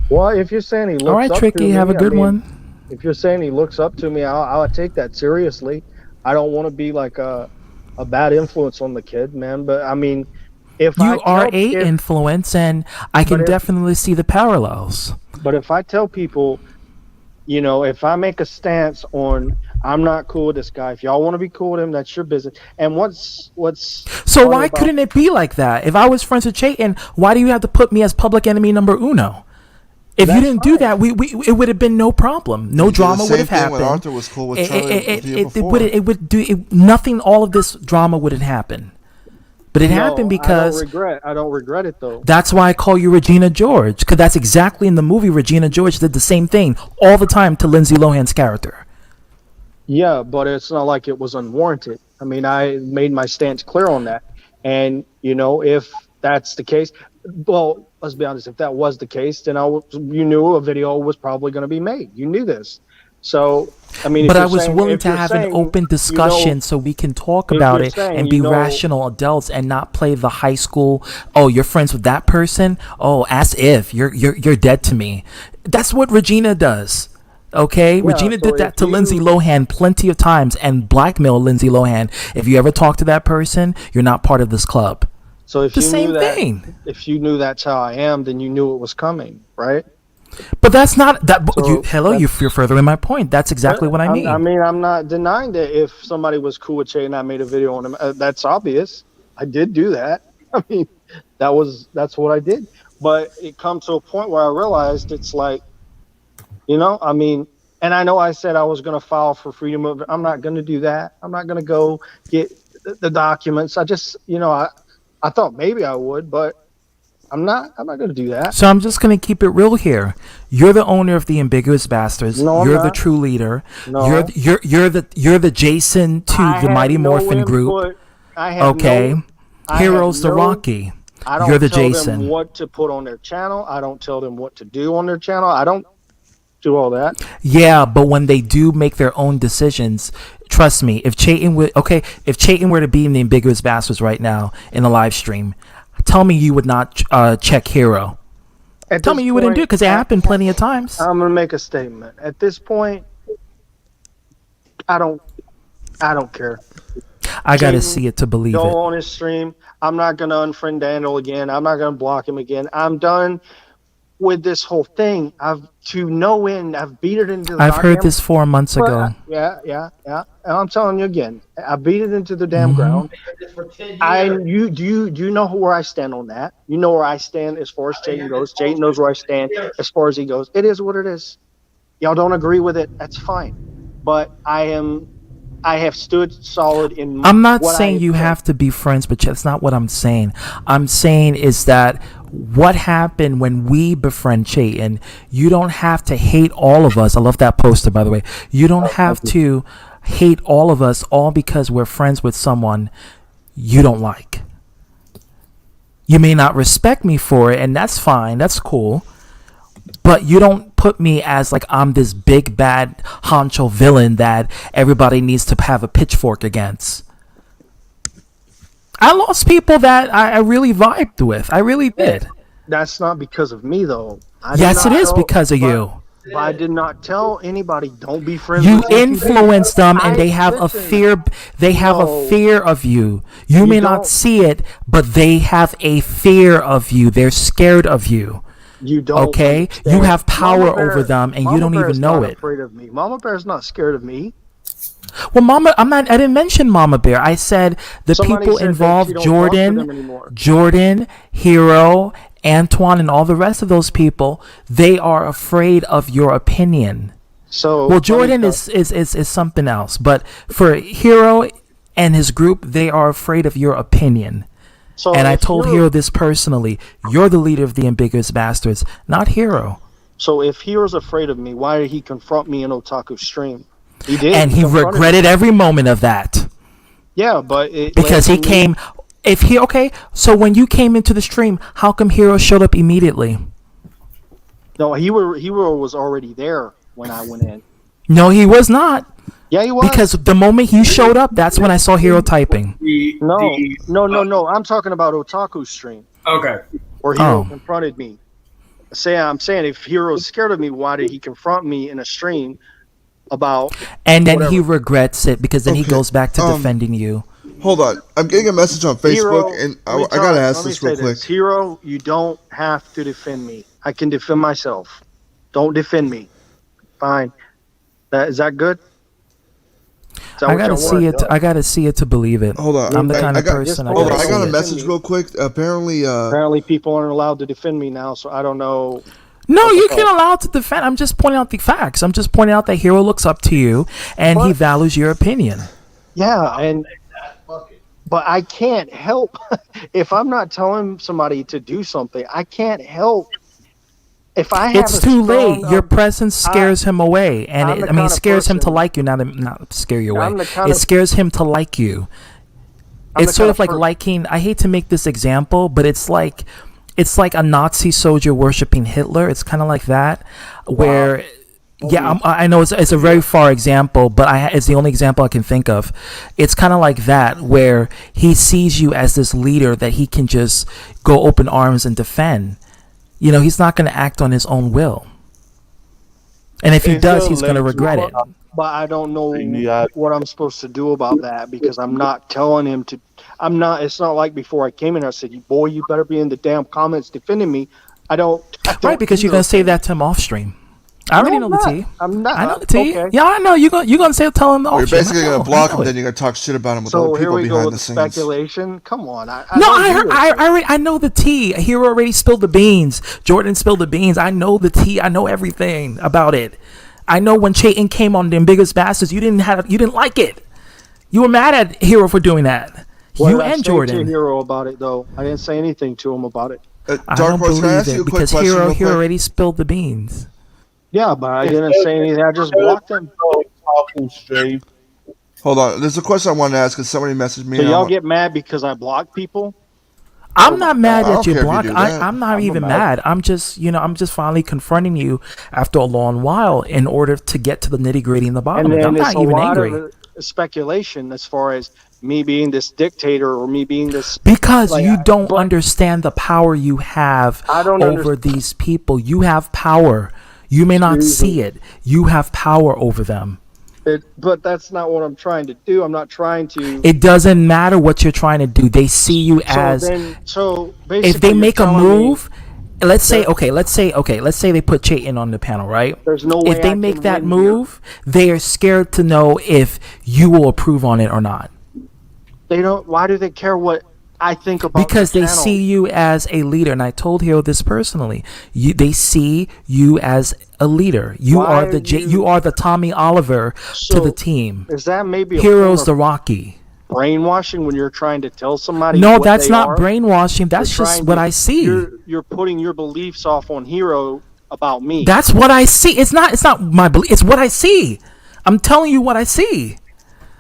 Well, if you're saying he looks all right, up Tricky, to me, have a good one. If you're saying he looks up to me, I'll take that seriously. I don't want to be like a bad influence on the kid, man. But I mean, if you are a influence, and I can definitely see the parallels. But if I tell people, you know, if I make a stance on I'm not cool with this guy, if y'all want to be cool with him, that's your business. And what's so why couldn't it be like that? If I was friends with Chayton, why do you have to put me as public enemy number uno? If you didn't do that, it would have been no problem. No drama would have happened. When Arthur was cool with Charlie it would do nothing. All of this drama wouldn't happen. But it happened because I don't regret it though. That's why I call you Regina George, because that's exactly in the movie. Regina George did the same thing all the time to Lindsay Lohan's character. Yeah, but it's not like it was unwarranted. I mean, I made my stance clear on that. And, you know, if that's the case, well, let's be honest, if that was the case, then you knew a video was probably going to be made. You knew this. So, I mean, but I was willing to have an open discussion so we can talk about it and be rational adults and not play the high school. Oh, you're friends with that person. Oh, as if you're dead to me. That's what Regina does. Okay, yeah, Regina did that to Lindsay Lohan plenty of times and blackmailed Lindsay Lohan. If you ever talk to that person, you're not part of this club. So if if you knew that's how I am, then you knew it was coming, right? But that's not that. So you're furthering my point. That's exactly what I mean. I mean, I'm not denying that if somebody was cool with Che and I made a video on him, that's obvious. I did do that. I mean, that's what I did. But it comes to a point where I realized it's like, you know, I mean, and I know I said I was going to file for freedom of. I'm not going to do that. I'm not going to go get the documents. I just, you know, I thought maybe I would, but I'm not going to do that. So I'm just going to keep it real here. You're the owner of the Ambiguous Bastards. No, you're the true leader. No. You're the Jason to the Mighty Morphin group. Heroes the Rocky. I don't you're the tell Jason. them what to put on their channel. I don't tell them what to do on their channel. I don't do all that. Yeah, but when they do make their own decisions, trust me, if Chayton were to be in the Ambiguous Bastards right now in a live stream, tell me you would not check Hero. Tell me you wouldn't do it, because it happened plenty of times. I'm gonna make a statement. At this point, I don't care. I gotta see it to believe it. Go on his stream. I'm not gonna unfriend Daniel again. I'm not gonna block him again. I'm done with this whole thing. I've to no end. I've beat it into. I've heard this 4 months ago. Yeah. And I'm telling you again. I beat it into the damn ground. Do you know where I stand on that? You know where I stand as far as Jayden goes. Jayden knows where I stand as far as he goes. It is what it is. Y'all don't agree with it. That's fine. But I have stood solid in. I'm not saying you have to be friends, but that's not what I'm saying. I'm saying is that what happened when we befriend Chayton, you don't have to hate all of us. I love that poster, by the way. You don't have to hate all of us all because we're friends with someone you don't like. You may not respect me for it, and that's fine. That's cool. But you don't put me as like I'm this big bad honcho villain that everybody needs to have a pitchfork against. I lost people that I really vibed with. I really did. That's not because of me, though. Yes, it is because of you. But I did not tell anybody don't be friends. You influence them, and they have a fear. They have a fear of you. You may not see it, but they have a fear of you. They're scared of you. You don't. Okay, understand. You have power over them, and you don't even know it. Afraid of me. Mama Bear's not scared of me. Well, Mama, I didn't mention Mama Bear. I said people involved: Jordan, Hero, Antoine, and all the rest of those people. They are afraid of your opinion. So, well, Jordan is something else, but for Hero and his group, they are afraid of your opinion. So and I told Hero this personally. You're the leader of the Ambiguous Bastards, not Hero. So if Hero's afraid of me, why did he confront me in Otaku's stream? He did. And he regretted every moment of that. Yeah, but... because he came... So when you came into the stream, how come Hero showed up immediately? No, Hero was already there when I went in. No, he was not. Yeah, he was. Because the moment he showed up, that's when I saw Hero typing. No. I'm talking about Otaku's stream. Okay. Where Hero confronted me. I'm saying if Hero's scared of me, why did he confront me in a stream about? And then he regrets it because then he goes back to defending you. Hold on, I'm getting a message on Facebook, and I gotta ask this real quick. Hero, you don't have to defend me. I can defend myself. Don't defend me. Fine. Is that good? I gotta see it. I gotta see it to believe it. Hold on, I'm the kind of person. Hold on, I got a message real quick. Apparently, people aren't allowed to defend me now, so I don't know. No, you can allow to defend. I'm just pointing out the facts. I'm just pointing out that Hero looks up to you and he values your opinion. Yeah, but I can't help if I'm not telling somebody to do something. I can't help. If I have it's too late. Your presence scares him away, and it scares him to like you. Not scare you away. It scares him to like you. It's sort of like liking. I hate to make this example, but it's like a Nazi soldier worshiping Hitler. It's kind of like that, where. Yeah, I know it's a very far example, but it's the only example I can think of. It's kind of like that, where he sees you as this leader that he can just go open arms and defend. You know, he's not going to act on his own will. And if he does, he's going to regret it. But I don't know what I'm supposed to do about that because I'm not telling him to. It's not like before I came in, I said, boy, you better be in the damn comments defending me. I don't right, because you're going to say that to him off stream. I already know the tea. I'm not. I know the tea. Okay. Yeah, I know. You're gonna tell him. You're basically gonna block him, then you're gonna talk shit about him with other people behind the scenes. Speculation. Come on. I know the tea. Hero already spilled the beans. Jordan spilled the beans. I know the tea. I know everything about it. I know when Chayton came on them Biggest Bastards, you didn't like it. You were mad at Hero for doing that. You and Jordan. I didn't say to Hero about it though. I didn't say anything to him about it. I don't believe it because Hero already spilled the beans. Yeah, but I didn't say anything. I just blocked him. Hold on. There's a question I wanted to ask because somebody messaged me. So y'all get mad because I block people? I'm not mad that you block. I'm not even mad. I'm just finally confronting you after a long while in order to get to the nitty gritty in the bottom. I'm not even angry. Speculation as far as me being this dictator or me being this because you don't understand the power you have over these people. You have power. You may not see it. You have power over them. But that's not what I'm trying to do. I'm not trying to. It doesn't matter what you're trying to do. They see you as. If they make a move, let's say they put Chayton on the panel, right? There's no way. If they make that move, they are scared to know if you will approve on it or not. They don't. Why do they care what I think about? Because they see you as a leader, and I told Hero this personally. They see you as a leader. You are the Tommy Oliver to the team. Is that maybe Hero's the Rocky? Brainwashing when you're trying to tell somebody? No, that's not brainwashing. That's just what I see. You're putting your beliefs off on Hero about me. That's what I see. It's not my belief. It's what I see. I'm telling you what I see.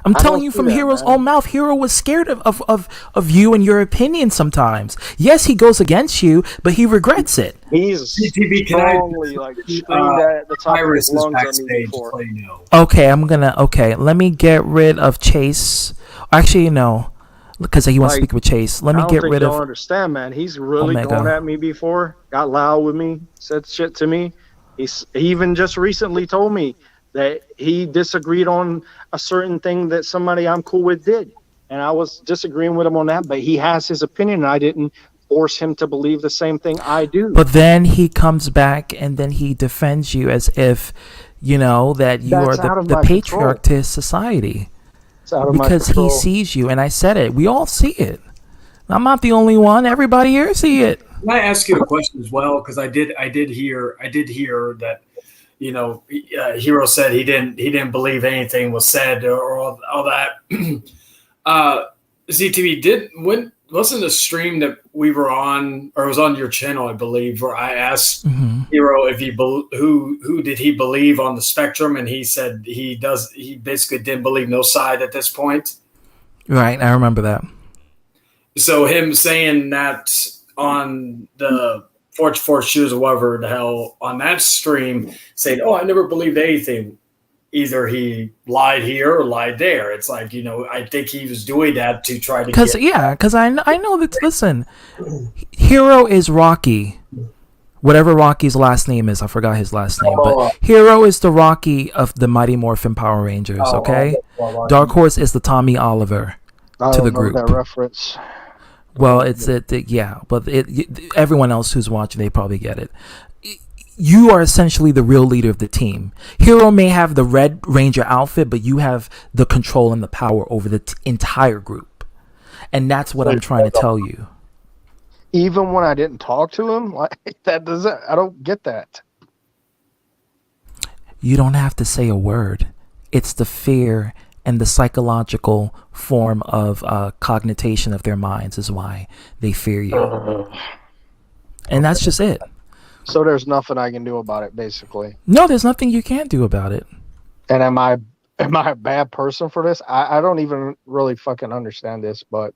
I'm telling you from Hero's own mouth. Hero was scared of you and your opinion sometimes. Yes, he goes against you, but he regrets it. He's strongly screamed at the top of his lungs at me before. Okay, let me get rid of Chase. Actually, no, because he wants to speak with Chase. Let me get rid of. I don't understand, man. He's really gone at me before. Got loud with me. Said shit to me. He even just recently told me that he disagreed on a certain thing that somebody I'm cool with did. And I was disagreeing with him on that, but he has his opinion, and I didn't force him to believe the same thing I do. But then he comes back, and then he defends you as if, that you are the patriarch to his society. It's out of because he sees you, and I said it. We all see it. I'm not the only one. Everybody here see it. Can I ask you a question as well? Because I did hear that Hero said he didn't believe anything was said or all that. ZTV wasn't a stream that we were on, or it was on your channel, I believe, where I asked Hero if who did he believe on the spectrum, and he said he basically didn't believe no side at this point. Right, I remember that. So him saying that on the Forge Shoes or whatever the hell on that stream, saying, "Oh, I never believed anything," either he lied here or lied there. It's like, I think he was doing that to try to because I know that. Listen, Hero is Rocky. Whatever Rocky's last name is, I forgot his last name, but Hero is the Rocky of the Mighty Morphin Power Rangers, okay? Dark Horse is the Tommy Oliver to the group. That reference. Well, but everyone else who's watching, they probably get it. You are essentially the real leader of the team. Hero may have the Red Ranger outfit, but you have the control and the power over the entire group. And that's what I'm trying to tell you. Even when I didn't talk to him, like I don't get that. You don't have to say a word. It's the fear and the psychological form of cognition of their minds is why they fear you. And that's just it. So there's nothing I can do about it, basically. No, there's nothing you can do about it. And am I a bad person for this? I don't even really fucking understand this, but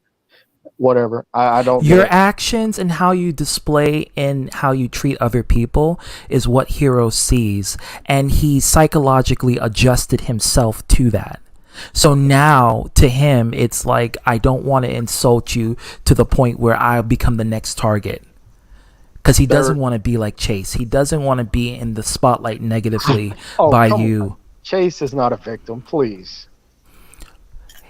whatever. I don't. Your actions and how you display and how you treat other people is what Hero sees, and he psychologically adjusted himself to that. So now to him, it's like, I don't want to insult you to the point where I'll become the next target. Because he doesn't want to be like Chase. He doesn't want to be in the spotlight negatively by you. On. Chase is not a victim, please.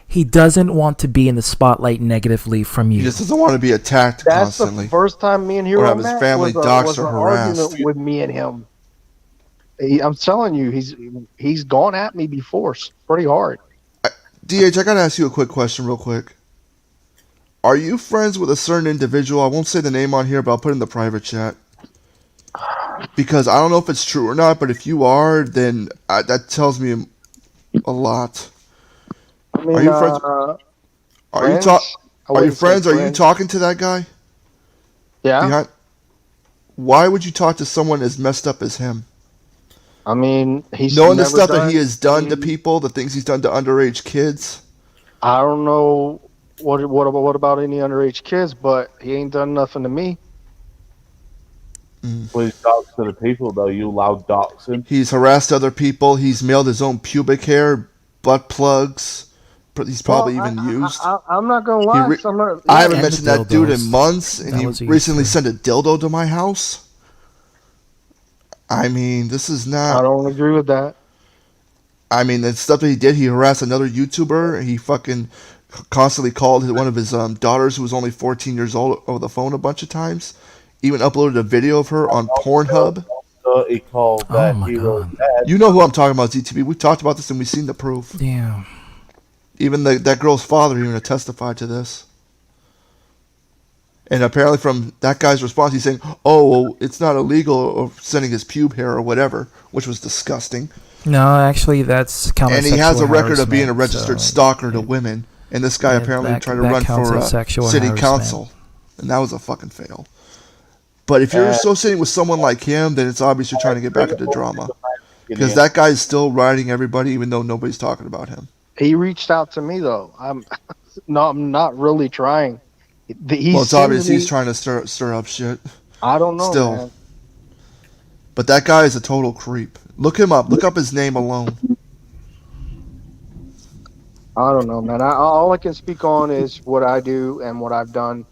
He doesn't want to be in the spotlight negatively from you. He just doesn't want to be attacked constantly. That's the first time me and Hero have his family doxxed or harassed. Argument with me and him. I'm telling you, he's gone at me before pretty hard. DH, I gotta ask you a quick question real quick. Are you friends with a certain individual? I won't say the name on here, but I'll put it in the private chat. Because I don't know if it's true or not, but if you are, then that tells me a lot. I mean, are you friends? Are you friends? Are you talking to that guy? Yeah. Why would you talk to someone as messed up as him? I mean, he's knowing the stuff that he has done to people, the things he's done to underage kids. I don't know what about any underage kids, but he ain't done nothing to me. Well, he's doxed to the people, though. You allowed doxing. He's harassed other people. He's mailed his own pubic hair, butt plugs. He's probably even used. I'm not gonna lie. I haven't mentioned that dude in months, and he recently sent a dildo to my house. I mean, this is not. I don't agree with that. I mean, the stuff that he did, he harassed another YouTuber. He fucking constantly called one of his daughters, who was only 14 years old, over the phone a bunch of times. Even uploaded a video of her on Pornhub. He called that hero dad. You know who I'm talking about, ZTB. We talked about this and we've seen the proof. Yeah. Even that girl's father even testified to this. And apparently from that guy's response, he's saying, oh, well, it's not illegal or sending his pube hair or whatever, which was disgusting. No, actually, that's counter-sexual And he has a record of being a registered stalker to women. And this guy apparently tried to run for city council. And that was a fucking fail. But if you're associating with someone like him, then it's obvious you're trying to get back into drama. Because that guy is still riding everybody, even though nobody's talking about him. He reached out to me, though. I'm not really trying. Well, it's obvious he's trying to stir up shit. I don't know, still. man. But that guy is a total creep. Look him up. Look up his name alone. I don't know, man. All I can speak on is what I do and what I've done.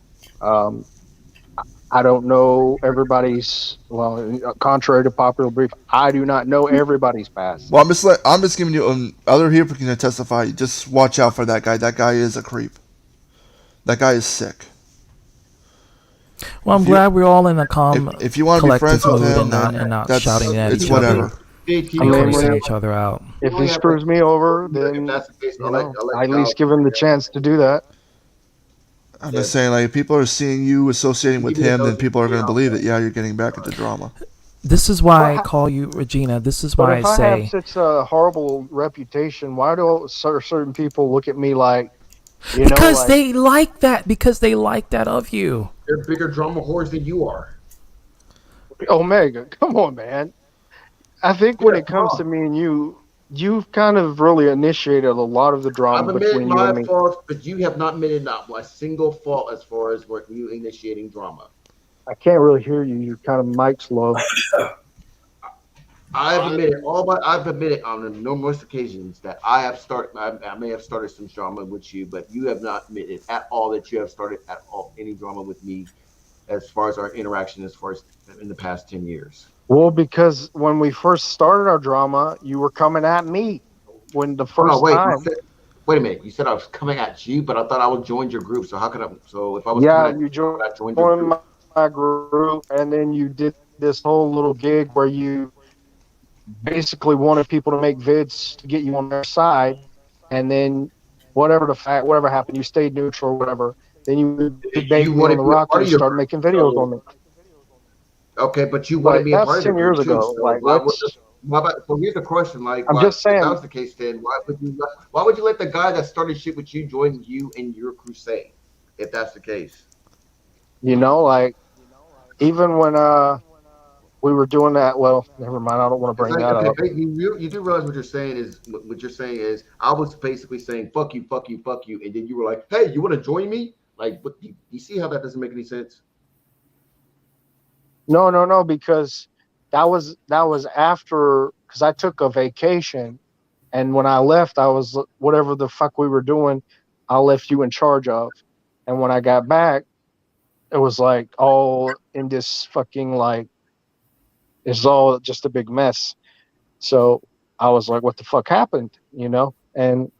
I don't know everybody's, contrary to popular belief, I do not know everybody's past. Well, I'm just giving you other people can testify. Just watch out for that guy. That guy is a creep. That guy is sick. Well, I'm glad we're all in a calm, if you want to be friends with him, and not shouting at each whatever. other, cursing each other out. If he screws me over, then I at least give him the chance to do that. I'm just saying, like, if people are seeing you associating with him, then people are going to believe that, you're getting back into drama. This is why I call you Regina. This is why I say. I have such a horrible reputation, why do certain people look at me like, because they like that. Because they like that of you. They're bigger drama whores than you are. Omega, come on, man. I think when it comes to me and you've kind of really initiated a lot of the drama between you and me. Fault, but you have not admitted not a single fault as far as you initiating drama. I can't really hear you. Your kind of mic's low. I've admitted on numerous occasions that I may have started some drama with you, but you have not admitted at all that you have started at all any drama with me as far as our interaction as far as in the past 10 years. Well, because when we first started our drama, you were coming at me when the first time. Wait a minute. You said I was coming at you, but I thought I would join your group. So how could I? So if I was Yeah, coming at you you, would I join your joined group? my group, and then you did this whole little gig where you basically wanted people to make vids to get you on their side, and then whatever happened, you stayed neutral or whatever. Then you would debate You me on wanted the to be a rock part and of your start group. making videos So on me. okay, but you wanted But to be a part that's of the 10 group years too. ago. So Like, why would? let's. Why about, so here's the question: like, I'm why? just If that saying. was the case, then why would you let the guy that started shit with you join you in your crusade? If that's the case. Like even when we were doing that. Well, never mind. I don't want to It's bring like, that okay, up. you do realize what you're saying is I was basically saying fuck you, fuck you, fuck you, and then you were like, hey, you want to join me? Like, but you see how that doesn't make any sense? No, because that was after, because I took a vacation, and when I left, I was whatever the fuck we were doing, I left you in charge of, and when I got back, it was like all in this fucking like it's all just a big mess. So I was like, what the fuck happened? And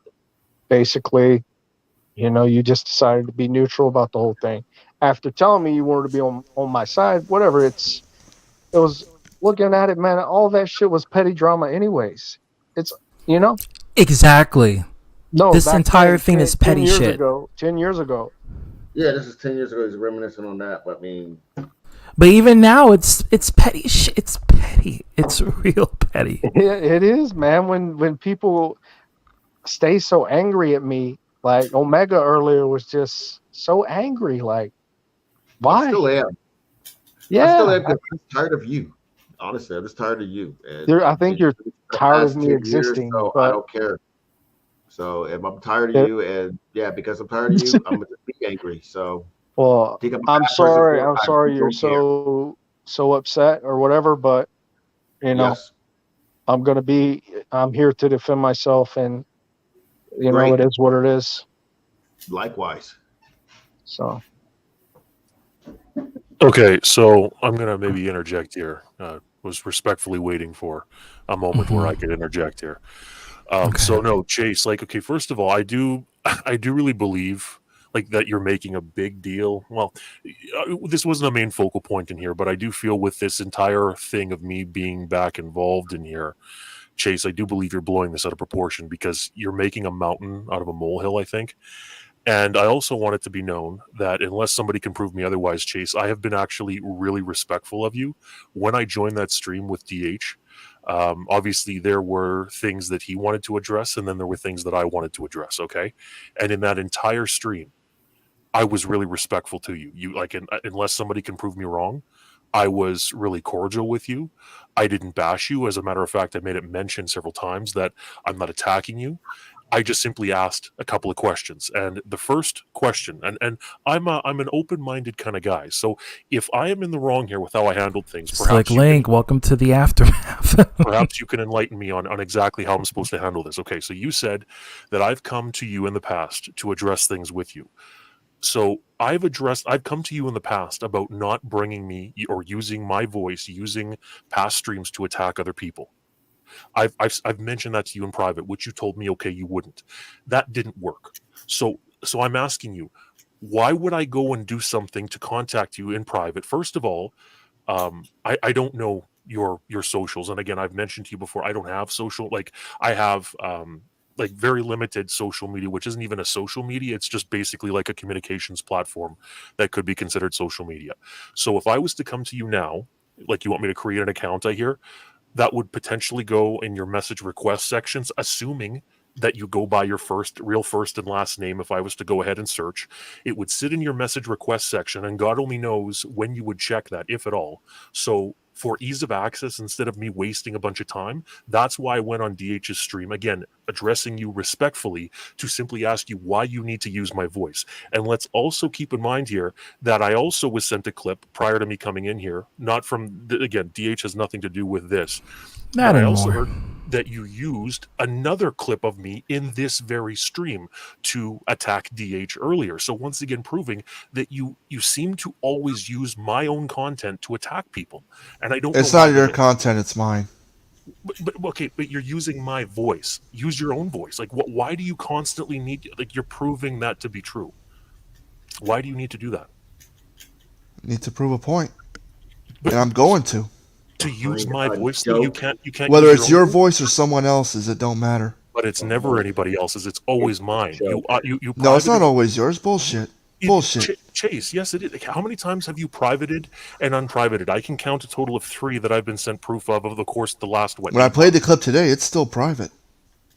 basically, you just decided to be neutral about the whole thing. After telling me you wanted to be on my side, whatever, it was looking at it, man, all that shit was petty drama anyways. It's Exactly. No, This back entire then, thing is 10 petty years shit. ago. 10 years ago. Yeah, this is 10 years ago. He's reminiscing on that, but I mean, but even now, it's petty shit. It's petty. It's real petty. It is, man. When people stay so angry at me, like Omega earlier was just so angry. Like, why? I still am. Yeah, I still am because I'm tired of you. Honestly, I'm just tired of you. And I think you're tired of me existing. So but I don't care. So if I'm tired of you, and yeah, because I'm tired of you, I'm gonna be angry. So well, I'm sorry. I'm sorry you're so upset or whatever. But yes, I'm here to defend myself, and it is what it is. Likewise. So. Okay, so I'm gonna maybe interject here. Was respectfully waiting for a moment where I could interject here. So no, Chase. Like, okay, first of all, I do really believe like that you're making a big deal. Well, this wasn't a main focal point in here, but I do feel with this entire thing of me being back involved in here, Chase, I do believe you're blowing this out of proportion because you're making a mountain out of a molehill, I think. And I also want it to be known that unless somebody can prove me otherwise, Chase, I have been actually really respectful of you. When I joined that stream with DH, obviously there were things that he wanted to address, and then there were things that I wanted to address, okay? And in that entire stream, I was really respectful to you. You like, unless somebody can prove me wrong, I was really cordial with you. I didn't bash you. As a matter of fact, I made it mention several times that I'm not attacking you. I just simply asked a couple of questions. And the first question, and I'm an open-minded kind of guy. So if I am in the wrong here with how I handled things, Slick Link, welcome to the aftermath. Perhaps you can enlighten me on exactly how I'm supposed to handle this. Okay, so you said that I've come to you in the past to address things with you. So I've come to you in the past about not bringing me or using my voice, using past streams to attack other people. I've mentioned that to you in private, which you told me, okay, you wouldn't. That didn't work. So I'm asking you, why would I go and do something to contact you in private? First of all, I don't know your socials, and again, I've mentioned to you before, I don't have social. Like, I have like very limited social media, which isn't even a social media. It's just basically like a communications platform that could be considered social media. So if I was to come to you now, like you want me to create an account, I hear that would potentially go in your message request sections, assuming that you go by your real first and last name. If I was to go ahead and search, it would sit in your message request section, and God only knows when you would check that, if at all. So for ease of access, instead of me wasting a bunch of time, that's why I went on DH's stream, again, addressing you respectfully, to simply ask you why you need to use my voice. And let's also keep in mind here that I also was sent a clip prior to me coming in here, not from, again, DH has nothing to do with this, Not I anymore. also heard that you used another clip of me in this very stream to attack DH earlier. So once again, proving that you seem to always use my own content to attack people, and I don't. It's know not your content; it's mine. But okay, but you're using my voice. Use your own voice. Like, why do you constantly need? Like, you're proving that to be true. Why do you need to do that? Need to prove a point, and I'm going to. To use my voice, though, you can't. Whether use it's your your voice or someone else's, it don't matter. But it's never anybody else's. It's always mine. You. No, it's not always yours. Bullshit. Bullshit. Chase, yes, it is. How many times have you privated and unprivated? I can count a total of 3 that I've been sent proof of the course of the last When I played the clip today, it's still private.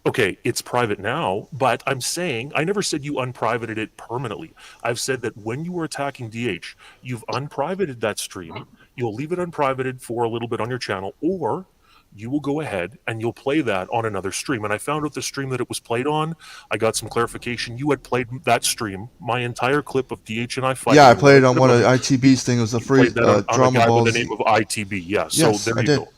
Okay, it's private now, but I'm saying, I never said you unprivated it permanently. I've said that when you were attacking DH, you've unprivated that stream, you'll leave it unprivated for a little bit on your channel, or you will go ahead and you'll play that on another stream. And I found out the stream that it was played on. I got some clarification. You had played that stream, my entire clip of DH and I fighting. Yeah, I played it on one of ITB's thing. It was a free on drama guy balls. with the name of ITB. Yeah, yes, so there I you did. go.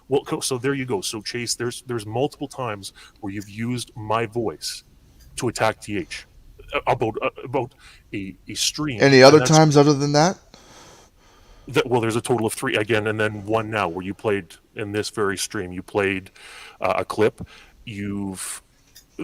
Well, so there you go. So Chase, there's multiple times where you've used my voice to attack TH about a stream. Any other times other than that? Well, there's a total of 3 again, and then 1 now where you played in this very stream. You played a clip.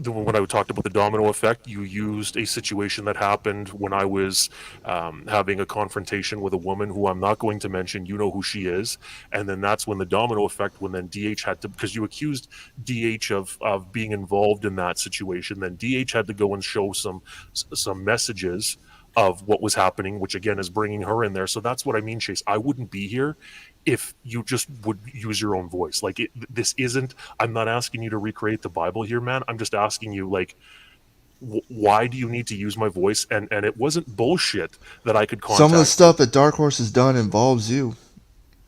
When I talked about the domino effect, you used a situation that happened when I was having a confrontation with a woman who I'm not going to mention. You know who she is. And then that's when the domino effect, when then DH had to, because you accused DH of being involved in that situation, then DH had to go and show some messages of what was happening, which again is bringing her in there. So that's what I mean, Chase. I wouldn't be here if you just would use your own voice. Like, this isn't, I'm not asking you to recreate the Bible here, man. I'm just asking you, like, why do you need to use my voice? And it wasn't bullshit that I could contact. Some of the stuff that Dark Horse has done involves you,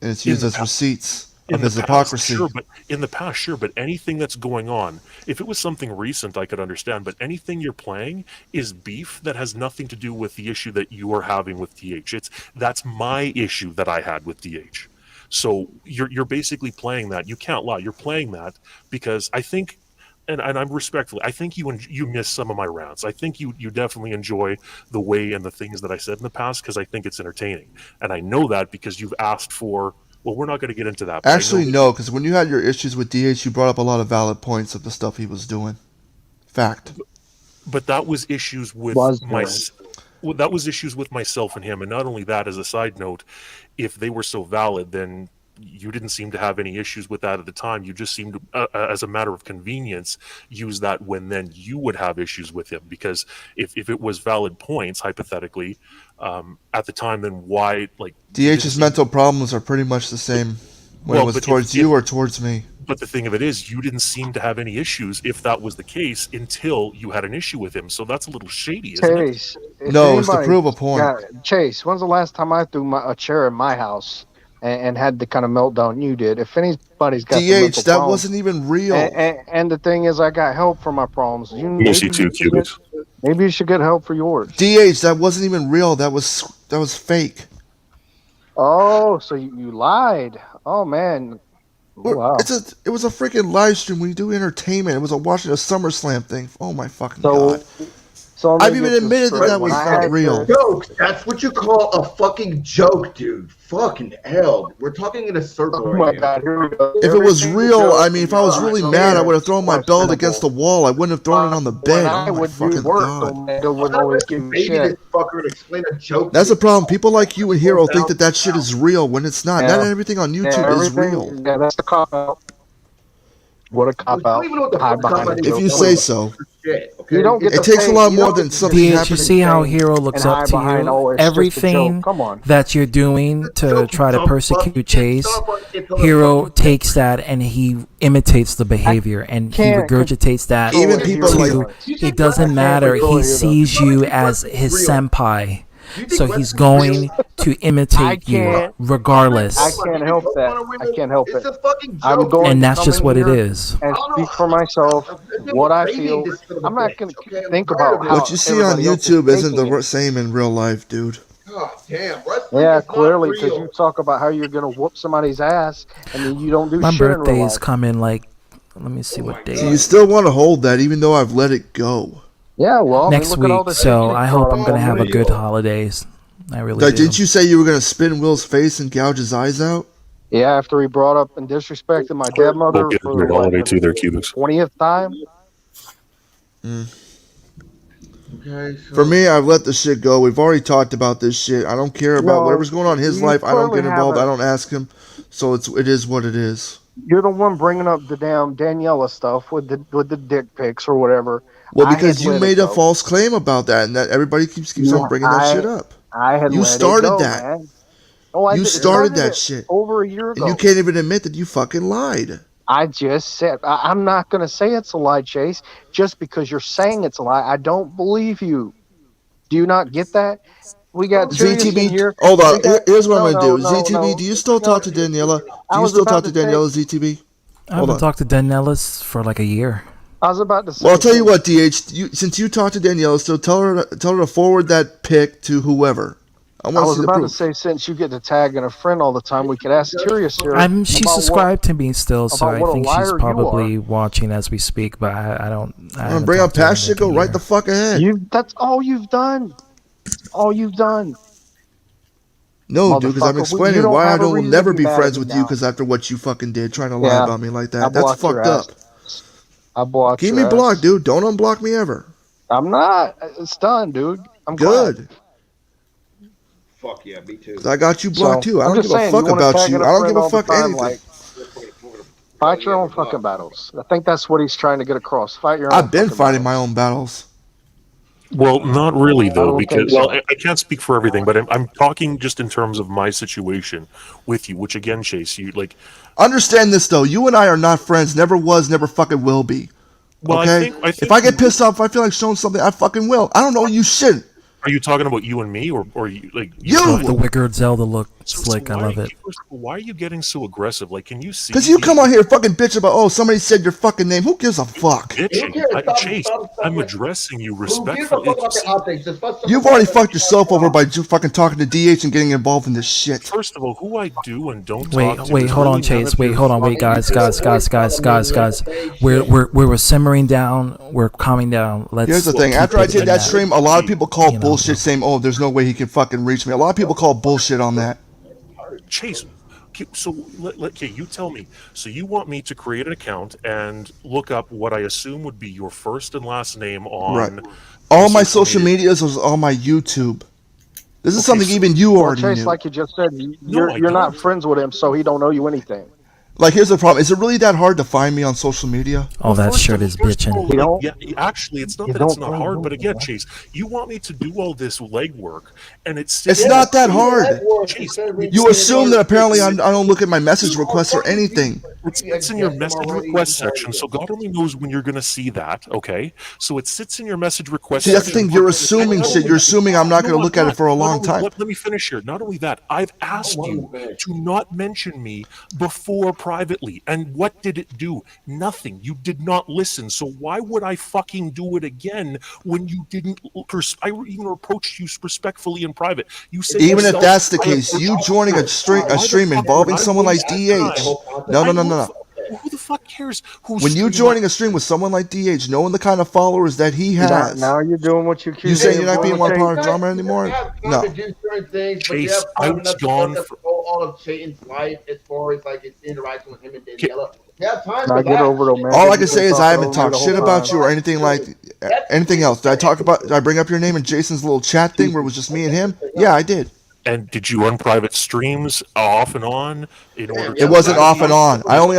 and it's used as receipts of his hypocrisy. Sure, but in the past, sure, but anything that's going on, if it was something recent, I could understand, but anything you're playing is beef that has nothing to do with the issue that you are having with DH. That's my issue that I had with DH. So you're basically playing that. You can't lie. You're playing that because I think, and I'm respectful, I think you miss some of my rants. I think you definitely enjoy the way and the things that I said in the past because I think it's entertaining. And I know that because you've asked for, well, we're not going to get into that. Actually, no, because when you had your issues with DH, you brought up a lot of valid points of the stuff he was doing. Fact. But that was issues with that was issues with myself and him. And not only that, as a side note, if they were so valid, then you didn't seem to have any issues with that at the time. You just seemed to, as a matter of convenience, use that when then you would have issues with him. Because if it was valid points, hypothetically, at the time, then why, like... DH's mental problems are pretty much the same when it was towards you or towards me. But the thing of it is, you didn't seem to have any issues if that was the case until you had an issue with him. So that's a little shady, isn't Chase, it? No, it's to prove a point. Chase, when's the last time I threw a chair in my house and had the kind of meltdown you did? If anybody's got DH, that problems, wasn't even real. And the thing is, I got help for my problems. Maybe you should get help for yours. DH, that wasn't even real. That was fake. Oh, so you lied. Oh, man. Wow. It was a freaking live stream. We do entertainment. It was watching a SummerSlam thing. Oh my fucking god! So I've even admitted that was not real. Joke. That's what you call a fucking joke, dude. Fucking hell. We're talking in a circle. Oh my god! Here we go. If it was real, I mean, if I was really mad, I would have thrown my belt against the wall. I wouldn't have thrown it on the bed. Oh my fucking god! That's the problem. People like you and Hero think that shit is real when it's not. Not everything on YouTube is real. Yeah, that's the cop out. What a cop out. If you say so. You don't get it takes a lot more than something happening. You see how Hero looks up to you? Everything that you're doing to try to persecute Chase, Hero takes that and he imitates the behavior and he regurgitates that. Even people like it doesn't matter. He sees you as his senpai. So he's going to imitate you regardless. I can't help that. I can't help it. I'm going and that's just what it is. And speak for myself, what I feel. I'm not going to think about how what you see on YouTube isn't the same in real life, dude. Oh, damn. Wrestling Yeah, is clearly, not because you real. talk about how you're gonna whoop somebody's ass, and then you don't do My shit in real birthday is life. coming. Like, let me see what day. So you still want to hold that, even though I've let it go. Yeah, well, I mean, Next look at all week. the shit So you I hope brought I'm up gonna have a already. good holidays. I really Like, do. didn't you say you were gonna spin Will's face and gouge his eyes out? Yeah, after he brought up and disrespected my dead mother Hope you have a for great what holiday too, there, the Cubics. 20th time. Okay, so For me, I've let the shit go. We've already talked about this shit. I don't care about No, whatever's going on in his you life. I don't clearly get involved. I haven't. don't ask him. So it is what it is. You're the one bringing up the damn Daniela stuff with the dick pics or whatever. Well, I had because you let it made a go. false claim about that, and that everybody keeps on bringing that shit up. I had You let it started go, that. man. Oh, You it started started that it shit, over a year and you ago. can't even admit that you fucking lied. I just said I'm not going to say it's a lie, Chase, just because you're saying it's a lie. I don't believe you. Do you not get that? We got Sirius in ZTB, here. hold on. We got Here's what I'm no, gonna no, do. no, ZTB, no, do you still no. talk to Daniela? I Do you was still talk about to to say. Daniela, ZTB? I Hold haven't on. talked to Danielis for like a year. I was about to say. Well, I'll tell you what, DH. Since you talked to Daniela, so tell her to forward that pic to whoever. I I want to was see the about to proof. say, since you get to tagging a friend all the time, we could ask Sirius here She's about subscribed to me still, so about I what a think she's liar you probably watching as we speak. But I don't. I I'm haven't bring up talked to her past in shit. like a Go right year. the fuck ahead. That's all you've done. All you've done. No, dude, because I'm Motherfucker, you explaining don't why I have a will reason to never be be mad at friends me with you. now. Because after what you fucking did, trying to lie Yeah, about me like I that, that's blocked your fucked ass. up. I blocked Keep your me ass. blocked, dude. Don't unblock me ever. I'm not. It's done, dude. I'm Good. glad. fuck yeah, me too. 'Cause I got you blocked So too. I I'm don't just give a saying, you fuck want to about tag in you. a I don't friend give a all the fuck time, anything. like fight your own fucking battles. I think that's what he's trying to get across. Fight your own I've been fucking fighting my battles. own battles. Well, not really I though, don't because think so. I can't speak for everything, but I'm talking just in terms of my situation with you. Which again, Chase, you like. Understand this though. You and I are not friends. Never was. Never fucking will be. Well, Okay? I think If I get pissed off, if I feel like showing something, I fucking will. I don't know you shit. Are you talking about you and me, or you like You! Love the Wicked Zelda look. So Slick. I love it. why are you getting so aggressive? Like, can you see? Because you come on here fucking bitch about, somebody said your fucking name. Who gives a fuck? Bitching. Chase, I'm addressing you Who gives a respectfully. fuck about the optics? Just fuck You've already fucked yourself over by fucking talking to DH and getting involved in this shit. First of all, who I do and don't Wait, talk to wait, is hold really on, Chase. Wait, hold on, wait, guys. bullshit. We're simmering down. We're calming down. Let's. Here's the thing. keep After I it did in that stream, a lot of people called bullshit bro. saying, there's no way he can fucking reach me. A lot of people called bullshit on that. Chase, so okay, you tell me. So you want me to create an account and look up what I assume would be your first and last name on Right. All my social medias was on my YouTube. This is something even you already Chase, knew. like you just said, you're not friends with him, so he don't know you anything. Like, here's the problem. Is it really that hard to find me on social media? Oh, that shirt is bitching. Yeah, actually, it's not that it's not hard, but again, Chase, you want me to do all this legwork, and it's not that hard. Chase, You assume that apparently I don't look at my message requests or anything. It sits in your message request section, so God only knows when you're going to see that, okay? So it sits in your message request See, that's the section. thing. You're assuming shit. You're assuming I'm not going to look at it for a long time. Let me finish here. Not only that, I've asked you to not mention me before privately. And what did it do? Nothing. You did not listen. So why would I fucking do it again when you didn't? I even approached you respectfully in private. You said even if that's the case, you joining a stream involving someone like DH. No. Who the fuck cares? When you joining a stream with someone like DH, knowing the kind of followers that he has, now you're doing what you You saying you're not being one part of drama anymore? No. To do certain things, but Chase, I was gone for all of Chayton's life as far as like its interaction with him and Daniela. They have time Now for get that. over it, man. All I can say is I haven't talked shit about you or anything like anything else. Did I bring up your name in Jason's little chat thing where it was just me and him? Yeah, I did. And did you run private streams off and on in order? It wasn't off and on. I only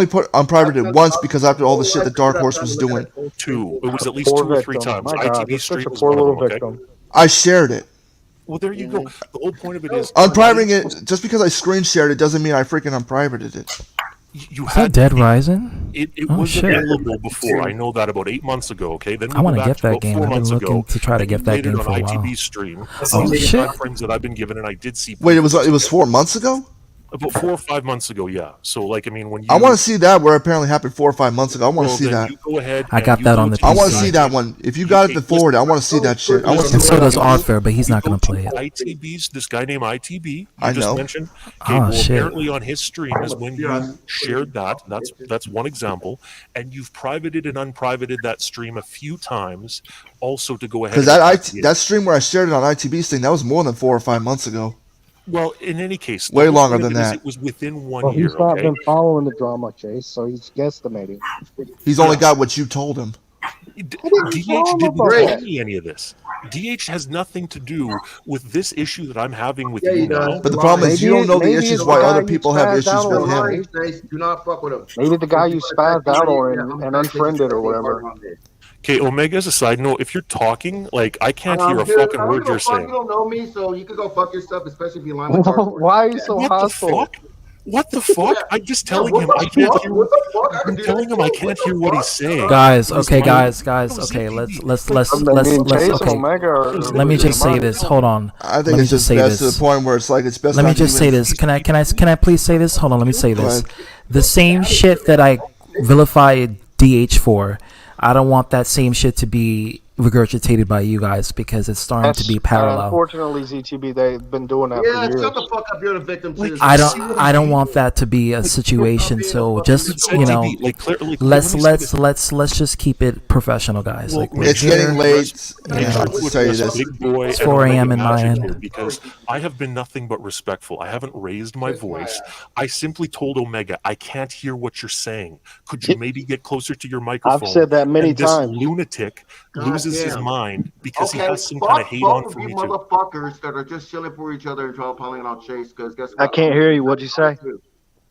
put unprivated once because after all the shit that Dark Horse was doing. Two. It was at least 2 or 3 times. My God, ITV you're such stream a was poor one of little them. Okay. victim. I shared it. Well, there you go. The whole point of it is Unprivating it just because I screen shared it doesn't mean I freaking unprivated it. You Is that Dead Rising? It Oh, was shit. available before. I know that about 8 months ago. Okay, then I want to go back get that about game. 4 I've been months looking ago. to try to Then you get that played it game on for a while. ITV stream. Oh, the shit. time frames that I've been given, and I did see. Wait, it was 4 months ago? About 4 or 5 months ago, yeah. So, like, I mean, when you... I want to see that where apparently happened 4 or 5 months ago. I want to see that. You go ahead. I got that on the PC. I want to see that one. If you got it to forward, I want to see that shit. And so does Arthur, but he's not going to play it. ITB's, this guy named ITB, you I just know. mentioned. Okay, well, shit. Apparently on his stream is when you shared that. That's one example. And you've privated and unprivated that stream a few times also to go ahead. Because that stream where I shared it on ITB's thing, that was more than 4 or 5 months ago. Well, in any case, way longer than that. It was within 1 year. He's not been following the drama, Chase, so he's guesstimating. He's only got what you told him. DH didn't tell me any of this. DH has nothing to do with this issue that I'm having with you now. But the problem is you don't know the issues why other people have issues with him. Do not fuck with him. Maybe the guy you spazzed out on and unfriended or whatever. Okay, Omega, as a side note, if you're talking, like, I can't hear a fucking word you're saying. You don't know me, so you can go fuck yourself, especially if you line Why are you so hostile? What the fuck? I'm just telling him I can't hear. I'm telling him I can't hear what he's saying. Guys, okay. Let's okay. Let me just say this. Hold on. I think it's just best to the point where it's like it's best. Let me just say this. Can I please say this? Hold on. Let me say this. The same shit that I vilified DH for, I don't want that same shit to be regurgitated by you guys because it's starting to be parallel. Unfortunately, ZTB, they've been doing that for years. Shut the fuck up. You're the victim too. I don't want that to be a situation. So just let's just keep it professional, guys. Well, it's getting late. It's 4 a.m. in my end. Because I have been nothing but respectful. I haven't raised my voice. I simply told Omega, I can't hear what you're saying. Could you maybe get closer to your microphone? I've said that many times. This lunatic loses his mind because he has some kind of hate on for me too. Motherfuckers that are just chilling for each other and piling on Chase. Because guess what? I can't hear you. What'd you say?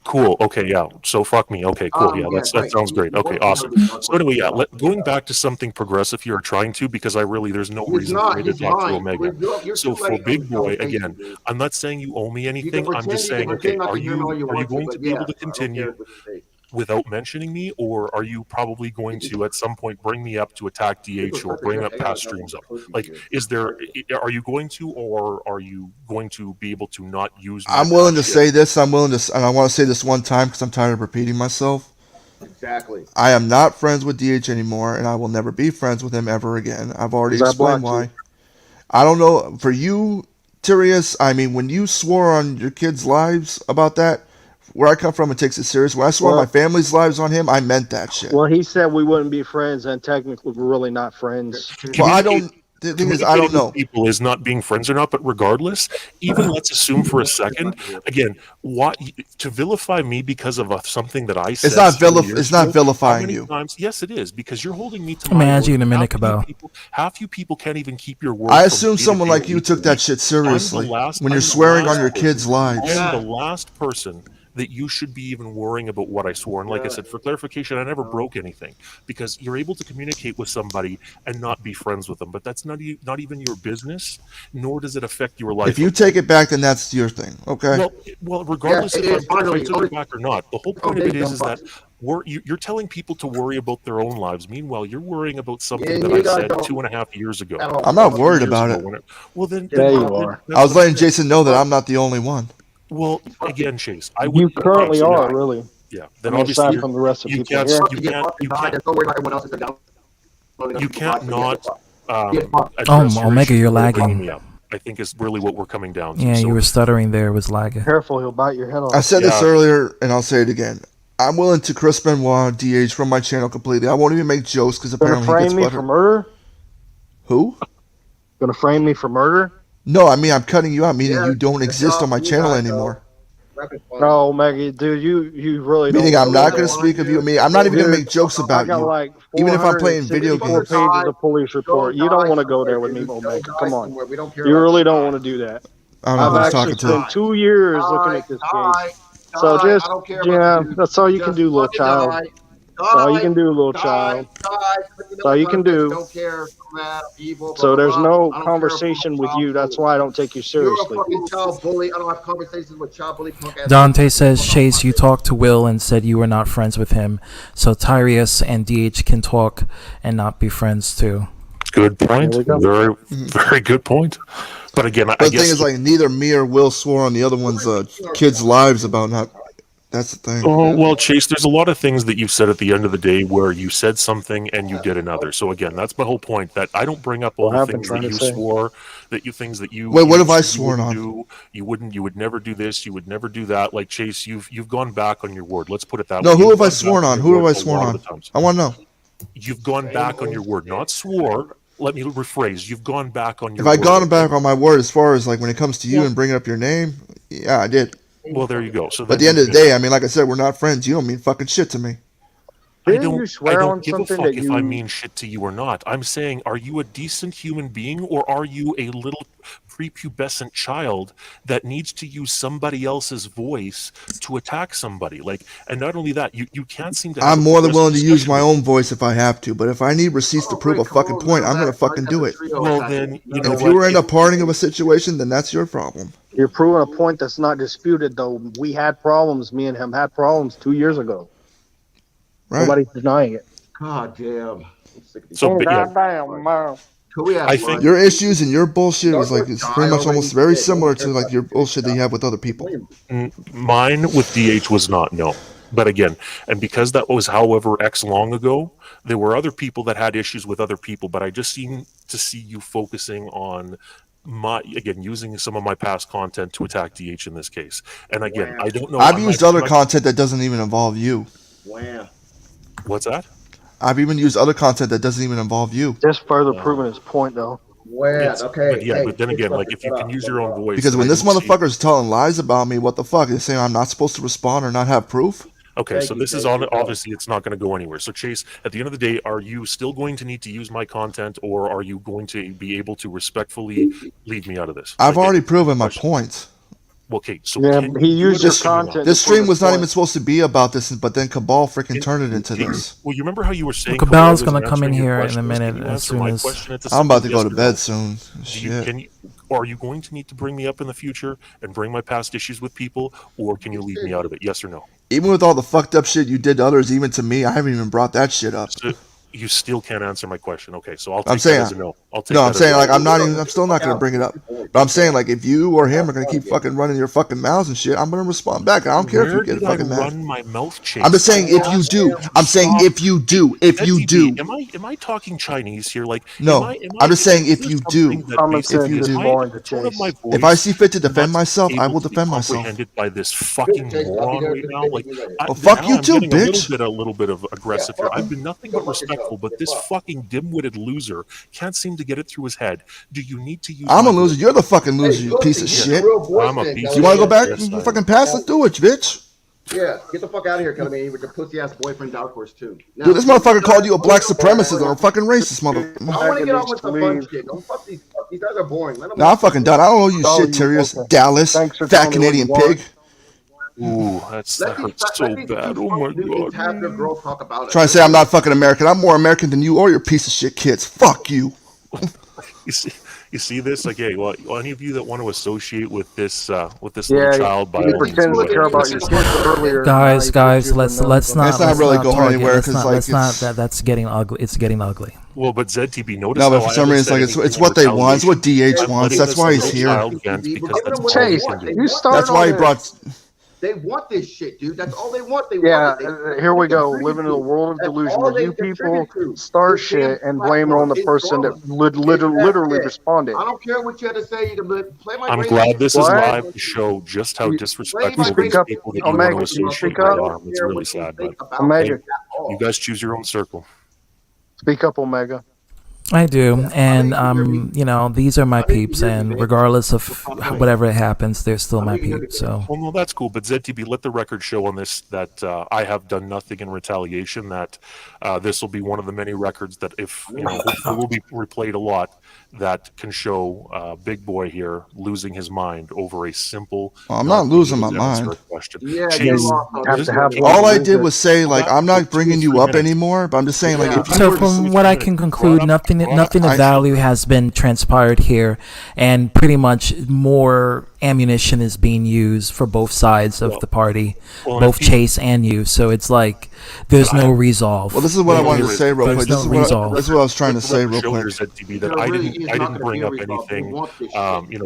Cool. Okay. Yeah. So fuck me. Okay. Cool. Yeah. That sounds great. Okay. Awesome. So anyway, yeah. Going back to something progressive here, trying to, because there's no reason for me to talk to Omega. So for Big Boy, again, I'm not saying you owe me anything. I'm just saying, okay, are you going to be able to continue without mentioning me, or are you probably going to at some point bring me up to attack DH or bring up past streams up? Like, are you going to, or are you going to be able to not use my I'm willing to say this, and I want to say this one time because I'm tired of repeating myself. Exactly. I am not friends with DH anymore, and I will never be friends with him ever again. I've already explained why. I don't know, for you, Tyrius, I mean, when you swore on your kids' lives about that, where I come from, it takes it serious. When I swore my family's lives on him, I meant that shit. Well, he said we wouldn't be friends, and technically we're really not friends. Well, I don't. The thing is, I don't know. People is not being friends or not, but regardless, even let's assume for a second, again, to vilify me because of something that I said. It's not vilifying you. Yes, it is, because you're holding me to my word. In a minute, Cabal. Half you people can't even keep your word. I assume someone like you took that shit seriously when you're swearing on your kids' lives. I'm the last person that you should be even worrying about what I swore. And like I said, for clarification, I never broke anything, because you're able to communicate with somebody and not be friends with them. But that's not even your business, nor does it affect your life. If you take it back, then that's your thing, okay? Well, regardless if I took it back or not, the whole point of it is that you're telling people to worry about their own lives. Meanwhile, you're worrying about something that I said 2.5 years ago. I'm not worried about it. Well, then you are. I was letting Jason know that I'm not the only one. Well, again, Chase, you currently are really. Yeah. Then obviously, aside from the rest of you people can't not. Omega, you're lagging. I think is really what we're coming down to. Yeah, you were stuttering there. It was lagging. Careful, he'll bite your head off. I said this earlier, and I'll say it again. I'm willing to Chris Benoit DH from my channel completely. I won't even make jokes because apparently he gets frame me for murder. Who? Gonna frame me for murder? No, I mean I'm cutting you out, meaning you don't exist on my channel anymore. No, Maggie, dude, you really don't. Meaning I'm not going to speak of you. I'm not even going to make jokes about you. Like even if I'm playing video games. Pages of police report. You don't want to go there with me, Omega. Come on. You really don't want to do that. I've actually spent 2 years looking at this case. So just, that's all you can do, little child. That's all you can do, little child. That's all you can do. So there's no conversation with you. That's why I don't take you seriously. You're a fucking child bully. I don't have conversations with child bully punk ass. Dante says, Chase, you talked to Will and said you were not friends with him. So Tyrius and DH can talk and not be friends too. Good point. Very, very good point. But again, but the thing is, like, neither me or Will swore on the other one's kids' lives about not. That's the thing. Oh, well, Chase, there's a lot of things that you've said at the end of the day where you said something and you did another. So again, that's my whole point, that I don't bring up all the things that you swore, things that you... Wait, what have I sworn on? You would never do this, you would never do that. Like, Chase, you've gone back on your word. Let's put it that way. No, who have I sworn on? Who have I sworn on? I want to know. You've gone back on your word, not swore. Let me rephrase. You've gone back on your word. If I gone back on my word as far as, like, when it comes to you and bringing up your name, yeah, I did. Well, there you go. So but at the end of the day, I mean, like I said, we're not friends. You don't mean fucking shit to me. I don't give a fuck if I mean shit to you or not. I'm saying, are you a decent human being, or are you a little prepubescent child that needs to use somebody else's voice to attack somebody? Like, and not only that, you can't seem to. I'm more than willing to use my own voice if I have to, but if I need receipts to prove a fucking point, I'm gonna fucking do it. Well, then, you know, if you were in a parting of a situation, then that's your problem. You're proving a point that's not disputed, though. We had problems. Me and him had problems 2 years ago. Right. Nobody's denying it. God damn. So, I think your issues and your bullshit is like, it's pretty much almost very similar to like your bullshit that you have with other people. Mine with DH was not, no. But again, and because that was however X long ago, there were other people that had issues with other people, but I just seem to see you focusing on using some of my past content to attack DH in this case. And again, I don't know. I've used other content that doesn't even involve you. Wow. What's that? I've even used other content that doesn't even involve you. Just further proving his point, though. Wow. Okay. But then again, like, if you can use your own voice. Because when this motherfucker's telling lies about me, what the fuck? They're saying I'm not supposed to respond or not have proof? Okay, so this is obviously it's not going to go anywhere. So Chase, at the end of the day, are you still going to need to use my content, or are you going to be able to respectfully leave me out of this? I've already proven my point. Okay, so he used your content. This stream was not even supposed to be about this, but then Cabal freaking turned it into this. Well, you remember how you were saying Cabal's going to come in here in a minute as soon as I'm about to go to bed soon. Are you going to need to bring me up in the future and bring my past issues with people, or can you leave me out of it? Yes or no? Even with all the fucked up shit you did to others, even to me, I haven't even brought that shit up. So you still can't answer my question. Okay, so I'll take that as a no. I'm saying like I'm still not gonna bring it up. But I'm saying like if you or him are gonna keep fucking running your fucking mouths and shit, I'm gonna respond back. I don't care if you get fucking mad. Run my mouth, Chase? I'm just saying if you do. I'm saying if you do. If you do. Am I talking Chinese here? Like no. I'm just saying if you do. If you do. If I see fit to defend myself, I will defend myself. Comprehended by this fucking moron right now. Like, well, fuck you too, bitch. A little bit of aggressive here. I've been nothing but respectful, but this fucking dim-witted loser can't seem to get it through his head. Do you need to use? I'm a loser. You're the fucking loser, you piece of shit. I'm a piece. You want to go back and fucking pass? Let's do it, bitch. Yeah, get the fuck out of here, Kelly, with your pussy ass boyfriend Dark Horse too. Now, dude, this motherfucker called you a black supremacist or a fucking racist motherfucker. I want to get on with some fun shit. Don't fuck these guys are boring. Nah, I'm fucking done. I don't owe you shit, Terriers. Dallas, fat Canadian pig. Ooh, that hurts so bad. Oh my god. Have your girl talk about it. Trying to say I'm not fucking American. I'm more American than you or your piece of shit kids. Fuck You see this? Like, hey, well, any of you that want to associate with this little child, by all means, guys, let's not. Let's not really go anywhere because that's getting ugly. It's getting ugly. Well, but ZTB, notice. No, but for some reason, it's like it's what they want. It's what DH wants. That's why he's here. Chase, you started. That's why he brought. They want this shit, dude. That's all they want. Here we go. Living in a world of delusion where you people start shit and blame it on the person that literally responded. I don't care what you had to say. You can play my. I'm glad this is live to show just how disrespectful these people that you want to associate with are. It's really sad, but Omega, you guys choose your own circle. Speak up, Omega. I do, and these are my peeps, and regardless of whatever happens, they're still my peeps. So, well, no, that's cool. But ZTB, let the record show on this that I have done nothing in retaliation. That this will be one of the many records that, if hopefully will be replayed a lot, that can show Big Boy here losing his mind over a simple. Well, I'm not losing my mind. Yeah, all I did was say like I'm not bringing you up anymore, but I'm just saying like. So from what I can conclude, nothing of value has been transpired here, and pretty much more ammunition is being used for both sides of the party, both Chase and you. So it's like there's no resolve. Well, this is what I wanted to say real quick. This is what I was trying to say real quick. That I didn't bring up anything,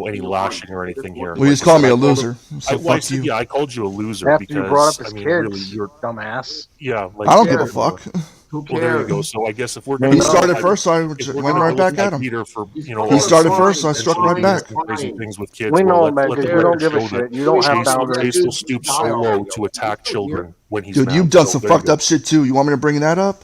any lashing or anything here. Well, you just called me a loser. So fuck you. Yeah, I called you a loser After because you brought up his kids, really, you're dumbass. Yeah, I don't give a fuck. Who cares? Well, there you go. So I guess if we're he started first, so I went right back at him. He started first, so I struck right back. Crazy things with kids. We know, Mega. You don't give a shit. You don't have boundaries. Chase will stoop so low to attack children when he's Dude, mad. you've done some fucked up shit too. You want me to bring that up?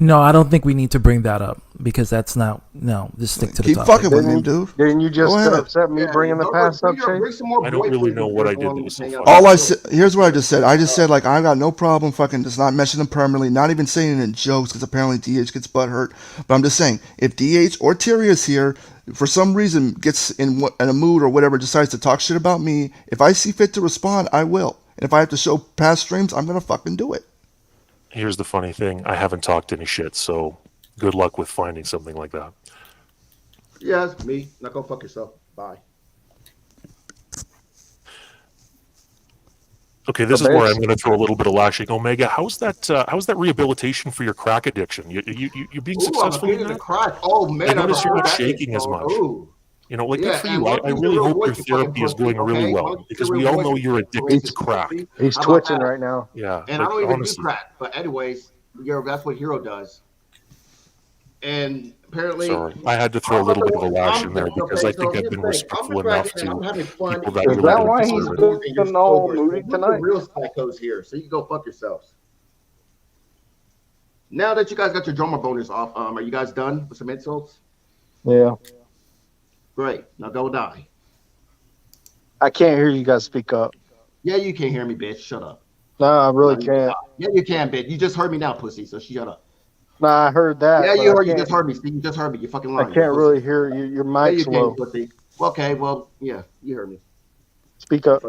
No, I don't think we need to bring that up because that's not. No, just stick to the topic. Keep fucking with me, dude. Didn't you just upset me bringing the past up, Chase? I don't really know what I did that was so funny. All I said, here's what I just said. I just said, like, I got no problem fucking just not mentioning them permanently, not even saying it in jokes because apparently DH gets butthurt. But I'm just saying, if DH or Tyrius here, for some reason, gets in a mood or whatever, decides to talk shit about me, if I see fit to respond, I will. And if I have to show past streams, I'm going to fucking do it. Here's the funny thing. I haven't talked any shit, so good luck with finding something like that. Yeah, it's me. Now go fuck yourself. Bye. Okay, this is where I'm going to throw a little bit of lashing. Omega, how's that rehabilitation for your crack addiction? You're being successful in that? Crack. Oh man, I notice you're not shaking as much. Good for you. I really hope your therapy is going really well because we all know you're addicted to crack. He's twitching right now. Yeah, and I don't even do crack. But anyways, that's what Hero does. And apparently, sorry, I had to throw a little bit of a lash in there because I think I've been respectful enough to people that really deserve it. Is that why he's been all moody tonight? Real psychos here, so you can go fuck yourselves. Now that you guys got your drummer bonus off, are you guys done with some insults? Yeah. Great. Now go die. I can't hear you guys speak up. Yeah, you can't hear me, bitch. Shut up. No, I really can't. Yeah, you can, bitch. You just heard me now, pussy. So shut up. Nah, I heard that. Yeah, you heard. You just heard me. See, you just heard me. You fucking lying. I can't really hear you. Your mic's low. Pussy. Okay, well, yeah, you heard me. Speak up.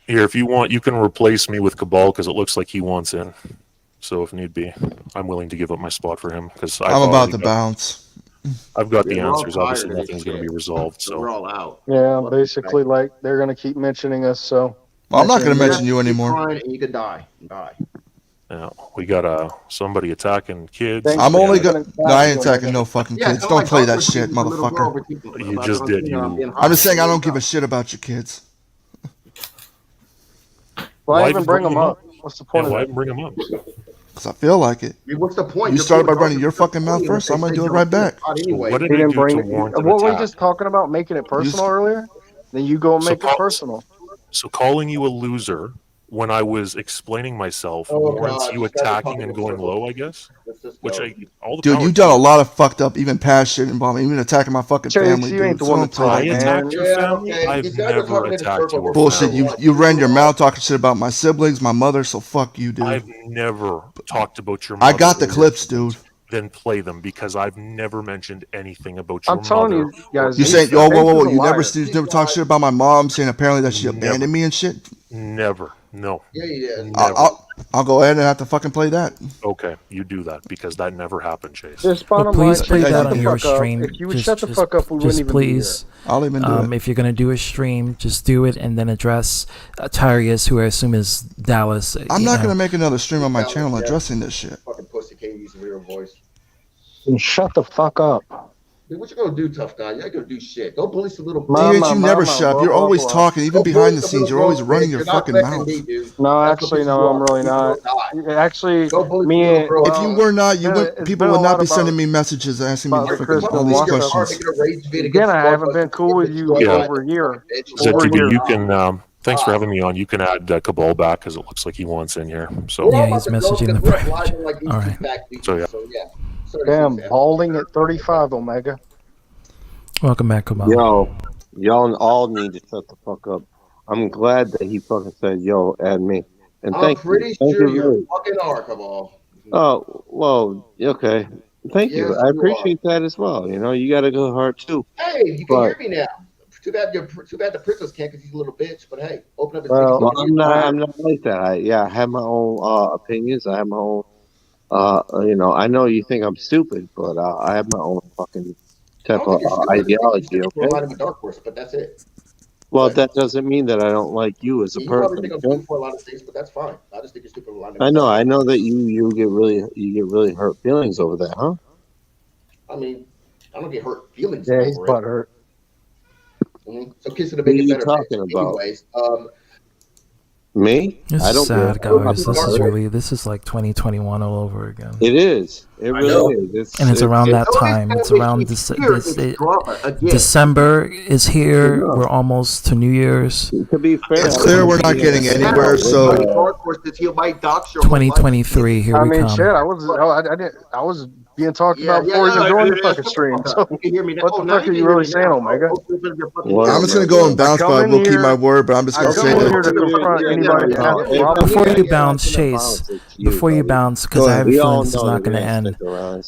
Here, if you want, you can replace me with Cabal because it looks like he wants in. So if need be, I'm willing to give up my spot for him because I'm about to bounce. I've got the answers. Obviously, nothing's going to be resolved. So we're all out. Yeah, basically, like they're going to keep mentioning us. So well, I'm not going to mention you anymore. And you could die. Yeah, we got somebody attacking kids. I'm only gonna. No, I ain't attacking no fucking kids. Don't play that shit, motherfucker. You just did. I'm just saying I don't give a shit about your kids. Why even bring them up? What's the point of that? Why even bring them up? Because I feel like it. What's the point? You started by running your fucking mouth first, so I'm gonna do it right back. What did he do to warrant an What were we attack? just talking about? Making it personal earlier? Then you go and make it personal. So calling you a loser when I was explaining myself warrants you attacking and going low, I guess. Which Dude, you've done a lot of fucked up, even past shit involving, even attacking my fucking family. You ain't the one to I attacked your family. I've never attacked your bullshit. family. You ran your mouth talking shit about my siblings, my mother. So fuck you, dude. I've never talked about your mother. I got the clips, dude. Then play them because I've never mentioned anything about your I'm telling mother. you guys. You saying, oh, whoa. You never talk shit about my mom, saying apparently that she abandoned me and shit. Never. No. Yeah, you did. I'll go ahead and have to fucking play that. Okay, you do that because that never happened, Chase. Just please play that on your stream. If you would shut the fuck up, we wouldn't even please. be here. I'll even do it. If you're gonna do a stream, just do it and then address Tyrius, who I assume is Dallas. I'm not gonna make another stream on my channel addressing this shit. Fucking pussy can't use a real voice. And shut the fuck up. Dude, what you gonna do, tough guy? You ain't gonna do shit. Go police a little. DH, you never shut up. You're always talking, even behind the scenes. You're always running your fucking mouth. No, actually, no, I'm really not. Actually, me and if you were not, people would not be sending me messages asking me all these questions. Again, I haven't been cool with you over here. ZTB, you can. Thanks for having me on. You can add Cabal back because it looks like he wants in here. So yeah, he's messaging the private. All right. So yeah. Damn, balding at 35, Omega. Welcome back, Cabal. Yo, y'all all need to shut the fuck up. I'm glad that he fucking said, yo, add me. And I'm pretty sure you fucking are, Cabal. Oh, well, okay. Thank you. I appreciate that as well. You know, you got to go hard too. Hey, you can hear me now. Too bad the princess can't because he's a little bitch. But hey, open up his. Well, I'm not like that. I have my own opinions. I have my own. I know you think I'm stupid, but I have my own fucking type of ideology. Okay. With Dark Horse, but that's it. Well, that doesn't mean that I don't like you as a You person. probably think I'm stupid for a lot of things, but that's fine. I just think you're stupid for a lot of I know that you get really hurt feelings over that, huh? I mean, I don't get hurt feelings. Yeah, he's butt hurt. Mm-hmm. So kids to make it better. What are you talking about? Anyways, me? This I don't is sad, care. guys. This is like 2021 all over again. It is. It really is. It's around that time. It's around December is here. We're almost to New Year's. To be fair, it's clear we're not getting anywhere. So 2023, here we come. Shit, I was being talked about before you joined the fucking stream. So what the fuck are you really saying, Omega? I'm just gonna go and bounce, but I will keep my word. But I'm just gonna say that. Before you bounce, Chase. Before you bounce, because I have a feeling this is not gonna end.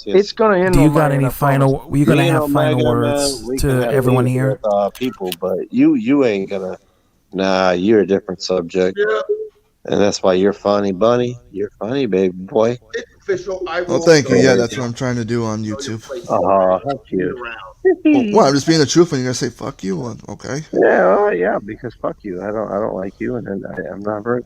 It's gonna end. Do you got any final? Were you gonna have final words to everyone here? People, but you ain't gonna. Nah, you're a different subject. And that's why you're funny, Bunny. You're funny, baby boy. Well, thank you. Yeah, that's what I'm trying to do on YouTube. Fuck you. Well, I'm just being the truth when you're gonna say "fuck you." Okay. Yeah, because fuck you. I don't like you, and I'm not gonna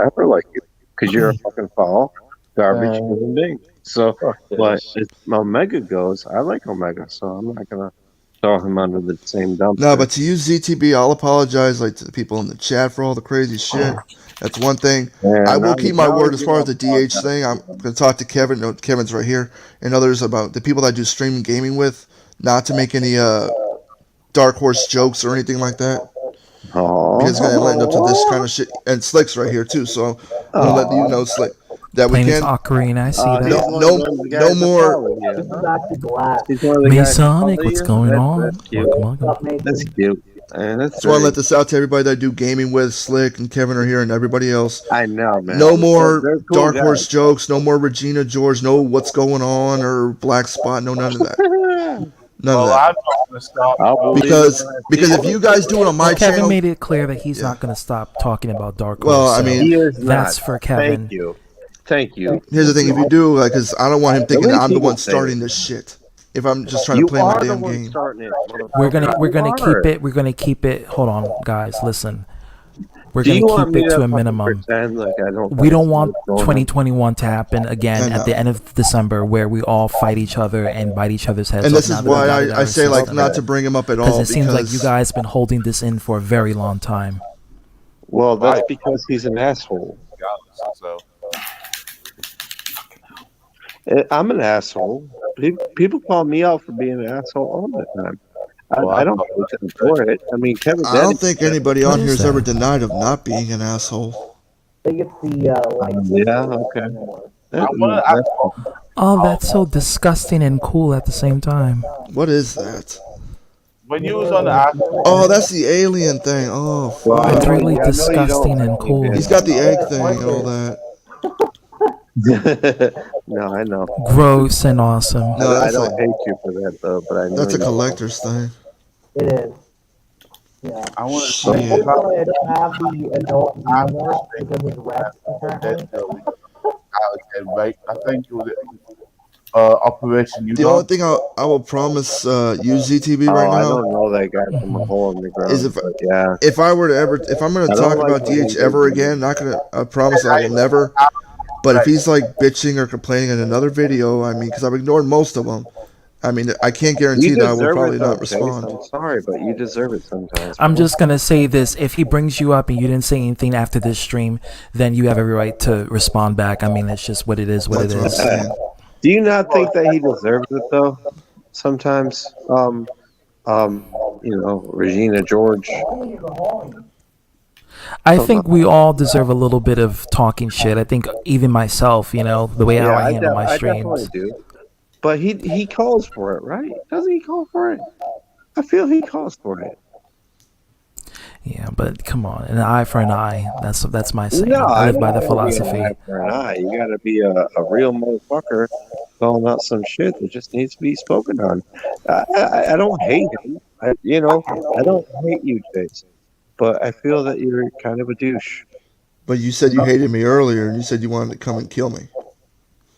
ever like you because you're a fucking foul, garbage human being. So, but as Omega goes, I like Omega, so I'm not gonna throw him under the same dumpster. No, but to use ZTB, I'll apologize to the people in the chat for all the crazy shit. That's one thing. I will keep my word as far as the DH thing. I'm going to talk to Kevin. No, Kevin's right here, and others about the people that I do streaming gaming with, not to make any Dark Horse jokes or anything like that. Because it's going to end up to this kind of shit. And Slick's right here too, so I'm going to let you know, Slick, that we can. Ocarina, I see that. No more. Masonic, what's going on? That's cute. That's why I let this out to everybody that I do gaming with. Slick and Kevin are here, and everybody else. I know, man. No more Dark Horse jokes. No more Regina George. No what's going on or Black Spot. No, none of that. None of that. Because if you guys do it on my channel, Kevin made it clear that he's not going to stop talking about Dark Horse. Well, I mean, that's for Kevin. Thank you. Here's the thing: if you do, because I don't want him thinking that I'm the one starting this shit. If I'm just trying to play my damn game, we're gonna keep it. Hold on, guys, listen. We're gonna keep it to a minimum. We don't want 2021 to happen again at the end of December, where we all fight each other and bite each other's heads. And this is why I say not to bring him up at all. Because it seems like you guys been holding this in for a very long time. Well, that's because he's an asshole. I'm an asshole. People call me out for being an asshole all the time. I don't for it. I mean, Kevin. I don't think anybody on here has ever denied of not being an asshole. Yeah. Okay. Oh, that's so disgusting and cool at the same time. What is that? When you was on the oh, that's the alien thing. Oh, fuck. It's really disgusting and cool. He's got the egg thing and all that. No, I know. Gross and awesome. No, I don't hate you for that though, but I know that's a collector's thing. It is. Yeah. I want to I don't have the adult anymore because of Rex apparently. I think it was Operation. The only thing I will promise you ZTB right now. I don't know that guy from a hole in the ground. Is if I were to if I'm going to talk about DH ever again, not going to. I promise I will never. But if he's like bitching or complaining in another video, I mean, because I've ignored most of them. I mean, I can't guarantee that I will probably not respond. I'm sorry, but you deserve it sometimes. I'm just gonna say this: if he brings you up and you didn't say anything after this stream, then you have every right to respond back. I mean, it's just what it is. What it is. Do you not think that he deserves it though? Sometimes, Regina George. I think we all deserve a little bit of talking shit. I think even myself, the way I handle my streams. I definitely do. But he calls for it, right? Doesn't he call for it? I feel he calls for it. Yeah, but come on, an eye for an eye. That's my saying. No, I live by the philosophy. An eye for an eye. You got to be a real motherfucker calling out some shit that just needs to be spoken on. I don't hate him. I don't hate you, Chase, but I feel that you're kind of a douche. But you said you hated me earlier, and you said you wanted to come and kill me.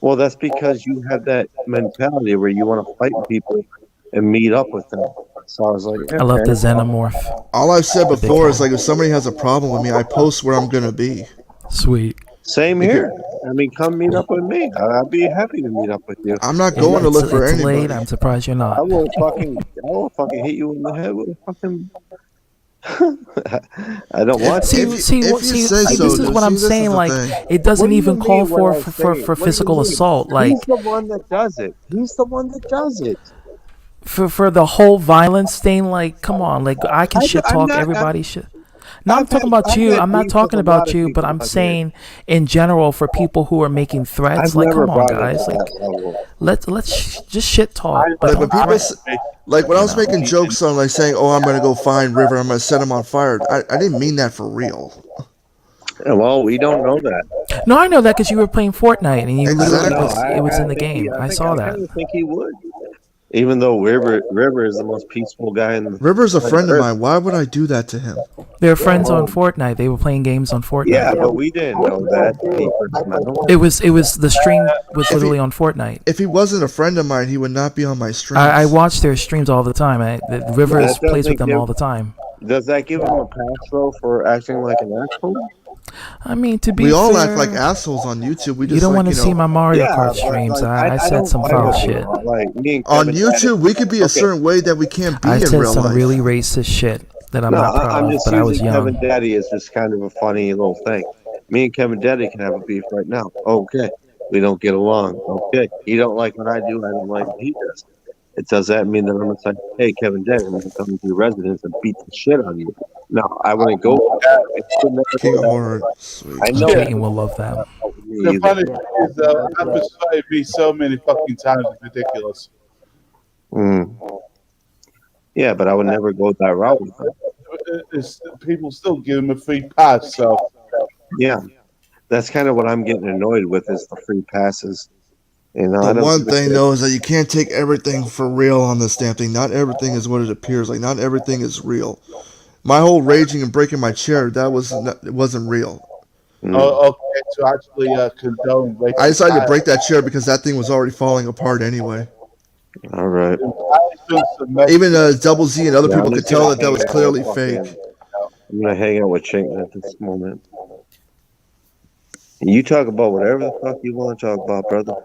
Well, that's because you have that mentality where you want to fight people and meet up with them. So I was like, I love the xenomorph. All I've said before is like, if somebody has a problem with me, I post where I'm gonna be. Sweet. Same here. I mean, come meet up with me. I'd be happy to meet up with you. I'm not going to look for anybody. Late. I'm surprised you're not. I will fucking hit you in the head with a fucking. I don't want to. This is what I'm saying. Like, it doesn't even call for physical assault. Like, he's the one that does it. For the whole violence thing, like, come on, like, I can shit talk. Everybody should. No, I'm talking about you. I'm not talking about you, but I'm saying in general for people who are making threats. Like, come on, guys. Like, let's just shit talk. But when people like when I was making jokes on like saying, "Oh, I'm gonna go find River. I'm gonna set him on fire." I didn't mean that for real. Well, we don't know that. No, I know that because you were playing Fortnite and you it was in the game. I saw that. I think he would. Even though River is the most peaceful guy in the River's a friend of mine. Why would I do that to him? They're friends on Fortnite. They were playing games on Fortnite. Yeah, but we didn't know that. It was the stream was literally on Fortnite. If he wasn't a friend of mine, he would not be on my streams. I watch their streams all the time. River plays with them all the time. Does that give him a pass though for acting like an asshole? I mean, to be we all fair, act like assholes on YouTube. We just you don't want to see know, my Mario Kart streams. I said some foul shit. On YouTube, we could be a certain way that we can't be in real life. I said some really racist shit that I'm not proud of, but I was young. Kevin Daddy is just kind of a funny little thing. Me and Kevin Daddy can have a beef right now. Okay. We don't get along. Okay. You don't like what I do. I don't like what he does. Does that mean that I'm going to say, hey, Kevin Daddy, I'm going to come to your residence and beat the shit on you? No, I wouldn't go for that. I know Peyton will love that. The funny thing is, I've persuaded me so many fucking times, it's ridiculous. Yeah, but I would never go that route with him. People still give him a free pass, so. Yeah, that's kind of what I'm getting annoyed with is the free passes. You know, the one thing though is that you can't take everything for real on this damn thing. Not everything is what it appears. Like not everything is real. My whole raging and breaking my chair, it wasn't real. Oh, okay, to actually condone. I decided to break that chair because that thing was already falling apart anyway. All right. Even Double Z and other people could tell that was clearly fake. I'm gonna hang out with Chink at this moment. You talk about whatever the fuck you want to talk about, brother.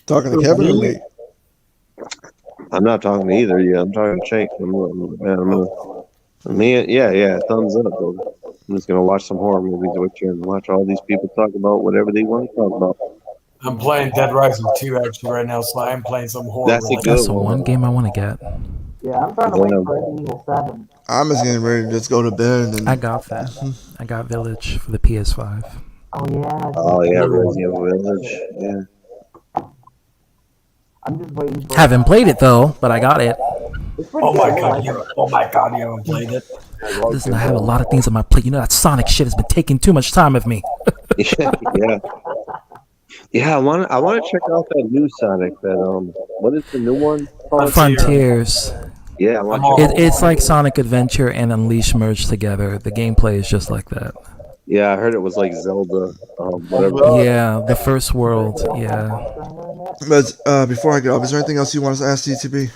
Talking to Kevin or me? I'm not talking to either. Yeah, I'm talking to Chink. Yeah. Thumbs up, brother. I'm just gonna watch some horror movies with you and watch all these people talk about whatever they want to talk about. I'm playing Dead Rising 2 actually right now, so I'm playing some horror. That's the one game I want to get. Yeah, I'm trying to wait for Resident Evil 7. I'm just getting ready to just go to bed. And I got that. I got Village for the PS5. Oh yeah. Oh yeah, Resident Evil Village. Yeah. I'm just waiting for. Haven't played it though, but I got it. Oh my god, you haven't played it. Listen, I have a lot of things on my plate. You know that Sonic shit has been taking too much time of me. Yeah, I want to check out that new Sonic. That what is the new one? Frontiers. Yeah, it's like Sonic Adventure and Unleash merged together. The gameplay is just like that. Yeah, I heard it was like Zelda, whatever. Yeah, the first world. Yeah. But before I get off, is there anything else you want to ask DTB?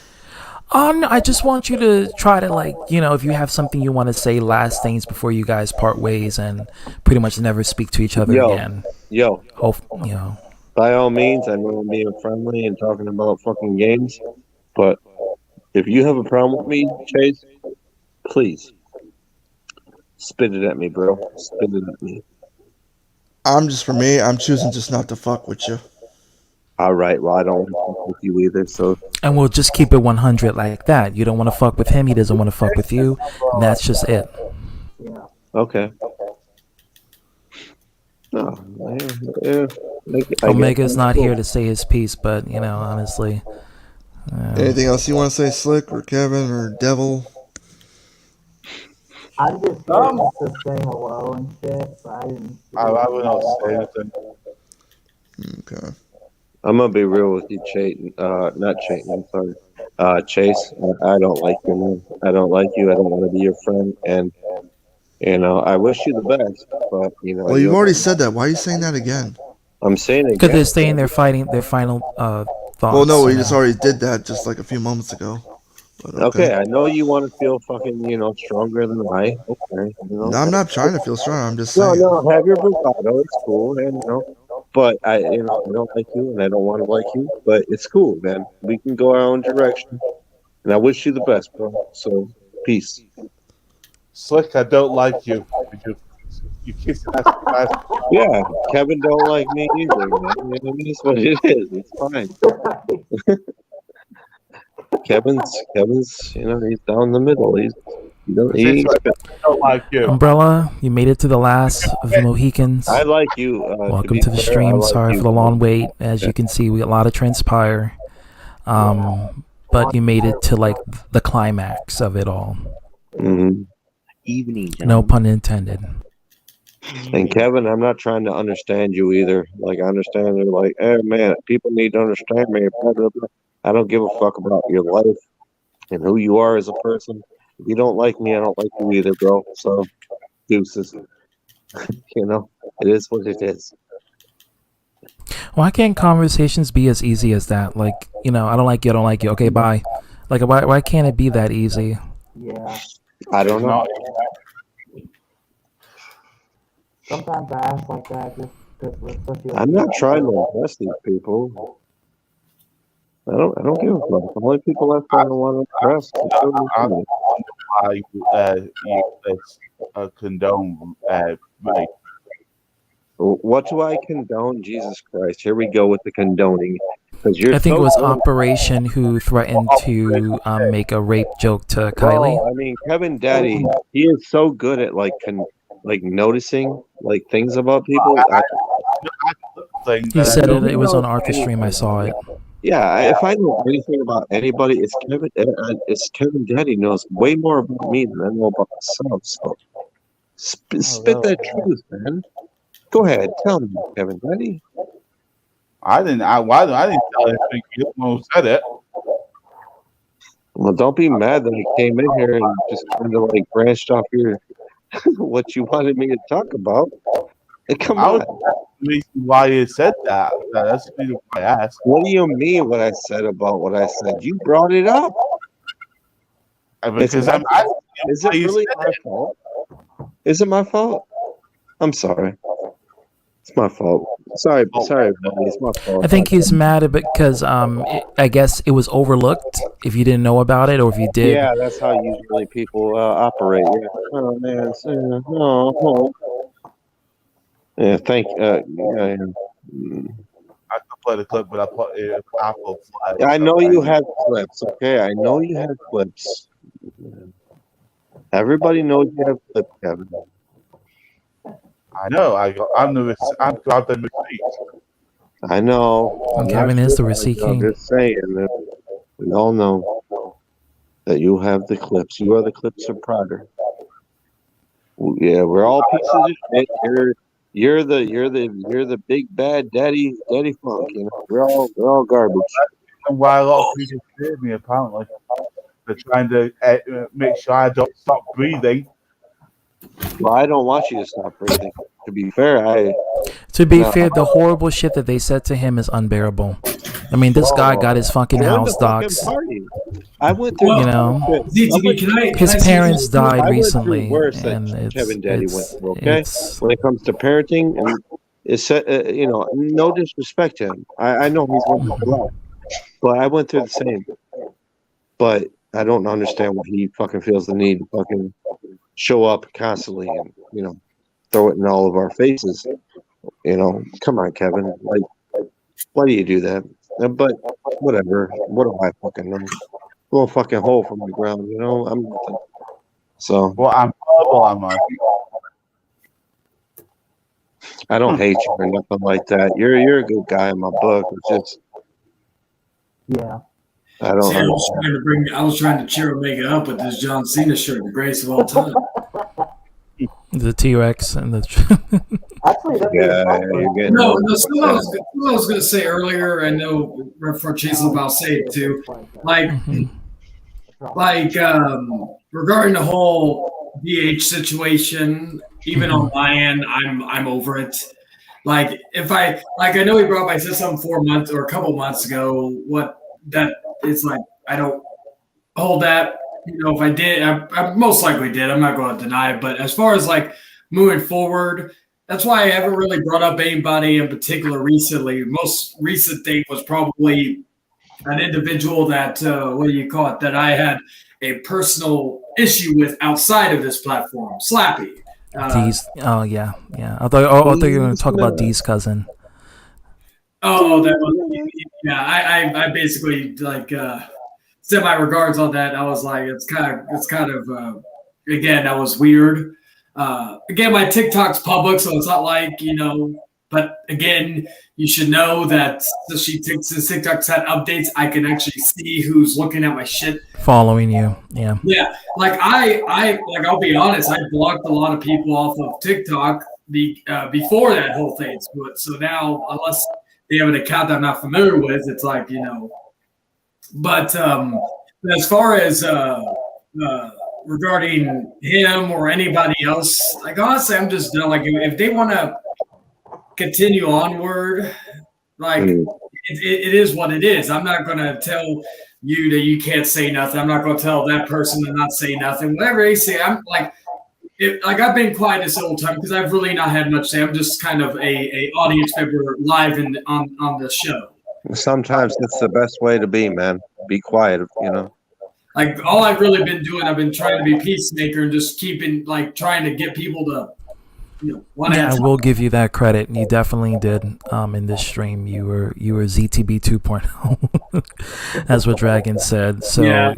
No, I just want you to try to if you have something you want to say, last things before you guys part ways and pretty much never speak to each other again. By all means, I know I'm being friendly and talking about fucking games, but if you have a problem with me, Chase, please spit it at me, bro. Spit it at me. I'm choosing just not to fuck with you. All right, well, I don't want to fuck with you either, so. And we'll just keep it 100 like that. You don't want to fuck with him, he doesn't want to fuck with you, and that's just it. Okay. Omega's not here to say his piece, but, honestly. Anything else you want to say, Slick, or Kevin, or Devil? I'm just to say hello and shit, but I didn't. I would not say anything. Okay. I'm gonna be real with you, Chayton. Not Chayton. I'm sorry. Chase, I don't like you, man. I don't like you. I don't want to be your friend, and I wish you the best. But well, you've already said that. Why are you saying that again? I'm saying it because they're saying they're fighting their final thoughts. Well, no, we just already did that just like a few moments ago. But okay, I know you want to feel fucking, stronger than I. Okay, No, I'm not trying to feel strong. I'm just saying. No, have your bravado. It's cool, and but I don't like you, and I don't want to like you. But it's cool, man. We can go our own direction, and I wish you the best, bro. So, peace. Slick, I don't like you. You kiss that. Yeah, Kevin don't like me either, man. It's what it is. It's fine. Kevin's, he's down the middle. He's don't like you. Umbrella, you made it to the last of the Mohicans. I like you. Welcome to the stream. Sorry for the long wait. As you can see, we got a lot of transpire. But you made it to like the climax of it all. Mm-hmm. Evening, no pun intended. And Kevin, I'm not trying to understand you either. Like, I understand they're like, hey man, people need to understand me. Blah, blah, blah. I don't give a fuck about your life and who you are as a person. If you don't like me, I don't like you either, bro. So, deuces. It is what it is. Why can't conversations be as easy as that? Like, I don't like you, okay, bye. Like, why can't it be that easy? Yeah. I don't know. Sometimes I ask like that just because I'm not trying to impress these people. I don't give a fuck. The only people I find want to impress. I don't know why you condone rape. What do I condone? Jesus Christ! Here we go with the condoning. I think it was Operation who threatened to make a rape joke to Kylie. Oh, I mean, Kevin Daddy, he is so good at like noticing like things about people. He said it was on Arca stream. I saw it. Yeah, if I know anything about anybody, it's Kevin. It's Kevin Daddy knows way more about me than I know about myself. So spit that truth, man. Go ahead, tell me, Kevin Daddy. I didn't tell anything. You almost said it. Well, don't be mad that I came in here and just kind of like branched off your what you wanted me to talk about. Hey, come on. Why you said that? That's the reason why I asked. What do you mean? What I said about what I said? You brought it up. Because is it really my fault? Is it my fault? I'm sorry. It's my fault. Sorry, buddy. It's my fault. I think he's mad because I guess it was overlooked if you didn't know about it, or if you did. Yeah, that's how usually people operate. Yeah. Oh man, no. Yeah, thank. I can play the clip, but I put it Apple flag. I know you have clips. Okay, I know you have clips. Everybody knows you have clips, Kevin. I know. I'm the receipt. I know. And Kevin is the receipt king. I'm just saying that we all know that you have the clips. You are the clips of Prager. Yeah, we're all pieces of shit. You're the big bad daddy funk. We're all garbage. And why a lot of people fear me, apparently. They're trying to make sure I don't stop breathing. Well, I don't want you to stop breathing. To be fair, the horrible shit that they said to him is unbearable. I mean, this guy got his fucking house doxxed. I went through, his parents died recently, and Kevin Daddy went through. Okay, when it comes to parenting, and it's no disrespect to him. I know he's one of the but I went through the same. But I don't understand why he fucking feels the need to fucking show up constantly and throw it in all of our faces. Come on, Kevin. Like, why do you do that? But whatever. What do I fucking know? A little fucking hole from the ground, I'm nothing. So. Well, I'm horrible. I don't hate you or nothing like that. You're a good guy in my book. It's just. Yeah. I don't. See, I was trying to cheer Omega up with this John Cena shirt, the greatest of all time. The T-Rex and the. You're getting something I was going to say earlier. I know for Chase about say it too. Like regarding the whole DH situation, even on my end, I'm over it. Like if I know he brought up, I said something 4 months or a couple months ago. What that it's like I don't hold that. If I did, I most likely did. I'm not going to deny it. But as far as like moving forward, that's why I haven't really brought up anybody in particular recently. Most recent thing was probably an individual that what do you call it? That I had a personal issue with outside of this platform, Slappy. D's. Oh yeah. I thought you were going to talk about D's cousin. Oh, that was I basically like sent my regards on that. I was like, it's kind of again, that was weird. Again, my TikTok's public, so it's not like But again, you should know that since TikTok's had updates, I can actually see who's looking at my shit, following you. Yeah. Yeah, like I'll be honest, I blocked a lot of people off of TikTok before that whole thing. So now, unless they have an account that I'm not familiar with, it's like But as far as regarding him or anybody else, like honestly, I'm just done. Like if they want to continue onward, like it is what it is. I'm not going to tell you that you can't say nothing. I'm not going to tell that person to not say nothing. Whatever they say, I'm like, I've been quiet this whole time because I've really not had much to say. I'm just kind of a audience member live on the show. Sometimes it's the best way to be, man. Be quiet, Like all I've really been doing, I've been trying to be peacemaker and just trying to get people to, I will give you that credit. You definitely did. In this stream, you were ZTB 2.0, as what Dragon said. So yeah.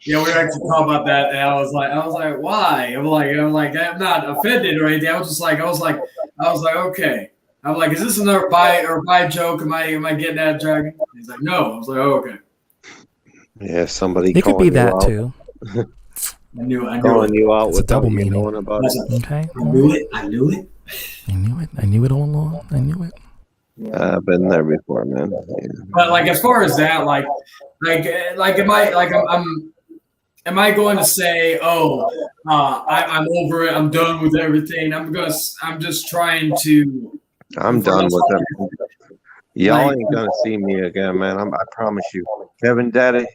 Yeah, we were actually talking about that, and I was like, why? I'm like, I'm not offended or anything. I was like, okay. I'm like, is this another buy joke? Am I getting that, Dragon? He's like, no. I was like, oh, okay. Yeah, somebody. It could be that too. I knew calling you out it's with a double meaning. About it. Okay. I knew it. I knew it all along. I knew it. I've been there before, man. Yeah. But like, as far as that, like, am I going to say, I'm over it. I'm done with everything. I'm just trying to. I'm done with it. Y'all ain't gonna see me again, man. I promise you. Kevin Daddy,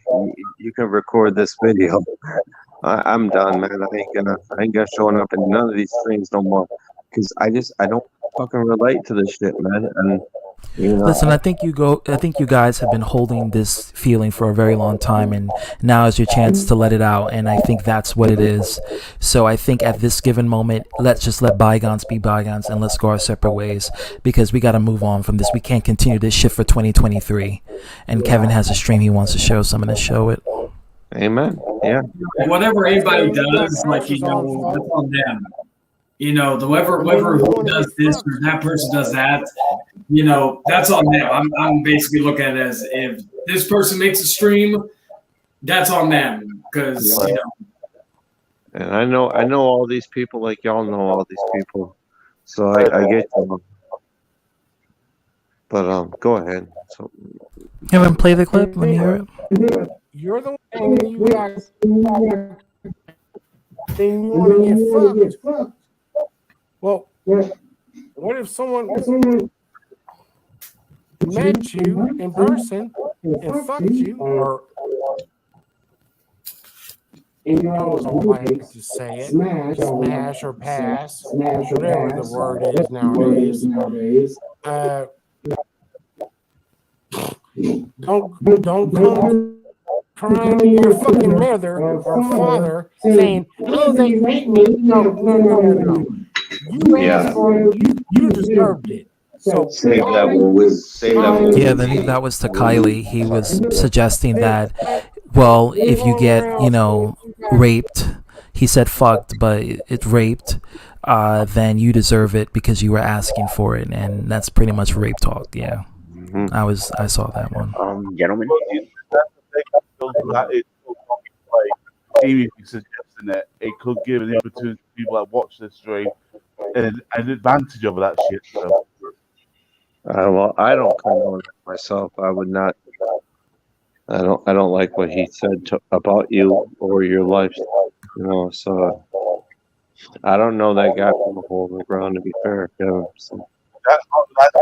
you can record this video. I'm done, man. I ain't gonna showing up in none of these streams no more. Because I don't fucking relate to this shit, man. And listen, I think you guys have been holding this feeling for a very long time, and now is your chance to let it out, and I think that's what it is. So I think at this given moment, let's just let bygones be bygones and let's go our separate ways, because we got to move on from this. We can't continue this shit for 2023. And Kevin has a stream he wants to show, so I'm going to show it. Amen. Yeah. Whatever anybody does, like, that's on them. Whoever who does this or that person does that, that's on them. I'm basically looking at it as if this person makes a stream, that's on them. Because And I know all these people, like y'all know all these people, so I get them. But go ahead. So, Kevin, play the clip. Let me hear it. You're the one you guys then you want to get fucked. Well, what if someone met you in person and fucked you, or I hate to say it, smash or pass, whatever the word is nowadays. Don't come crying to your fucking mother or father saying, "Oh, they raped me." No. You asked for it. You deserved it. So save that one. Yeah, then that was to Kylie. He was suggesting that, well, if you get, raped, he said fucked, but it's raped, then you deserve it because you were asking for it, and that's pretty much rape talk. Yeah, I saw that one. Gentlemen, that's the thing. Like TV suggesting internet, it could give the opportunity to people that watch this stream an advantage over that shit. So. Well, I don't condone it myself. I would not. I don't like what he said about you or your life. So I don't know that guy from a hole in the ground. To be fair, Kevin. So. That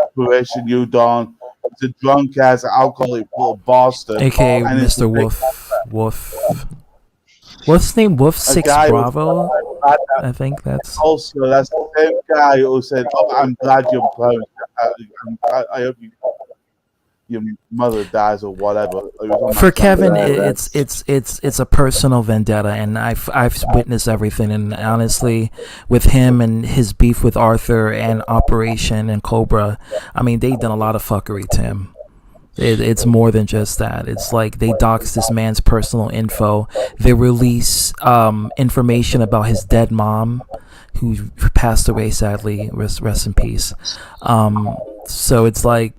situation you done. He's a drunk ass alcoholic little bastard. AKA Mr. Wolf. What's his name? Wolf 6 Bravo? I think that's. Also, that's the same guy who said, I'm glad you're close. I hope your mother dies or whatever. For Kevin, it's a personal vendetta, and I've witnessed everything. And honestly, with him and his beef with Arthur and Operation and Cobra, I mean, they've done a lot of fuckery to him. It's more than just that. It's like they dox this man's personal info. They release information about his dead mom, who passed away sadly. Rest in peace. So it's like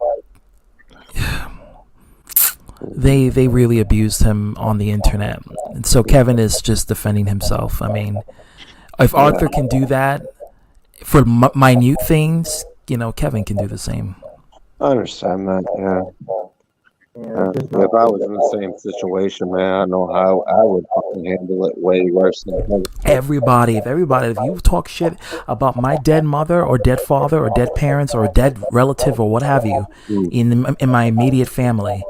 they really abused him on the internet. And so Kevin is just defending himself. I mean, if Arthur can do that for minute things, Kevin can do the same. I understand that, yeah. If I was in the same situation, man, I know how I would fucking handle it way worse than him. If you talk shit about my dead mother or dead father or dead parents or a dead relative or what have you in my immediate family,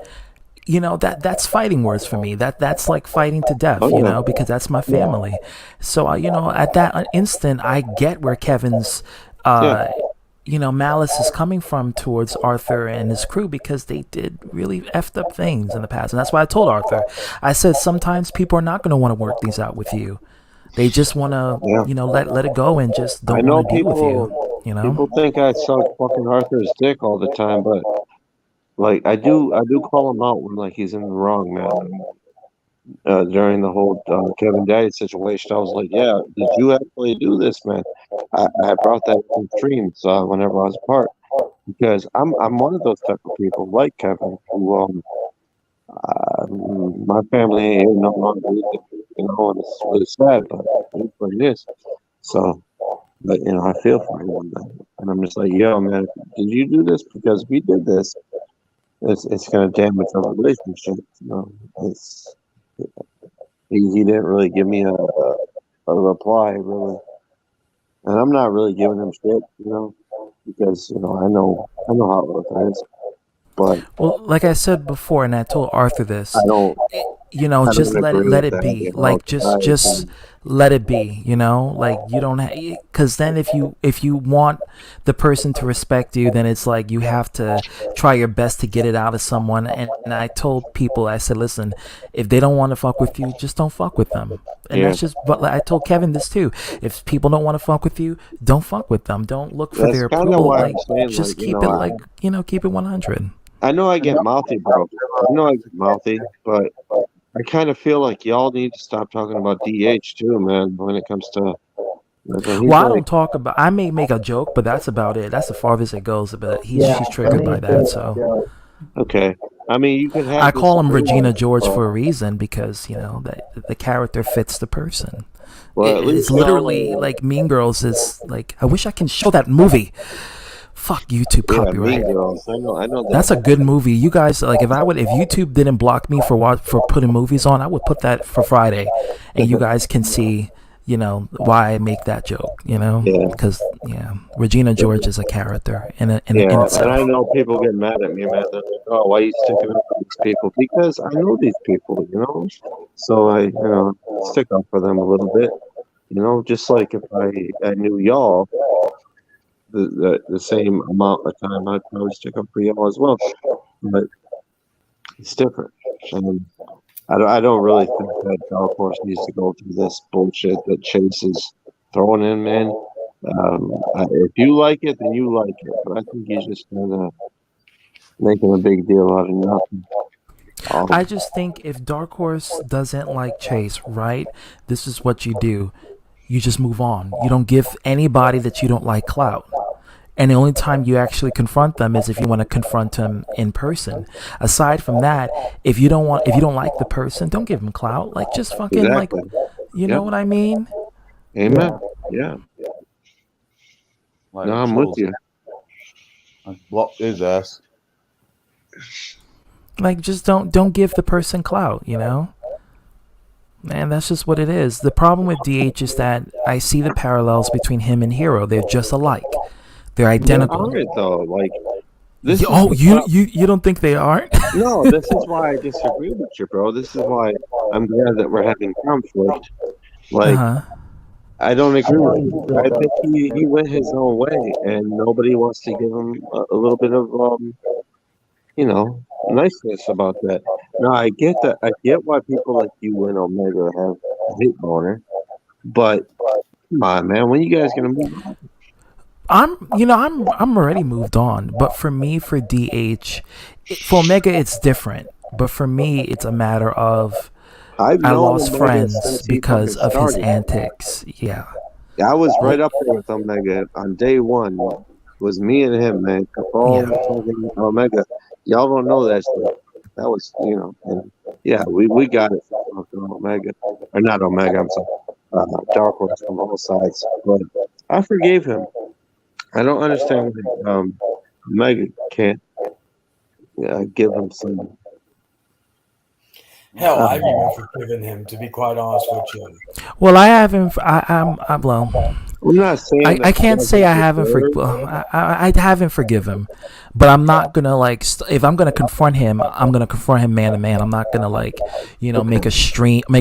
that's fighting words for me. That's like fighting to death, because that's my family. So at that instant, I get where Kevin's malice is coming from towards Arthur and his crew, because they did really effed up things in the past. And that's why I told Arthur, I said, sometimes people are not going to want to work these out with you. They just want to, let it go and just don't want to deal with you. People think I suck fucking Arthur's dick all the time, but like I do call him out when like he's in the wrong, man. During the whole Kevin Daddy situation, I was like, yeah, did you actually do this, man? I brought that to streams whenever I was apart, because I'm one of those type of people like Kevin who my family ain't no longer with it, and it's really sad, but it's what it is. So, but I feel for him, and I'm just like, yo, man, did you do this? Because we did this. It's gonna damage our relationship. He didn't really give me a reply, really, and I'm not really giving him shit, because I know how it is. But like I said before, and I told Arthur this, just let it be. Like just let it be. Like you don't, because then if you want the person to respect you, then it's like you have to try your best to get it out of someone. And I told people, I said, listen, if they don't want to fuck with you, just don't fuck with them. And that's just. But I told Kevin this too. If people don't want to fuck with you, don't fuck with them. Don't look for their approval. Like just keep it keep it 100. I know I get mouthy, bro. But I kind of feel like y'all need to stop talking about DH too, man, when it comes to. I don't talk about. I may make a joke, but that's about it. That's the farthest it goes. But she's triggered by that. So. Okay. I mean, you can have. I call him Regina George for a reason, because that the character fits the person. Well, it's literally like Mean Girls is like. I wish I can show that movie. Fuck YouTube copyright. I know that's a good movie. You guys, like, if YouTube didn't block me for putting movies on, I would put that for Friday, and you guys can see, why I make that joke. Because Regina George is a character in itself. And I know people get mad at me, man. They're like, oh, why are you sticking up for these people? Because I know these people, So I, stick up for them a little bit. Just like if I knew y'all. The same amount of time, I'd probably stick up for y'all as well, but it's different. And I don't really think that Dark Horse needs to go through this bullshit that Chase is throwing in, man. If you like it, then you like it, but I think he's just kind of making a big deal out of nothing. I just think if Dark Horse doesn't like Chase, right, this is what you do. You just move on. You don't give anybody that you don't like clout. And the only time you actually confront them is if you want to confront them in person. Aside from that, if you don't like the person, don't give them clout. Like, just fucking You know what I mean? Amen. Yeah. Like, no, I'm with you. I blocked his ass. Like, just don't give the person clout, you know? Man, that's just what it is. The problem with DH is that I see the parallels between him and Hero. They're just alike. They're identical. They aren't, though. Like, you don't think they aren't? No, this is why I disagree with you, bro. This is why I'm glad that we're having conflict. Like, I don't agree with you. I think he went his own way, and nobody wants to give him a little bit of niceness about that. Now, I get that. I get why people like you and Omega have a hate boner, but come on, man, when you guys gonna move on? I'm already moved on. But for me, for DH, for Omega, it's different. But for me, it's a matter of I lost Omega friends because of his antics. Yeah. I was right up there with Omega on day one. It was me and him, man. Omega. Y'all don't know that shit. That was, and we got it from Omega. Or not Omega, I'm sorry. Dark Horse from all sides. But I forgave him. I don't understand why Omega can't give him some. Hell, I've even forgiven him, to be quite honest with you. Well, I haven't. I'm not saying I can't say I haven't. I haven't forgiven him, but I'm not gonna if I'm gonna confront him, I'm gonna confront him man to man. I'm not gonna make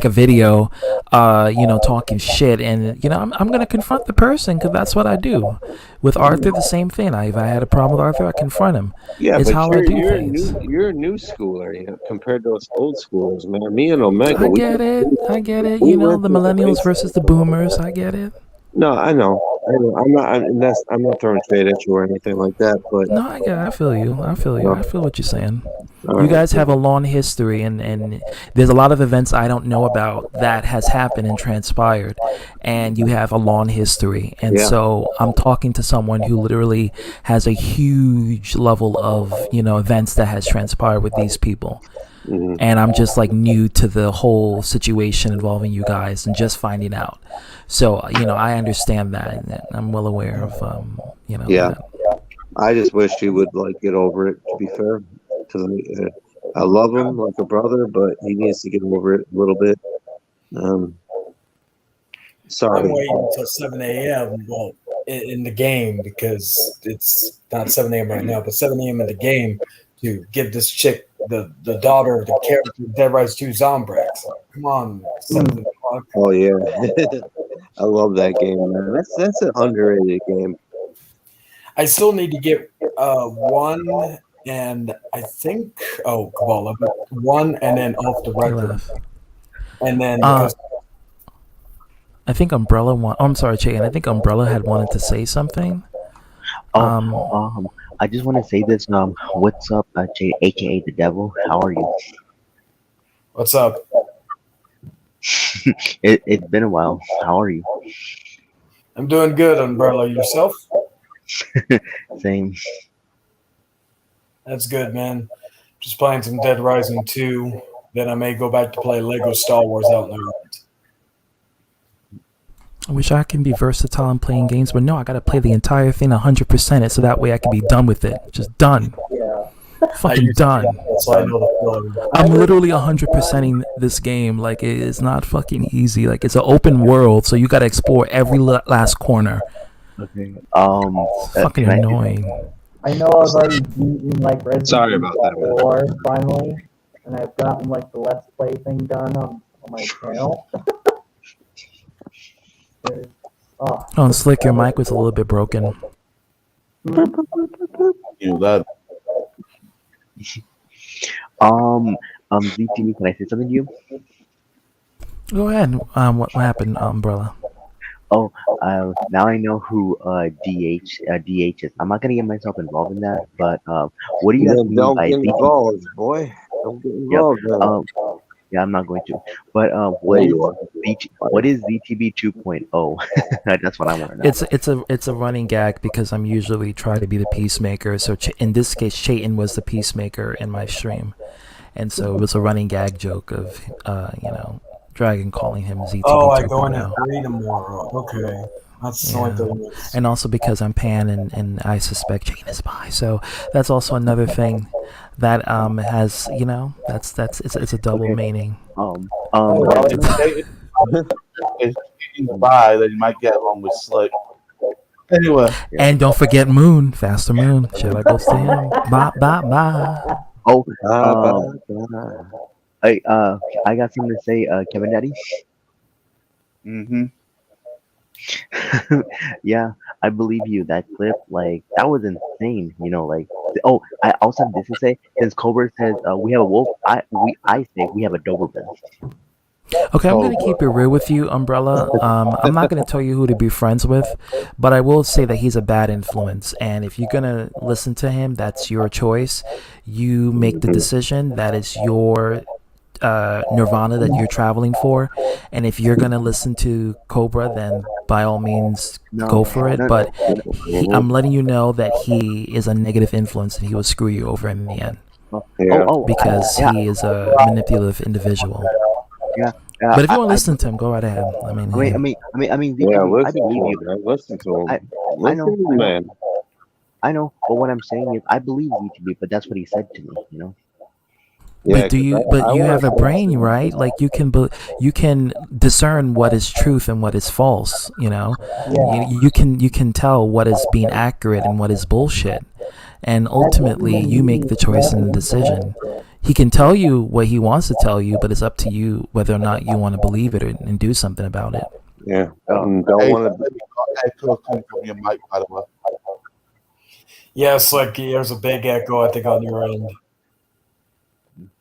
a video, talking shit, and I'm gonna confront the person because that's what I do. With Arthur, the same thing. If I had a problem with Arthur, I confront him. Yeah, it's but how I do things. You're a new schooler compared to us old schoolers, man. Me and Omega. I get it. The millennials versus the boomers. I get it. No, I know. I'm not throwing shade at you or anything like that. But no, I feel you. I feel what you're saying. You guys have a long history, and there's a lot of events I don't know about that has happened and transpired, and you have a long history. And so I'm talking to someone who literally has a huge level of events that has transpired with these people. Mm-hmm. And I'm just new to the whole situation involving you guys and just finding out. So, I understand that. And I'm well aware of, that. I just wish he would get over it, to be fair. Because I love him like a brother, but he needs to get over it a little bit. Sorry. I'm waiting until 7 a.m. In the game, because it's not 7 a.m. right now, but 7 a.m. in the game to give this chick the daughter of the character Dead Rise 2 Zombrex. Come on, 7 o'clock. Oh yeah, I love that game, man. That's an underrated game. I still need to get one, and I think Kabbalah, but one, and then off the record, and then I think Umbrella I'm sorry, Chay, and I think Umbrella had wanted to say something. I just want to say this. What's up, Jay, aka the Devil? How are you? What's up? It's been a while. How are you? I'm doing good, Umbrella. Yourself? Same. That's good, man. Just playing some Dead Rising 2. Then I may go back to play Lego Star Wars out in the RANT. I wish I can be versatile in playing games, but no, I gotta play the entire thing 100% it so that way I can be done with it. Just done. Yeah. Fucking done. So I know the feeling. I'm literally 100%ing this game. It's not fucking easy. It's an open world, so you gotta explore every last corner. Okay. It's fucking annoying. I know I've already beaten Resident Sorry about that, 4 finally, and I've gotten the Let's Play thing done on my channel. And Slick, your mic was a little bit broken. That. ZTV, can I say something to you? Go ahead. What happened, Umbrella? Oh, now I know who DH is. I'm not gonna get myself involved in that, but what do you guys mean by get involved, boy? Don't get involved. Yep. Yeah, I'm not going to. But what is ZTB 2.0? That's what I want to know. It's a running gag because I'm usually trying to be the peacemaker. So in this case, Chayton was the peacemaker in my stream, and so it was a running gag joke of Dragon calling him ZTB Oh, I 2.0. go in and read them more. Okay. That's the only thing. And also because I'm pan and I suspect Jane is bi, so that's also another thing that has it's a double meaning. If he's bi, then you might get along with Slick. Anyway. And don't forget Moon, Faster Moon. Shout out goes to him. Bye, bye, bye. Oh, I got something to say, Kevin Daddy. Mm-hmm. Yeah, I believe you. That clip, like, that was insane. You know, like, oh, I also have this to say. Since Cobra says we have a wolf, I say we have a Doberman. Okay, I'm gonna keep it real with you, Umbrella. I'm not gonna tell you who to be friends with, but I will say that he's a bad influence. And if you're gonna listen to him, that's your choice. You make the decision. That is your nirvana that you're traveling for. And if you're gonna listen to Cobra, then by all means go for it. But I'm letting you know that he is a negative influence, and he will screw you over in the end. Because he is a manipulative individual. Yeah. But if you want to listen to him, go right ahead. I mean, yeah, I believe you. Man. Listen to him. I know, man. I know, but what I'm saying is, I believe ZTB, but that's what he said to me. You know. But you have a brain, right? Like you can discern what is truth and what is false. You know, you can tell what is being accurate and what is bullshit, and ultimately you make the choice and the decision. He can tell you what he wants to tell you, but it's up to you whether or not you want to believe it and do something about it. Yeah, don't want to. Echo coming from your mic, by the way. Yes, like there's a big echo, I think, on your end.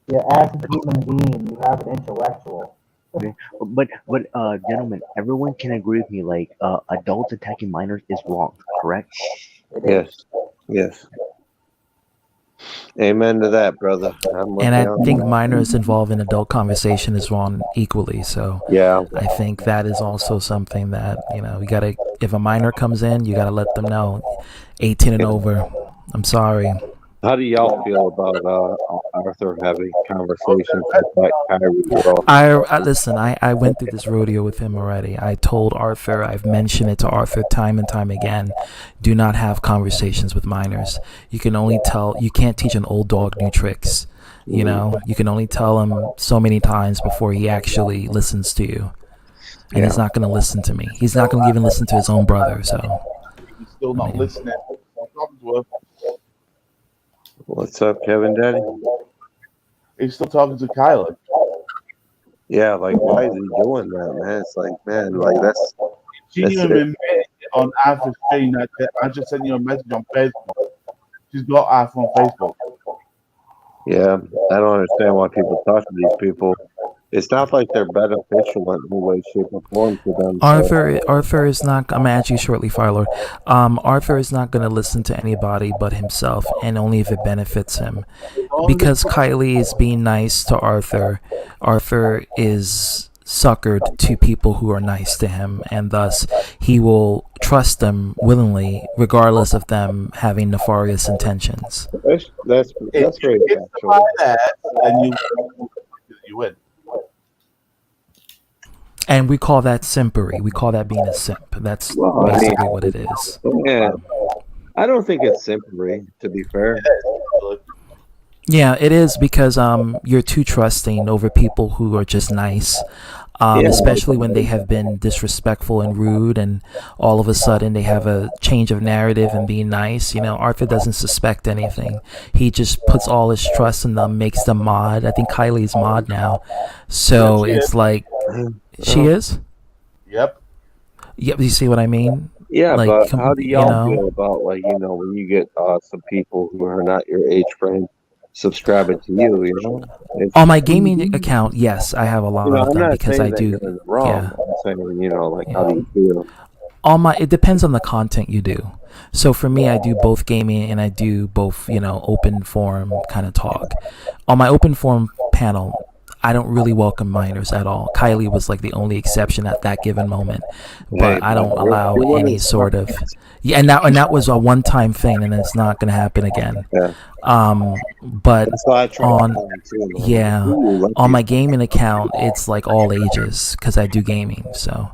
Yeah, as a human being, you have an intellectual. But gentlemen, everyone can agree with me. Like, adults attacking minors is wrong, correct? Yes. Amen to that, brother. And I think minors involved in adult conversation is wrong equally. So yeah, I think that is also something that, you gotta, if a minor comes in, you gotta let them know, 18 and over. I'm sorry. How do y'all feel about Arthur having conversations with that Kyrie girl? I went through this rodeo with him already. I told Arthur, I've mentioned it to Arthur time and time again, do not have conversations with minors. You can't teach an old dog new tricks. You can only tell him so many times before he actually listens to you. And he's not going to listen to me. He's not going to even listen to his own brother. So He's still not listening. What's up, Kevin Daddy? He's still talking to Kyla. Yeah, like, why is he doing that, man? It's like, man, like, that's She even admitted on Arthur's stream that I just sent you a message on Facebook. She's got Arthur on Facebook. Yeah, I don't understand why people talk to these people. It's not like they're beneficial in any way, shape, or form to them. Arthur is not. I'm gonna ask you shortly, Firelord. Arthur is not gonna listen to anybody but himself, and only if it benefits him. Because Kylie is being nice to Arthur, Arthur is suckered to people who are nice to him, and thus he will trust them willingly, regardless of them having nefarious intentions. That's great. And you win. And we call that simpery. We call that being a simp. That's basically what it is. Yeah, I don't think it's simpery, to be fair. Yeah, it is because you're too trusting over people who are just nice, especially when they have been disrespectful and rude, and all of a sudden they have a change of narrative and being nice. Arthur doesn't suspect anything. He just puts all his trust in them, makes them mod. I think Kylie's mod now, so it's like she is. Yep. You see what I mean? Yeah, like, but how do y'all feel about, like, when you get some people who are not your age frame subscribing to you, On my gaming account, yes, I have a lot of them because I do. Wrong. Yeah. I'm saying, how do you feel? It depends on the content you do. So for me, I do both gaming and I do both, open forum kind of talk. On my open forum panel, I don't really welcome minors at all. Kylie was like the only exception at that given moment, but I don't allow any sort of and that was a one-time thing, and it's not going to happen again. Yeah. But on Ooh, on my gaming account, it's like all ages because I do gaming. So,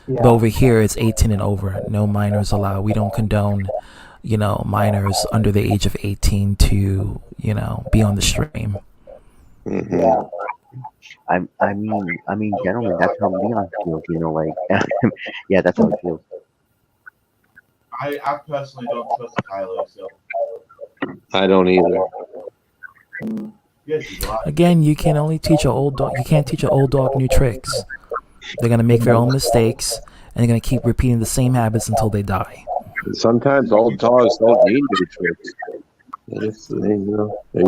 but over here it's 18 and over. No minors allowed. We don't condone, minors under the age of 18 to be on the stream. Yeah. I mean, gentlemen, that's how Leon feels, like, yeah, that's how it feels. I personally don't trust Kylo, so. I don't either. Yes, you are. Again, you can only teach an old dog. You can't teach an old dog new tricks. They're gonna make their own mistakes, and they're gonna keep repeating the same habits until they die. Sometimes old dogs don't need new tricks. They're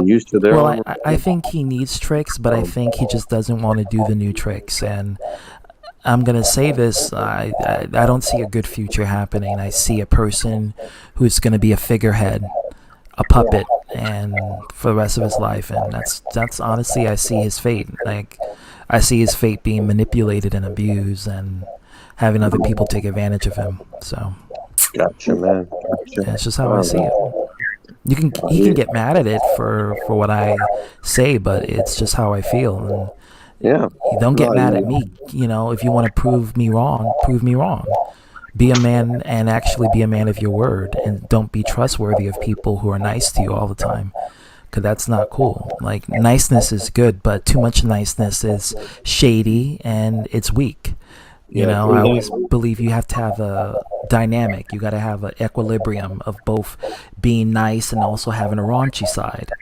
used to their own. Well, I think he needs tricks, but I think he just doesn't want to do the new tricks. And I'm gonna say this: I don't see a good future happening. I see a person who's gonna be a figurehead, a puppet, and for the rest of his life. And that's honestly, I see his fate. Like, I see his fate being manipulated and abused, and having other people take advantage of him. So, gotcha, man. Gotcha. That's just how I see it. He can get mad at it for what I say, but it's just how I feel. And yeah, don't get mad at me. If you want to prove me wrong, prove me wrong. Be a man and actually be a man of your word, and don't be trustworthy of people who are nice to you all the time, because that's not cool. Like, niceness is good, but too much niceness is shady and it's weak. I always believe you have to have a dynamic. You got to have an equilibrium of both being nice and also having a raunchy side.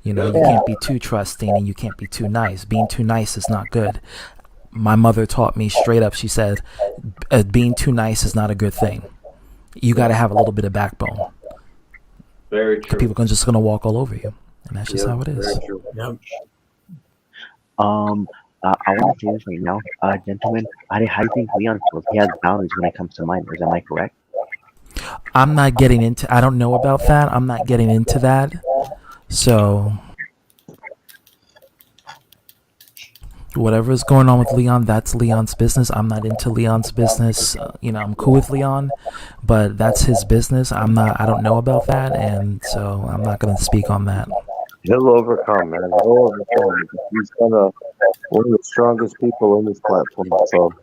You can't be too trusting and you can't be too nice. Being too nice is not good. My mother taught me straight up. She said, being too nice is not a good thing. You got to have a little bit of backbone. Very true. People are just going to walk all over you. And that's just how it is. Yep. I want to say this right now, gentlemen. How do you think Leon feels? He has boundaries when it comes to minors. Am I correct? I'm not getting into. I don't know about that. I'm not getting into that. So, whatever is going on with Leon, that's Leon's business. I'm not into Leon's business. I'm cool with Leon, but that's his business. I don't know about that, and so I'm not going to speak on that. He'll overcome, man. He'll overcome. He's one of the strongest people on this platform. So,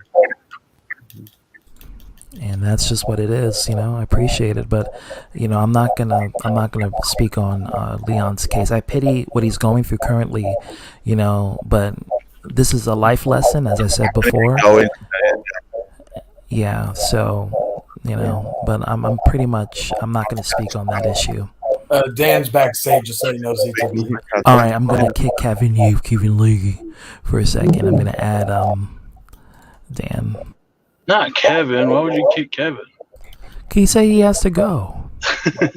and that's just what it is. I appreciate it, but I'm not gonna speak on Leon's case. I pity what he's going through currently, but this is a life lesson, as I said before. Yeah, so but I'm pretty much, I'm not gonna speak on that issue. Dan's backstage, just so you know, ZTB. All right, I'm gonna kick Kevin Lee for a second. I'm gonna add Dan. Not Kevin. Why would you kick Kevin? He say he has to go. Is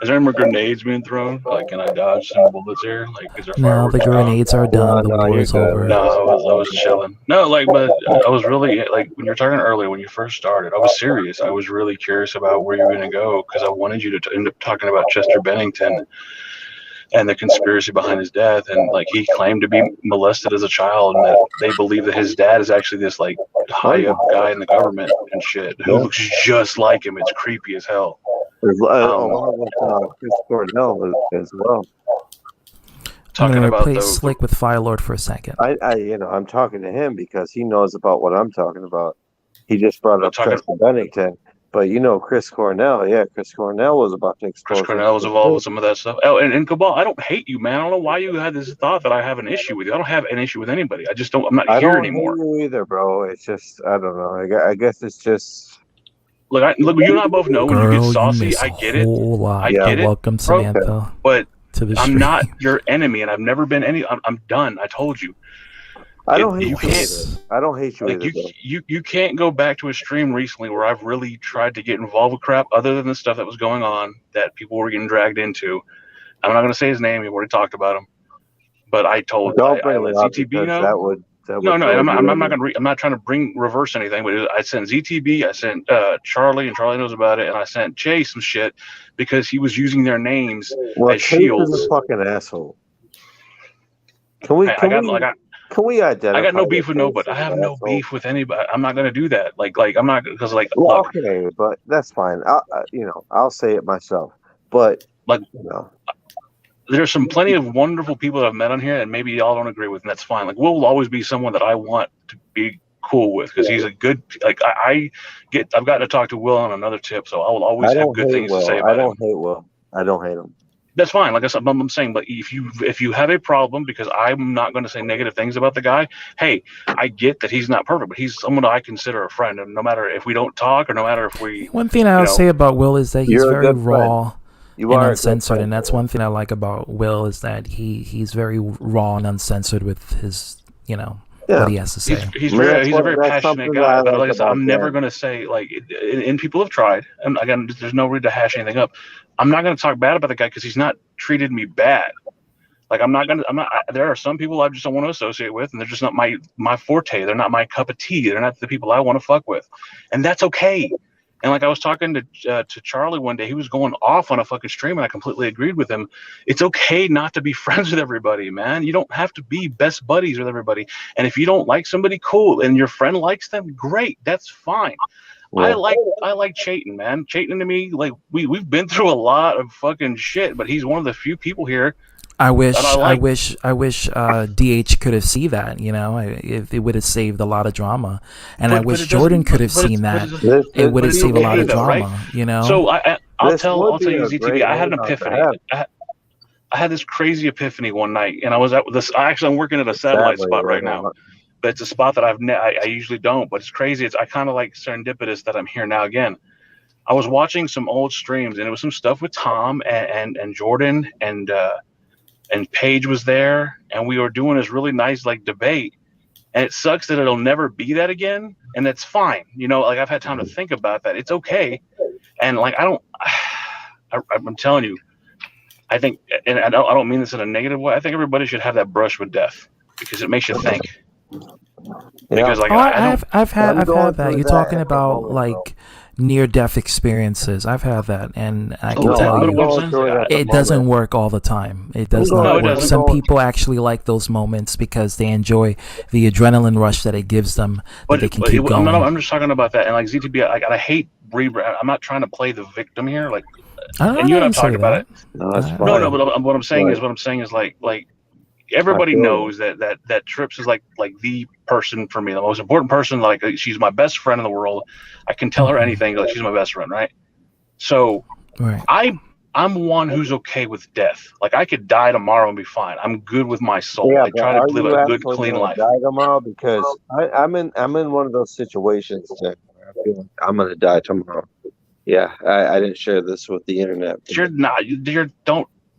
there any more grenades being thrown? Like, can I dodge some bullets here? Like, is there No, the grenades are done. The war is over. No, I was chilling. No, but I was really, when you were talking earlier, when you first started, I was serious. I was really curious about where you were going to go, because I wanted you to end up talking about Chester Bennington and the conspiracy behind his death. And he claimed to be molested as a child, and that they believe that his dad is actually this high up guy in the government and shit who looks just like him. It's creepy as hell. There's along with Chris Cornell as well. I'm going to play Slick with Firelord for a second. I'm talking to him because he knows about what I'm talking about. He just brought up Chester Bennington. But Chris Cornell, Chris Cornell was about to expose. Chris Cornell was involved with some of that stuff. Oh, and Cabal, I don't hate you, man. I don't know why you had this thought that I have an issue with you. I don't have an issue with anybody. I just don't. I'm not here anymore. I don't hate you either, bro. It's just, I don't know. I guess it's just. Look, you and I both know when you get saucy. I get it. I get it. Welcome, Samantha. But to the I'm not your enemy, and I've never been any. I'm done. I told you. I don't hate you either. I don't hate you either. You can't go back to a stream recently where I've really tried to get involved with crap other than the stuff that was going on that people were getting dragged into. I'm not going to say his name. We've already talked about him. But I told I let ZTB know. I'm not trying to reverse anything. But I sent ZTB. I sent Charlie, and Charlie knows about it. And I sent Chase some shit because he was using their names as Chase shields. is a fucking asshole. Can we identify? I got no beef with nobody. I have no beef with anybody. I'm not gonna do that. Like I'm not because look. Okay, but that's fine. I'll say it myself. But there's some plenty of wonderful people that I've met on here, and maybe y'all don't agree with, and that's fine. Like Will will always be someone that I want to be cool with because he's a good. Like I've gotten to talk to Will on another tip, so I will always have good things to say about him. I don't hate Will. I don't hate him. That's fine. Like I said, I'm saying, but if you have a problem, because I'm not going to say negative things about the guy. Hey, I get that he's not perfect, but he's someone I consider a friend. And no matter if we don't talk, or no matter if we. One thing I'll say about Will is that he's very raw and uncensored, and that's one thing I like about Will is that he's very raw and uncensored with his what he has to say. He's a very passionate guy, but like I said, I'm never going to say and people have tried, and again, there's no reason to hash anything up. I'm not going to talk bad about the guy because he's not treated me bad. Like there are some people I just don't want to associate with, and they're just not my forte. They're not my cup of tea. They're not the people I want to fuck with, and that's okay. And like I was talking to Charlie one day, he was going off on a fucking stream, and I completely agreed with him. It's okay not to be friends with everybody, man. You don't have to be best buddies with everybody. And if you don't like somebody, cool, and your friend likes them, great. That's fine. Well, I like Chayton, man. Chayton to me, like we've been through a lot of fucking shit, but he's one of the few people here. I wish DH could have seen that, if it would have saved a lot of drama. And I wish Jordan could have seen that. It would have saved a lot of drama, So I'll tell you, ZTV, I had an epiphany. I had this crazy epiphany one night, and I was at this. I'm working at a satellite spot right now, but it's a spot that I usually don't. But it's crazy. I kind of like serendipitous that I'm here now again. I was watching some old streams, and it was some stuff with Tom and Jordan and Paige was there, and we were doing this really nice debate. And it sucks that it'll never be that again, and that's fine. I've had time to think about that. It's okay, and I'm telling you, I think, and I don't mean this in a negative way. I think everybody should have that brush with death because it makes you think. Because I've had that. You're talking about near-death experiences. I've had that, and I can tell you, it doesn't work all the time. It does not work. Some people actually like those moments because they enjoy the adrenaline rush that it gives them. That they can keep going. I'm just talking about that, and ZTB, I hate I'm not trying to play the victim here, and you and I've talked about it. No, but what I'm saying is like everybody knows that Trips is like the person for me, the most important person. Like she's my best friend in the world. I can tell her anything. Like she's my best friend, right? So I'm one who's okay with death. Like I could die tomorrow and be fine. I'm good with my soul. I try to live a good, clean life. Die tomorrow because I'm in one of those situations that I feel like I'm gonna die tomorrow. Yeah, I didn't share this with the internet. You're not.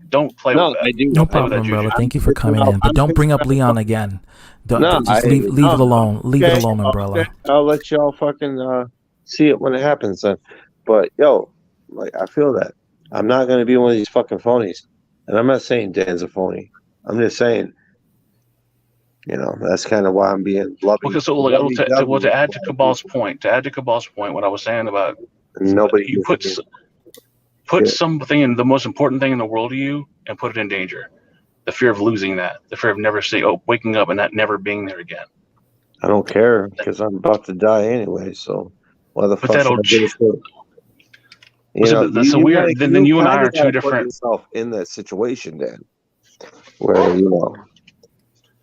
Don't play with that. I do. No problem, brother. Thank you for coming in. But don't bring up Leon again. Leave it alone. Leave it alone, umbrella. I'll let y'all fucking see it when it happens then. But I feel that. I'm not gonna be one of these fucking phonies. And I'm not saying Dan's a phony. I'm just saying, that's kind of why I'm being loving. Okay, so to add to Cabal's point, what I was saying about you put something in the most important thing in the world to you and put it in danger. The fear of losing that, the fear of waking up and that never being there again. I don't care because I'm about to die anyway. So why the fuck? So weird. Then you and I are two different. Yourself in that situation, Dan, where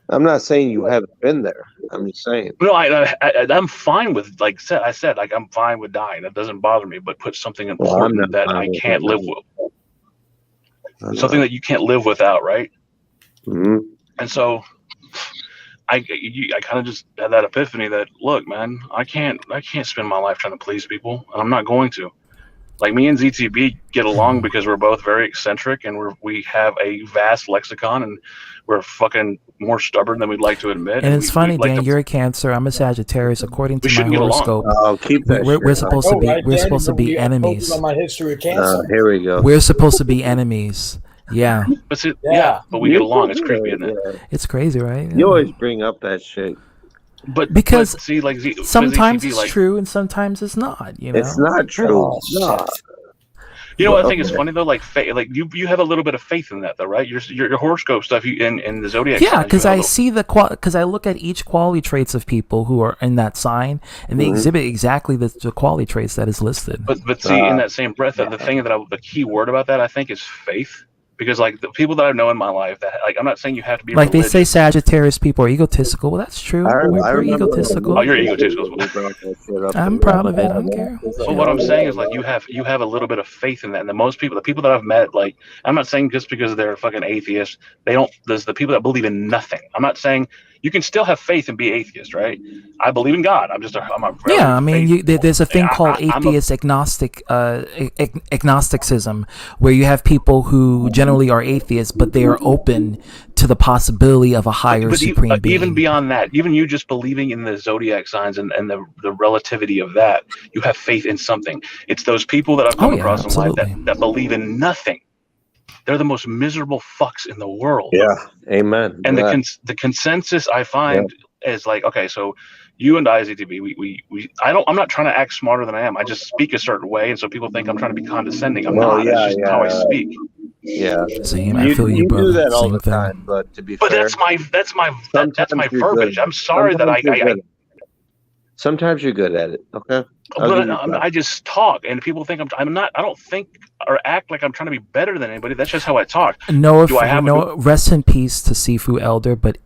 I'm not saying you haven't been there. I'm just saying. No, I'm fine with I said I'm fine with dying. That doesn't bother me. But put something important that I can't live with. Something that you can't live without, right? Mm-hmm. And so, I kind of just had that epiphany that look, man, I can't spend my life trying to please people, and I'm not going to. Like me and ZTB get along because we're both very eccentric and we have a vast lexicon and we're fucking more stubborn than we'd like to admit. And it's funny, Dan, you're a Cancer, I'm a Sagittarius. According to my horoscope, we're supposed to be enemies. On my history of Cancer. Here we go. We're supposed to be enemies. Yeah. But we get along. It's creepy, isn't it? It's crazy, right? You always bring up that shit. Because see, sometimes it's true and sometimes it's not. It's not true. You know what I think is funny though? Like you have a little bit of faith in that though, right? Your horoscope stuff, in the zodiac. Yeah, because I see because I look at each quality traits of people who are in that sign, and they exhibit exactly the quality traits that is listed. But see, in that same breath, the thing the key word about that I think is faith. Because like the people that I know in my life, that like I'm not saying you have to be like religious. they say Sagittarius people are egotistical. Well, that's true. We're egotistical. Oh, you're egotistical. I'm proud of it. I don't care. So what I'm saying is like you have a little bit of faith in that, and the people that I've met, like I'm not saying just because they're fucking atheists, they don't. There's the people that believe in nothing. I'm not saying you can still have faith and be atheist, right? I believe in God. I'm a yeah. I mean, there's a thing called atheist agnosticism, where you have people who generally are atheists, but they are open to the possibility of a higher supreme being. Even beyond that, even you just believing in the zodiac signs and the relativity of that, you have faith in something. It's those people that I've come across in life that believe in nothing. They're the most miserable fucks in the world. Yeah, amen. And the consensus I find is like, okay, so you and I, ZTB, I'm not trying to act smarter than I am. I just speak a certain way, and so people think I'm trying to be condescending. I'm not. Yeah, it's just how I speak. Yeah, same. I feel you, brother. do that all same the thing. time, but to be But fair, that's my verbiage. I'm sorry that Sometimes you're good at it. Okay. But I just talk, and people think I'm not. I don't think or act like I'm trying to be better than anybody. That's just how I talk. Rest in peace to Sifu Elder, but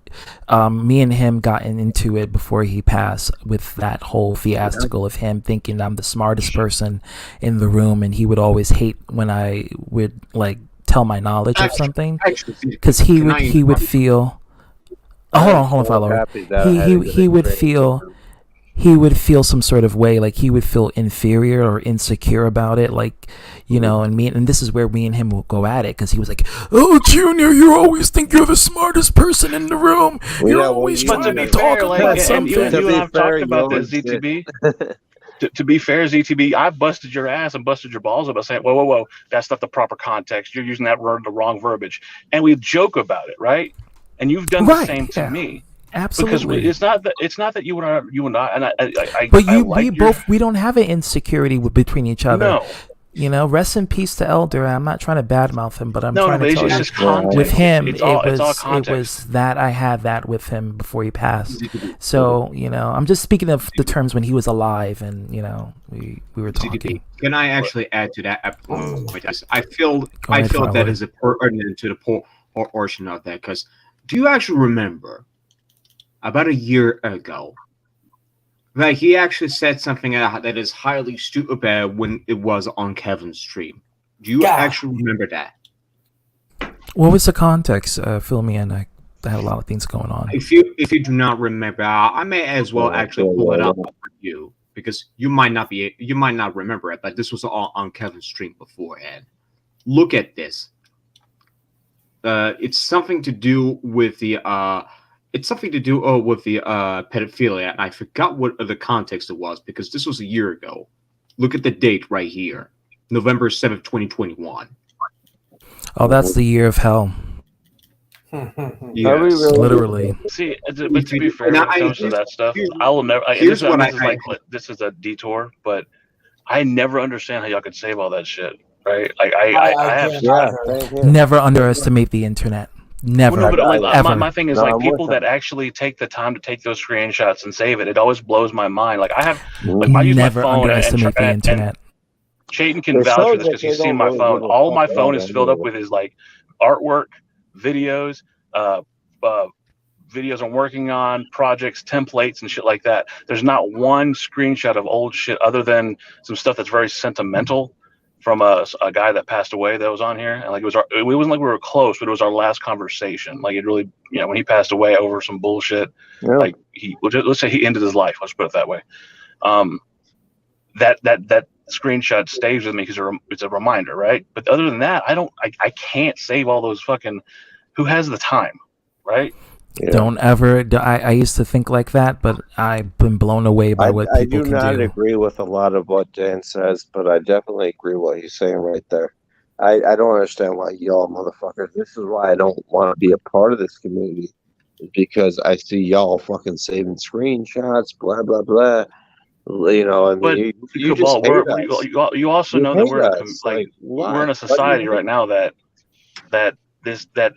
me and him gotten into it before he passed with that whole fiasco of him thinking I'm the smartest person in the room, and he would always hate when I would like tell my knowledge of something, because he would feel. Hold on, follower. He would feel some sort of way, like he would feel inferior or insecure about it, like, and this is where me and him will go at it, because he was like, "Oh, Junior, you always think you're the smartest person in the room. You're always trying to talk about something." You and I've talked about this, ZTB. To be fair, ZTB, I busted your ass and busted your balls about saying, whoa, that's not the proper context. You're using that word, the wrong verbiage. And we joke about it, right? And you've done the same to me. Absolutely. Because it's not that you and I, but we don't have an insecurity between each other. No. Rest in peace to Elder. I'm not trying to badmouth him, but I'm trying to tell it's you, just context. with him, it's all it was that I had that with him before he passed. So, I'm just speaking of the terms when he was alive, and we were talking. Can I actually add to that? I feel that is a pertinent to the portion of that, because do you actually remember about a year ago that he actually said something that is highly stupid when it was on Kevin's stream? Do you actually remember that? What was the context? Fill me in. I had a lot of things going on. If you do not remember, I may as well actually pull it up for you, because you might not remember it, but this was all on Kevin's stream beforehand. Look at this. It's something to do with the pedophilia, and I forgot what the context it was, because this was a year ago. Look at the date right here, November 7th, 2021. Oh, that's the year of hell. Yes. Literally. See, but to be fair, when it comes to that stuff, I will never. This is a detour, but I never understand how y'all could save all that shit. Right? Like I have never underestimate the internet. Never. Well, no, but ever. My thing is people that actually take the time to take those screenshots and save it. It always blows my mind. Like I use never my phone underestimate the internet. Chayton can vouch for this because he's seen my phone. All my phone is filled up with is like artwork, videos, videos I'm working on, projects, templates, and shit like that. There's not one screenshot of old shit other than some stuff that's very sentimental from a guy that passed away that was on here. And like it wasn't like we were close, but it was our last conversation. Like it really, when he passed away over some bullshit, like let's say he ended his life. Let's put it that way. That screenshot stays with me because it's a reminder, right? But other than that, I can't save all those fucking. Who has the time, right? Yeah. Don't ever. I used to think like that, but I've been blown away by what people can do. I do not agree with a lot of what Dan says, but I definitely agree with what he's saying right there. I don't understand why y'all motherfuckers. This is why I don't want to be a part of this community, because I see y'all fucking saving screenshots, blah blah blah. You know, I mean, But you just Cabal, hate us. you also You know that hate we're in us. Like, why? we're in a society right now that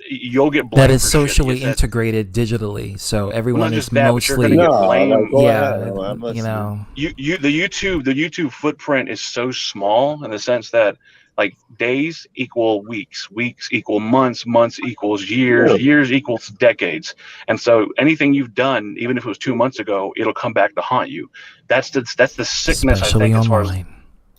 you'll get blamed that is for shit. socially integrated digitally, so Well, everyone not is just that, but you're gonna mostly get blamed. you know. The YouTube footprint is so small in the sense that like days equal weeks, weeks equal months, months equals years, years equals decades, and so anything you've done, even if it was 2 months ago, it'll come back to haunt you. That's the sickness, Especially I think, as far online.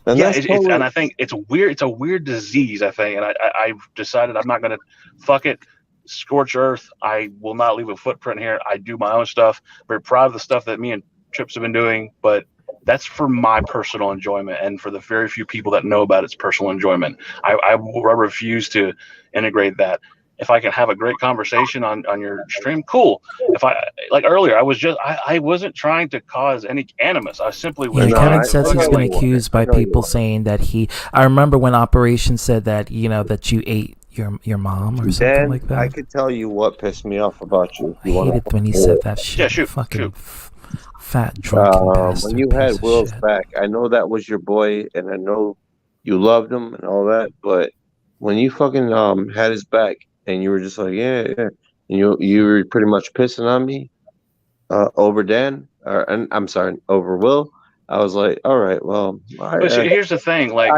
as and I think it's weird. It's a weird disease, I think, and I've decided I'm not gonna fuck it. Scorch earth. I will not leave a footprint here. I do my own stuff. Very proud of the stuff that me and Trips have been doing, but that's for my personal enjoyment and for the very few people that know about its personal enjoyment. I refuse to integrate that. If I can have a great conversation on your stream, cool. If I like earlier, I wasn't trying to cause any animus. I simply was trying Kevin to says he's been accused by people saying that he. I remember when Operation said that that you ate your mom or something like that. I could tell you what pissed me off about you. I hated when he said that shit. Yeah, shoot. Fucking fat drunken bastard. When you had Will's back, I know that was your boy, and I know you loved him and all that. But when you fucking had his back, and you were just like, yeah, and you were pretty much pissing on me over Dan, I'm sorry, over Will. I was like, all right, well. Here's the thing, I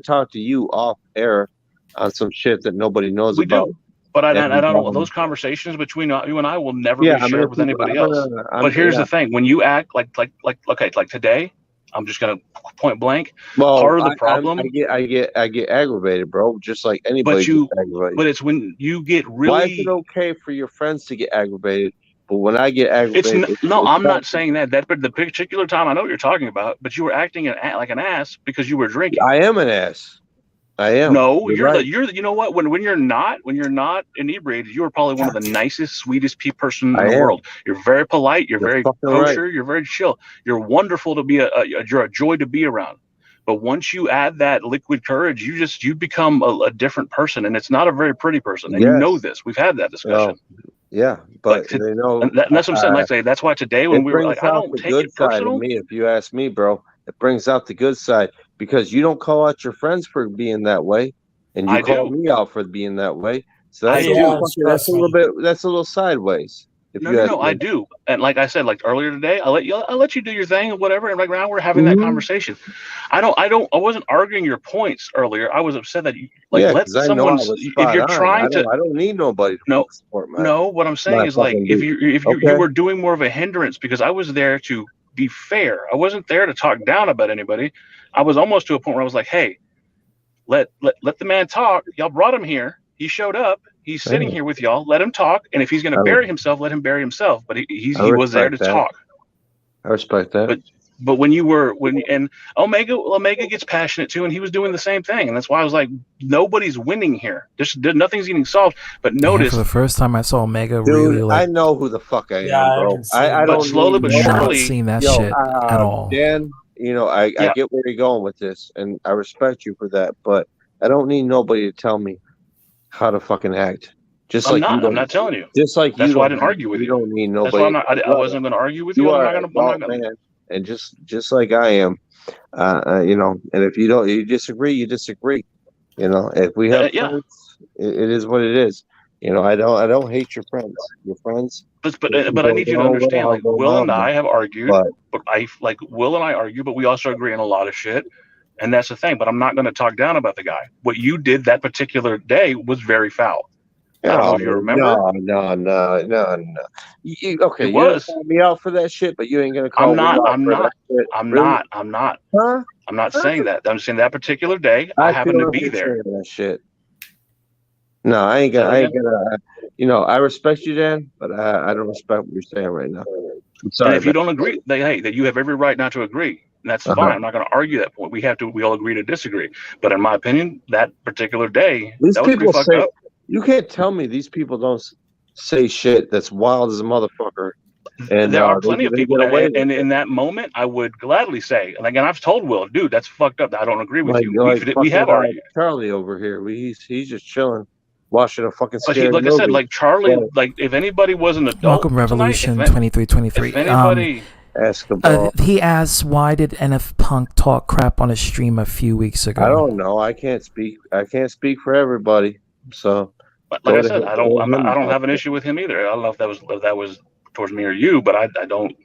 talked to you off air on some shit that nobody knows about. But I don't know. Those conversations between you and I will never be shared with anybody else. But here's the thing: when you act like today, I'm just gonna point blank. Well, part of the problem. I get aggravated, bro. Just like anybody gets aggravated. But it's when you get really. Why is it okay for your friends to get aggravated, but when I get aggravated? I'm not saying that. But the particular time, I know what you're talking about. But you were acting like an ass because you were drinking. I am an ass. I am. No, you're right. you know what? When you're not inebriated, you are probably one of the nicest, sweetest person in the world. You're very polite. You're very kosher. Right. You're very chill. You're wonderful to be you're a joy to be around. But once you add that liquid courage, you become a different person, and it's not a very pretty person. And you know this. We've had that discussion. Yeah, but that's what I'm saying. Like, that's why today when we were like, I don't take it personal. Me, if you ask me, bro, it brings out the good side. Because you don't call out your friends for being that way, and you call me out for being that way. So that's a little bit. That's a little sideways. No, I do. And like I said, like earlier today, I'll let you do your thing or whatever. And right now we're having that conversation. I wasn't arguing your points earlier. I was upset that you let someone. If you're trying to, I don't need nobody. No. What I'm saying is like if you were doing more of a hindrance because I was there to be fair. I wasn't there to talk down about anybody. I was almost to a point where I was like, hey, let the man talk. Y'all brought him here. He showed up. He's sitting here with y'all. Let him talk. And if he's going to bury himself, let him bury himself. But he was there to talk. I respect that. But and Omega gets passionate too, and he was doing the same thing. And that's why I was like, nobody's winning here. Nothing's getting solved. But notice for the first time I saw Omega really like. I know who the fuck I am, bro. I don't slowly but surely seen that shit at all. Dan, I get where you're going with this, and I respect you for that, but I don't need nobody to tell me how to fucking act. I'm not telling you. Just like that's why I didn't argue with you. You don't need nobody. That's why I wasn't going to argue with you. I'm not gonna. And just like I am, and if you disagree, you disagree. If we have friends, it is what it is. I don't hate your friends. Your friends. But I need you to understand, like Will and I have argued, but Will and I argue, but we also agree on a lot of shit. And that's the thing. But I'm not going to talk down about the guy. What you did that particular day was very foul. I don't know if you remember. No. You call me out for that shit, but you ain't gonna call me out for that shit. I'm not. Huh? I'm not saying that. I'm saying that particular day I happened to be there. That shit. No, I ain't gonna. I respect you, Dan, but I don't respect what you're saying right now. I'm sorry. And if you don't agree, that you have every right not to agree. And that's fine. I'm not going to argue that point. We all agree to disagree. But in my opinion, that particular day, these that was people fucked up. You can't tell me these people don't say shit that's wild as a motherfucker. And there are plenty of people, and in that moment, I would gladly say, and again, I've told Will, dude, that's fucked up. I don't agree with you. We have argued. Charlie over here, he's just chilling, watching a fucking. But like I said, like Charlie, like if anybody was an adult, Welcome Revolution 2323. Escobar. He asked, why did NF Punk talk crap on a stream a few weeks ago? I don't know. I can't speak for everybody. So, but like I said, I don't have an issue with him either. I don't know if that was towards me or you, but I don't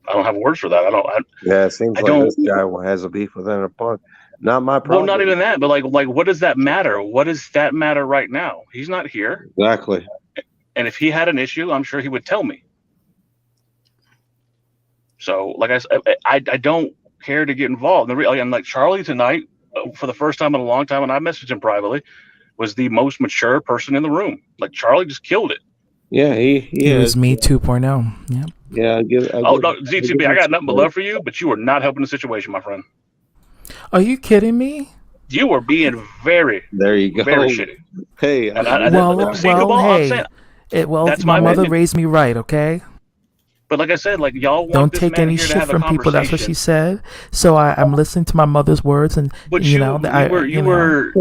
have words for that. Yeah, it seems like this guy has a beef with NF Punk. Not my problem. Well, not even that, but like what does that matter? What does that matter right now? He's not here. Exactly. And if he had an issue, I'm sure he would tell me. So, like I said, I don't care to get involved. And like Charlie tonight, for the first time in a long time, and I messaged him privately, was the most mature person in the room. Like Charlie just killed it. Yeah, he was me 2.0. Yep. Yeah. ZTB, I got nothing but love for you, but you are not helping the situation, my friend. Are you kidding me? You are being very, there you go, very shitty. Hey, my mother raised me right, okay? But like I said, like y'all want don't this take man any here to shit have from a people. That's what she conversation. said. So I'm listening to my mother's words, and But you were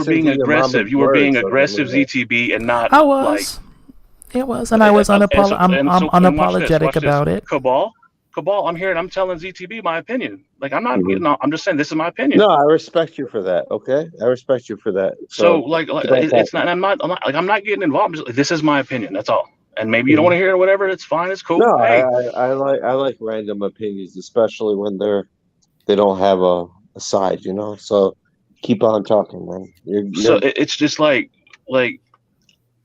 being aggressive. You were being aggressive, ZTB, and not. I was. It was, and I was I'm unapologetic about it. Cabal, I'm here and I'm telling ZTB my opinion. Like I'm not getting on. I'm just saying this is my opinion. No, I respect you for that. Okay, I respect you for that. So like it's not. I'm not getting involved. I'm just, this is my opinion. That's all. And maybe you don't want to hear it or whatever. It's fine. It's cool. No, hey. I like random opinions, especially when they don't have a side. So keep on talking, man. So it's just like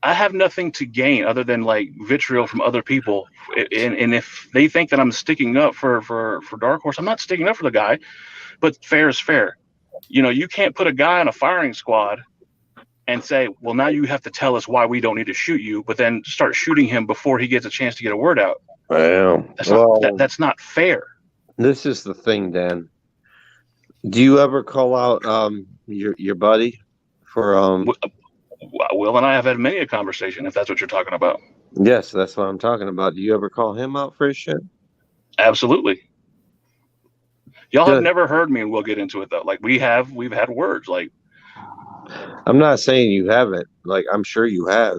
I have nothing to gain other than like vitriol from other people, and if they think that I'm sticking up for Dark Horse, I'm not sticking up for the guy. But fair is fair. You can't put a guy on a firing squad and say, well, now you have to tell us why we don't need to shoot you, but then start shooting him before he gets a chance to get a word out. Well, that's not fair. This is the thing, Dan. Do you ever call out your buddy for Will and I have had many a conversation, if that's what you're talking about. Yes, that's what I'm talking about. Do you ever call him out for his shit? Absolutely. Y'all have never heard me, and we'll get into it though. Like we've had words. Like I'm not saying you haven't. Like I'm sure you have.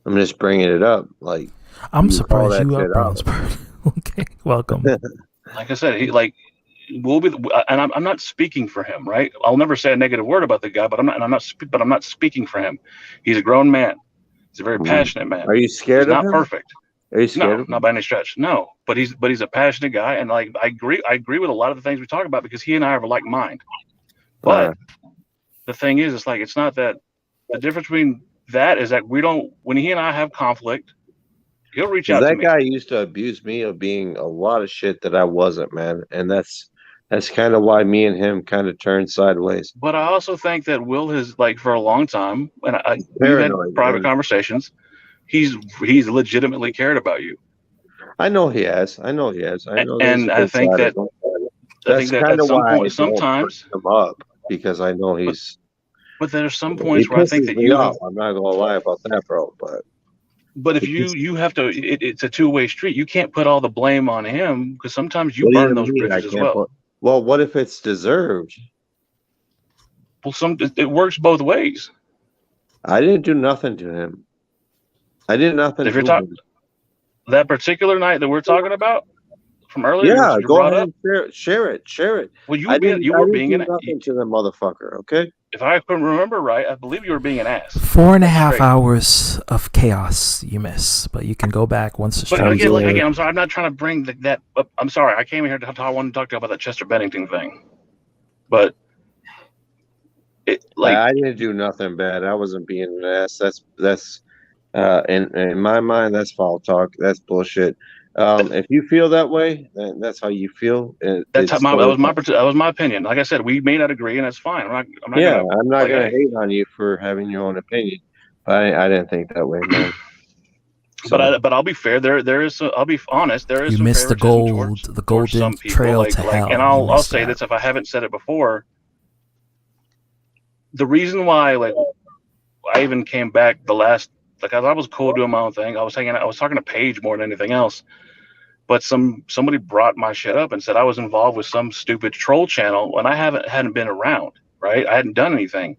I'm just bringing it up. Like I'm surprised you are Brownsburg. Okay, welcome. Like I said, we'll be, and I'm not speaking for him, right? I'll never say a negative word about the guy, but I'm not speaking for him. He's a grown man. He's a very passionate man. Are you scared of him? Not perfect. Are you scared? No, not by any stretch. No, but he's a passionate guy, and like I agree with a lot of the things we talk about because he and I have a like mind. But the thing is, it's like it's not that. The difference between that is that when he and I have conflict, he'll reach out to me. That guy used to abuse me of being a lot of shit that I wasn't, man, and that's kind of why me and him kind of turned sideways. But I also think that Will has, like, for a long time, and we've had private conversations, he's legitimately cared about you. I know he has. I know and I think that sometimes him up because I know he's. But there's some points where I think that I'm not gonna lie about that, bro. But if you have to, it's a two-way street. You can't put all the blame on him because sometimes you burn those bridges as well. Well, what if it's deserved? Well, it works both ways. I didn't do nothing to him. I did nothing. If you're talking that particular night that we're talking about from earlier, yeah, go ahead and share it. Well, you were being an nothing to the motherfucker. Okay. If I can remember right, I believe you were being an ass. 4.5 hours of chaos you miss, but you can go back once the stream. But again, I'm sorry. I'm not trying to bring that up. I'm sorry. I came here to talk. I wanted to talk to you about that Chester Bennington thing, but I didn't do nothing bad. I wasn't being an ass. That's in my mind, that's foul talk. That's bullshit. If you feel that way, then that's how you feel. That was my opinion. Like I said, we may not agree, and that's fine. I'm not gonna hate on you for having your own opinion. But I didn't think that way, man. So. But I'll be fair. There is. I'll be honest. There is. You some missed the golden trail to hell. And I'll say this if I haven't said it before. The reason why, I even came back I was cool doing my own thing. I was talking to Paige more than anything else. But somebody brought my shit up and said I was involved with some stupid troll channel when I hadn't been around, right? I hadn't done anything.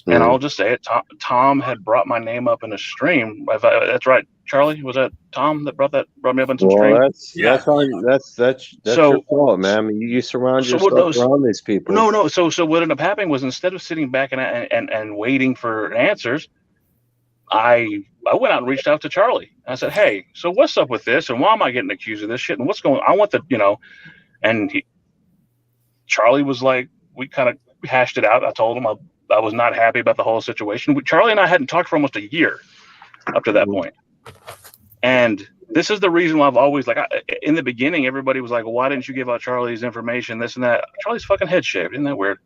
And I'll just say it. Tom had brought my name up in a stream. That's right, Charlie. Was that Tom that brought me up in some stream? That's your fault, man. I mean, you surround yourself around these people. No. So what ended up happening was, instead of sitting back and waiting for answers, I went out and reached out to Charlie. I said, "Hey, so what's up with this? And why am I getting accused of this shit? And what's going? I want the And Charlie was like, we kind of hashed it out. I told him I was not happy about the whole situation. Charlie and I hadn't talked for almost a year up to that point. And this is the reason why I've always, like, in the beginning, everybody was like, well, why didn't you give out Charlie's information, this and that? Charlie's fucking head shaved. Isn't that weird?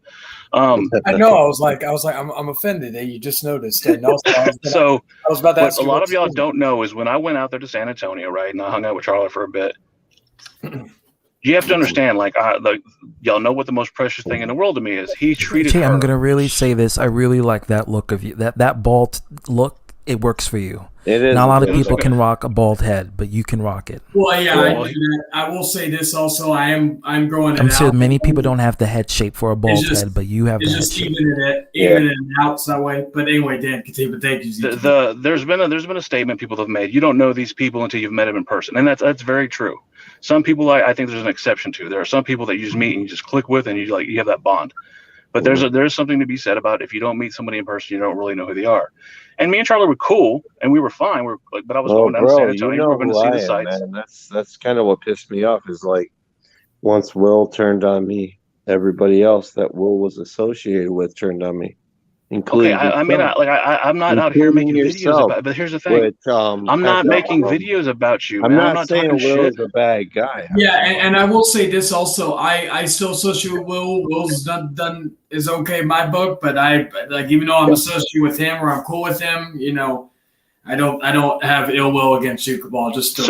I know. I was like, I'm offended that you just noticed. And also, I was about to ask what you a lot of y'all don't know is when I went out there to San Antonio, right, and I hung out with Charlie for a bit, you have to understand, like y'all know what the most precious thing in the world to me is. He treated her. I'm gonna really say this. I really like that look of you. That bald look. It works for you. It is. Not a lot of people can rock a bald head, but you can rock it. Well, yeah. I will say this also. I'm growing it out. I'm sure many people don't have the head shape for a bald head, but you have the head just shape. even it out that way. But anyway, Dan, continue. But thank you. There's been a statement people have made. You don't know these people until you've met them in person, and that's very true. Some people I think there's an exception to. There are some people that you just meet and you just click with, and you have that bond. But there's something to be said about if you don't meet somebody in person, you don't really know who they are. And me and Charlie were cool, and we were fine. But I was going down to San Antonio. We were going to see the sights. Man. That's kind of what pissed me off. Is like once Will turned on me, everybody else that Will was associated with turned on me. Okay, I'm not out here making videos about. But here's the thing: I'm not making videos about you. I'm man. not saying Will's a bad guy. Yeah, and I will say this also. I still associate with Will. Will's done is okay in my book, but even though I'm associated with him or I'm cool with him, I don't have ill will against you, Cabal. Just to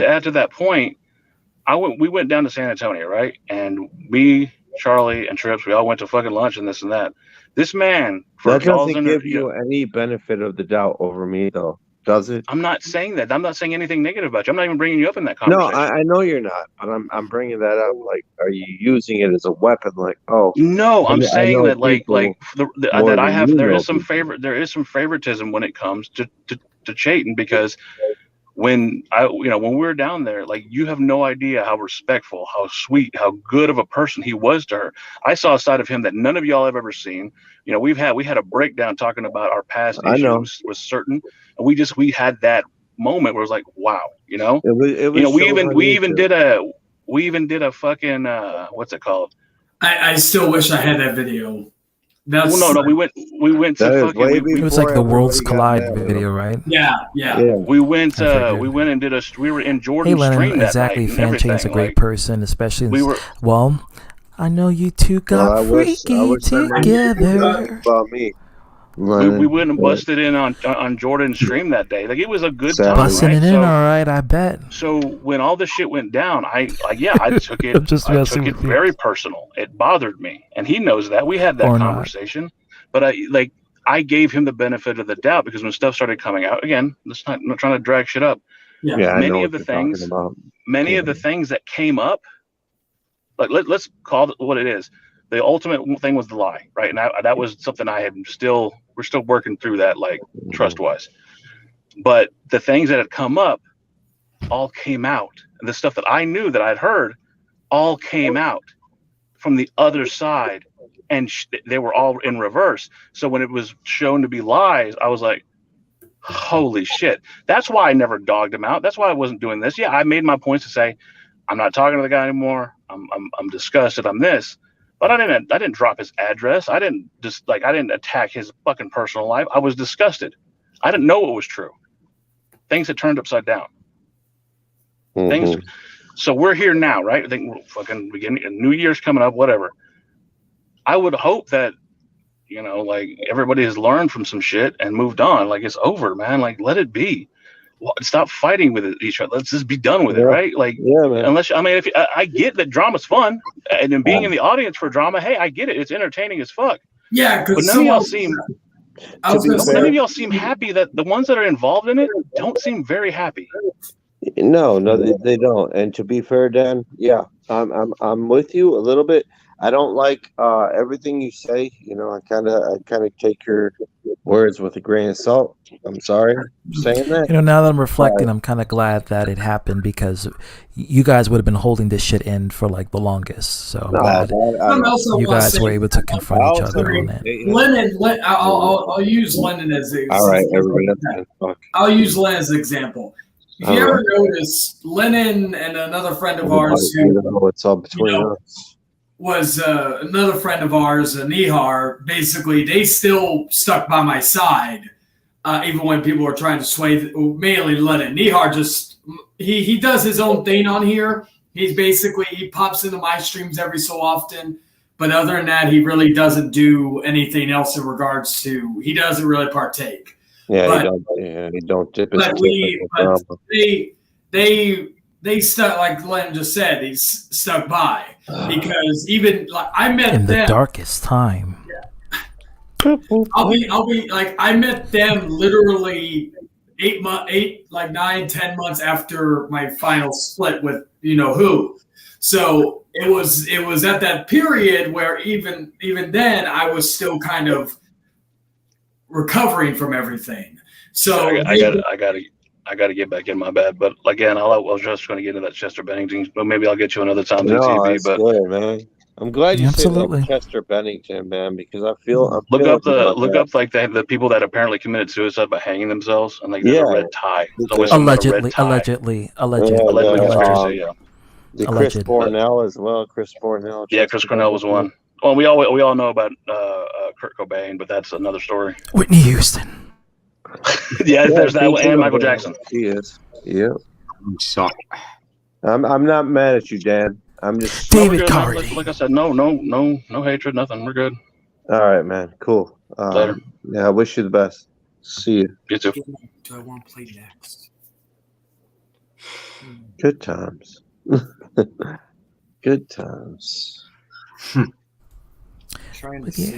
add to that point, we went down to San Antonio, right? And me, Charlie, and Trips, we all went to fucking lunch and this and that. This man, that doesn't give you any benefit of the doubt over me, though, does it? I'm not saying that. I'm not saying anything negative about you. I'm not even bringing you up in that conversation. No, I know you're not, but I'm bringing that up. Like, are you using it as a weapon? Like, oh, no, I'm saying that there is some favoritism when it comes to Chayton, because when we were down there, like, you have no idea how respectful, how sweet, how good of a person he was to her. I saw a side of him that none of y'all have ever seen. We had a breakdown talking about our past issues with certain, and we had that moment where it was like, wow, we even did a fucking what's it called? I still wish I had that video. We went to fucking. It was like the Worlds Collide video, right? Yeah. We went and did we were in Jordan's stream that night. Exactly. Fan Chain's a great person, especially. Well, I know you two got freaky together. About me. We went and busted in on Jordan's stream that day. Like, it was a good time. Busting it in, all right, I bet. So when all this shit went down, I took it. I took it very personal. It bothered me, and he knows that. We had that conversation, but I gave him the benefit of the doubt, because when stuff started coming out, again, I'm not trying to drag shit up. Many of the things that came up, like let's call it what it is. The ultimate thing was the lie, right? And that was something we're still working through that, like, trust-wise. But the things that had come up all came out. And the stuff that I knew that I'd heard all came out from the other side, and they were all in reverse. So when it was shown to be lies, I was like, holy shit. That's why I never dogged him out. That's why I wasn't doing this. Yeah, I made my points to say, I'm not talking to the guy anymore. I'm disgusted. I'm this. But I didn't drop his address. I didn't attack his fucking personal life. I was disgusted. I didn't know what was true. Things had turned upside down. So we're here now, right? I think we're fucking beginning. New Year's coming up, whatever. I would hope that, everybody has learned from some shit and moved on. Like, it's over, man. Like, let it be. Stop fighting with each other. Let's just be done with it, right? Like, man. If I get that drama's fun, and then being in the audience for drama, hey, I get it. It's entertaining as fuck. Yeah, but none of y'all seem happy. That the ones that are involved in it don't seem very happy. No, they don't. And to be fair, Dan, I'm with you a little bit. I don't like everything you say. You know, I kind of take your words with a grain of salt. I'm sorry for saying that. You know, now that I'm reflecting, I'm kind of glad that it happened because you guys would have been holding this shit in for like the longest. So I'm glad you guys were able to confront each other on it. Lennon, I'll use Lennon as an example. All right, everybody. I'll use Lennon as an example. If you ever notice, Lennon and another friend of ours what's all between us was another friend of ours, Nihar. Basically, they still stuck by my side, even when people were trying to sway. Mainly Lennon. Nihar just he does his own thing on here. He pops into my streams every so often, but other than that, he really doesn't do anything else in regards to. He doesn't really partake. Yeah, he don't dip his they stuck, like Glenn just said, he's stuck by because even like I met in the them darkest time. I'll be like I met them literally 9-10 months after my final split with you know who. So it was at that period where even then I was still kind of recovering from everything. So I got to get back in. My bad, but again, I was just going to get into that Chester Bennington, but maybe I'll get you another time. No, TV, that's but good, man. I'm glad you said that Chester Bennington, man, because I feel look up like the people that apparently committed suicide by hanging themselves, and like there's a red tie. Allegedly. Chris Cornell as well. Chris Cornell. Yeah, Chris Cornell was one. Well, we all know about Kurt Cobain, but that's another story. Whitney Houston. Yeah, there's that one, and Michael Jackson. He is. Yeah. I'm sorry. I'm not mad at you, Dan. I'm just David Carradine. Like I said, no hatred, nothing. We're good. All right, man. Cool. Later. Yeah, I wish you the best. See you. You too. Do I want to play next? Good times. Good times. Trying to see.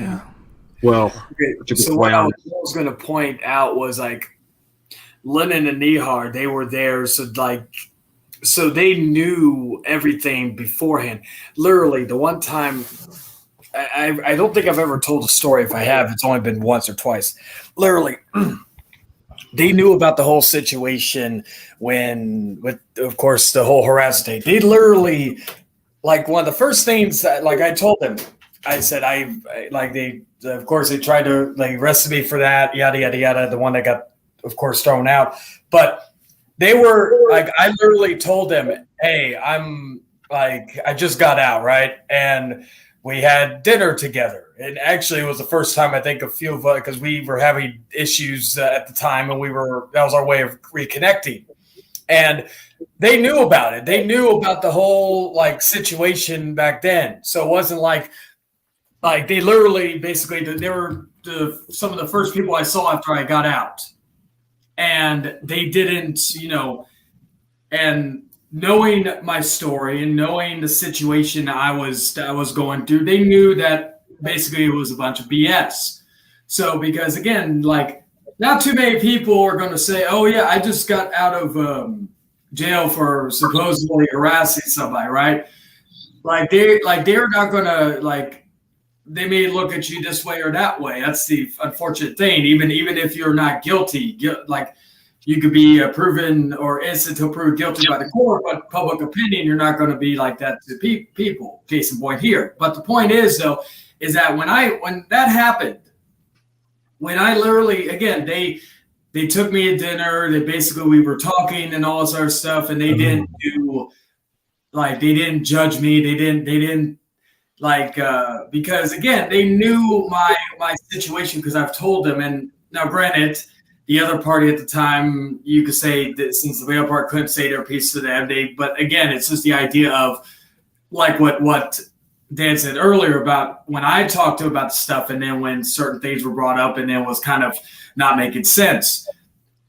Well, okay, so what I was going to point out was like Lennon and Nihar, they were there, so they knew everything beforehand. Literally, the one time, I don't think I've ever told a story. If I have, it's only been once or twice. Literally, they knew about the whole situation with of course, the whole harassment. They literally, like one of the first things that, like I told them, I said, of course, they tried to arrest me for that, yada, yada, yada, the one that got, of course, thrown out. But they were like, I literally told them, hey, I just got out, right? And we had dinner together. And actually, it was the first time I think a few of us, because we were having issues at the time, and that was our way of reconnecting. And they knew about it. They knew about the whole situation back then. So it wasn't like they literally, basically, they were some of the first people I saw after I got out. And they didn't, and knowing my story and knowing the situation I was going through, they knew that basically it was a bunch of BS. So because, again, not too many people are going to say, oh, yeah, I just got out of jail for supposedly harassing somebody, right? They're not going to, they may look at you this way or that way. That's the unfortunate thing. Even if you're not guilty, you could be proven or innocent until proved guilty by the court, but public opinion, you're not going to be like that to people. Case in point here. But the point is, though, is that when that happened, when I literally, again, they took me to dinner. We were talking and all this other stuff, and they didn't do they didn't judge me. They didn't. Because again, they knew my situation because I've told them. And now, granted, the other party at the time, you could say that since the other part couldn't say their piece to them, but again, it's just the idea of what Dan said earlier about when I talked to about stuff, and then when certain things were brought up, and then was kind of not making sense.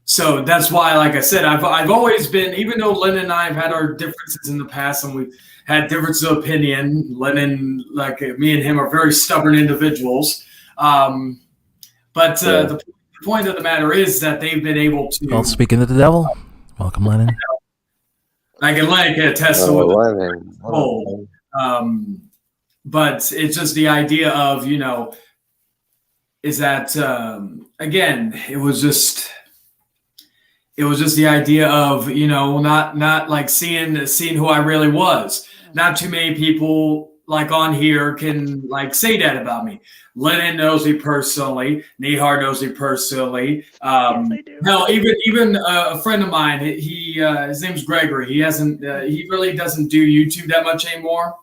So that's why, like I said, I've always been, even though Lennon and I have had our differences in the past, and we've had differences of opinion. Lennon, me and him, are very stubborn individuals. But the point of the matter is that they've been able to. Well, speaking of the devil, welcome, Lennon. I can attest to Lennon. But it's just the idea of, you know, is that again, it was just the idea of, you know, not like seeing who I really was. Not too many people like on here can like say that about me. Lennon knows me personally. Neidhart knows me personally. Hell, even a friend of mine, his name's Gregory. He really doesn't do YouTube that much anymore.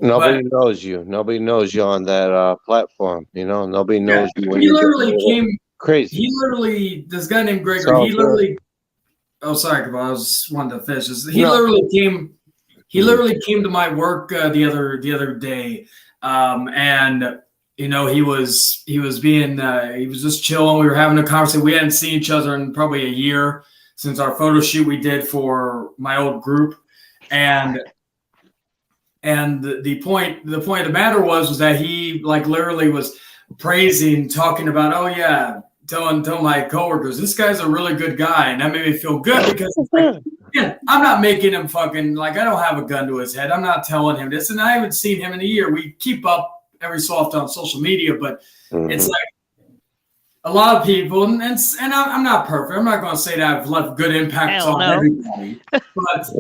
Nobody knows you. Nobody knows you on that platform. You know, nobody knows you. When He literally came crazy. He literally, this guy named Gregory. He literally. Oh, sorry, I was wanting to finish this. He literally came. He literally came to my work the other day, and you know he was just chilling. We were having a conversation. We hadn't seen each other in probably a year since our photo shoot we did for my old group, and the point of the matter was that he like literally was praising, talking about, oh yeah, telling my coworkers, this guy's a really good guy, and that made me feel good because it's like, yeah, I'm not making him fucking like I don't have a gun to his head. I'm not telling him this, and I haven't seen him in a year. We keep up every so often on social media, but it's like a lot of people, and I'm not perfect. I'm not going to say that I've left good impacts on everybody, but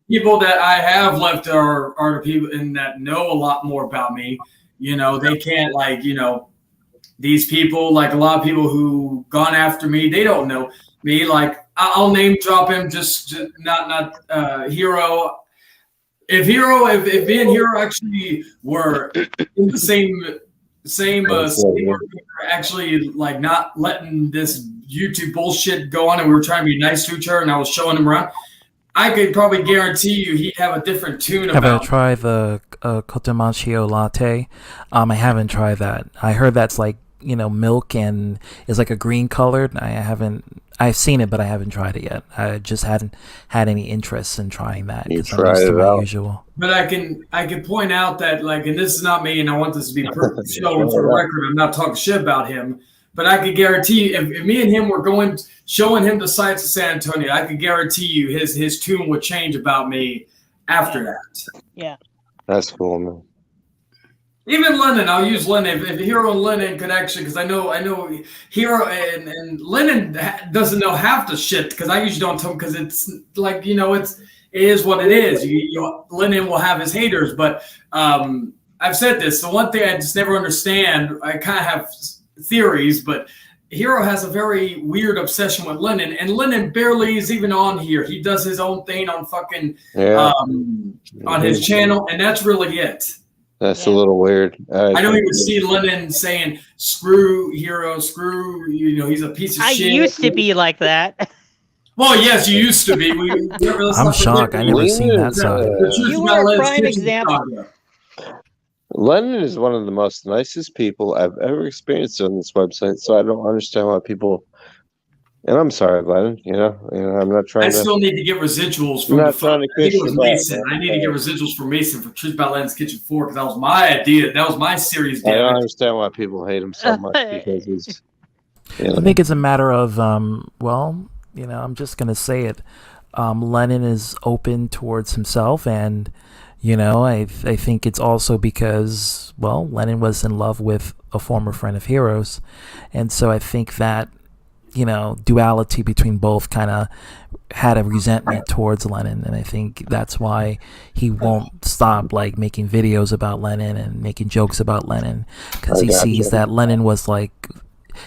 people that I have left are the people and that know a lot more about me. You know, they can't like, you know, these people, like a lot of people who gone after me, they don't know me. Like I'll name drop him, just not Hero. If me and Hero actually were in the same actually like not letting this YouTube bullshit go on, and we were trying to be nice to each other, and I was showing him around, I could probably guarantee you he'd have a different tune about. Have I tried the Cotamaccio latte? I haven't tried that. I heard that's like, you know, milk and is like a green colored. I've seen it, but I haven't tried it yet. I just hadn't had any interest in trying that. You tried it out. Usual. But I can point out that, like, and this is not me, and I want this to be shown for the record. I'm not talking shit about him, but I could guarantee you, if me and him were showing him the sights of San Antonio, I could guarantee you his tune would change about me after that. Yeah. That's cool, man. Even Lennon, I'll use Lennon. If Hero and Lennon could actually, because I know Hero and Lennon doesn't know half the shit, because I usually don't tell him, because it's like, you know, it is what it is. Lennon will have his haters, but I've said this. The one thing I just never understand, I kind of have theories, but Hero has a very weird obsession with Lennon, and Lennon barely is even on here. He does his own thing on fucking on his channel, and that's really it. That's a little weird. I don't even see Lennon saying "screw Hero," "screw," you know, he's a piece of shit. I used to be like that. Well, yes, you used to be. I'm shocked. I never seen that side. You were a prime example. Lennon is one of the most nicest people I've ever experienced on this website, so I don't understand why people. And I'm sorry, Lennon. You know, I'm not trying. I still need to get residuals from I think it was Mason. I need to get residuals from Mason for Truth About Lennon's Kitchen 4, because that was my idea. That was my series. I don't understand why people hate him so much, because he's. I think it's a matter of well, you know, I'm just gonna say it. Lennon is open towards himself, and you know, I think it's also because, well, Lennon was in love with a former friend of Hero's, and so I think that, you know, duality between both kind of had a resentment towards Lennon, and I think that's why he won't stop like making videos about Lennon and making jokes about Lennon, because he sees that Lennon was like,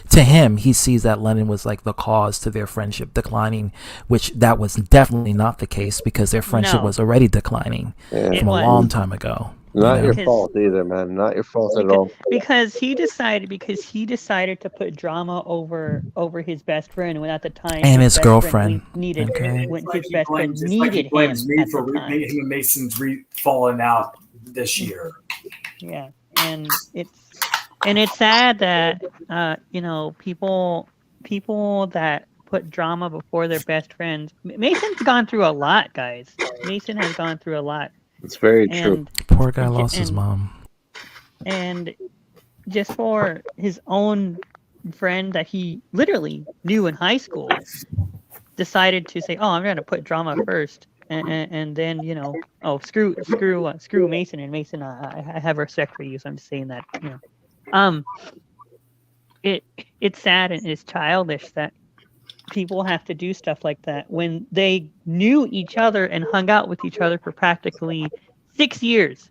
to him, he sees that Lennon was like the cause to their friendship declining, which that was definitely not the case, because their friendship was already declining from a long time ago. Not your fault either, man. Not your fault at all. Because he decided to put drama over his best friend, when at the time and his girlfriend needed when his best friend He needed blames him me at for the time. him and Mason's falling out this year. Yeah, and it's sad that you know, people that put drama before their best friends. Mason's gone through a lot, guys. Mason has gone through a lot. It's very true. Poor guy lost his mom. And just for his own friend that he literally knew in high school, decided to say, "Oh, I'm going to put drama first." and then screw Mason, and Mason, I have respect for you, so I'm just saying that it's sad and it's childish that people have to do stuff like that when they knew each other and hung out with each other for practically 6 years.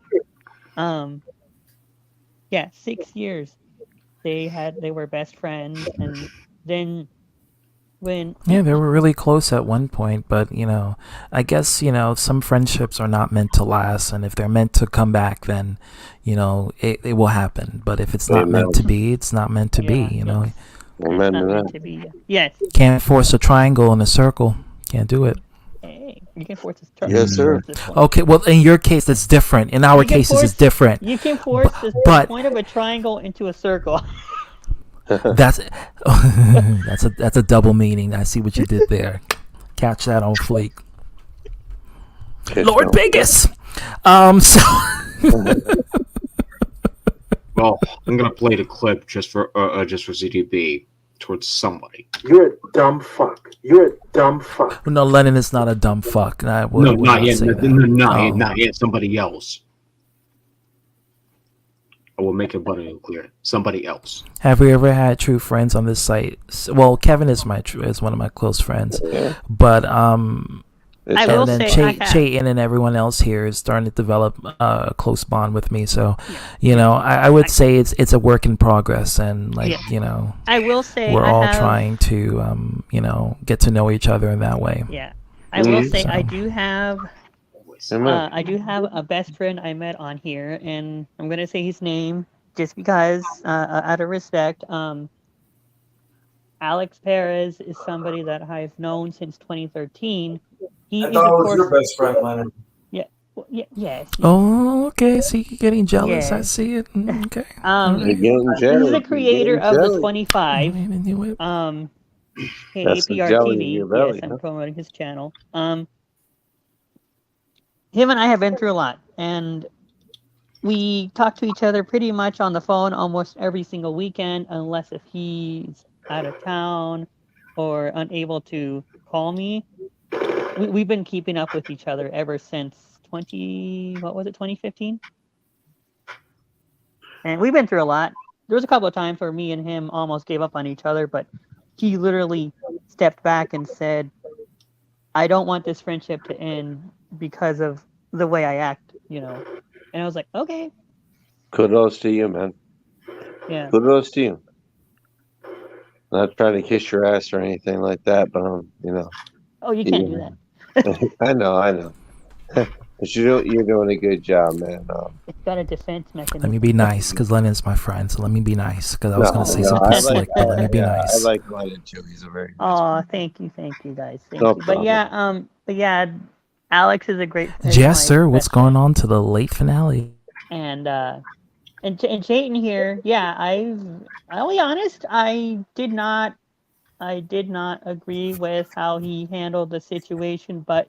6 years. They were best friends, and then when they were really close at one point, but I guess some friendships are not meant to last, and if they're meant to come back, then it will happen. But if it's not meant to be, it's not meant to be. It's not meant to be. Yes. Can't force a triangle in a circle. Can't do it. Hey, you can force a triangle. Yes, sir. Okay, well, in your case, it's different. In our cases, it's different. You can force the point of a triangle into a circle. That's a double meaning. I see what you did there. Catch that on fleek. Lord Vegas. Well, I'm gonna play the clip just for ZDB towards somebody. You're a dumb fuck. You're a dumb fuck. No, Lennon is not a dumb fuck. Not yet. Not yet. Somebody else. I will make it abundantly clear. Somebody else. Have we ever had true friends on this site? Well, Kevin is one of my close friends, but Chayton and everyone else here is starting to develop a close bond with me. So, I would say it's a work in progress, and I will say we're all trying to get to know each other in that way. Yeah, I will say I do have a best friend I met on here, and I'm gonna say his name just because, out of respect. Alex Perez is somebody that I've known since 2013. I thought it was your best friend, Leonard. Yeah. Yes. Oh, okay. See, you're getting jealous. I see it. Okay. He's the creator of the 25. APRTV. Yes, I'm promoting his channel. Him and I have been through a lot, and we talk to each other pretty much on the phone almost every single weekend, unless if he's out of town or unable to call me. We've been keeping up with each other ever since 2015? And we've been through a lot. There was a couple of times where me and him almost gave up on each other, but he literally stepped back and said, I don't want this friendship to end because of the way I act, And I was like, okay. Kudos to you, man. Yeah. Kudos to you. Not trying to kiss your ass or anything like that, but Oh, you can't do that. I know. But you're doing a good job, man. It's got a defense mechanism. Let me be nice, because Lennon's my friend. So let me be nice, because I was going to say something slick, but let me be nice. I like Lennon too. He's a very. Thank you, guys. Thank you. But yeah, Alex is a great. Yes, sir. What's going on to the late finale? And Chayton here. Yeah, I'll be honest. I did not agree with how he handled the situation, but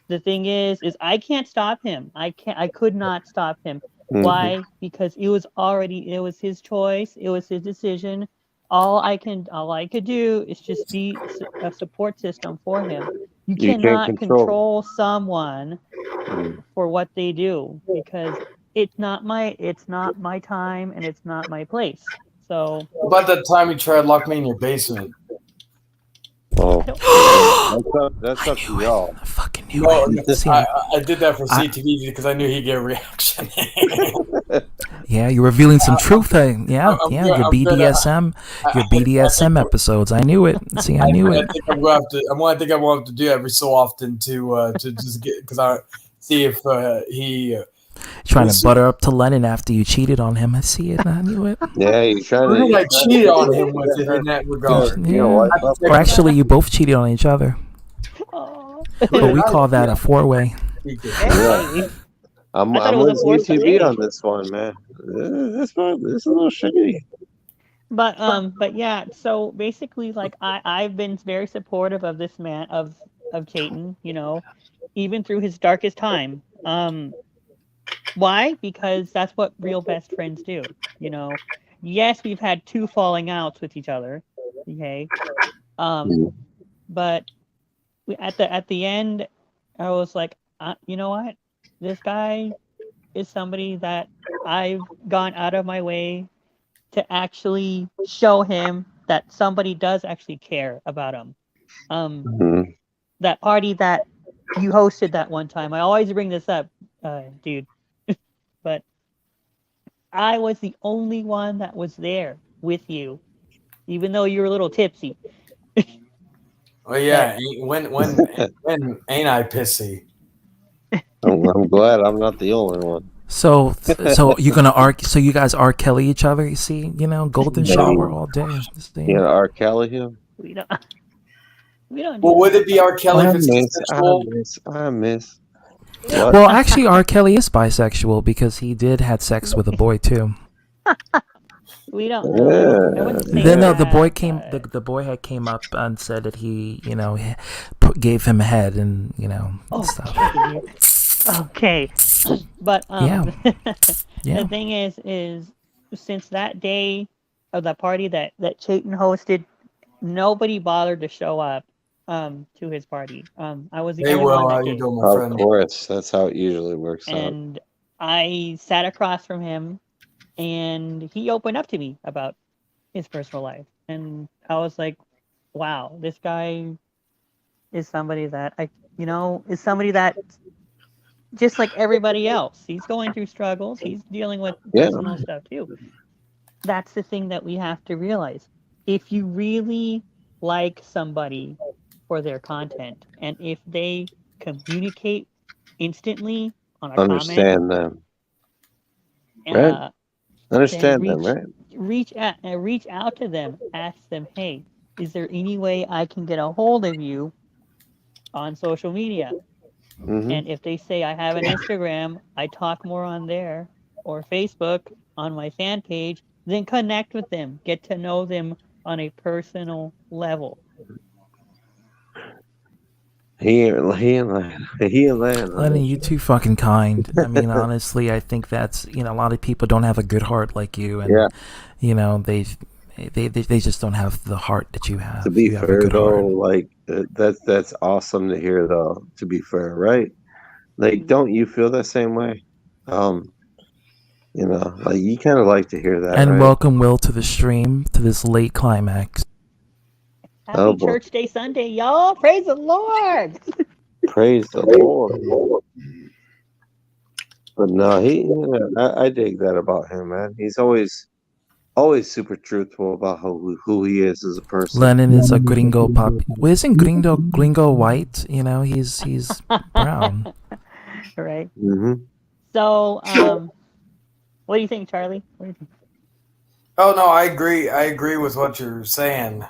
the thing is I can't stop him. I could not stop him. Mm-hmm. Why? Because it was his choice. It was his decision. All I could do is just be a support system for him. You cannot control someone for what they do, because it's not my time and it's not my place. So about that time you tried to lock me in your basement. Oh, that's up to y'all. I fucking knew it. I did that for CTV because I knew he'd get a reaction. Yeah, you're revealing some truth. Your BDSM episodes. I knew it. See, I knew it. I think I will have to do every so often to just get, because I see if he. Trying to butter up to Lennon after you cheated on him. I see it. I knew it. Yeah, you're trying to. I cheated on him with it in that regard. Yeah. Or actually, you both cheated on each other. But we call that a four-way. Yeah. I'm with UTV on this one, man. This is a little shitty. But yeah. So basically, like I've been very supportive of this man of Chayton. Even through his darkest time. Why? Because that's what real best friends do. Yes, we've had 2 falling outs with each other. Okay. But at the end, I was like, you know what? This guy is somebody that I've gone out of my way to actually show him that somebody does actually care about him. That party that you hosted that one time, I always bring this up, dude, but I was the only one that was there with you, even though you were a little tipsy. Oh yeah, when ain't I pissy? I'm glad I'm not the only one. So you're gonna argue? So you guys R. Kelly each other? You see, golden shower all day. You know, R. Kelly him. We don't. We don't. Well, would it be R. Kelly if it's consensual? I miss. What? Well, actually, R. Kelly is bisexual because he did had sex with a boy too. We don't know. Then the boy came. The boy had came up and said that he, gave him head and stuff. Okay, but Yeah. the thing is since that day of the party that Chayton hosted, nobody bothered to show up to his party. I was the Hey, only Will, one that how you did. doing, my friend? Of course, that's how it usually works out. And I sat across from him, and he opened up to me about his personal life, and I was like, "Wow, this guy is somebody that is somebody that just like everybody else. He's going through struggles. He's dealing with personal stuff too." That's the thing that we have to realize. If you really like somebody for their content, and if they communicate instantly on a Understand comment, them, right? Understand them, right? Reach out to them. Ask them, "Hey, is there any way I can get a hold of you on social media?" And if they say, "I have an Instagram, I talk more on there, or Facebook on my fan page," then connect with them. Get to know them on a personal level. He and Lennon, you too fucking kind. I mean, honestly, I think that's a lot of people don't have a good heart like you, and they just don't have the heart that you have. To be you have fair, a good though, heart. like that's awesome to hear, though. To be fair, right? Like, don't you feel that same way? Like you kind of like to hear that. And right? welcome, Will, to the stream, to this late climax. Happy Church Day Sunday, y'all! Praise the Lord. Praise the Lord. But no, I dig that about him, man. He's always super truthful about who he is as a person. Lennon is a gringo pop. Well, isn't gringo white? He's brown. Right. Mm-hmm. So, what do you think, Charlie? What do you think? Oh no, I agree. I agree with what you're saying.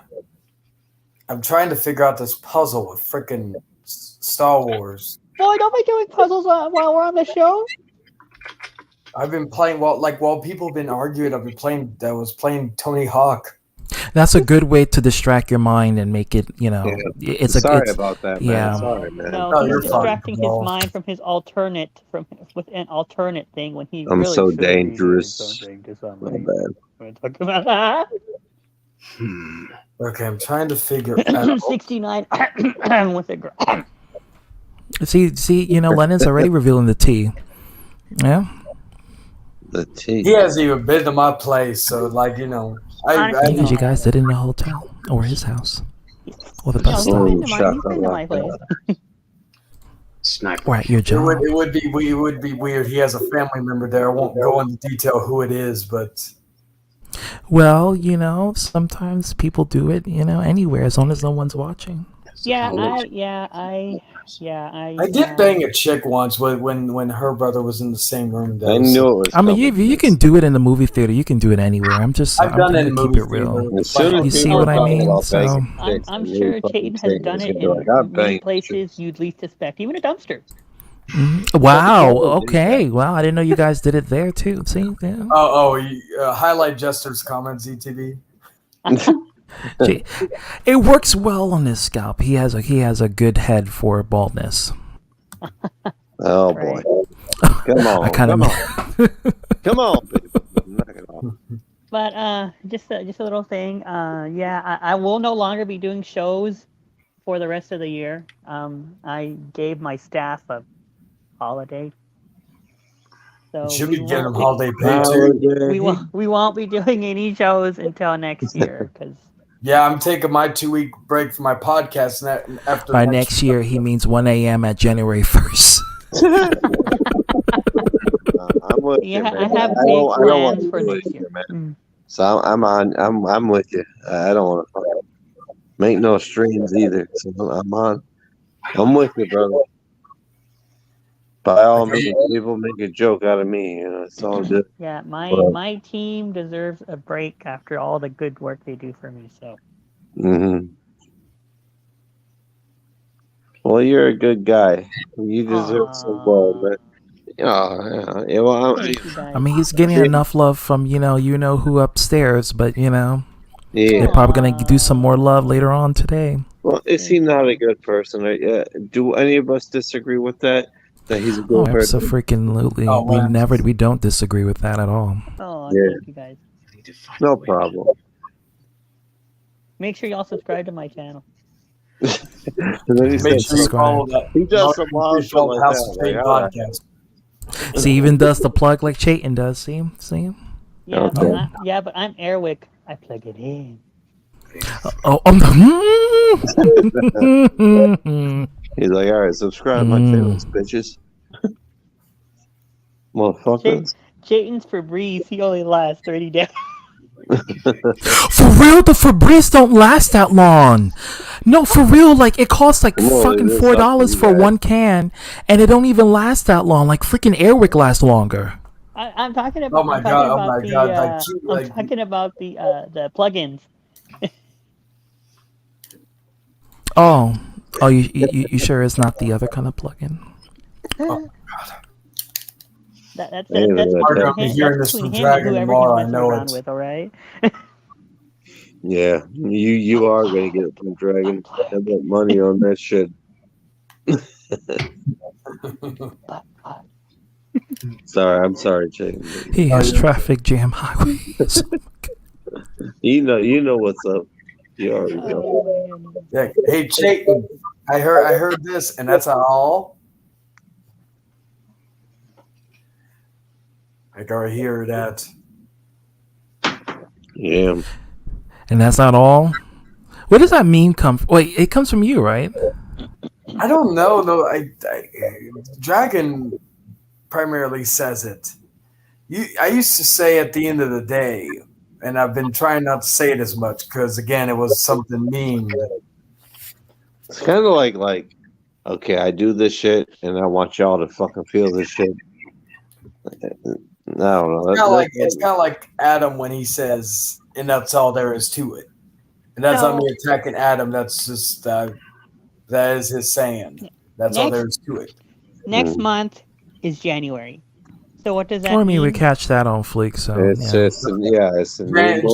I'm trying to figure out this puzzle with freaking Star Wars. Boy, don't be doing puzzles while we're on the show. I've been playing while people have been arguing. I've been playing. I was playing Tony Hawk. That's a good way to distract your mind and make it. It's sorry about that, man. Yeah. Sorry, man. No, he's distracting his mind from his alternate with an alternate thing when he. I'm really so should be doing dangerous. something to My somebody. bad. We're talking about that. Okay, I'm trying to figure out. 69 with a girl. See, Lennon's already revealing the tea. Yeah. The tea. He hasn't even been to my place, so Because you guys did it in the hotel or his house or the bus stop. Or at your job. It would be weird. He has a family member there. I won't go into detail who it is, but. Well, sometimes people do it, anywhere as long as no one's watching. I did bang a chick once when her brother was in the same room. I knew it was. I mean, you can do it in the movie theater. You can do it anywhere. I'm done it in keep it real. You see what I mean? So I'm sure Chayton has done it in many places you'd least suspect, even a dumpster. Wow. Okay. Wow. I didn't know you guys did it there too. See? Yeah. Highlight Jester's comments, ETV. It works well on his scalp. He has a good head for baldness. Oh boy! Come on! Come on! Knock it off. But just a little thing. I will no longer be doing shows for the rest of the year. I gave my staff a holiday. So You should we be getting them won't holiday pay too. we won't be doing any shows until next year because Yeah, I'm taking my 2-week break for my podcast after By next year, he means 1 a.m. at January 1st. I'm with you, yeah, man. I have I big don't want plans to for do it next year. either, man. So I'm with you. I don't want to make no streams either. So I'm with you, brother. By all means, people make a joke out of me. You know, it's all good. Yeah, my team deserves a break after all the good work they do for me. So. Well, you're a good guy. You deserve some love, man. Yeah, well, I mean, he's getting enough love from you know who upstairs, but yeah, they're probably gonna do some more love later on today. Well, is he not a good person? Do any of us disagree with that? That he's a good person? Absolutely. We don't disagree with that at all. Oh, Yeah. thank you guys. No problem. Make sure y'all subscribe to my channel. And then he Make said, sure you follow that. he does some wild shit like House that. of Fame Like, all right. podcast. See, even does the plug like Chayton does. See? Yeah, but I'm Airwick. I plug it in. He's like, all right, subscribe to my channel, bitches. Motherfuckers. Chayton's Febreze, he only lasts 30 days. For real, the Febreze don't last that long. No, for real, like it costs like fucking $4 for one can, and it don't even last that long. Like freaking Airwick lasts longer. I'm talking about. I'm talking about the plugins. Oh, you sure it's not the other kind of plugin? That's between him and whoever he messes around with. All right. Yeah, you are gonna get from Dragon. I bet money on that shit. I'm sorry, Chayton. He has traffic jam highways. You know what's up. You already know. Yeah. Hey, Chayton, I heard this, and that's all. I gotta hear that. Yeah. And that's not all. Where does that meme come from? Wait, it comes from you, right? I don't know though. Dragon primarily says it. I used to say at the end of the day, and I've been trying not to say it as much because again, it was something mean. It's kind of like, okay, I do this shit, and I want y'all to fucking feel this shit. I don't know. It's kind of like Adam when he says, "And that's all there is to it." And that's not me attacking Adam. That's just that is his saying. That's all there is to it. Next month is January. So what does that mean? mean? We catch that on Fleek. So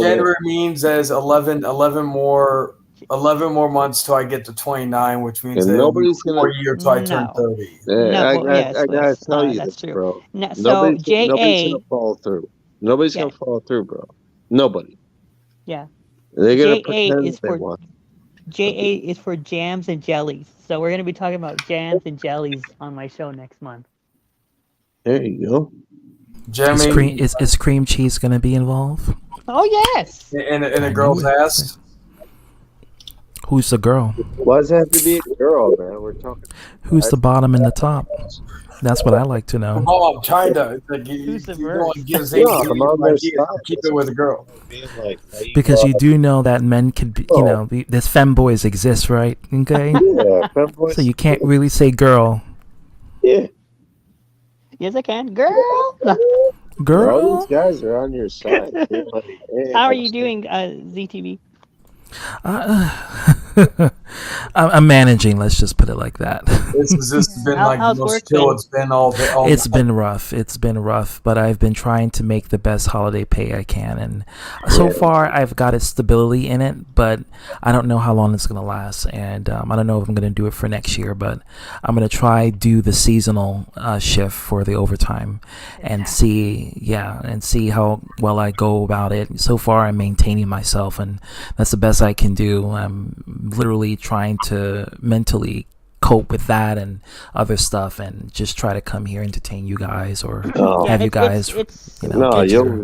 January means there's 11 more months till I get to 29, which means nobody's gonna 4 years till I turn 30. I gotta tell you this, true. bro. No, nobody's gonna follow through. Nobody's gonna follow through, bro. Nobody. Yeah. They're gonna pretend they want. JA is for jams and jellies. So we're gonna be talking about jams and jellies on my show next month. There you go. Is cream cheese gonna be involved? Oh yes. In a girl's ass. Who's the girl? Why does it have to be a girl, man? We're talking. Who's the bottom and the top? That's what I like to know. Oh, I'm trying to keep it with a girl. Because you do know that men can be, this femboys exist, right? Okay. Yeah, femboys. So you can't really say girl. Yeah. Yes, I can. Girl. Girl. All these guys are on your side. Like, hey, how are you doing, ZTV? I'm managing. Let's just put it like that. This has been like the most chill it's been all day. It's been rough. It's been rough, but I've been trying to make the best holiday pay I can, and so far I've got a stability in it. But I don't know how long it's gonna last, and I don't know if I'm gonna do it for next year. But I'm gonna try do the seasonal shift for the overtime, and see how well I go about it. So far, I'm maintaining myself, and that's the best I can do. I'm I'm literally trying to mentally cope with that and other stuff, and just try to come here, entertain you guys, or have you guys, you know, No, get your.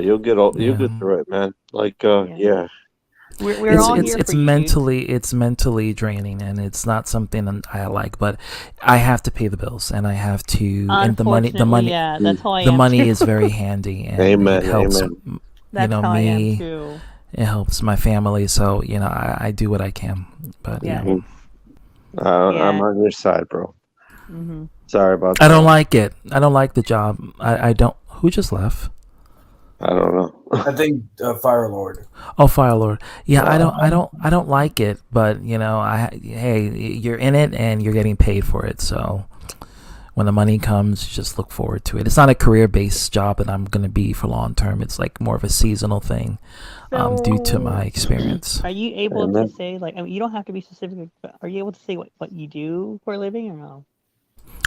you'll get through it, man. Like, yeah. We're all here It's for you, mentally draining, and it's not something I like. But I have to pay the bills, and I have to, and the money, Unfortunately, yeah, that's how I the am money too. is very handy, and Amen, it helps. amen. You That's know how I am me. too. It helps my family, so you know I do what I can. But Yeah. yeah. I'm on your side, bro. Mm-hmm. Sorry about that. I don't like it. I don't like the job. I don't. Who just left? I don't know. I think Fire Lord. Oh, Fire Lord. Yeah, I don't like it. But you know, hey, you're in it and you're getting paid for it. So when the money comes, just look forward to it. It's not a career-based job that I'm gonna be for long term. It's like more of a seasonal thing, due to my experience. Are you able to say, like, I mean, you don't have to be specific, but are you able to say what you do for a living or no?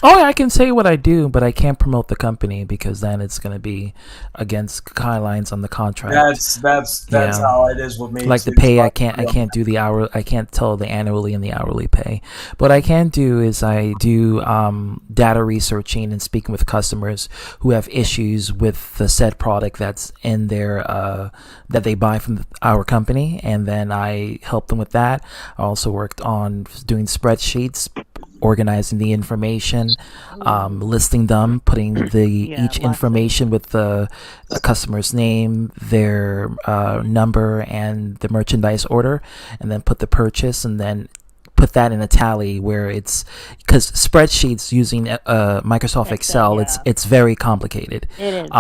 Oh, yeah, I can say what I do, but I can't promote the company because then it's going to be against guidelines on the contract. That's how it is with me. Like the pay, I can't do the hour. I can't tell the annually and the hourly pay. What I can do is I do data researching and speaking with customers who have issues with the said product that's in their that they buy from our company, and then I help them with that. I also worked on doing spreadsheets, organizing the information, listing them, putting each information with the customer's name, their number, and the merchandise order, and then put the purchase, and then put that in a tally where it's, because spreadsheets using Microsoft Excel, it's very complicated. It is.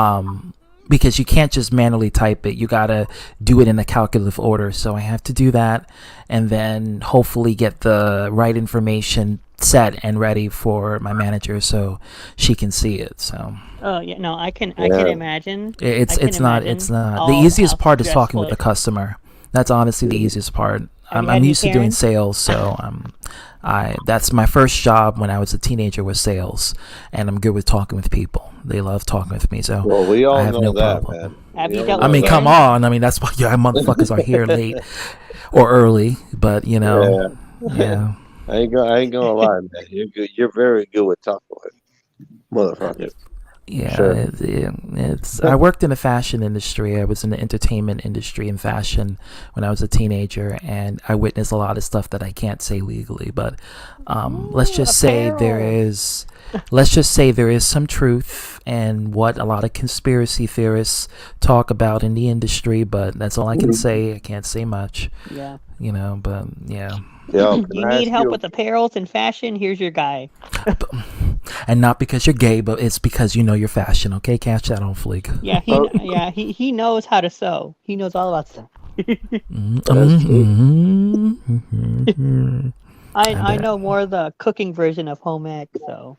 Because you can't just manually type it. You got to do it in a calculative order. So I have to do that, and then hopefully get the right information set and ready for my manager so she can see it. So Oh yeah, no, I can imagine. it's not the easiest part is talking with the customer. That's honestly the easiest part. I'm used to doing sales, so that's my first job when I was a teenager, was sales, and I'm good with talking with people. They love talking with me, so Well, we all I have know no that, problem. man. Have you I mean, come on. I mean, that's why motherfuckers are here late or early, but you know, yeah. I ain't gonna lie, man. You're good. You're very good with talking with motherfuckers. Yeah, Sure. it's. I worked in the fashion industry. I was in the entertainment industry and fashion when I was a teenager, and I witnessed a lot of stuff that I can't say legally. But let's just say there is some truth in what a lot of conspiracy theorists talk about in the industry. But that's all I can say. I can't say much. Yeah. You know, but yeah. Yo, you need help with apparels and fashion? Here's your guy. And not because you're gay, but it's because you know your fashion. Okay, catch that on fleek. Yeah, he knows how to sew. He knows all about stuff. I know more of the cooking version of home ec, so.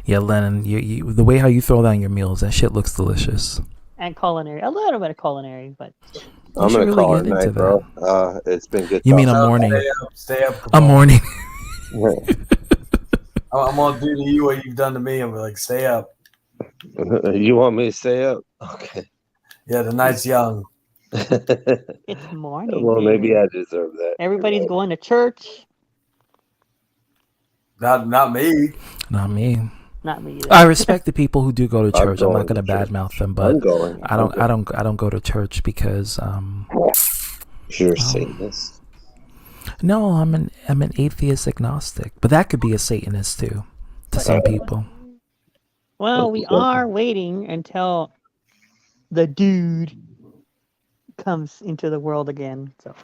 Yeah, Lennon, you the way how you throw down your meals, that shit looks delicious. And culinary, a little bit of culinary, but. I'm gonna call it night, bro. It's been good. You mean a morning? Stay up. A morning. I'm gonna do to you what you've done to me. I'm like, stay up. You want me to stay up? Okay. Yeah, the night's young. It's morning. Well, maybe I deserve that. Everybody's going to church. Not me. Not me. Not me either. I respect the people who do go to church. I'm not going to badmouth them, but I don't go to church because you're a Satanist. No, I'm an atheist agnostic, but that could be a Satanist too, to some people. Well, we are waiting until the dude comes into the world again. So,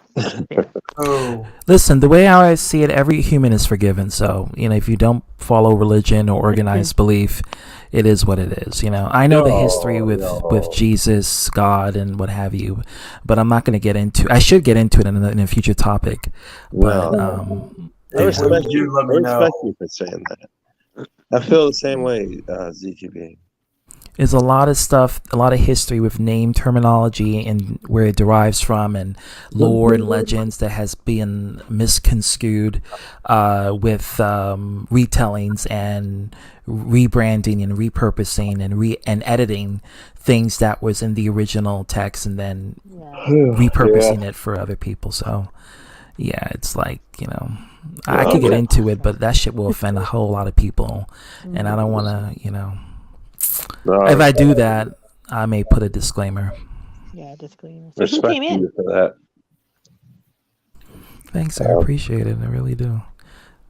Listen, the way how I see it, every human is forgiven. So, you know, if you don't follow religion or organized belief, it is what it is. You know, I know the history with Jesus, God, and what have you, but I'm not going to get into. I should get into it in a future topic. But I respect you for saying that. I feel the same way, ZQB. There's a lot of stuff, a lot of history with name terminology and where it derives from, and lore and legends that has been misconstrued with retellings and rebranding and repurposing and editing things that was in the original text and then repurposing it for other people. So yeah, it's like, I could get into it, but that shit will offend a whole lot of people, and I don't want to, if I do that, I may put a disclaimer. Yeah, disclaimer. So Respect who came in? you for that. Thanks, I appreciate it. I really do.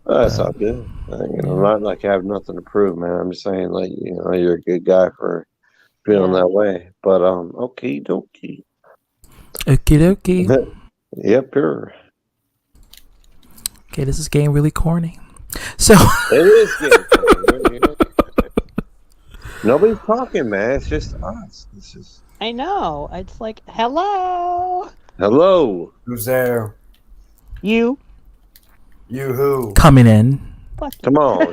That's all good. I'm not like I have nothing to prove, man. I'm just saying, like, you're a good guy for feeling that way. But okie dokie. Okie dokie. Yep, sure. Okay, this is getting really corny. So it is getting corny. Nobody's talking, man. It's just us. It's just. I know. It's like, hello. Hello. Who's there? You. You who? Coming in. Come on.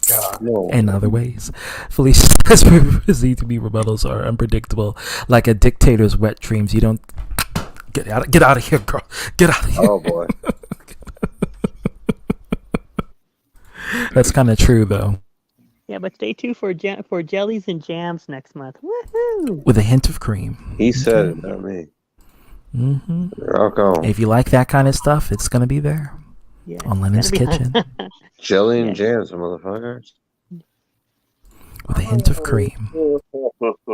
God. In other ways, Felicia says Z2B rebuttals are unpredictable, like a dictator's wet dreams. You don't get out of here, girl. Get out of here. Oh boy. That's kind of true, though. Yeah, but stay tuned for jellies and jams next month. Woohoo! With a hint of cream. He said it, not me. Mm-hmm. Rock on. If you like that kind of stuff, it's gonna be there. Yeah, on Leonard's Kitchen. Jelly and jams, motherfuckers. With a hint of cream.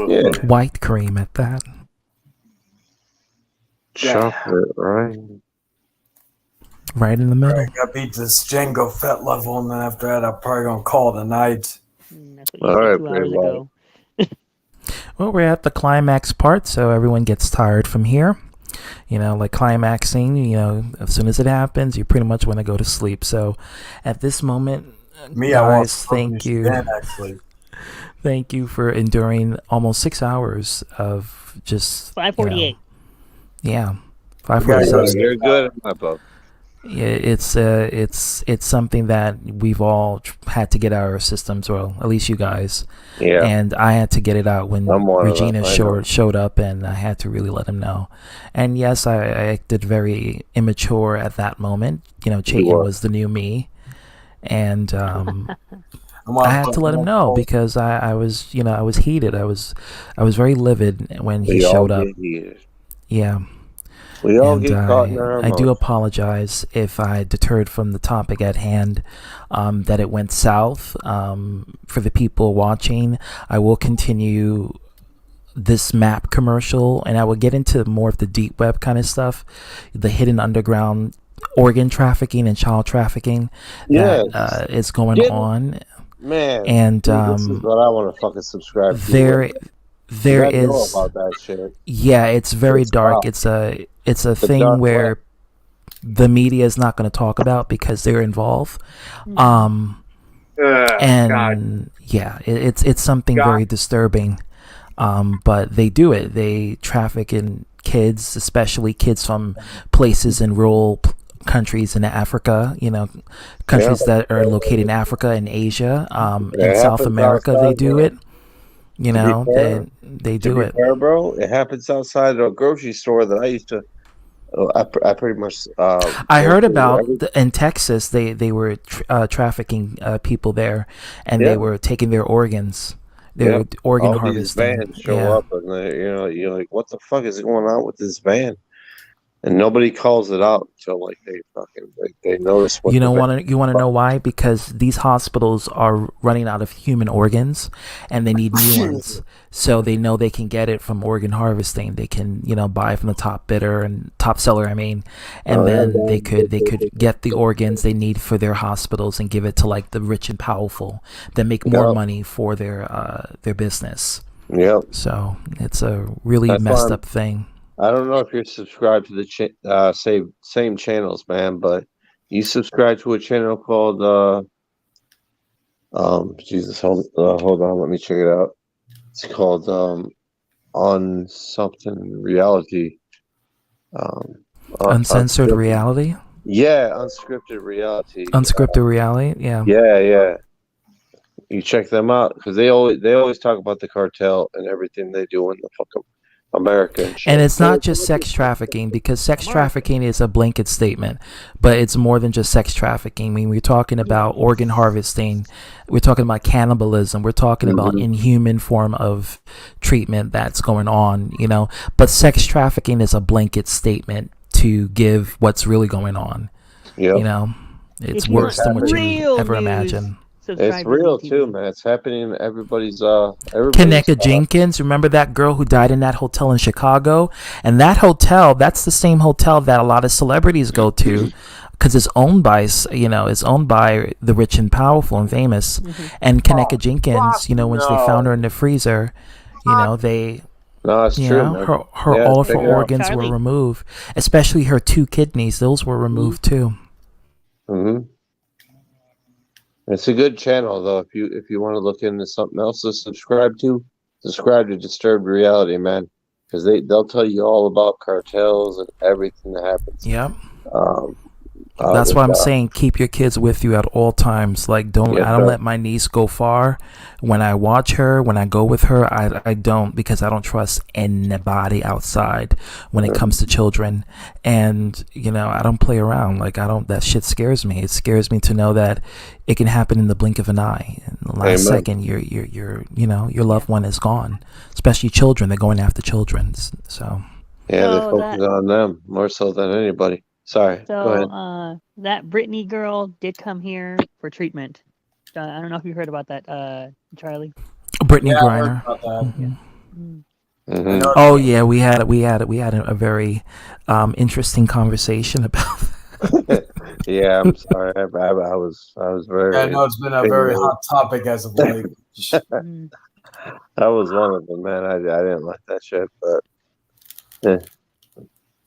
Yeah. White cream at that. Chocolate, right? Right in the middle. I gotta beat this Django Fett level, and then after that, I'm probably gonna call it a night. That's what you said 2 hours ago. Well, we're at the climax part, so everyone gets tired from here. Like climaxing, as soon as it happens, you pretty much want to go to sleep. So at this moment, guys, thank you. Thank you for enduring almost 6 hours of just 5:48. Yeah, 5:47. You're good at my book. Yeah, it's something that we've all had to get out of our systems, or at least you guys. Yeah. And I had to get it out when Regina them, showed up, and I had to really let him know. And yes, I acted very immature at that moment. Chayton was the new me, and I had to let him know because I was I was heated. I was very livid when he showed up. Yeah. We all get caught in our I do emotions. apologize if I deterred from the topic at hand, that it went south. For the people watching, I will continue this M.A.P commercial, and I will get into more of the deep web kind of stuff, the hidden underground organ trafficking and child trafficking that is going on. Man, and dude, this is what I want to fucking subscribe to. There I know is about that shit. Yeah, it's very dark. It's a thing dark where the media is not going to talk about because they're involved. God. It's something very disturbing. But they do it. They traffic in kids, especially kids from places in rural countries in Africa, countries that are located in Africa and Asia, in South America. They do it. They do it. Fair, bro, it happens outside of a grocery store that I used to. I pretty much. I heard about in Texas. They were trafficking people there, and they were taking their organs. They were organ All harvesting. These vans show up, and you're like, what the fuck is going on with this van? And nobody calls it out until like they notice what You want to know why? Because these hospitals are running out of human organs, and they need new ones. So they know they can get it from organ harvesting. They can buy from the top bidder and top seller. And then they could get the organs they need for their hospitals and give it to like the rich and powerful that make more money for their business. Yep. So it's a really messed up thing. I don't know if you're subscribed to the same channels, man, but you subscribe to a channel called Jesus, hold on, let me check it out. It's called On Something Reality. Uncensored reality? Yeah, unscripted reality. Unscripted reality, yeah. Yeah. You check them out because they always talk about the cartel and everything they do in the fucking America and shit. And it's not just sex trafficking, because sex trafficking is a blanket statement, but it's more than just sex trafficking. I mean, we're talking about organ harvesting, we're talking about cannibalism, we're talking about inhuman form of treatment that's going on, you know. But sex trafficking is a blanket statement to give what's really going on. You know, it's worse than what you ever imagine. It's real too, man. It's happening in everybody's Kaneka Jenkins, remember that girl who died in that hotel in Chicago? And that hotel, that's the same hotel that a lot of celebrities go to, because it's owned by, it's owned by the rich and powerful and famous. And Kaneka Jenkins, once they found her in the freezer, they. No, it's true, man. All of her organs were removed, especially her 2 kidneys. Those were removed too. It's a good channel, though. If you want to look into something else to subscribe to Disturbed Reality, man, because they'll tell you all about cartels and everything that happens. Yep. That's why I'm saying keep your kids with you at all times. Like, I don't let my niece go far. When I watch her, when I go with her, I don't, because I don't trust anybody outside when it comes to children. And, I don't play around. Like, that shit scares me. It scares me to know that it can happen in the blink of an eye. In the last second, your loved one is gone. Especially children. They're going after children. So. Yeah, they focus on them more so than anybody. Sorry, go ahead. So that Brittany girl did come here for treatment. I don't know if you heard about that, Charlie. Brittany Griner. Oh yeah, we had a very interesting conversation about that. Yeah, I'm sorry. I was very. I know it's been a very hot topic as of late. That was one of them, man. I didn't like that shit, but.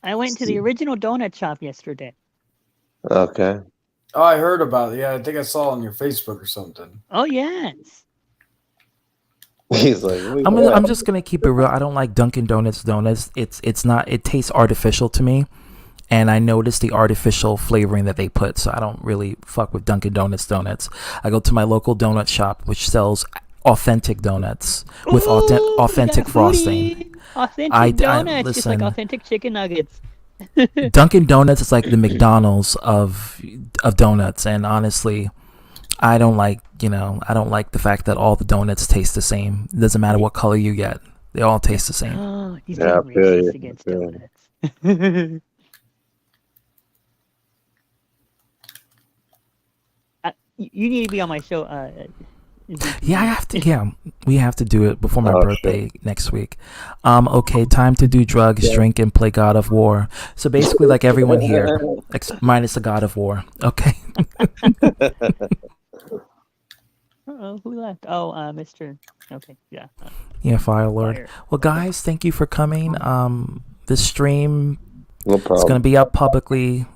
I went to the original donut shop yesterday. Okay. Oh, I heard about it. Yeah, I think I saw it on your Facebook or something. Oh yes. He's like, I'm just gonna keep it real. I don't like Dunkin' Donuts donuts. It's not. It tastes artificial to me, and I notice the artificial flavoring that they put. So I don't really fuck with Dunkin' Donuts donuts. I go to my local donut shop, which sells authentic donuts with authentic frosting. Authentic donuts, just like authentic chicken nuggets. Dunkin' Donuts is like the McDonald's of donuts, and honestly, I don't like the fact that all the donuts taste the same. It doesn't matter what color you get; they all taste the same. Oh, he's being racist against donuts. You need to be on my show. Yeah, I have to. Yeah, we have to do it before my birthday next week. Okay, time to do drugs, drink, and play God of War. So basically, like everyone here, minus the God of War. Okay. Who left? Oh, Mr. Okay, yeah. Yeah, Fire Lord. Well, guys, thank you for coming. This stream is going to be up publicly,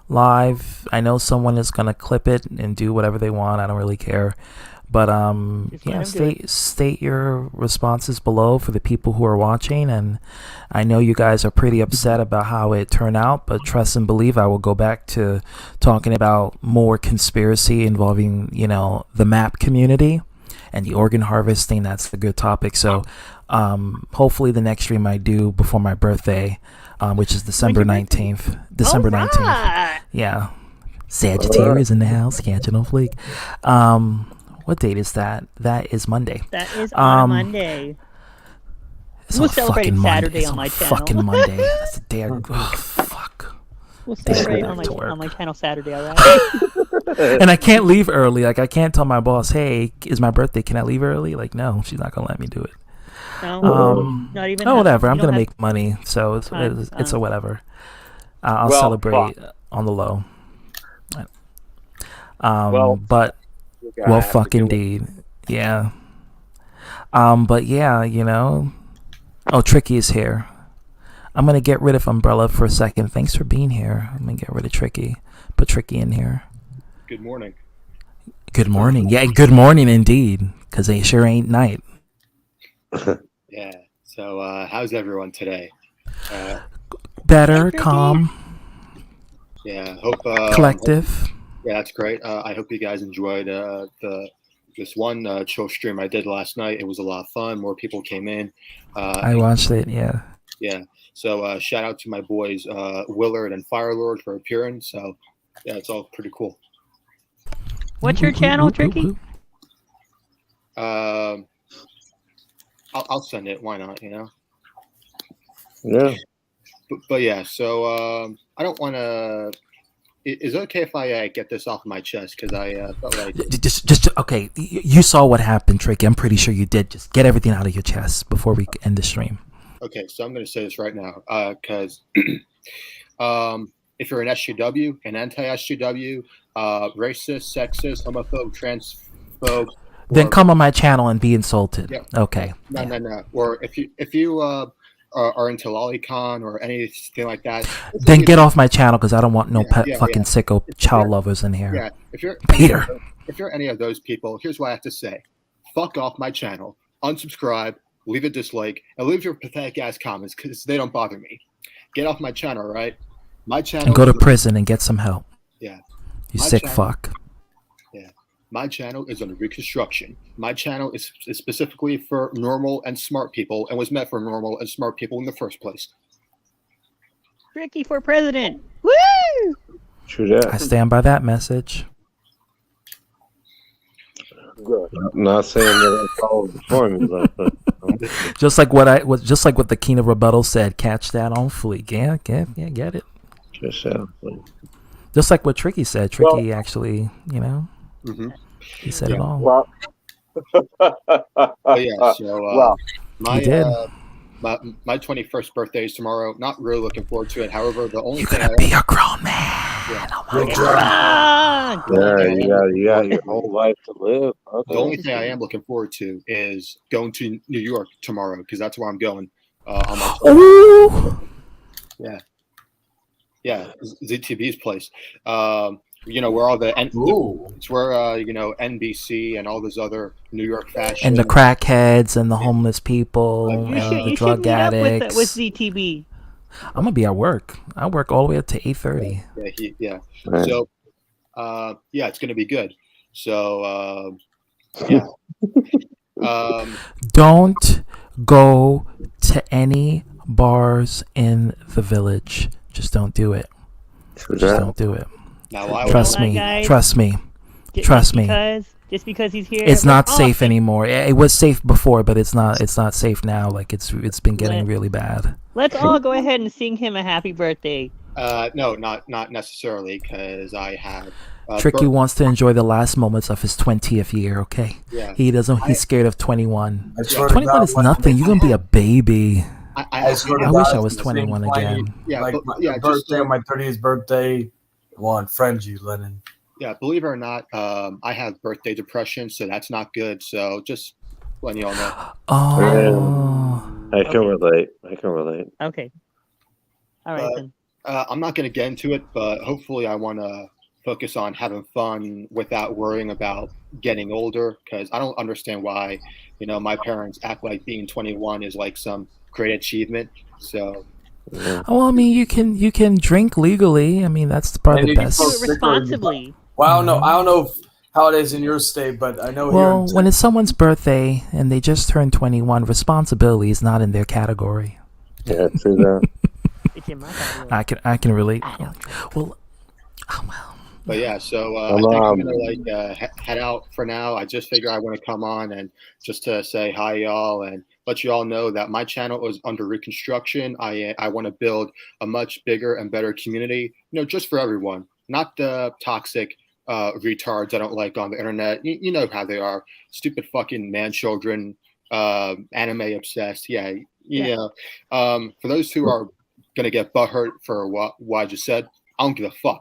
live. I know someone is going to clip it and do whatever they want. I don't really care. But yeah, state your responses below for the people who are watching, and I know you guys are pretty upset about how it turned out, but trust and believe I will go back to talking about more conspiracy involving, the M.A.P community and the organ harvesting. That's a good topic. So hopefully the next stream I do before my birthday, which is December 19th. December 19th. Yeah. Sagittarius in the house, catching on fleek. What date is that? That is Monday. That is on Monday. We'll celebrate Saturday on my channel. Fucking Monday. That's the day fuck. We'll celebrate on my channel Saturday, all right? And I can't leave early. Like, I can't tell my boss, hey, is my birthday, can I leave early? Like, no, she's not going to let me do it. No, not even. Oh, whatever. I'm going to make money, so it's a whatever. I'll celebrate on the low. But... Well, fuck indeed. Yeah. But yeah, Oh, Tricky is here. I'm going to get rid of Umbrella for a second. Thanks for being here. I'm going to get rid of Tricky. Put Tricky in here. Good morning. Good morning. Yeah, good morning indeed. Because it sure ain't night. Yeah. So, how's everyone today? Better, calm. Yeah. Hope. Collective. Yeah, that's great. I hope you guys enjoyed the this one chill stream I did last night. It was a lot of fun. More people came in. I watched it. Yeah. Yeah. So shout out to my boys Willard and Firelord for appearing. So yeah, it's all pretty cool. What's your channel, Tricky? I'll send it. Why not? You know. Yeah. But yeah. So I don't want to. Is it okay if I get this off my chest? Because I felt like just okay. You saw what happened, Tricky. I'm pretty sure you did. Just get everything out of your chest before we end the stream. Okay, so I'm going to say this right now because if you're an SJW, an anti-SJW, racist, sexist, homophobe, transphobe, Then come on my channel and be insulted. Yeah. Okay. No. Or if you are into lolicon or anything like that, Then get off my channel because I don't want no fucking yeah. sicko child lovers in here. Yeah, if you're Peter. if you're any of those people, here's what I have to say: fuck off my channel, unsubscribe, leave a dislike, and leave your pathetic ass comments because they don't bother me. Get off my channel, right? My channel. And go to prison and get some help. Yeah. You My sick channel- fuck. Yeah. My channel is under reconstruction. My channel is specifically for normal and smart people and was meant for normal and smart people in the first place. Tricky for president. Woo! True that. I stand by that message. Good. I'm not saying that I follow the formula, but Just like what the King of Rebuttal said. Catch that on fleek. Yeah, get it. Just like what Tricky said. Tricky actually, he said it all. Well, But yeah, so He did. my 21st birthday is tomorrow. Not really looking forward to it. However, the only You're thing gonna I be a grown man. Ah! yeah, you got your whole life to live. Okay. The only thing I am looking forward to is going to New York tomorrow because that's where I'm going on my tour. Ooh. Yeah, ZTB's place. Where all the it's where NBC and all those other New York fashion And the crackheads and the homeless people You and should the meet drug up addicts. with ZTB. I'm gonna be at work. I work all the way up to 8:30. Yeah. Right. So, it's gonna be good. So, yeah. Don't go to any bars in the village. Just don't do it. Just don't do it. Trust me. Guys, Trust me. Trust me. Just because he's here, It's not safe anymore. It was safe before, but it's not safe now. Like it's been getting really bad. Let's all go ahead and sing him a happy birthday. No, not necessarily, because I have. Tricky wants to enjoy the last moments of his 20th year. Okay. Yeah. He doesn't. He's scared of 21. I swear to 21 God, is nothing. You're gonna be a baby. I swear to I God, wish I it's was the 21 same plan. again. Yeah, like but- my yeah, birthday, just, on my 30th birthday, I want to friend you, Lennon. Yeah, believe it or not, I have birthday depression, so that's not good. So just letting you all know. Oh. I can relate. Okay. All right then. I'm not going to get into it, but hopefully I want to focus on having fun without worrying about getting older, because I don't understand why, my parents act like being 21 is like some great achievement. So. Well, I mean, you can drink legally. I mean, that's probably the best. Do it responsibly. Well, I don't know how it is in your state, but I know Well, here. when it's someone's birthday and they just turned 21, responsibility is not in their category. Yeah, true that. It's in my category. I can relate. Well, But yeah, so I think I'm gonna head out for now. I just figured I want to come on and just to say hi, y'all, and let you all know that my channel is under reconstruction. I want to build a much bigger and better community, just for everyone, not the toxic retards I don't like on the internet. You know how they are, stupid fucking man children, anime obsessed. Yeah. For those who are gonna get butthurt for what I just said, I don't give a fuck.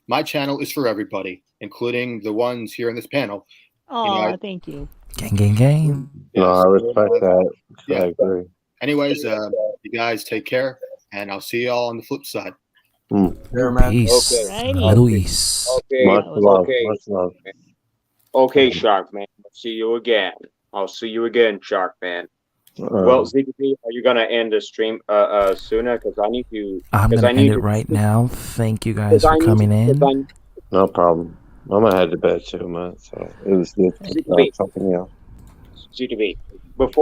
My channel is for everybody, including the ones here in this panel. Oh, thank you. Gang. No, I respect that. Yeah. I agree. Anyways, you guys take care, and I'll see y'all on the flip side. Here, man. Peace. Okay. Luis. Okay. Much love. Okay. Much love. Okay, Shark Man. I'll see you again. Shark Man. Well, ZDP, are you gonna end the stream sooner? Because I need to. I'm gonna end it right now. Thank you guys for coming in. No problem. I'm gonna head to bed too, man. So it was good talking to you. GTV, before